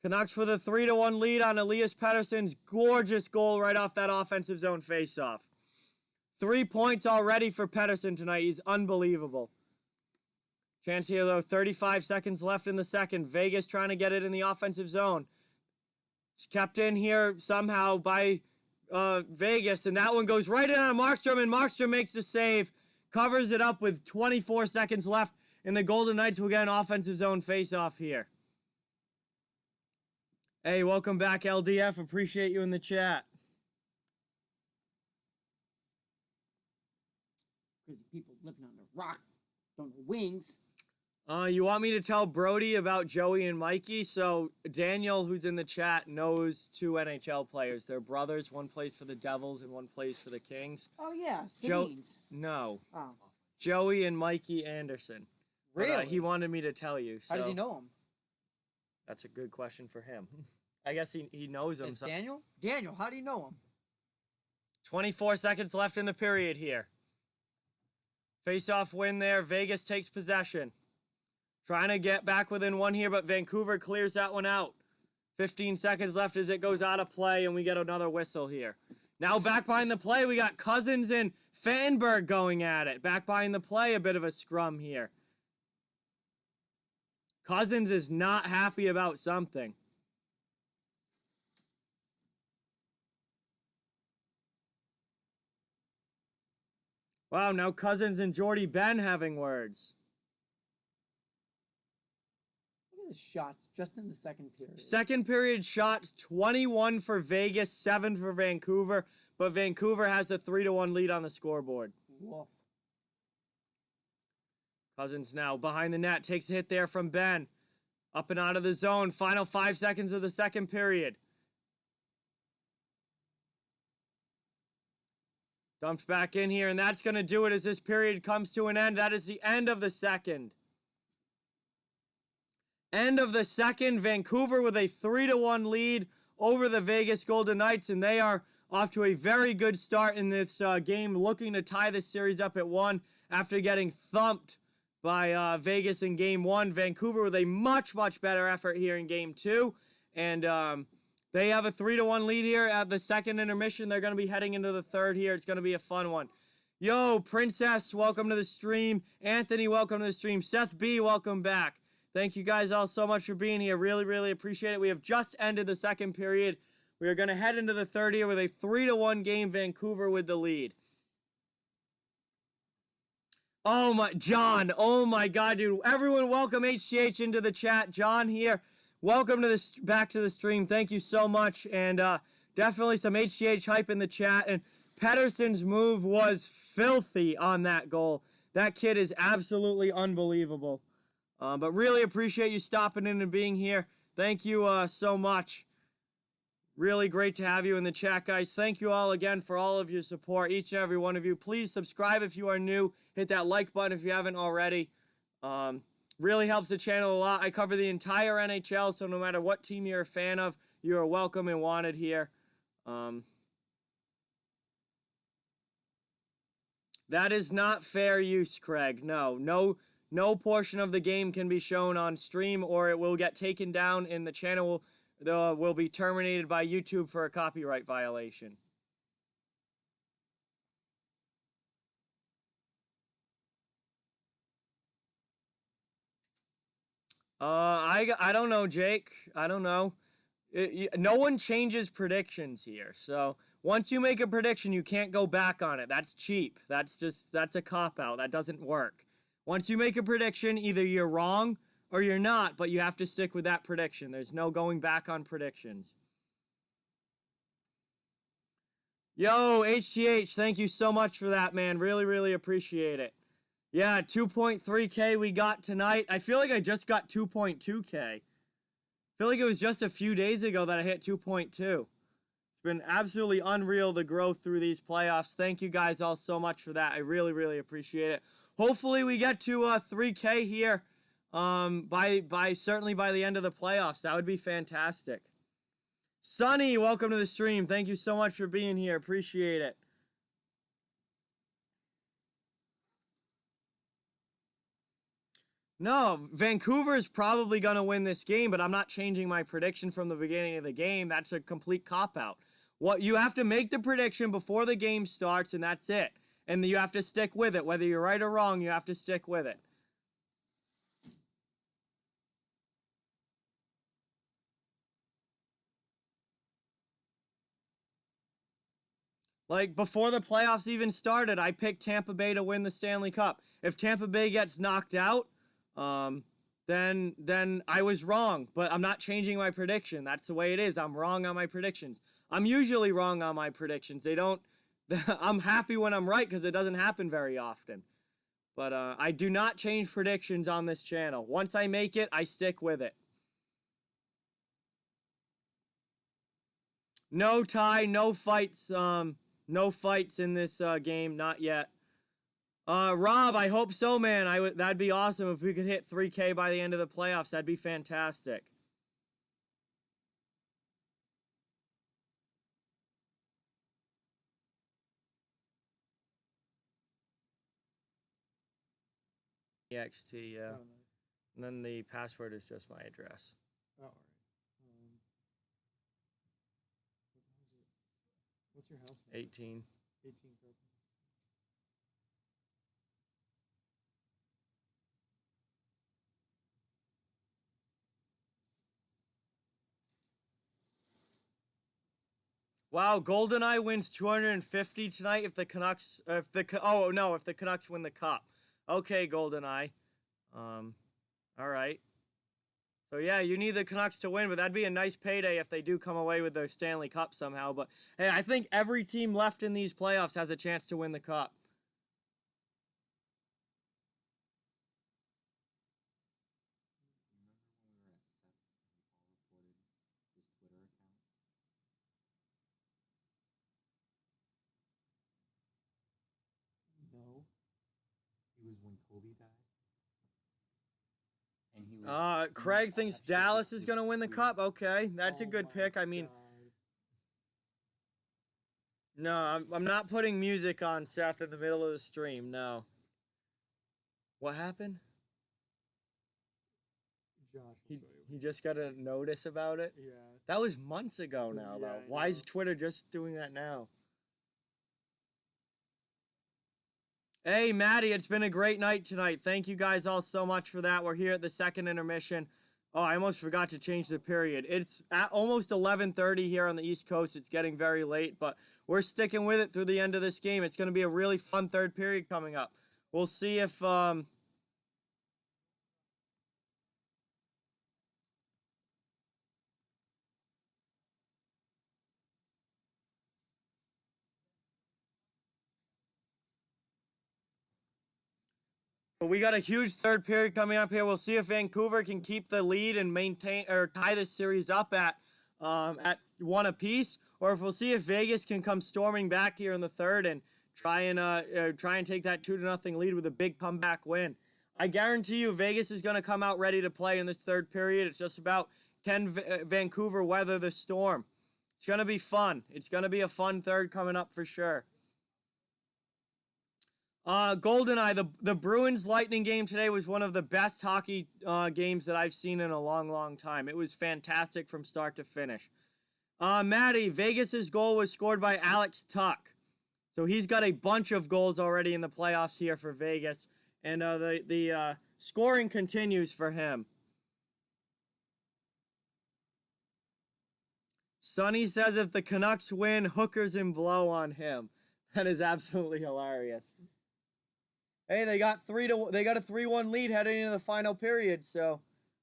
Canucks with a 3-1 lead on Elias Pettersson's gorgeous goal right off that offensive zone faceoff. 3 points already for Pettersson tonight. He's unbelievable. Chance here, though. 35 seconds left in the second. Vegas trying to get it in the offensive zone. It's kept in here somehow by Vegas, and that one goes right in on Markstrom, and Markstrom makes the save. Covers it up with 24 seconds left, and the Golden Knights will get an offensive zone face-off here. Hey, welcome back, LDF. Appreciate you in the chat. Crazy people living on the rock, don't know wings. You want me to tell Brody about Joey and Mikey? So Daniel, who's in the chat, knows 2 NHL players. They're brothers. One plays for the Devils and one plays for the Kings. Oh, yeah, Sedines. No. Oh. Joey and Mikey Anderson. Really? But, he wanted me to tell you. So How does he know him? That's a good question for him. I guess he knows him. It's Daniel? Daniel, how do you know him? 24 seconds left in the period here. Face-off win there. Vegas takes possession. Trying to get back within 1 here, but Vancouver clears that one out. 15 seconds left as it goes out of play, and we get another whistle here. Now back behind the play, we got Cousins and Fanberg going at it. Back behind the play, a bit of a scrum here. Cousins is not happy about something. Wow, now Cousins and Jordy Ben having words. Look at the shots just in the second period. Second period shots, 21 for Vegas, 7 for Vancouver, but Vancouver has a 3-1 lead on the scoreboard. Woof. Cousins now behind the net, takes a hit there from Ben. Up and out of the zone, final 5 seconds of the second period. Dumped back in here, and that's going to do it as this period comes to an end. That is the end of the second. End of the second, Vancouver with a 3-1 lead over the Vegas Golden Knights, and they are off to a very good start in this game, looking to tie this series up at 1 after getting thumped by Vegas in Game 1. Vancouver with a much, much better effort here in Game 2, and they have a 3-1 lead here at the second intermission. They're going to be heading into the third here. It's going to be a fun one. Yo, Princess, welcome to the stream. Anthony, welcome to the stream. Seth B, welcome back. Thank you guys all so much for being here. Really, really appreciate it. We have just ended the second period. We are going to head into the third here with a 3-1 game, Vancouver with the lead. Oh my, John, oh my God, dude. Everyone welcome HCH into the chat. John here. Welcome to this, back to the stream. Thank you so much. And definitely some HCH hype in the chat. And Pettersson's move was filthy on that goal. That kid is absolutely unbelievable. But really appreciate you stopping in and being here. Thank you so much. Really great to have you in the chat, guys. Thank you all again for all of your support, each and every one of you. Please subscribe if you are new. Hit that like button if you haven't already. Really helps the channel a lot. I cover the entire NHL, so no matter what team you're a fan of, you are welcome and wanted here. That is not fair use, Craig. No portion of the game can be shown on stream, or it will get taken down, and the channel will be terminated by YouTube for a copyright violation. I don't know, Jake. I don't know. No one changes predictions here. So once you make a prediction, you can't go back on it. That's cheap. That's a cop-out. That doesn't work. Once you make a prediction, either you're wrong or you're not, but you have to stick with that prediction. There's no going back on predictions. Yo, HGH, thank you so much for that, man. Really, really appreciate it. Yeah, 2.3K we got tonight. I feel like I just got 2.2K. I feel like it was just a few days ago that I hit 2.2. It's been absolutely unreal, the growth through these playoffs. Thank you guys all so much for that. I really, really appreciate it. Hopefully we get to 3K here certainly by the end of the playoffs. That would be fantastic. Sonny, welcome to the stream. Thank you so much for being here. Appreciate it. No, Vancouver's probably going to win this game, but I'm not changing my prediction from the beginning of the game. That's a complete cop-out. You have to make the prediction before the game starts, and that's it. and you have to stick with it. Whether you're right or wrong, you have to stick with it. Like, before the playoffs even started, I picked Tampa Bay to win the Stanley Cup. If Tampa Bay gets knocked out, then I was wrong. But I'm not changing my prediction. That's the way it is. I'm wrong on my predictions. I'm usually wrong on my predictions. I'm happy when I'm right because it doesn't happen very often. But I do not change predictions on this channel. Once I make it, I stick with it. No tie, no fights. No fights in this game, not yet. Rob, I hope so, man. That'd be awesome if we could hit 3K by the end of the playoffs. That'd be fantastic. EXT, yeah. Oh, nice. And then the password is just my address. Oh, all right. What's your house name? 18. 18 purple. Wow, GoldenEye wins 250 tonight if the Canucks if the Canucks win the cup. Okay, GoldenEye. All right. So yeah, you need the Canucks to win, but that'd be a nice payday if they do come away with the Stanley Cup somehow. But hey, I think every team left in these playoffs has a chance to win the cup. No. He was when Kobe died. And he was. Craig thinks Dallas is gonna win the cup. Okay, that's a Oh good my pick. I mean, God. no, I'm not putting music on, Seth, in the middle of the stream. No. What happened? Josh will show He you. just got a notice about it. Yeah. That was months ago now, Yeah, though. I Why is know. Twitter just doing that now? Hey, Maddie, it's been a great night tonight. Thank you guys all so much for that. We're here at the second intermission. Oh, I almost forgot to change the period. It's at almost 11:30 here on the East Coast. It's getting very late, but we're sticking with it through the end of this game. It's going to be a really fun third period coming up. We'll see if but we got a huge third period coming up here. We'll see if Vancouver can keep the lead and maintain or tie this series up at one apiece, or if we'll see if Vegas can come storming back here in the third and try and take that 2-0 lead with a big comeback win. I guarantee you Vegas is going to come out ready to play in this third period. It's just about can Vancouver weather the storm. It's going to be fun. It's going to be a fun third coming up for sure. GoldenEye, the Bruins Lightning game today was one of the best hockey games that I've seen in a long, long time. It was fantastic from start to finish. Maddie, Vegas's goal was scored by Alex Tuck. So he's got a bunch of goals already in the playoffs here for Vegas. And the scoring continues for him. Sonny says if the Canucks win, hookers and blow on him. That is absolutely hilarious. Hey, they got a 3-1 lead heading into the final period, so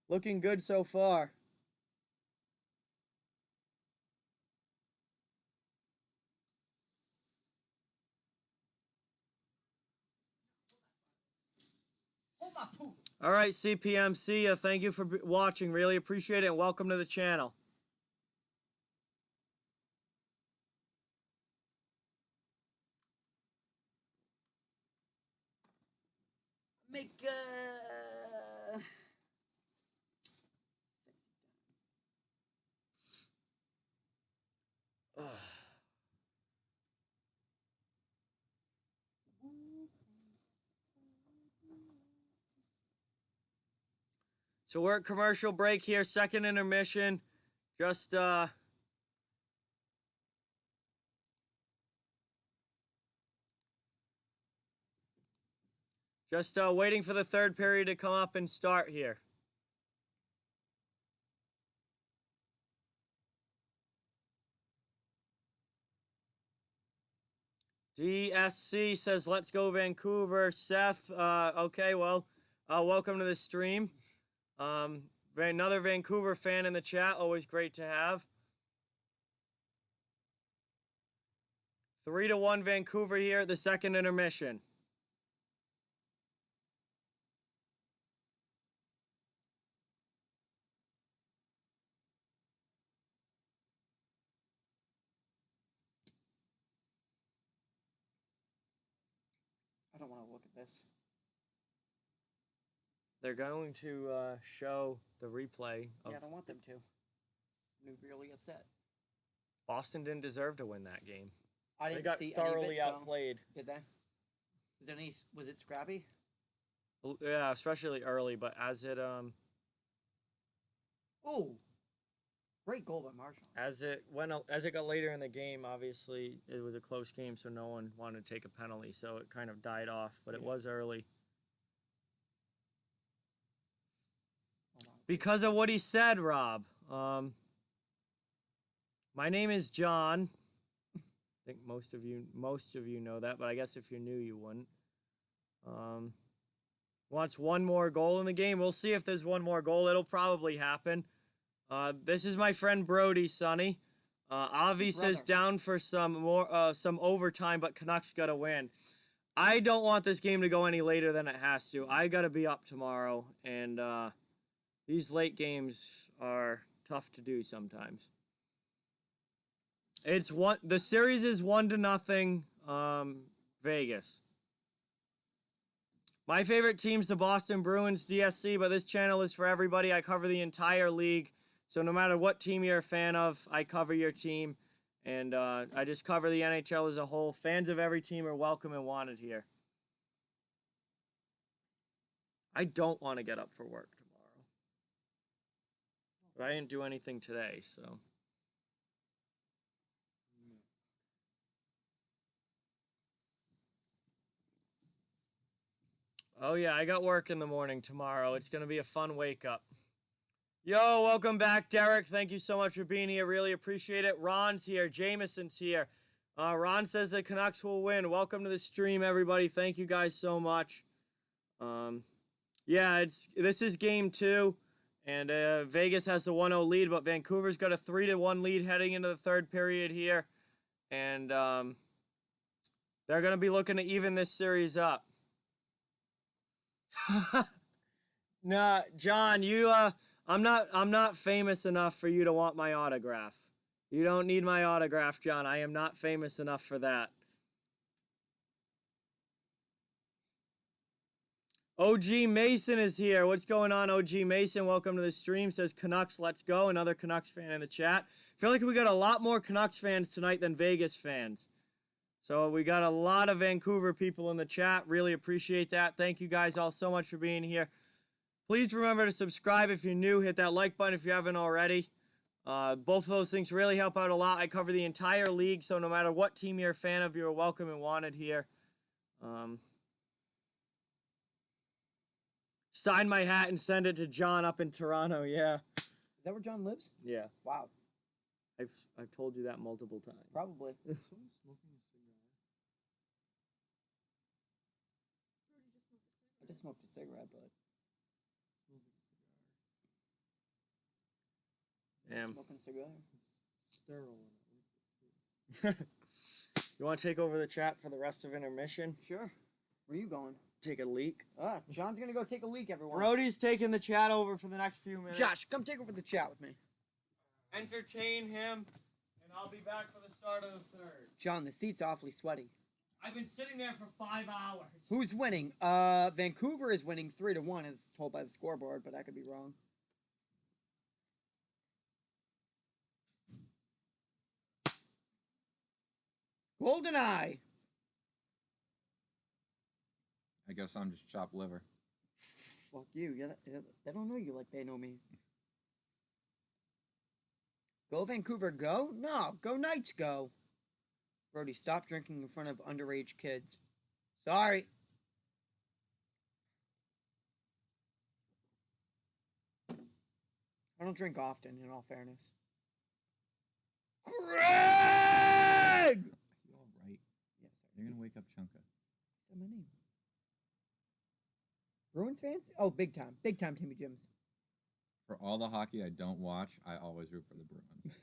looking good so far. All right, CPMC, thank you for watching. Really appreciate it, and welcome to the channel. So we're at commercial break here, second intermission. Just Just waiting for the third period to come up and start here. DSC says, let's go Vancouver. Seth, okay, well, welcome to the stream. Another Vancouver fan in the chat, always great to have. 3-1 Vancouver here at the second intermission. I don't want to look at this. They're going to show the replay. Yeah, I don't want them to. I'm really upset. Boston didn't deserve to win that game. I didn't They got see thoroughly any of it, outplayed. So did they? Is there any? Was it scrappy? Yeah, especially early, but as it Oh, great goal by Marshall. as it got later in the game, obviously it was a close game, so no one wanted to take a penalty, so it kind of died off. But it was early because of what he said, Rob. My name is John. I think most of you know that, but I guess if you're new, you wouldn't. Wants one more goal in the game. We'll see if there's one more goal. It'll probably happen. This is my friend Brody, Sonny. Avi says down for some overtime, but Canucks gotta win. I don't want this game to go any later than it has to. I gotta be up tomorrow, and these late games are tough to do sometimes. The series is 1-0, Vegas. My favorite team's the Boston Bruins, DSC, but this channel is for everybody. I cover the entire league, so no matter what team you're a fan of, I cover your team, and I just cover the NHL as a whole. Fans of every team are welcome and wanted here. I don't want to get up for work tomorrow, but I didn't do anything today, so... Oh, yeah, I got work in the morning tomorrow. It's going to be a fun wake-up. Yo, welcome back, Derek. Thank you so much for being here. Really appreciate it. Ron's here. Jameson's here. Ron says the Canucks will win. Welcome to the stream, everybody. Thank you guys so much. Yeah, this is game 2, and Vegas has the 1-0 lead, but Vancouver's got a 3-1 lead heading into the third period here, and they're going to be looking to even this series up. Nah, John, I'm not famous enough for you to want my autograph. You don't need my autograph, John. I am not famous enough for that. OG Mason is here. What's going on, OG Mason? Welcome to the stream. Says Canucks, let's go. Another Canucks fan in the chat. I feel like we got a lot more Canucks fans tonight than Vegas fans. So we got a lot of Vancouver people in the chat. Really appreciate that. Thank you guys all so much for being here. Please remember to subscribe if you're new. Hit that like button if you haven't already. Both of those things really help out a lot. I cover the entire league, so no matter what team you're a fan of, you're welcome and wanted here. Sign my hat and send it to John up in Toronto, yeah. Is that where John lives? Yeah. Wow. I've told you that multiple times. Probably. Someone smoking a cigar. I just smoked a cigarette, but... Damn. Smoking a cigar. It's sterile in it. You want to take over the chat for the rest of intermission? Sure. Where are you going? Take a leak? John's gonna go take a leak, everyone. Brody's taking the chat over for the next few minutes. Josh, come take over the chat with me. Entertain him, and I'll be back for the start of the third. John, the seat's awfully sweaty. I've been sitting there for 5 hours. Who's winning? Vancouver is winning 3-1, as told by the scoreboard, but I could be wrong. GoldenEye! I guess I'm just chopped liver. Fuck you. They don't know you like they know me. Go Vancouver, go? No, go Knights, go. Brody, stop drinking in front of underage kids. Sorry. I don't drink often, in all fairness. Greg! You all right? Yes, You're gonna wake up Chunka. said my name. Bruins fans? Oh, big time. Big time Timmy Jims. For all the hockey I don't watch, I always root for the Bruins.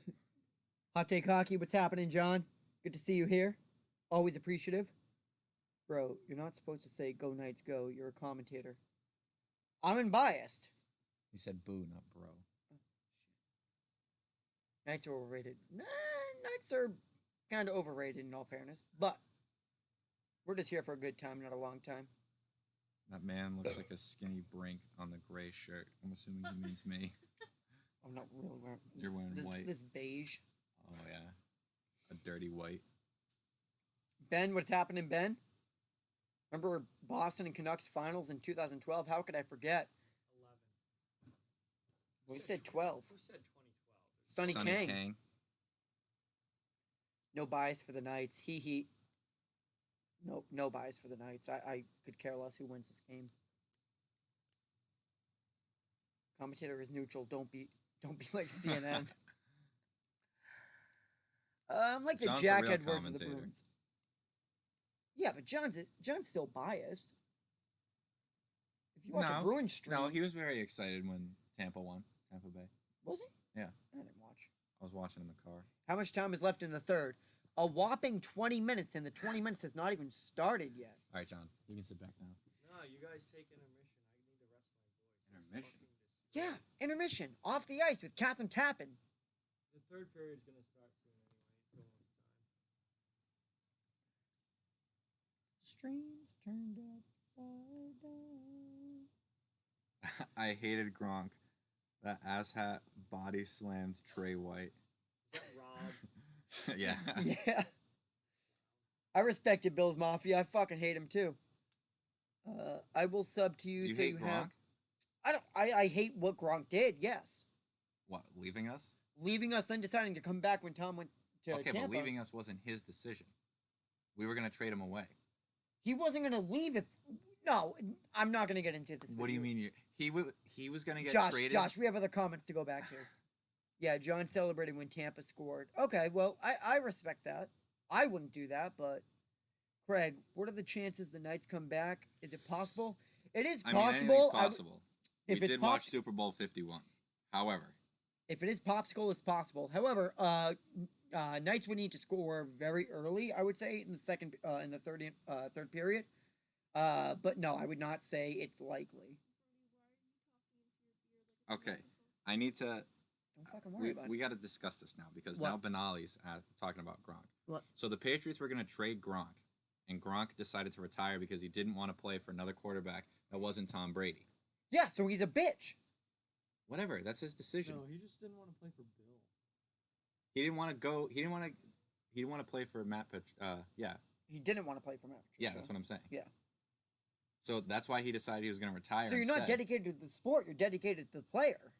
Hot Take Hockey, what's happening, John? Good to see you here. Always appreciative. Bro, you're not supposed to say go Knights go. You're a commentator. I'm unbiased. He said boo, not bro. Knights are overrated. Nah, Knights are kind of overrated in all fairness. But we're just here for a good time, not a long time. That man looks like a skinny brink on the gray shirt. I'm assuming he means me. I'm not really wearing. You're wearing white. This beige. Oh, yeah. A dirty white. Ben, what's happening, Ben? Remember Boston and Canucks finals in 2012? How could I forget? 11. We said 12. Who said 2012? Sonny Kang. No bias for the Knights. He. Nope, no bias for the Knights. I could care less who wins this game. Commentator is neutral. Don't be like CNN. I'm like the John's Jack the real Edwards of the commentator. Bruins. Yeah, but John's still biased. If you watch a Bruins stream, No, he was very excited when Tampa won. Tampa Bay. was he? Yeah. I didn't watch. I was watching in the car. How much time is left in the third? A whopping 20 minutes, and the 20 minutes has not even started yet. All right, John. You can sit back now. No, you guys take intermission. I need to rest my voice. Intermission? Yeah, intermission. Off the ice with Catherine Tappan. The third period's going to start soon anyway. It's almost time. Streams turned upside down. I hated Gronk. That asshat body slammed Trey White. Is that Rob? Yeah. Yeah. I respected Bills Mafia. I fucking hate him too. I will sub to you. You so hate you Gronk? have. I don't. I hate what Gronk did. Yes, What, leaving us? leaving us, then deciding to come back when Tom went to Okay, Tampa. but leaving us wasn't his decision. We were going to trade him away. He wasn't gonna leave if. No, I'm not gonna get into this. What do you mean? He was going to get Josh, traded? Josh, we have other comments to go back to. Yeah, John celebrated when Tampa scored. Okay, well, I respect that. I wouldn't do that, but Craig, what are the chances the Knights come back? Is it possible? It is I mean, anything's possible. possible. if We it's did watch Super Bowl 51. However, If it is popsicle, it's possible. However, Knights would need to score very early. I would say in the third period. But no, I would not say it's likely. okay, I need to. Don't fucking worry about We it. got to discuss this now because What? now Benali's talking about Gronk. What? So the Patriots were going to trade Gronk, and Gronk decided to retire because he didn't want to play for another quarterback that wasn't Tom Brady. Yeah, so he's a bitch. Whatever, that's his decision. No, he just didn't want to play for Bill. He didn't want to go. He didn't want to. He didn't want to play for Matt. Yeah, He didn't want to play for Matt Patricia. yeah, that's what I'm saying. Yeah. So that's why he decided he was going to retire. So you're not instead. dedicated to the sport. You're dedicated to the player.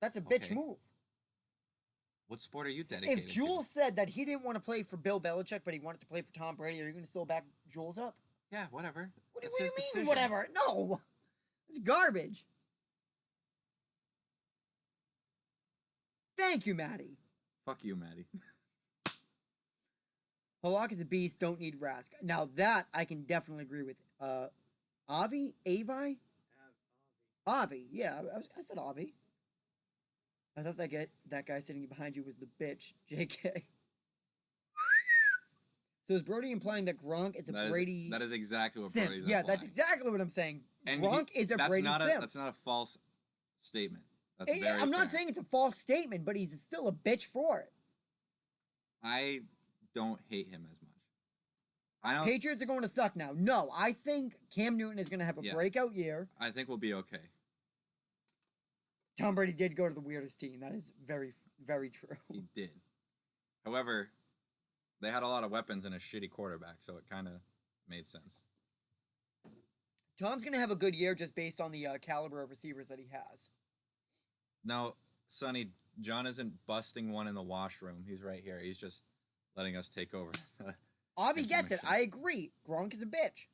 That's a bitch Okay. move. What sport are you dedicated If Jules to? said that he didn't want to play for Bill Belichick, but he wanted to play for Tom Brady, are you going to still back Jules up? Yeah, whatever. What do That's you his mean, decision. whatever? No. It's garbage. Thank you, Maddie. Fuck you, Maddie. Halak is a beast, don't need Rask. Now that I can definitely agree with. Avi? Avi? Avi, yeah, I said Avi. I thought that guy sitting behind you was the bitch, JK. So is Brody implying that Gronk is a Brady That is exactly what simp? Brody's Yeah, that's implying. exactly what I'm saying. And Gronk is a Brady simp. That's not a false statement. That's very I'm not fair. saying it's a false statement, but he's still a bitch for it. I don't hate him as much. I don't. Patriots are going to suck now. No, I think Cam Newton is going to have a Yeah. breakout year. I think we'll be okay. Tom Brady did go to the weirdest team. That is very, very true. He did. However, they had a lot of weapons and a shitty quarterback, so it kind of made sense. Tom's going to have a good year just based on the caliber of receivers that he has. Now, Sonny, John isn't busting one in the washroom. He's right here. He's just letting us take over. Avi gets it. information. I agree. Gronk is a bitch.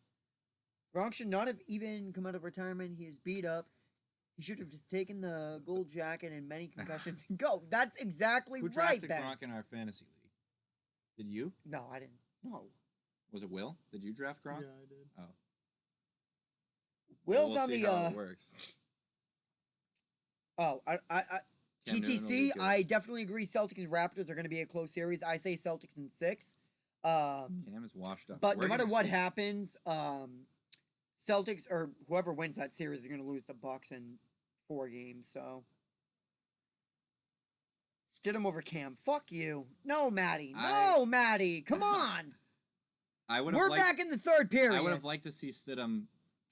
Gronk should not have even come out of retirement. He is beat up. He should have just taken the gold jacket and many concussions and go. That's exactly Who right, drafted Ben. Gronk in our fantasy league? Did you? No, I didn't. No. Was it Will? Did you draft Gronk? Yeah, I did. Oh. Will's we'll on see the how it works. Oh, Cam Newton will TTC, be good. I definitely agree Celtics and Raptors are going to be a close series. I say Celtics in 6. Cam is washed up. But We're no matter gonna what see. happens, Celtics or whoever wins that series is going to lose the Bucks in 4 games. So Stidham over Cam. Fuck you. No, Maddie. No, Maddie. Come on. I would have We're liked, back in the third period. I would have liked to see Stidham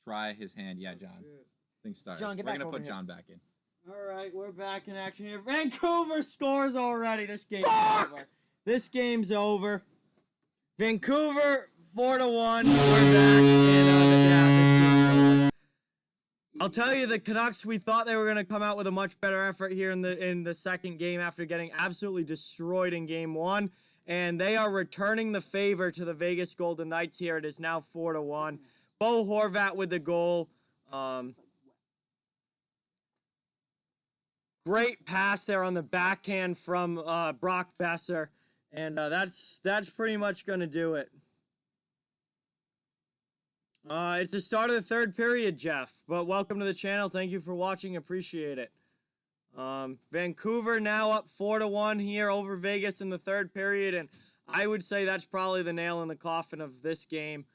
try his hand. Yeah, John. Things started. John, get We're back gonna over put here. John back in. All right, we're back in action here. Vancouver scores already. This game's Fuck! over. This game's over. Vancouver 4-1. We're back. And this game's over. I'll tell you, the Canucks, we thought they were going to come out with a much better effort here in the second game after getting absolutely destroyed in game 1. And they are returning the favor to the Vegas Golden Knights here. It is now 4-1. Bo Horvat with the goal. Great pass there on the backhand from Brock Besser. And that's pretty much going to do it. It's the start of the third period, Jeff. But welcome to the channel. Thank you for watching. Appreciate it. Vancouver now up 4-1 here over Vegas in the third period. And I would say that's probably the nail in the coffin of this game.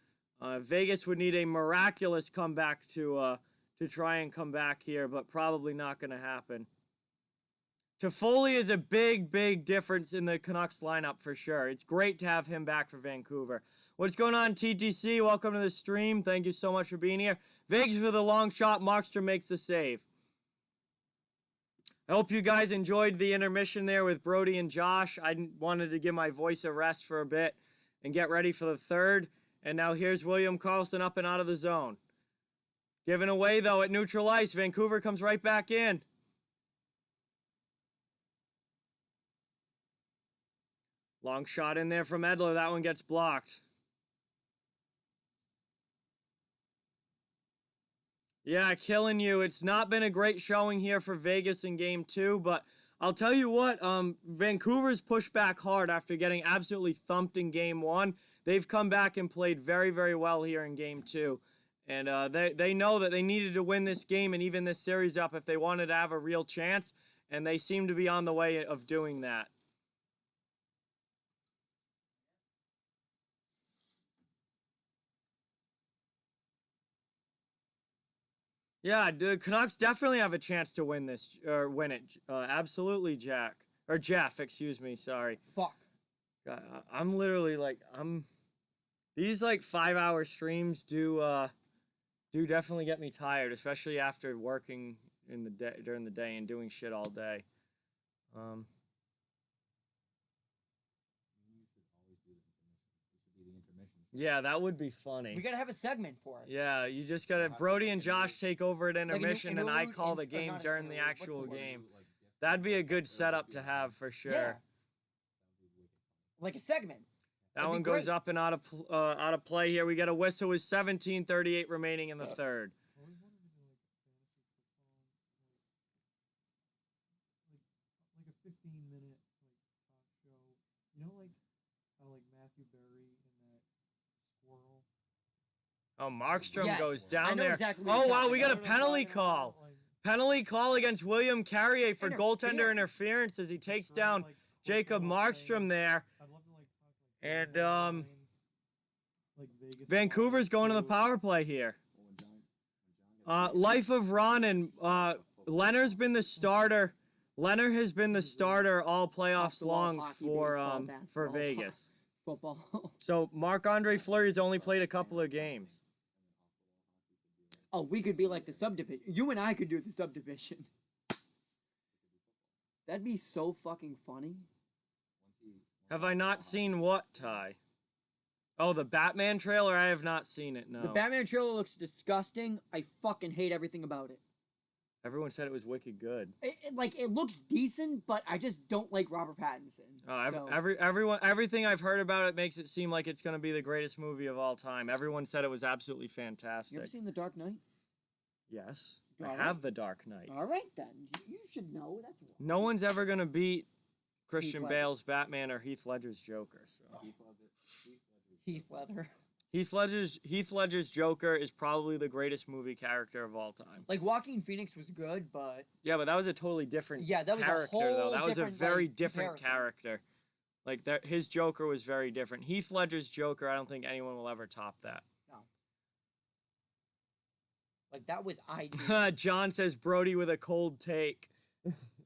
Vegas would need a miraculous comeback to try and come back here, but probably not going to happen. Toffoli is a big, big difference in the Canucks lineup for sure. It's great to have him back for Vancouver. What's going on, TTC? Welcome to the stream. Thank you so much for being here. Vegas with a long shot. Markstrom makes the save. I hope you guys enjoyed the intermission there with Brody and Josh. I wanted to give my voice a rest for a bit and get ready for the third. And now here's William Karlsson up and out of the zone. Given away, though, at neutral ice. Vancouver comes right back in. Long shot in there from Edler. That one gets blocked. Yeah, killing you. It's not been a great showing here for Vegas in game 2, but I'll tell you what, Vancouver's pushed back hard after getting absolutely thumped in game 1. They've come back and played very, very well here in game 2. And they know that they needed to win this game and even this series up if they wanted to have a real chance, and they seem to be on the way of doing that. Yeah, the Canucks definitely have a chance to win this, or win it. Absolutely, Jack. Or Jeff, excuse me, sorry. Fuck. God, I'm literally like, these like 5-hour streams do definitely get me tired, especially after working in the day, during the day and doing shit all day. Yeah, that would be funny. We got to have a segment for it. Yeah, you just gotta Brody and Josh take over at intermission, and I interlude, call the or game not during the interlude, what's the actual word? game. That'd be a good setup to have for sure. Yeah. Like a segment. That That'd be one goes great. up and out of play here. We got a whistle with 17:38 remaining in the third. Like a 15-minute talk show. You know, like how like Matthew Berry and that squirrel. Oh, Markstrom Yes, goes I down know there. exactly what Oh you're wow, talking we got a about. penalty call. Penalty call against William Carrier for goaltender interference as he takes down Jacob Markstrom there. I'd love to like talk like And like Vegas Vancouver's going to the power play here. Life of Ron and Leonard's been the starter. Leonard has been the starter all playoffs the wall long hockey, for baseball, for basketball, Vegas. Football. So Marc-Andre Fleury's only played a couple of games. Oh, we could be like the subdivision. You and I could do the subdivision. That'd be so fucking funny. Have I not seen what, Ty? Oh, the Batman trailer? I have not seen it, no. The Batman trailer looks disgusting. I fucking hate everything about it. Everyone said it was wicked good. It looks decent, but I just don't like Robert Pattinson. So- Everything I've heard about it makes it seem like it's going to be the greatest movie of all time. Everyone said it was absolutely You fantastic. ever seen The Dark Knight? Yes. I All have right. the Dark Knight. All right, then. You should know. That's wrong. No one's ever gonna beat Christian Ledger. Bale's Batman or Heath Ledger's Joker. So. Heath Ledger. Heath Ledger's Joker is probably the greatest movie character of all time. Like, Joaquin Phoenix was good, but... Yeah, but that was a totally different Yeah, that was a character, whole though. That was a different, very like, different comparison. character. Like, his Joker was very different. Heath Ledger's Joker, I don't think anyone will ever top that. No. Like, that was ideal. John says Brody with a cold take.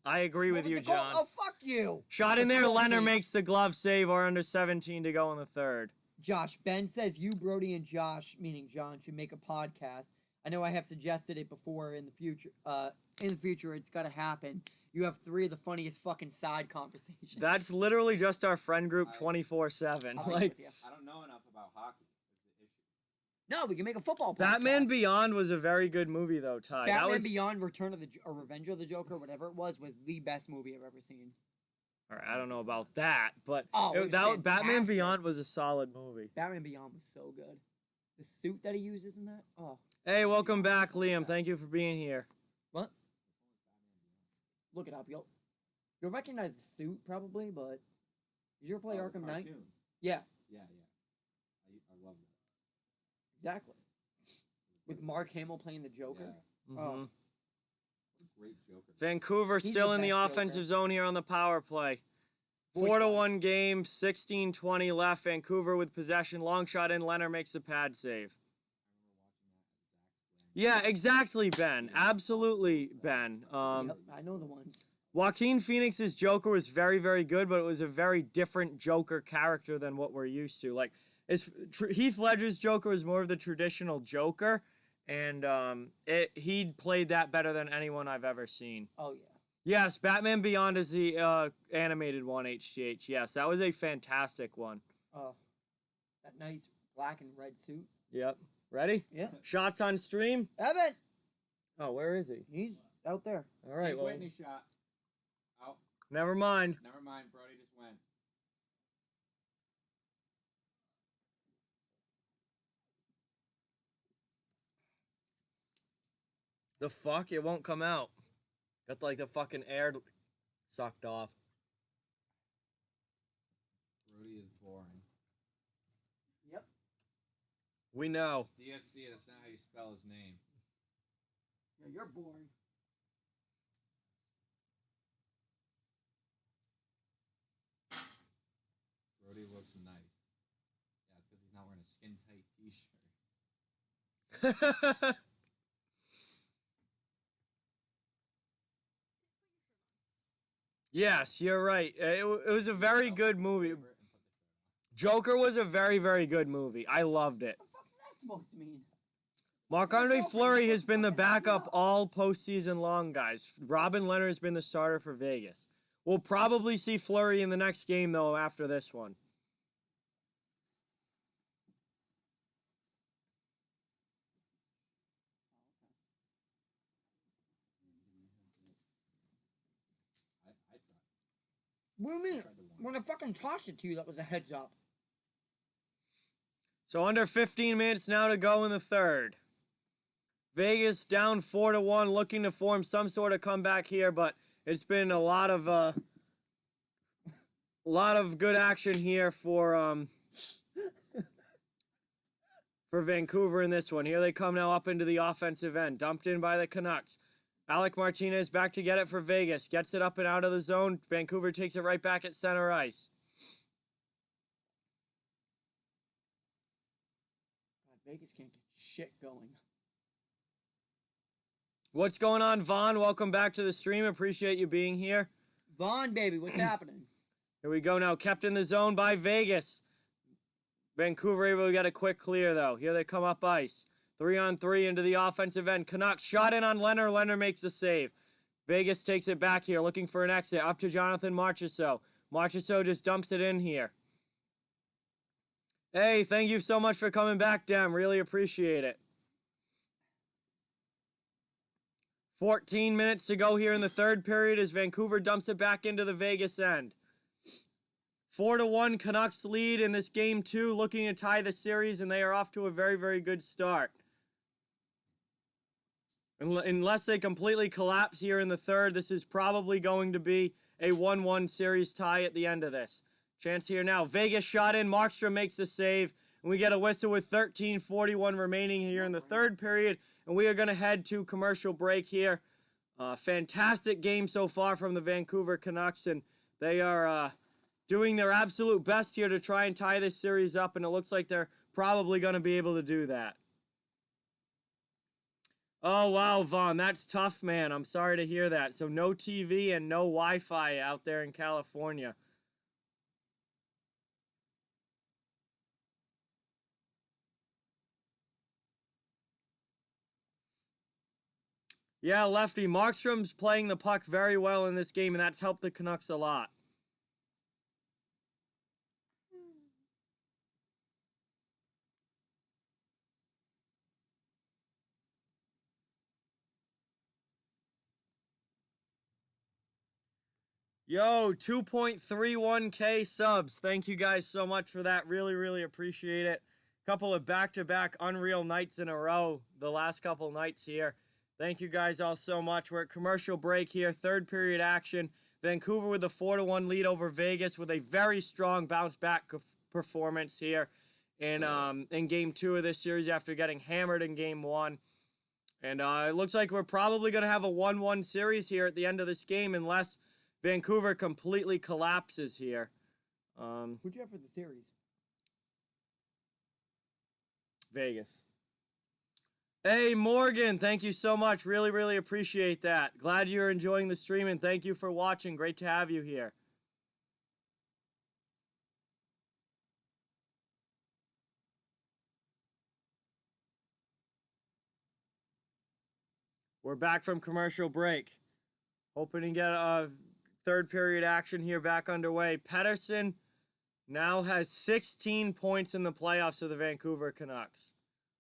I agree with What was you, the goal? John. Oh, fuck you! Shot in The there, cold Leonard take. makes the glove save or under 17 to go in the third. Josh, Ben says you, Brody, and Josh, meaning John, should make a podcast. I know I have suggested it before in the future. In the future, it's got to happen. You have 3 of the funniest fucking side conversations. That's literally just our friend group 24/7. I'll be Like, with you. I don't know enough about hockey. Is the issue. No, we can make a football podcast. Batman Beyond was a very good movie, though, Ty. That Batman was... Beyond Return of the or Revenge of the Joker, whatever it was the best movie I've ever seen. All right, I don't know about that, but Oh, it was Batman fantastic. Beyond was a solid movie. Batman Beyond was so good. The suit that he uses in that? Oh. Hey, welcome back, Liam. Thank you for being here. What? Look it up. You'll recognize the suit probably, but did you ever play Arkham Knight? Yeah, Yeah. I love that. exactly. With Mark Hamill playing the Joker. Yeah. Oh. Mhm. Great Joker. Vancouver He's still the in the best offensive Joker. zone here on the power play. Voice 4-1 game, 16-20 left. Vancouver with possession. Long shot in. Leonard makes the pad save. Yeah, exactly, Ben. Absolutely, Ben. Yep, I know the ones. Joaquin Phoenix's Joker was very, very good, but it was a very different Joker character than what we're used to. Like, Heath Ledger's Joker was more of the traditional Joker, and he played that better than anyone I've ever seen. Oh yeah. Yes, Batman Beyond is the animated one, HGH. Yes, that was a fantastic one. Oh, that nice black and red suit. Yep. Ready? Yeah. Shots on stream? Evan, Oh, where is he? he's out there. All right, well, Whitney shot. Out. never mind. Never mind. Brody just went. The fuck? It won't come out. Got like the fucking air sucked off. Brody is boring. Yep. We know. DSC. That's not how you spell his name. Yeah, you're boring. Brody looks nice. Yeah, it's because he's not wearing a skin tight T-shirt. Yes, you're right. It was a very good movie. Joker was a very, very good movie. I loved it. What the fuck is that supposed to mean? Marc-Andre Fleury has been the backup all postseason long, guys. Robin Leonard has been the starter for Vegas. We'll probably see Fleury in the next game, though, after this one. What do you mean? When I fucking tossed it to you, that was a heads up. So under 15 minutes now to go in the third. Vegas down 4-1, looking to form some sort of comeback here, but it's been a lot of good action here for Vancouver in this one. Here they come now up into the offensive end, dumped in by the Canucks. Alec Martinez back to get it for Vegas, gets it up and out of the zone. Vancouver takes it right back at center ice. God, Vegas can't get shit going. What's going on, Vaughn? Welcome back to the stream. Appreciate you being here. Vaughn, baby, what's happening? Here we go now. Kept in the zone by Vegas. Vancouver able to get a quick clear, though. Here they come up ice. 3-on-3 into the offensive end. Canucks shot in on Leonard. Leonard makes the save. Vegas takes it back here, looking for an exit. Up to Jonathan Marchessault. Marchessault just dumps it in here. Hey, thank you so much for coming back, Dem. Really appreciate it. 14 minutes to go here in the third period as Vancouver dumps it back into the Vegas end. 4-1 Canucks lead in this game 2, looking to tie the series, and they are off to a very, very good start. Unless they completely collapse here in the third, this is probably going to be a 1-1 series tie at the end of this. Chance here now. Vegas shot in. Markstrom makes the save. And we get a whistle with 13:41 remaining here in the third period. And we are going to head to commercial break here. Fantastic game so far from the Vancouver Canucks. And they are doing their absolute best here to try and tie this series up. And it looks like they're probably going to be able to do that. Oh, wow, Vaughn, that's tough, man. I'm sorry to hear that. So no TV and no Wi-Fi out there in California. Yeah, Lefty, Markstrom's playing the puck very well in this game, and that's helped the Canucks a lot. Yo, 2.31K subs. Thank you guys so much for that. Really, really appreciate it. Couple of back-to-back unreal nights in a row the last couple nights here. Thank you guys all so much. We're at commercial break here. Third period action. Vancouver with a 4-1 lead over Vegas with a very strong bounce-back performance here in Game 2 of this series after getting hammered in Game 1. And it looks like we're probably going to have a 1-1 series here at the end of this game unless Vancouver completely collapses here. Who'd you have for the series? Vegas. Hey, Morgan, thank you so much. Really, really appreciate that. Glad you're enjoying the stream, and thank you for watching. Great to have you here. We're back from commercial break. Hoping to get a third period action here back underway. Pettersson now has 16 points in the playoffs for the Vancouver Canucks.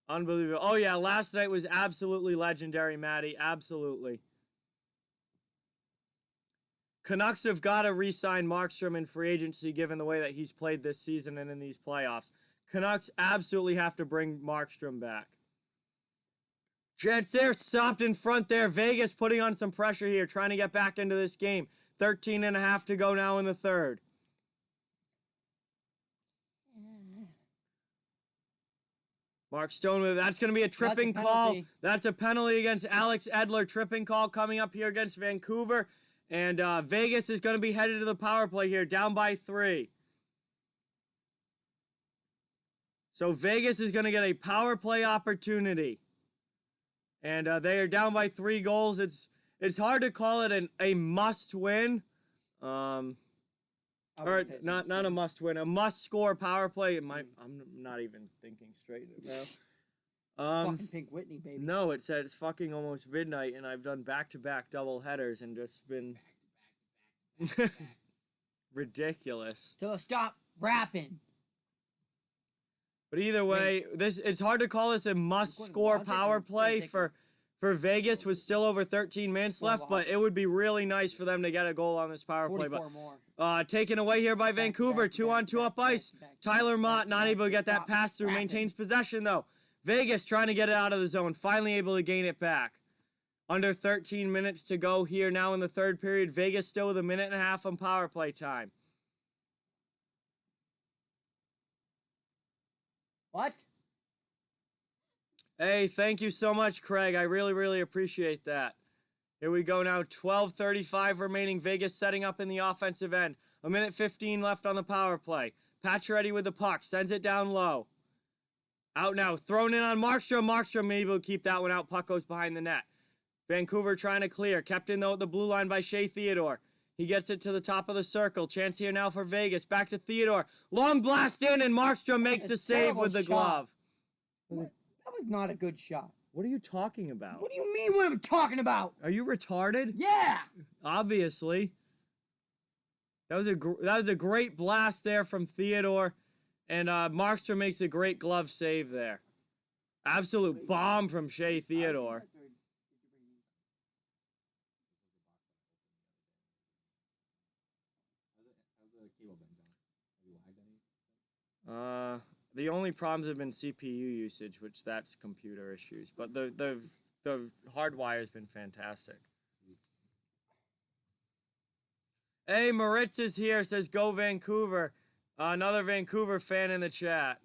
Unbelievable. Oh, yeah, last night was absolutely legendary, Maddie. Absolutely. Canucks have got to re-sign Markstrom in free agency given the way that he's played this season and in these playoffs. Canucks absolutely have to bring Markstrom back. Jets there, stopped in front there. Vegas putting on some pressure here, trying to get back into this game. 13.5 to go now in the third. Mark Stone with that's going to be a tripping call. That's a penalty against Alex Edler. Tripping call coming up here against Vancouver. And Vegas is going to be headed to the power play here, down by 3. So Vegas is going to get a power play opportunity. And they are down by 3 goals. It's hard to call it a must-win. Or not a must-win, a must-score power play. I'm not even thinking straight now. Fucking Pink Whitney, baby. No, it said it's fucking almost midnight, and I've done back-to-back double headers and just been ridiculous. So stop rapping. But either way, it's hard to call this a must-score power play for Vegas with still over 13 minutes left, but it would be really nice for them to get a goal on this power play. But taken away here by Vancouver, 2-on-2 up ice. Tyler Mott not able to get that pass through, maintains possession though. Vegas trying to get it out of the zone, finally able to gain it back. Under 13 minutes to go here now in the third period. Vegas still with a minute and a half on power play time. What? Hey, thank you so much, Craig. I really, really appreciate that. Here we go now. 12:35 remaining. Vegas setting up in the offensive end. A minute 15 left on the power play. Pacioretty with the puck. Sends it down low. Out now. Thrown in on Markstrom. Markstrom able to keep that one out. Puck goes behind the net. Vancouver trying to clear. Kept in, though, at the blue line by Shea Theodore. He gets it to the top of the circle. Chance here now for Vegas. Back to Theodore. Long blast in, and Markstrom makes the save with the glove. That was not a good shot. What are you talking about? What do you mean what I'm talking about? Are you retarded? Yeah. Obviously. That was a great blast there from Theodore. And Markstrom makes a great glove save there. Absolute bomb from Shea Theodore. The only problems have been CPU usage, which that's computer issues. But the the hardwire has been fantastic. Hey, Moritz is here, says go Vancouver. Another Vancouver fan in the chat.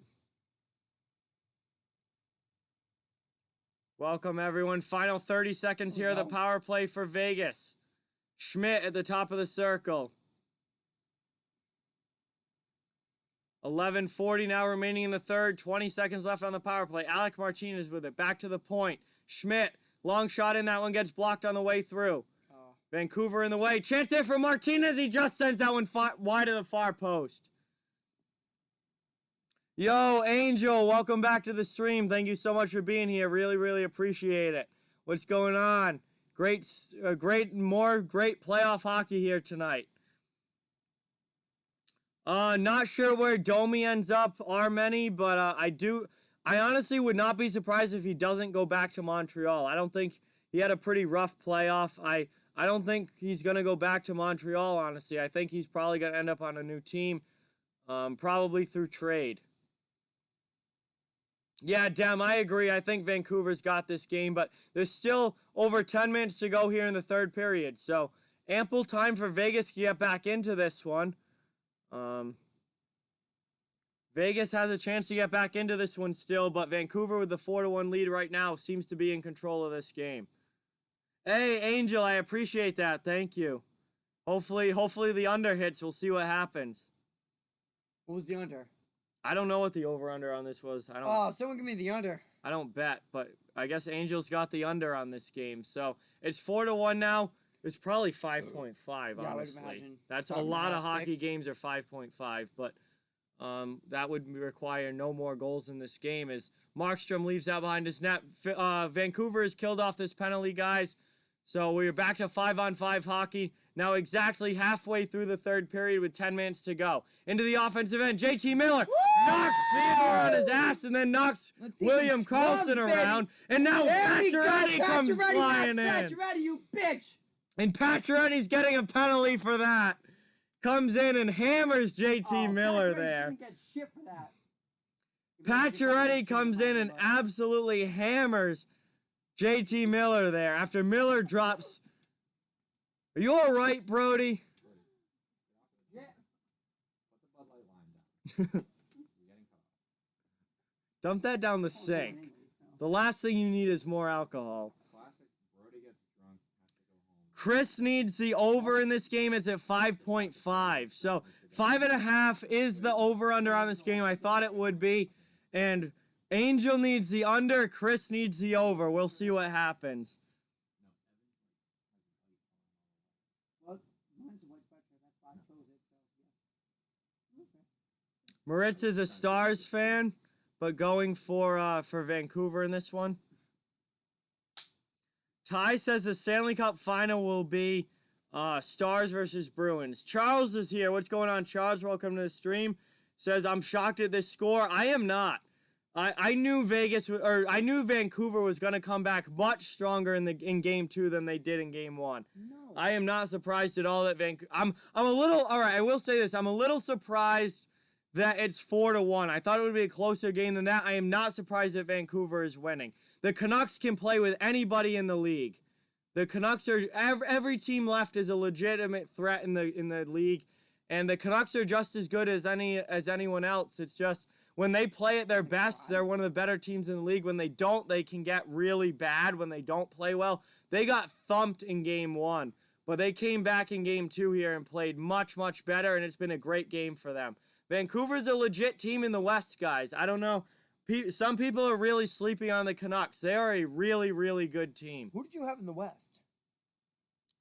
Welcome, everyone. Final 30 seconds here. The power play for Vegas. Schmidt at the top of the circle. 11:40 now remaining in the third. 20 seconds left on the power play. Alec Martinez with it. Back to the point. Schmidt, long shot in. That one gets blocked on the way through. Vancouver in the way. Chance there for Martinez. He just sends that one wide of the far post. Yo, Angel, welcome back to the stream. Thank you so much for being here. Really, really appreciate it. What's going on? Great playoff hockey here tonight. Not sure where Domi ends up, Armeni, but I honestly would not be surprised if he doesn't go back to Montreal. I don't think he had a pretty rough playoff. I don't think he's going to go back to Montreal, honestly. I think he's probably going to end up on a new team, probably through trade. Yeah, Dem, I agree. I think Vancouver's got this game, but there's still over 10 minutes to go here in the third period. So, ample time for Vegas to get back into this one. Vegas has a chance to get back into this one still, but Vancouver with the 4-1 lead right now seems to be in control of this game. Hey, Angel, I appreciate that. Thank you. Hopefully the under hits. We'll see what happens. What was the under? I don't know what the over-under on this was. Someone give me the under. I don't bet, but I guess Angel's got the under on this game. So it's 4-1 now. It's probably 5.5, yeah, honestly. That's a lot of hockey games are 5.5, but that would require no more goals in this game as Markstrom leaves out behind his net. Vancouver has killed off this penalty, guys. So we're back to 5-on-5 hockey. Now exactly halfway through the third period with 10 minutes to go. Into the offensive end, JT Miller knocks Theodore on his ass and then knocks William Karlsson around. And now Pacioretty comes flying in. Pacioretty, you bitch! And Pacioretty's getting a penalty for that. Comes in and hammers JT Miller there. Get shit for that. Pacioretty comes in and absolutely hammers JT Miller there after Miller drops. Are you all right, Brody? Yeah. Dump that down the sink. The last thing you need is more alcohol. Chris needs the over in this game. It's at 5.5. So 5.5 is the over-under on this game. I thought it would be. And Angel needs the under. Chris needs the over. We'll see what happens. Moritz is a Stars fan, but going for Vancouver in this one. Ty says the Stanley Cup final will be Stars versus Bruins. Charles is here. What's going on, Charles? Welcome to the stream. Says, I'm shocked at this score. I am not. I knew I knew Vancouver was going to come back much stronger in game 2 than they did in game 1. No. I am not surprised at all that Vancouver. I'm a little, all right, I will say this. I'm a little surprised that it's 4-1. I thought it would be a closer game than that. I am not surprised that Vancouver is winning. The Canucks can play with anybody in the league. The Canucks are every team left is a legitimate threat in the league, and the Canucks are just as good as anyone else. It's just when they play at their best, they're one of the better teams in the league. When they don't, they can get really bad when they don't play well. They got thumped in game 1, but they came back in game 2 here and played much, much better, and it's been a great game for them. Vancouver's a legit team in the West, guys. I don't know. Some people are really sleeping on the Canucks. They are a really, really good team. Who did you have in the West?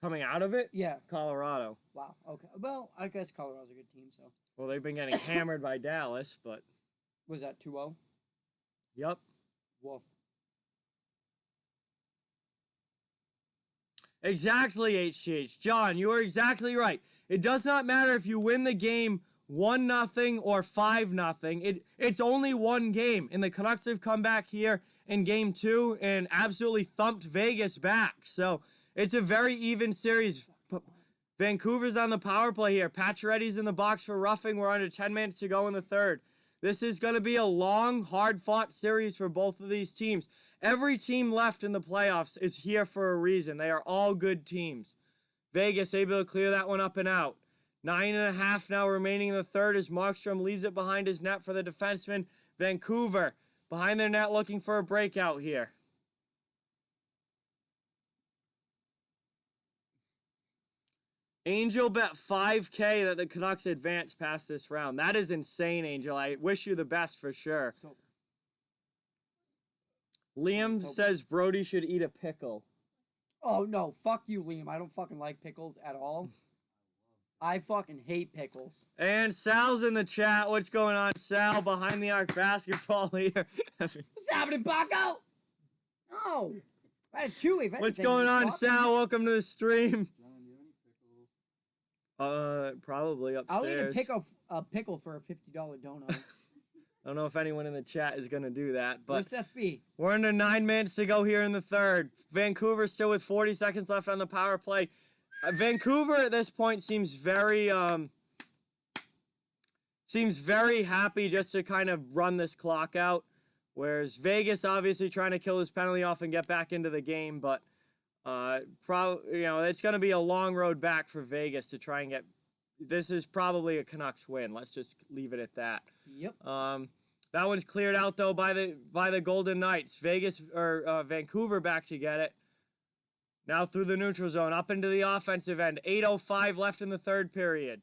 Coming out of it? Yeah. Colorado. Wow. Okay. Well, I guess Colorado's a good team, so. Well, they've been getting hammered by Dallas, but. Was that 2-0? Yep. Woof. Exactly, HCH. John, you are exactly right. It does not matter if you win the game 1-0 or 5-0. It's only one game, and the Canucks have come back here in game 2 and absolutely thumped Vegas back. So it's a very even series. Vancouver's on the power play here. Pacioretty's in the box for roughing. We're under 10 minutes to go in the third. This is going to be a long, hard-fought series for both of these teams. Every team left in the playoffs is here for a reason. They are all good teams. Vegas able to clear that one up and out. 9.5 now remaining in the third as Markstrom leaves it behind his net for the defenseman. Vancouver behind their net looking for a breakout here. Angel bet $5K that the Canucks advance past this round. That is insane, Angel. I wish you the best for sure. Liam says Brody should eat a pickle. Oh, no. Fuck you, Liam. I don't fucking like pickles at all. I fucking hate pickles. And Sal's in the chat. What's going on, Sal? Behind the arc basketball here. What's happening, Paco? No. I had Chewy. What's going on, Sal? Welcome to the stream. Probably upstairs. I'll eat a pickle for a $50 dono. I don't know if anyone in the chat is going to do that, but Where's FB? we're under 9 minutes to go here in the third. Vancouver still with 40 seconds left on the power play. Vancouver at this point seems very happy just to kind of run this clock out, whereas Vegas obviously trying to kill this penalty off and get back into the game, but it's going to be a long road back for Vegas to try and get. This is probably a Canucks win. Let's just leave it at that. Yep. That one's cleared out though by the Golden Knights. Vancouver back to get it. Now through the neutral zone, up into the offensive end. 8:05 left in the third period.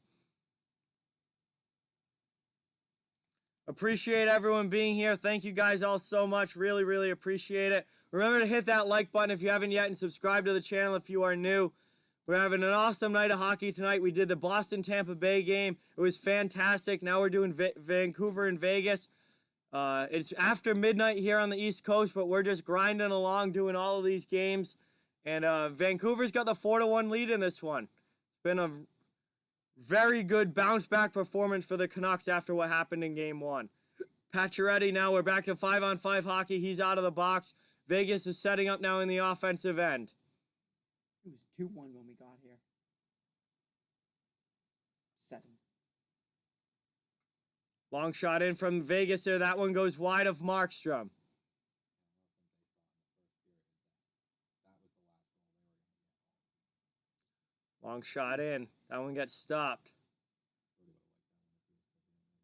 Appreciate everyone being here. Thank you guys all so much. Really, really appreciate it. Remember to hit that like button if you haven't yet and subscribe to the channel if you are new. We're having an awesome night of hockey tonight. We did the Boston-Tampa Bay game. It was fantastic. Now we're doing Vancouver and Vegas. It's after midnight here on the East Coast, but we're just grinding along doing all of these games. And Vancouver's got the 4-1 lead in this one. It's been a very good bounce-back performance for the Canucks after what happened in Game 1. Pacioretty now, we're back to 5-on-5 hockey. He's out of the box. Vegas is setting up now in the offensive end. It was 2-1 when we got here. 7. Long shot in from Vegas there. That one goes wide of Markstrom. Long shot in. That one gets stopped.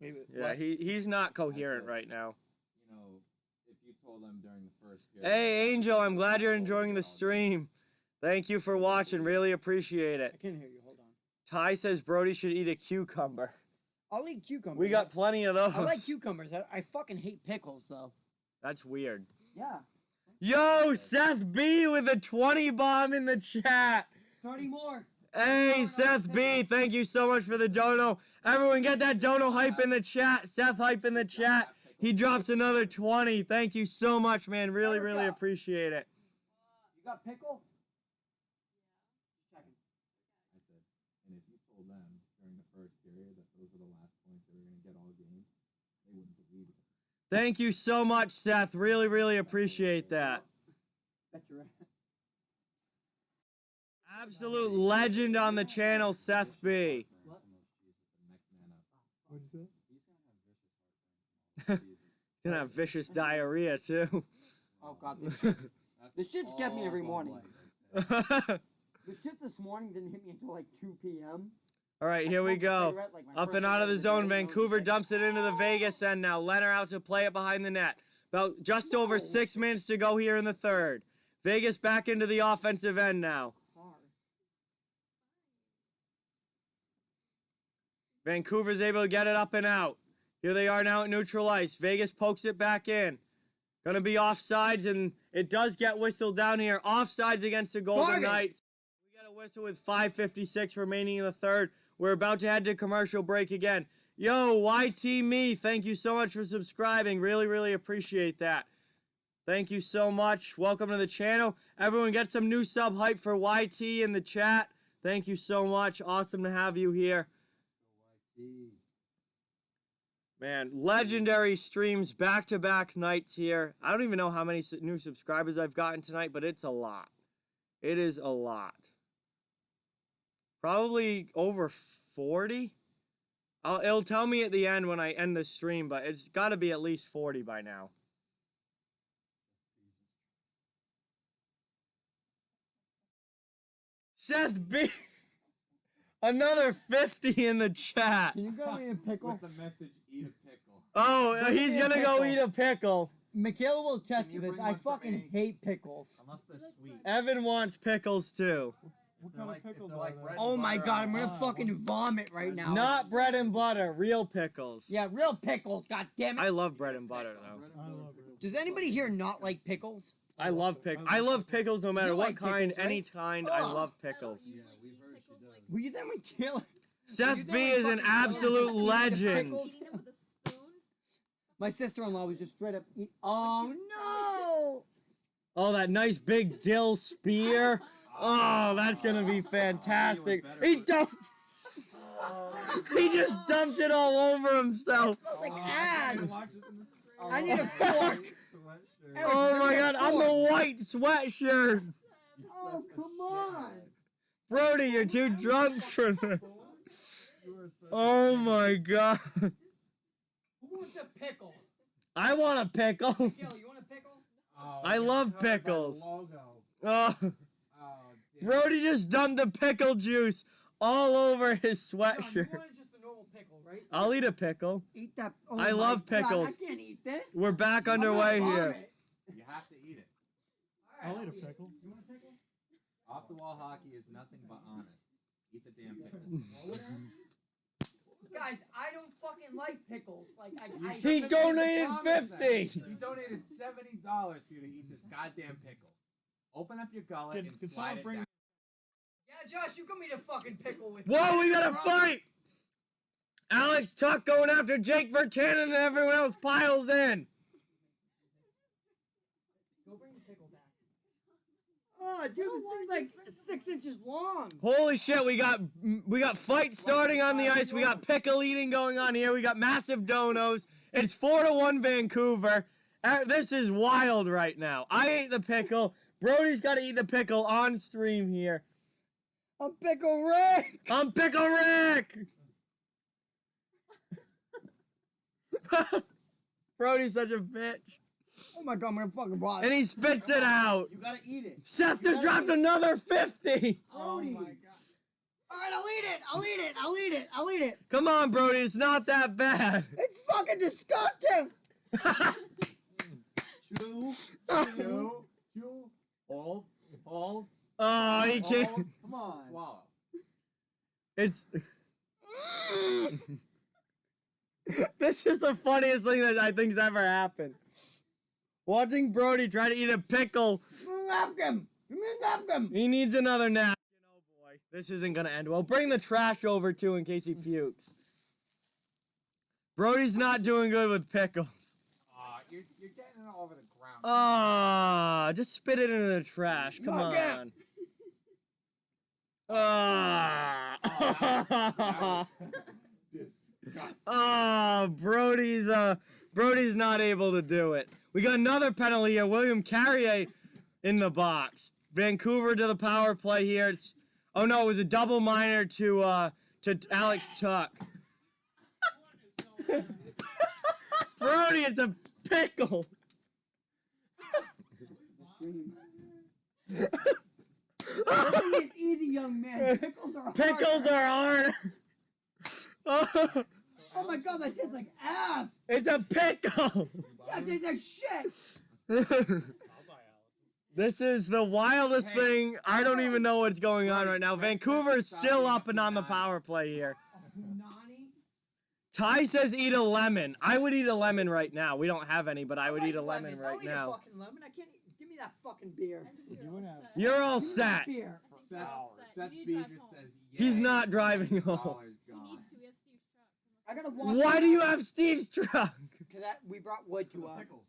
Yeah, he's not coherent right now. You know, if you told them during the first period. Hey, Angel, I'm glad you're enjoying the stream. Thank you for watching. Really appreciate it. I can't hear you. Hold on. Ty says Brody should eat a cucumber. I'll eat cucumbers. We got plenty of those. I like cucumbers. I fucking hate pickles, though. That's weird. Yeah. Yo, Seth B with a 20 bomb in the chat. 30 more. Hey, Seth B, thank you so much for the dono. Everyone get that dono hype in the chat. Seth hype in the chat. He drops another 20. Thank you so much, man. Really, really appreciate it. You got pickles? I said, and if you told them during the first period that those were the last points they were going to get all game, they wouldn't believe it. Thank you so much, Seth. Really, really appreciate that. That's your ass. Absolute legend on the channel, Seth B. What'd you say? He's gonna have vicious diarrhea too. Oh god, this shit's kept me every morning. This shit this morning didn't hit me until like 2 p.m. All right, here we go. Up and out of the zone. Vancouver dumps it into the Vegas end now. Leonard out to play it behind the net. About just over 6 minutes to go here in the third. Vegas back into the offensive end now. Vancouver's able to get it up and out. Here they are now at neutral ice. Vegas pokes it back in. Gonna be offsides, and it does get whistled down here. Offsides against the Golden Knights. We got a whistle with 5:56 remaining in the third. We're about to head to commercial break again. Yo, YT me, thank you so much for subscribing. Really, really appreciate that. Thank you so much. Welcome to the channel. Everyone get some new sub hype for YT in the chat. Thank you so much. Awesome to have you here. Man, legendary streams, back-to-back nights here. I don't even know how many new subscribers I've gotten tonight, but it's a lot. It is a lot. Probably over 40? It'll tell me at the end when I end the stream, but it's got to be at least 40 by now. Seth B. Another 50 in the chat. Can you go eat a pickle? With the message, eat a pickle. Oh, Bring he's me a gonna go pickle. eat a pickle. Michaela will test Can you you this. bring I one for fucking me? hate pickles. Unless they're sweet. Evan wants pickles too. What They're kind like- of pickles they're are like there? bread Oh my butter god, on I'm gonna Wow. fucking vomit right now. Not bread and butter, real pickles. Yeah, real pickles, god damn it. I love bread and butter though. I love it. Does anybody here not like pickles? I love pickles no matter You what like kind, pickles, right? any kind. I Ugh. love pickles. Yeah, we've heard she does. Were you there when Taylor? Seth B is an absolute legend. Eating them with a spoon? My sister-in-law was just straight up. Oh no! Oh, that nice big dill spear. Oh, that's gonna be fantastic. He dumped. He just dumped it all over himself. Smells like ass. Watch this in the stream. I need a fork. Sweatshirt. Oh my god, I'm the white sweatshirt. Oh come on! Brody, you're too drunk for this. You are such Oh my god. Who wants a pickle? I want a pickle. Taylor, you want a pickle? Oh, I can love tell by the pickles. logo. Oh, Oh, damn. Brody just dumped the pickle juice all over his John, you sweatshirt. wanted just a normal pickle, right? I'll eat a pickle. Eat that. Oh I my love God, pickles. I can't eat this. We're back I'm gonna underway here. vomit. You have to eat it. All I'll right, eat a pickle. You want a pickle? Off the wall hockey is nothing but honest. Eat the damn pickle. Guys, I don't fucking like pickles. Like I He donated Promise that. 50. He donated $70 for you to eat this goddamn pickle. Open up your gullet and Can slide someone it bring down. Yeah, Josh, you come eat a fucking pickle with me. Whoa, we got a fight. Alex Tuck going after Jake Vertanen and everyone else piles in. Go bring the pickle back. Oh, dude, this thing's like 6 inches long. Holy shit, we got fights starting on the ice. We got pickle eating going on here. We got massive donos. It's 4-1 Vancouver. This is wild right now. I ate the pickle. Brody's got to eat the pickle on stream here. I'm Pickle Rick. I'm Pickle Rick. Brody's such a bitch. Oh my god, I'm gonna fucking rot. And he spits it out. You gotta eat it. Seth just dropped another 50. Oh my god. Alright, I'll eat it. I'll eat it. I'll eat it. I'll eat it. Come on, Brody. It's not that bad. It's fucking disgusting. Chew. Hold. Oh, he Hold. can't. Come on. Swallow. It's. This is the funniest thing that I think's ever happened. Watching Brody try to eat a pickle. Napkin. Give me a napkin. He needs another napkin. Oh boy, this isn't gonna end well. Bring the trash over too in case he pukes. Brody's not doing good with pickles. You're getting it all over the ground. Ah, just spit it into the trash. Come Nugget. on. Ah. Disgusting. Oh, Brody's not able to do it. We got another penalty here. William Carrier in the box. Vancouver to the power play here. Oh no, it was a double minor to Alex Tuck. Brody, it's a pickle. It's easy, young man. Pickles are hard. Pickles are hard. Oh my god, that tastes like ass. It's a pickle. That tastes like shit. This is the wildest thing. I don't even know what's going on right now. Vancouver's still up and on the power play here. Nani? Ty says eat a lemon. I would eat a lemon right now. We don't have any, but I would eat a lemon right I'll eat now. a fucking lemon. I can't eat. Give me that fucking beer. You would have. You're all Give me set. that beer. Seth, Seth You need B drive just home. says He's yay. not driving home. $1 He gone. needs to. We have Steve's truck. I gotta wash. Why do you have Steve's truck? Cause we brought wood to Pickles.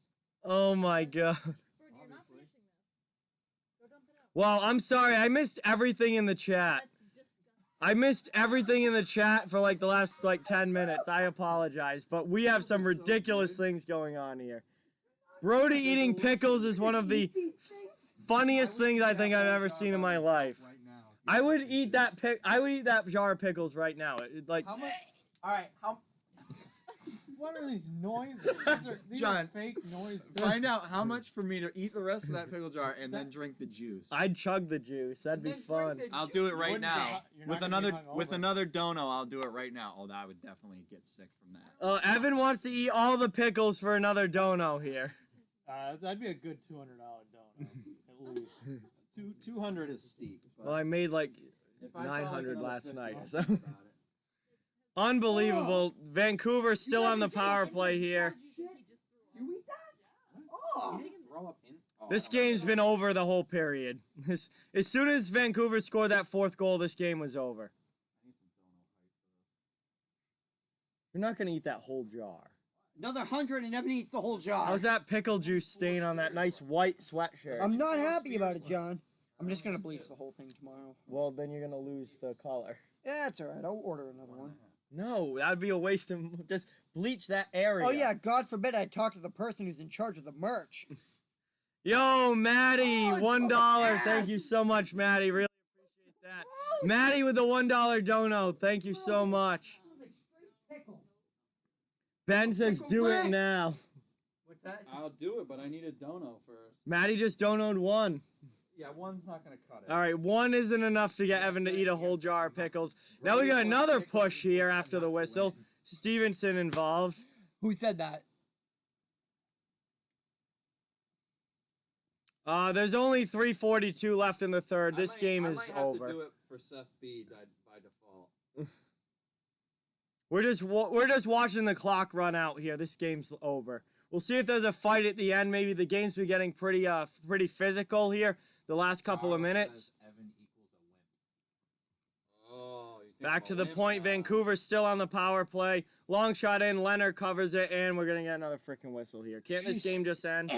Oh my god. Brody, you're not Obviously. finishing this. Go dump it out. Well, I'm sorry. I missed everything in the chat. That's disgusting. I missed everything in the chat for like the last 10 minutes. I apologize, but we have some ridiculous things going on here. Brody eating pickles is one of the funniest things I think I've ever seen in my life. Right now. I would eat that jar of pickles right now. Like How much? All right, how? What are these noises? These John, are fake noises. Find out how much for me to eat the rest of that pickle jar and then drink the juice. I'd chug the juice. That'd be Then drink fun. the I'll do it right Wouldn't now get- you're not gonna be with hungover. another dono. I'll do it right now. Oh, that would definitely get sick from that. Evan wants to eat all the pickles for another dono here. That'd be a good $200 donut, at least. 200 is steep. But Well, I made like if I saw, like, 900 another last 50, night. I'll So think about it. unbelievable. Vancouver still on the power play here. You eat that? Oh. You didn't throw up in. Oh, This I don't game's know. been over the whole period. As soon as Vancouver scored that fourth goal, this game was over. I need some dono hype You're not gonna eat that whole jar. Another 100 and Evan eats the whole jar. How's that pickle juice stain on that nice white sweatshirt? I'm not happy about it, John. I'm just gonna bleach the whole thing tomorrow. Well, then you're gonna lose the color. Yeah, it's alright. I'll order another one. No, that'd be a waste of just bleach that area. Oh yeah, God forbid I talk to the person who's in charge of the merch. Yo, Maddie, Oh, it's $1. fucking Thank you ass. so much, Maddie. Really appreciate that. Maddie with the $1 dono. Thank you so much. Ben says, Pickle "Do it wreck." now." What's that? I'll do it, but I need a dono first. Maddie just donoed one. Yeah, one's not gonna cut it. All right, one isn't enough to get Evan to eat a whole jar of pickles. Now we got another push here after the whistle. Stevenson involved. Who said that? There's only 3:42 left in the third. I This might- game I is might have over. To do it for Seth B by default. We're just watching the clock run out here. This game's over. We'll see if there's a fight at the end. Maybe the game's been getting pretty physical here the last couple of Charles minutes. says Evan equals a wimp. Oh, you think Back I'm to a the wimp point. now? Vancouver's still on the power play. Long shot in. Leonard covers it, and we're gonna get another freaking whistle here. Can't this Jeez. game just end?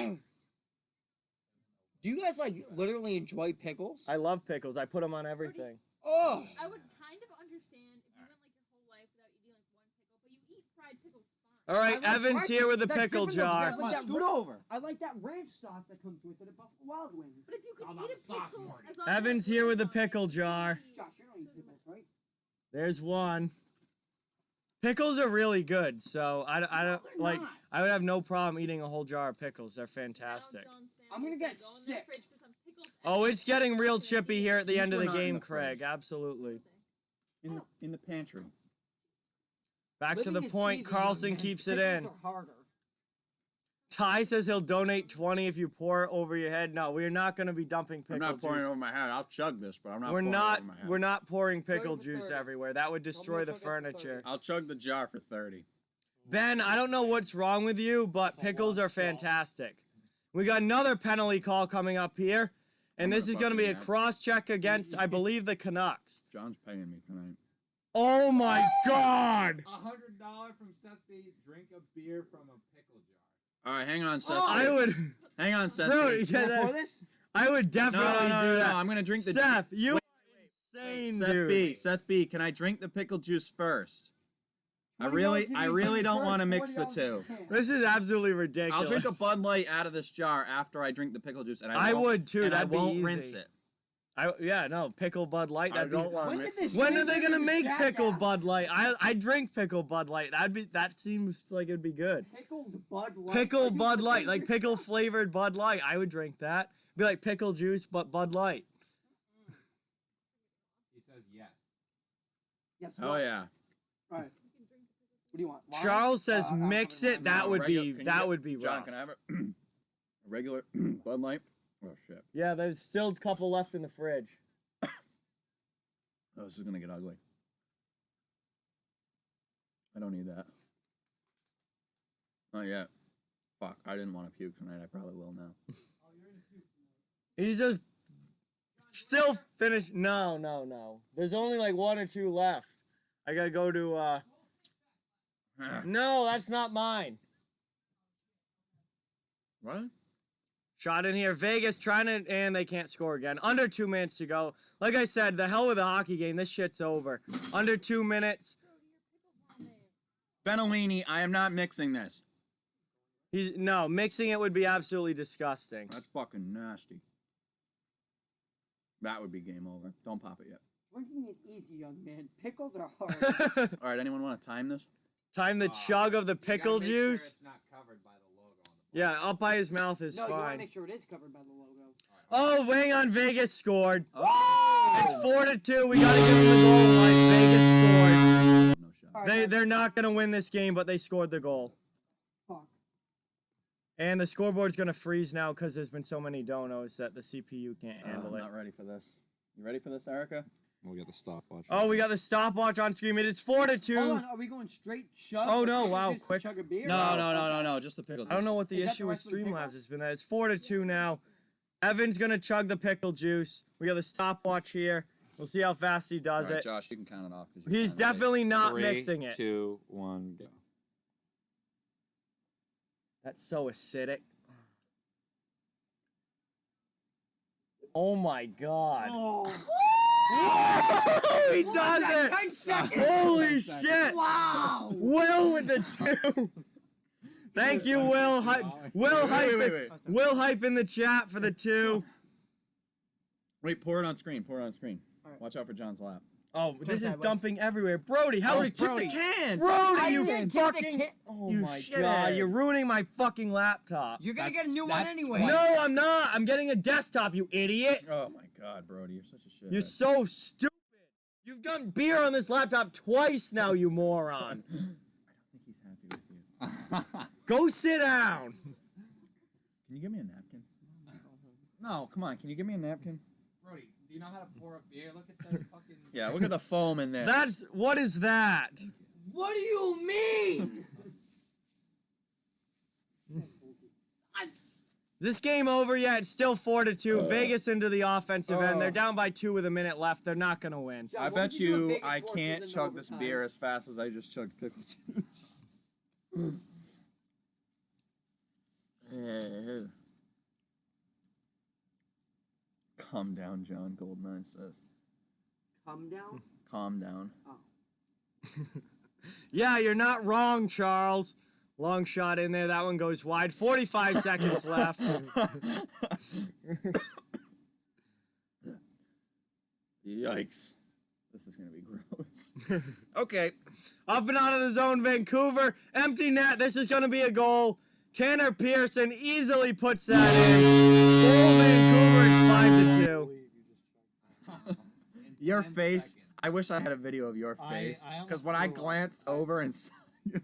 Do you guys like literally enjoy pickles? I love pickles. I put them on everything. Oh. I would kind of understand if you went like your whole life without eating like one pickle, but you eat fried pickles fine. All I right, like Evan's fried here with the pickles. That's pickle different though, 'cause jar. I Come like on, that scoot ra- over. I like that ranch sauce that comes with it at Buffalo Wild Wings. But if you could all eat about a the sauce, pickle, Morty. as long as Evan's it's here with the on it, pickle you should jar. eat Josh, you don't eat so pickles, much. right? There's one. Pickles are really good, so I No, don't they're like. not. I would have no problem eating a whole jar of pickles. They're Now fantastic. John's I'm family gonna is get go in their sick. fridge for some pickles Oh, and it's getting real chicken and chippy beans. here at the These end of were the not in game, the Craig. fridge. Absolutely. In the pantry. Back to the Living is point. easy, Carlson man. keeps it Pickles in. are harder. Ty says he'll donate 20 if you pour it over your head. No, we're not going to be dumping pickle I'm not pouring juice. it over my head. I'll chug this, but I'm not We're pouring not. it over my head. We're not pouring Chug it pickle for juice 30. everywhere. That would destroy the chug it for 30. furniture. I'll chug the jar for 30. Ben, I don't know what's wrong with you, but That's a pickles lot are of salt. fantastic. We got another penalty call coming up here, and I'm this gonna is going to be a fucking- cross check against, I believe, the Canucks. John's paying me tonight. Oh my God! $100 from Seth B. Drink a beer from a pickle jar. All right, hang on, Seth. Oh! I would, Hang on, Seth. bro. B. Yeah, Can I pour that, this? I would definitely do that. I'm gonna drink the. Seth, you Wait, insane, Seth dude. B. Seth B. Can I drink the pickle juice first? I $20 really in don't first, want to mix the $40 two. in can. This is absolutely ridiculous. I'll drink a Bud Light out of this jar after I drink the pickle juice, and I won't- would too. And That'd I won't be easy. rinse it. Yeah, no, pickle Bud Light. I That'd be. don't want When to did mix this it. When are change they into gonna make jackass? pickle Bud Light? I drink pickle Bud Light. That seems like it'd be good. Pickled Bud Light. Pickle Are you Bud Light, kidding like me? pickle flavored Bud Light. I would drink that. Be like pickle juice, but Bud Light. He says yes. Yes. Oh what? yeah. All right. What do you want? Water? Charles says I'll have mix it it. right That now. would Regular- be can you that get- would be John, rough. can I have a regular Bud Light? Oh shit. Yeah, there's still a couple left in the fridge. Oh, this is gonna get ugly. I don't need that. Not yet. Fuck, I didn't want to puke tonight. I probably will now. He's just still finished. No. There's only like one or two left. I gotta go to. No, that's not mine. What? Shot in here. Vegas trying to, and they can't score again. Under 2 minutes to go. Like I said, the hell with the hockey game. This shit's over. Under 2 minutes. Benellini, I am not mixing this. No, mixing it would be absolutely disgusting. That's fucking nasty. That would be game over. Don't pop it yet. Drinking is easy, young man. Pickles are hard. All right, anyone want to time this? Time the chug of the pickle juice. It's not covered by the logo on the Yeah, up by his mouth is No, you want to fine. make sure it is covered by the logo. Oh, hang on, Vegas scored. Oh! It's 4-2. We gotta give him the goal line. Vegas scored. No shot. All right, They're not gonna win this game, but they scored the goal. Fuck. And the scoreboard's gonna freeze now because there's been so many donos that the CPU can't handle I'm it. not ready for this. You ready for this, Erica? We'll get the stopwatch. Oh, we got the stopwatch on screen. It is 4-2. Hold on, are we going straight chug? Oh, Like, no, pickle wow, juice to quick. Chug a beer? No, just the pickle juice. I don't know what the Is that issue the with rest of the Streamlabs pickles? has been. That it's 4-2 now. Evan's gonna chug the pickle juice. We got the stopwatch here. We'll see how fast he does All right, it. Josh, you can count it off. 'cause you're He's kinda late. definitely not 3, mixing it. 2, 1, go. That's so acidic. Oh my god. Oh. He does it! 10 seconds! Holy shit! Wow! Will with the 2. Thank you, Will. Will hype wait, it. Will hype in the chat for the 2. Wait, pour it on screen. Pour it on screen. Alright. Watch out for John's lap. Oh, this is sideways. dumping everywhere. Brody, how did you Brody. tip the can? I Brody, you did tip the fucking... can. Oh You my shithead. god, you're ruining my fucking laptop. You're gonna That's- get a new one that's anyway. twice. No, I'm not. I'm getting a desktop, you idiot. Oh my god, Brody, you're such a shit. You're so stupid. You've done beer on this laptop twice now, you moron. I don't think he's happy with you. Go sit down. Can you give me a napkin? No, come on. Can you give me a napkin? Brody, do you know how to pour a beer? Look at the fucking. Yeah, look at the foam in there. What is that? What do you mean? Is this game over yet? It's still 4-2. Vegas into the offensive end. They're down by 2 with a minute left. They're not gonna win. John, I what bet would you do if you Vegas I forces can't into chug this overtime? beer as fast as I just chugged pickle juice. Calm down, John. Goldeneye says. Calm down. Calm down. Yeah, you're not wrong, Charles. Long shot in there. That one goes wide. 45 seconds left. Yikes. This is going to be gross. Okay. Up and out of the zone, Vancouver. Empty net. This is going to be a goal. Tanner Pearson easily puts that in. Goal, Vancouver. It's 5-2. Your face. I wish I had a video of your I face. almost Because when I threw up. glanced over and saw you,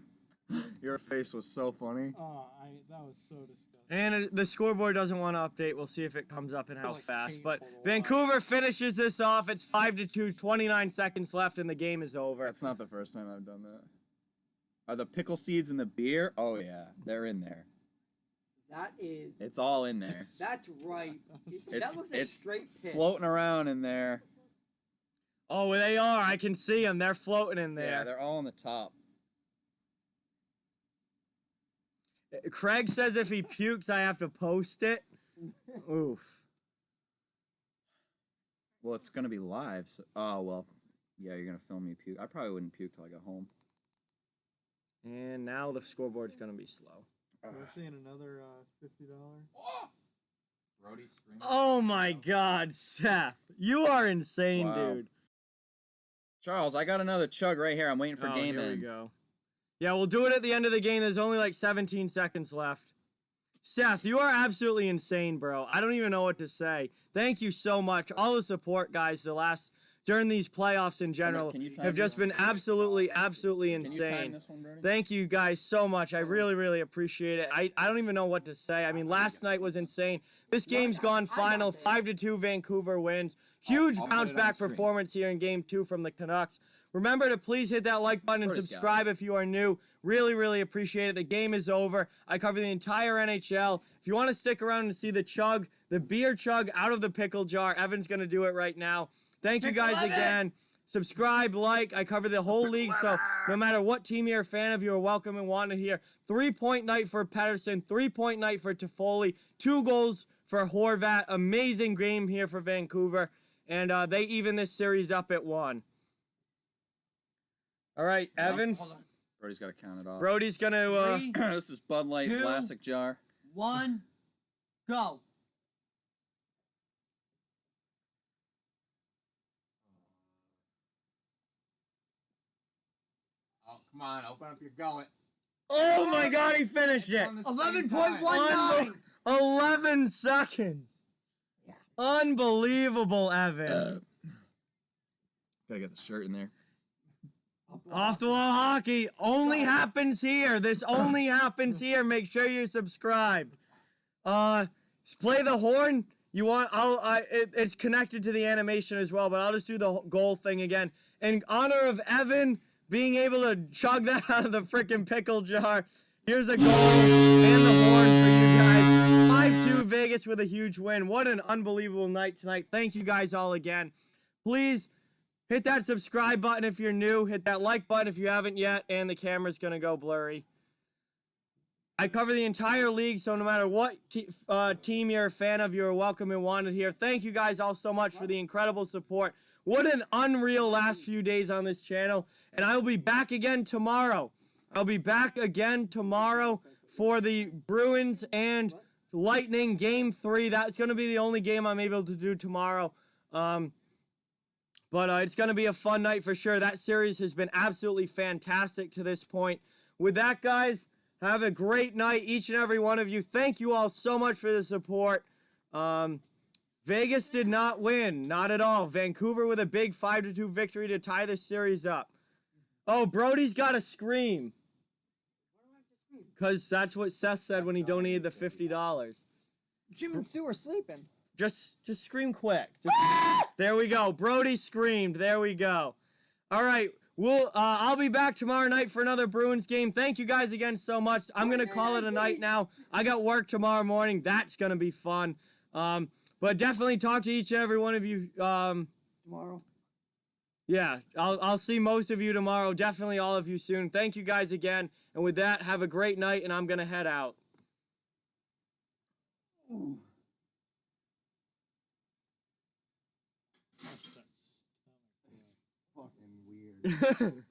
your face was so funny. Oh, that was so disgusting. And the scoreboard doesn't want to update. We'll see if it comes up and how Like fast. But painful to watch. Vancouver finishes this off. It's 5-2. 29 seconds left, and the game is over. That's not the first time I've done that. Are the pickle seeds in the beer? Oh, yeah. They're in there. That is. It's all in there. That's right. It's, That looks like it's straight piss. floating around in there. Oh, they are. I can see them. They're floating in Yeah, there. they're all on the top. Craig says if he pukes, I have to post it. Oof. Well, it's going to be live. So, oh, well. Yeah, you're going to film me puke. I probably wouldn't puke till I got home. And now the scoreboard's going to be slow. We're seeing another $50. Brody's streaming. Oh my god, Seth. You are insane, Wow. dude. Charles, I got another chug right here. I'm waiting for Oh, game here we end. go. Yeah, we'll do it at the end of the game. There's only like 17 seconds left. Seth, you are absolutely insane, bro. I don't even know what to say. Thank you so much. All the support, guys, during these playoffs in general can you time have just this? been absolutely Can you time insane. this one, Brody? Thank you guys so much. I really, really appreciate it. I don't even know what to say. I mean, last night was insane. This game's gone final. 5-2 Vancouver wins. Huge I'll put bounce it on back screen. performance here in game 2 from the Canucks. Remember to please hit that like button and Brody's got subscribe if you are new. Really, really appreciate it. The game is over. I cover the entire NHL. If you want to stick around and see the beer chug out of the pickle jar, Evan's going to do it right now. Thank you guys again. Subscribe, like. I cover the whole league, so no matter what team you're a fan of, you are welcome and wanted here. 3-point night for Pettersson. 3-point night for Toffoli. 2 goals for Horvat. Amazing game here for Vancouver. And they even this series up at 1. All right, Evan. Brody's got to count it off. Brody's going to... 3, This is Bud Light 2, plastic jar. 1, go. Come on, open up your gullet. Oh my God, he finished it. 11.19. 11 seconds. Yeah. Unbelievable, Evan. Gotta get the shirt in there. Off the wall hockey only happens here. This only happens here. Make sure you're subscribed. Play the horn. You want? It's connected to the animation as well, but I'll just do the goal thing again. In honor of Evan being able to chug that out of the freaking pickle jar, here's a goal and the horn for you guys. 5-2 Vegas with a huge win. What an unbelievable night tonight. Thank you guys all again. Please hit that subscribe button if you're new. Hit that like button if you haven't yet, and the camera's going to go blurry. I cover the entire league, so no matter what team you're a fan of, you're welcome and wanted here. Thank you guys all so much for the incredible support. What an unreal last few days on this channel. And I will be back again tomorrow. I'll be back again tomorrow for the Bruins and Lightning Game 3. That's going to be the only game I'm able to do tomorrow. But it's going to be a fun night for sure. That series has been absolutely fantastic to this point. With that, guys, have a great night, each and every one of you. Thank you all so much for the support. Vegas did not win. Not at all. Vancouver with a big 5-2 victory to tie this series up. Oh, Brody's got to scream. Because that's what Seth said when he donated the $50. Jim and Sue are sleeping. Just scream quick. There we go. Brody screamed. There we go. All right. I'll be back tomorrow night for another Bruins game. Thank you guys again so much. I'm going to call it a night now. I got work tomorrow morning. That's going to be fun. But definitely talk to each and every one of you. Tomorrow. Yeah, I'll see most of you tomorrow. Definitely all of you soon. Thank you guys again. And with that, have a great night, and I'm going to head out. Ooh. Fucking weird.